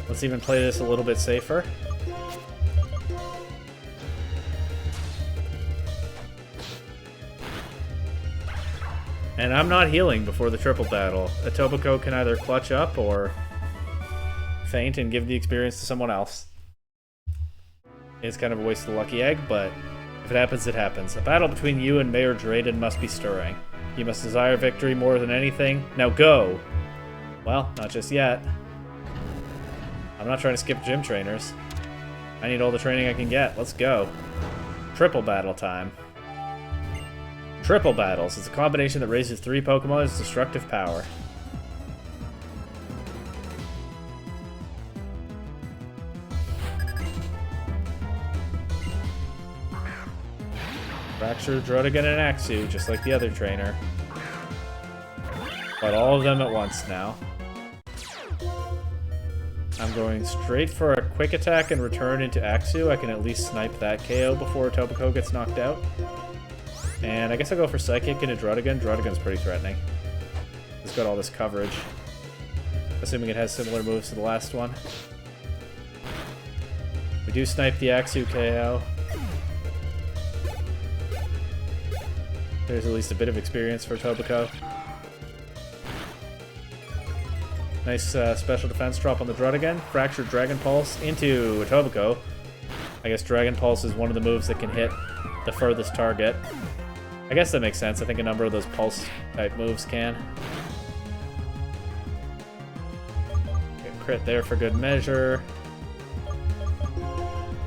Let's even play this a little bit safer. And I'm not healing before the triple battle. Etobicoke can either clutch up or faint and give the experience to someone else. It's kind of a waste of the lucky egg, but if it happens, it happens. A battle between you and Mayor Drayden must be stirring. You must desire victory more than anything. Now go! Well, not just yet. I'm not trying to skip gym trainers. I need all the training I can get. Let's go. Triple battle time. Triple battles. It's a combination that raises 3 Pokemon's destructive power. Fracture, Druddigon, and Axew, just like the other trainer. But all of them at once now. I'm going straight for a quick attack and return into Axew. I can at least snipe that KO before Etobicoke gets knocked out. And I guess I'll go for Psychic into Druddigon. Druddigon's pretty threatening. It's got all this coverage. Assuming it has similar moves to the last one. We do snipe the Axew KO. There's at least a bit of experience for Etobicoke. Nice special defense drop on the Druddigon. Fractured Dragon Pulse into Etobicoke. I guess Dragon Pulse is one of the moves that can hit the furthest target. I guess that makes sense. I think a number of those pulse-type moves can. Okay, crit there for good measure.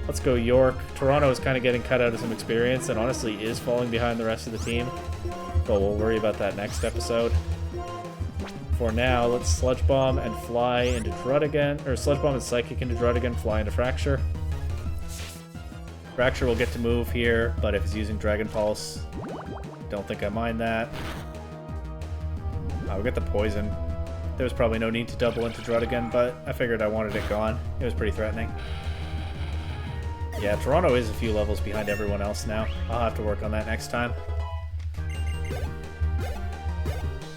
Let's go York. Toronto is kind of getting cut out of some experience and honestly is falling behind the rest of the team. But we'll worry about that next episode. For now, let's Sludge Bomb and fly into Druddigon. Or Sludge Bomb and Psychic into Druddigon, fly into Fracture. Fracture will get to move here, but if it's using Dragon Pulse, don't think I mind that. We'll get the poison. There was probably no need to double into Druddigan, but I figured I wanted it gone. It was pretty threatening. Yeah, Toronto is a few levels behind everyone else now. I'll have to work on that next time.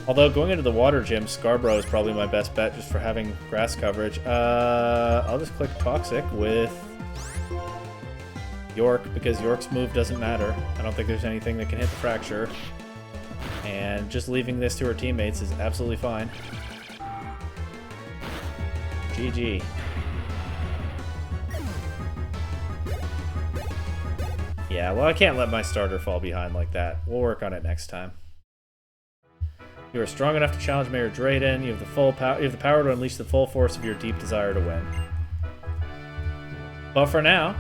Although, going into the water gym, Scarborough is probably my best bet just for having grass coverage. I'll just click Toxic with York, because York's move doesn't matter. I don't think there's anything that can hit the Fracture. And just leaving this to her teammates is absolutely fine. GG. Yeah, well, I can't let my starter fall behind like that. We'll work on it next time. You are strong enough to challenge Mayor Drayden. You have the full power. You have the power to unleash the full force of your deep desire to win. But for now,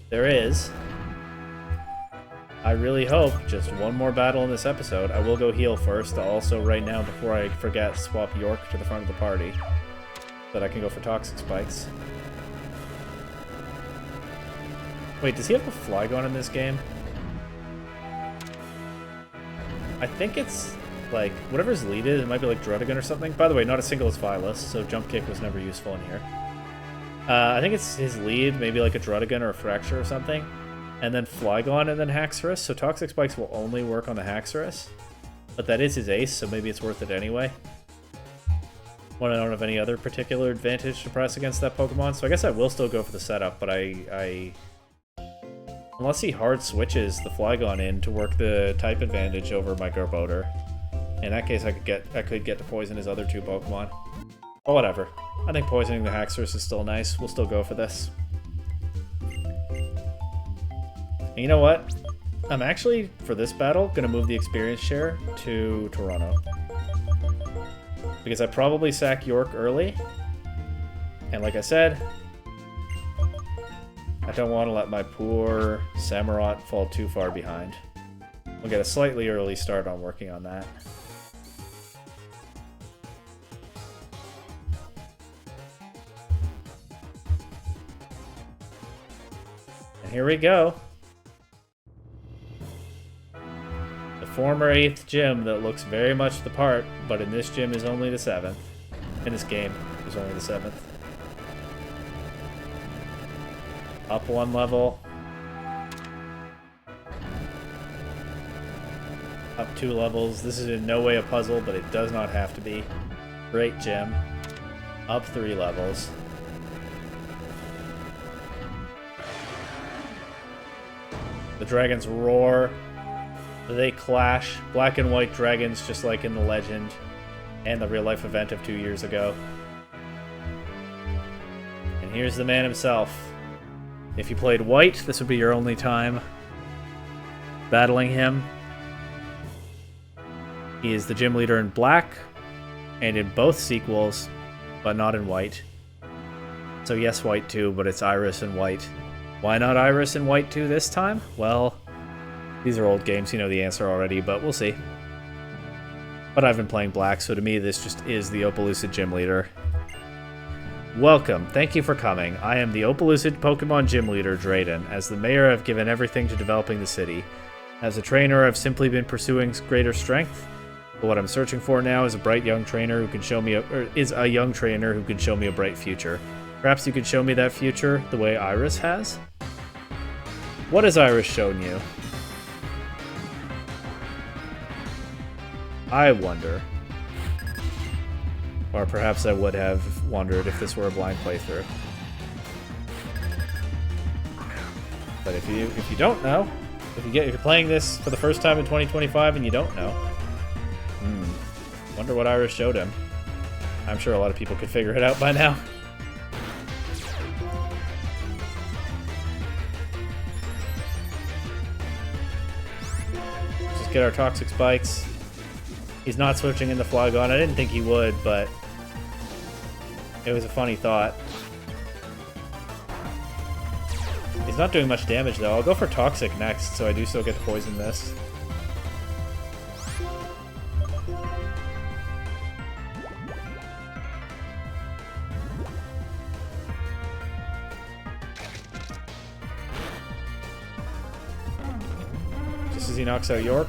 there is. I really hope just one more battle in this episode. I will go heal first. I'll also, right now, before I forget, swap York to the front of the party, so that I can go for Toxic Spikes. Wait, does he have the Flygon in this game? I think it's, like, whatever his lead is, it might be like Druddigan or something. By the way, not a single is Phyllis, so Jump Kick was never useful in here. I think it's his lead, maybe like a Druddigan or a Fracture or something. And then Flygon and then Haxorus, so Toxic Spikes will only work on the Haxorus. But that is his ace, so maybe it's worth it anyway. When I don't have any other particular advantage to press against that Pokemon, so I guess I will still go for the setup, but unless he hard switches the Flygon in to work the type advantage over my Garbodor. In that case, I could get to poison his other two Pokemon. But whatever. I think poisoning the Haxorus is still nice. We'll still go for this. And you know what? I'm actually, for this battle, going to move the experience share to Toronto. Because I probably sack York early. And like I said, I don't want to let my poor Samurott fall too far behind. We'll get a slightly early start on working on that. And here we go. The former 8th gym that looks very much the part, but in this gym is only the 7th. In this game is only the 7th. Up one level. Up 2 levels. This is in no way a puzzle, but it does not have to be. Great gym. Up 3 levels. The dragons roar. They clash. Black and white dragons, just like in the legend and the real life event of 2 years ago. And here's the man himself. If you played white, this would be your only time battling him. He is the gym leader in black and in both sequels, but not in white. So yes, white too, but it's Iris and white. Why not Iris and white too this time? Well, these are old games, you know the answer already, but we'll see. But I've been playing black, so to me this just is the Opelucid gym leader. Welcome, thank you for coming. I am the Opelucid Pokemon Gym Leader, Drayden. As the mayor, I've given everything to developing the city. As a trainer, I've simply been pursuing greater strength. But what I'm searching for now is a bright young trainer who can show me a bright future. Perhaps you could show me that future the way Iris has? What has Iris shown you? I wonder. Or perhaps I would have wondered if this were a blind playthrough. But if you don't know, if you're playing this for the first time in 2025 and you don't know, wonder what Iris showed him. I'm sure a lot of people could figure it out by now. Just get our Toxic Spikes. He's not switching into Flygon. I didn't think he would, but it was a funny thought. He's not doing much damage, though. I'll go for Toxic next, so I do still get to poison this. as he knocks out York.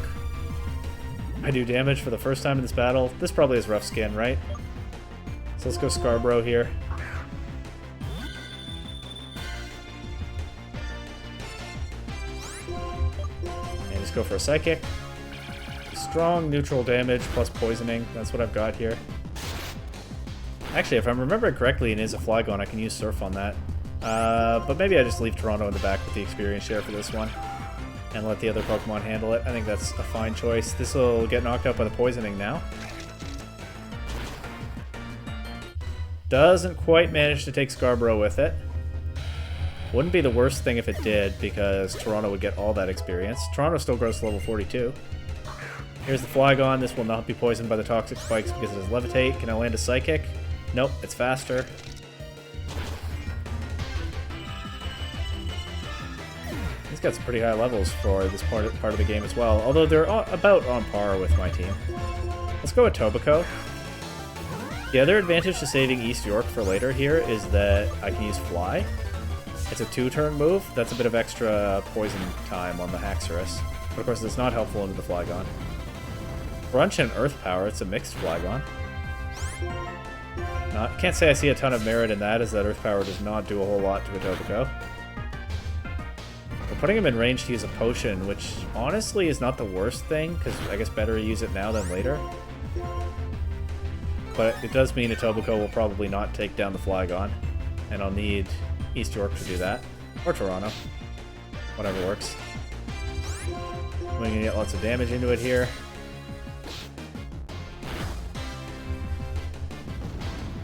I do damage for the first time in this battle. This probably is rough skin, right? So let's go Scarborough here. And just go for a Psychic. Strong neutral damage plus poisoning. That's what I've got here. Actually, if I'm remembering correctly, and is a Flygon, I can use Surf on that. But maybe I just leave Toronto in the back with the experience share for this one. And let the other Pokemon handle it. I think that's a fine choice. This will get knocked out by the poisoning now. Doesn't quite manage to take Scarborough with it. Wouldn't be the worst thing if it did, because Toronto would get all that experience. Toronto still grows to level 42. Here's the Flygon. This will not be poisoned by the Toxic Spikes because it has Levitate. Can I land a Psychic? Nope, it's faster. He's got some pretty high levels for this part of the game as well, although they're about on par with my team. Let's go with Tobacco. The other advantage to saving East York for later here is that I can use Fly. It's a 2-turn move. That's a bit of extra poison time on the Haxorus. But of course, it's not helpful into the Flygon. Crunch and Earth Power. It's a mixed Flygon. Can't say I see a ton of merit in that, as that Earth Power does not do a whole lot to a Tobacco. We're putting him in range to use a potion, which honestly is not the worst thing, because I guess better to use it now than later. But it does mean a Tobacco will probably not take down the Flygon, and I'll need East York to do that. Or Toronto. Whatever works. We're going to get lots of damage into it here.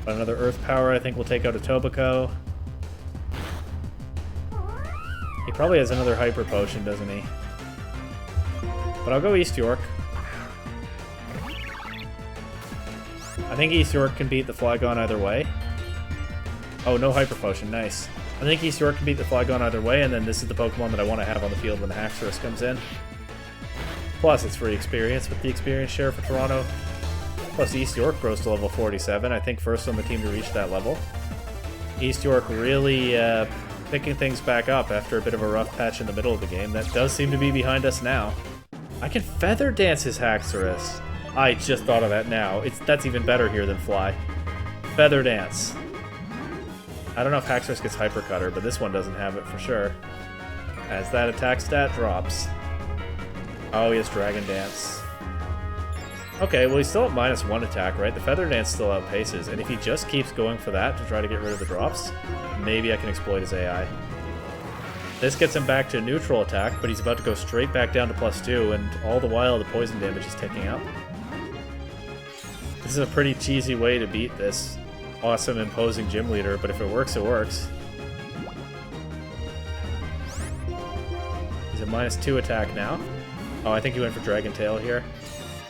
But another Earth Power I think will take out a Tobacco. He probably has another Hyper Potion, doesn't he? But I'll go East York. I think East York can beat the Flygon either way. Oh, no Hyper Potion, nice. I think East York can beat the Flygon either way, and then this is the Pokemon that I want to have on the field when the Haxorus comes in. Plus, it's free experience with the experience share for Toronto. Plus, East York grows to level 47. I think first on the team to reach that level. East York really picking things back up after a bit of a rough patch in the middle of the game. That does seem to be behind us now. I can Feather Dance his Haxorus. I just thought of that now. That's even better here than Fly. Feather Dance. I don't know if Haxorus gets Hyper Cutter, but this one doesn't have it for sure. As that attack stat drops. Oh, he has Dragon Dance. Okay, well he's still at -1 attack, right? The Feather Dance still outpaces, and if he just keeps going for that to try to get rid of the drops, maybe I can exploit his AI. This gets him back to neutral attack, but he's about to go straight back down to +2, and all the while the poison damage is ticking up. This is a pretty cheesy way to beat this awesome, imposing gym leader, but if it works, it works. He's a -2 attack now. Oh, I think he went for Dragon Tail here.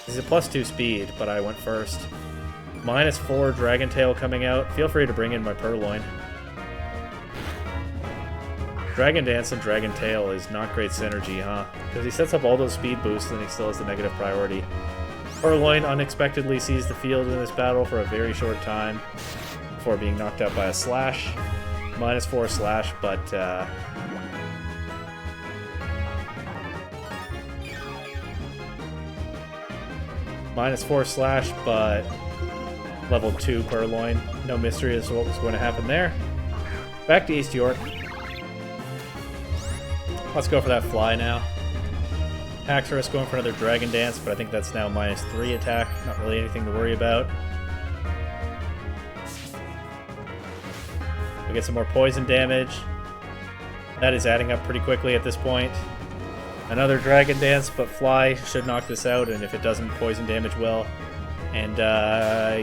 He's a +2 speed, but I went first. -4 Dragon Tail coming out. Feel free to bring in my Purloin. Dragon Dance and Dragon Tail is not great synergy, huh? Because he sets up all those speed boosts and he still has the negative priority. Purloin unexpectedly sees the field in this battle for a very short time before being knocked out by a Slash. -4 Slash, but -4 Slash, but level 2 Purloin. No mystery as to what was going to happen there. Back to East York. Let's go for that Fly now. Haxorus going for another Dragon Dance, but I think that's now -3 attack. Not really anything to worry about. We get some more poison damage. That is adding up pretty quickly at this point. Another Dragon Dance, but Fly should knock this out, and if it doesn't, poison damage will. And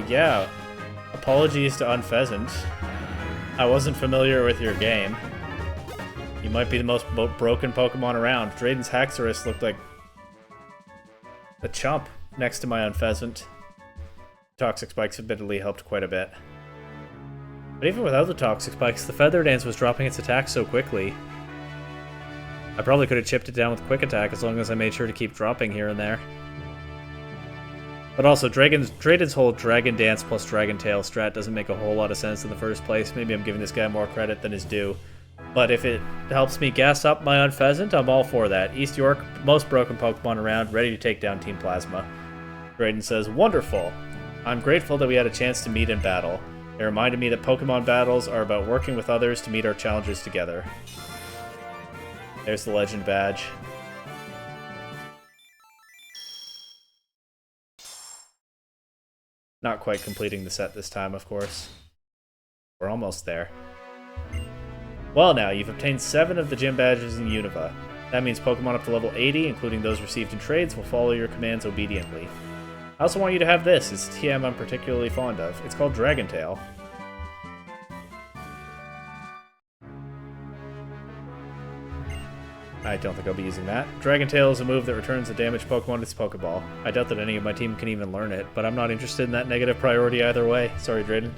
yeah, apologies to Unpheasant. I wasn't familiar with your game. You might be the most broken Pokemon around. Drayden's Haxorus looked like a chump next to my Unpheasant. Toxic Spikes admittedly helped quite a bit. But even without the Toxic Spikes, the Feather Dance was dropping its attack so quickly. I probably could have chipped it down with Quick Attack as long as I made sure to keep dropping here and there. But also, Drayden's whole Dragon Dance plus Dragon Tail strat doesn't make a whole lot of sense in the first place. Maybe I'm giving this guy more credit than his due. But if it helps me gas up my Unpheasant, I'm all for that. East York, most broken Pokemon around, ready to take down Team Plasma. Drayden says, wonderful. I'm grateful that we had a chance to meet in battle. It reminded me that Pokemon battles are about working with others to meet our challenges together. There's the legend badge. Not quite completing the set this time, of course. We're almost there. Well now, you've obtained 7 of the gym badges in Unova. That means Pokemon up to level 80, including those received in trades, will follow your commands obediently. I also want you to have this. It's a TM I'm particularly fond of. It's called Dragon Tail. I don't think I'll be using that. Dragon Tail is a move that returns a damaged Pokemon to its Pokeball. I doubt that any of my team can even learn it, but I'm not interested in that negative priority either way. Sorry, Drayden.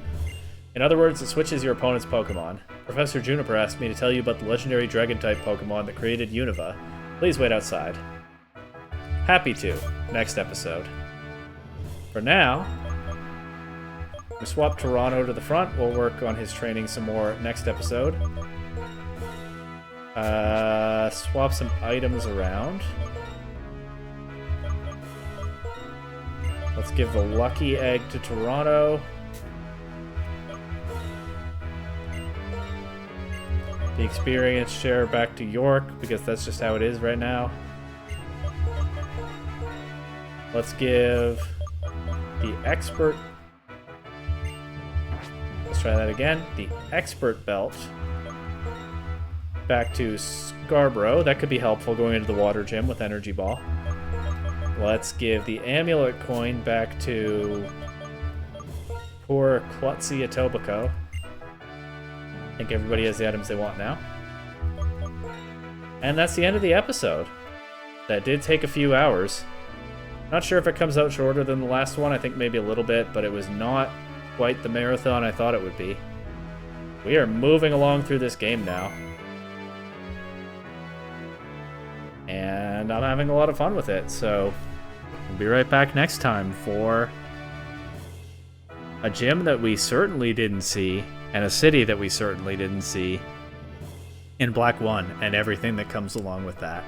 In other words, it switches your opponent's Pokemon. Professor Juniper asked me to tell you about the legendary Dragon-type Pokemon that created Unova. Please wait outside. Happy to. Next episode. For now, we swap Toronto to the front. We'll work on his training some more next episode. Swap some items around. Let's give the Lucky Egg to Toronto. The experience share back to York, because that's just how it is right now. Let's give the expert... Let's try that again. The expert belt back to Scarborough. That could be helpful going into the water gym with Energy Ball. Let's give the amulet coin back to poor Klutzy Etobicoke. I think everybody has the items they want now. And that's the end of the episode. That did take a few hours. Not sure if it comes out shorter than the last one. I think maybe a little bit, but it was not quite the marathon I thought it would be. We are moving along through this game now. And I'm having a lot of fun with it, so we'll be right back next time for a gym that we certainly didn't see, and a city that we certainly didn't see in Black 1, and everything that comes along with that.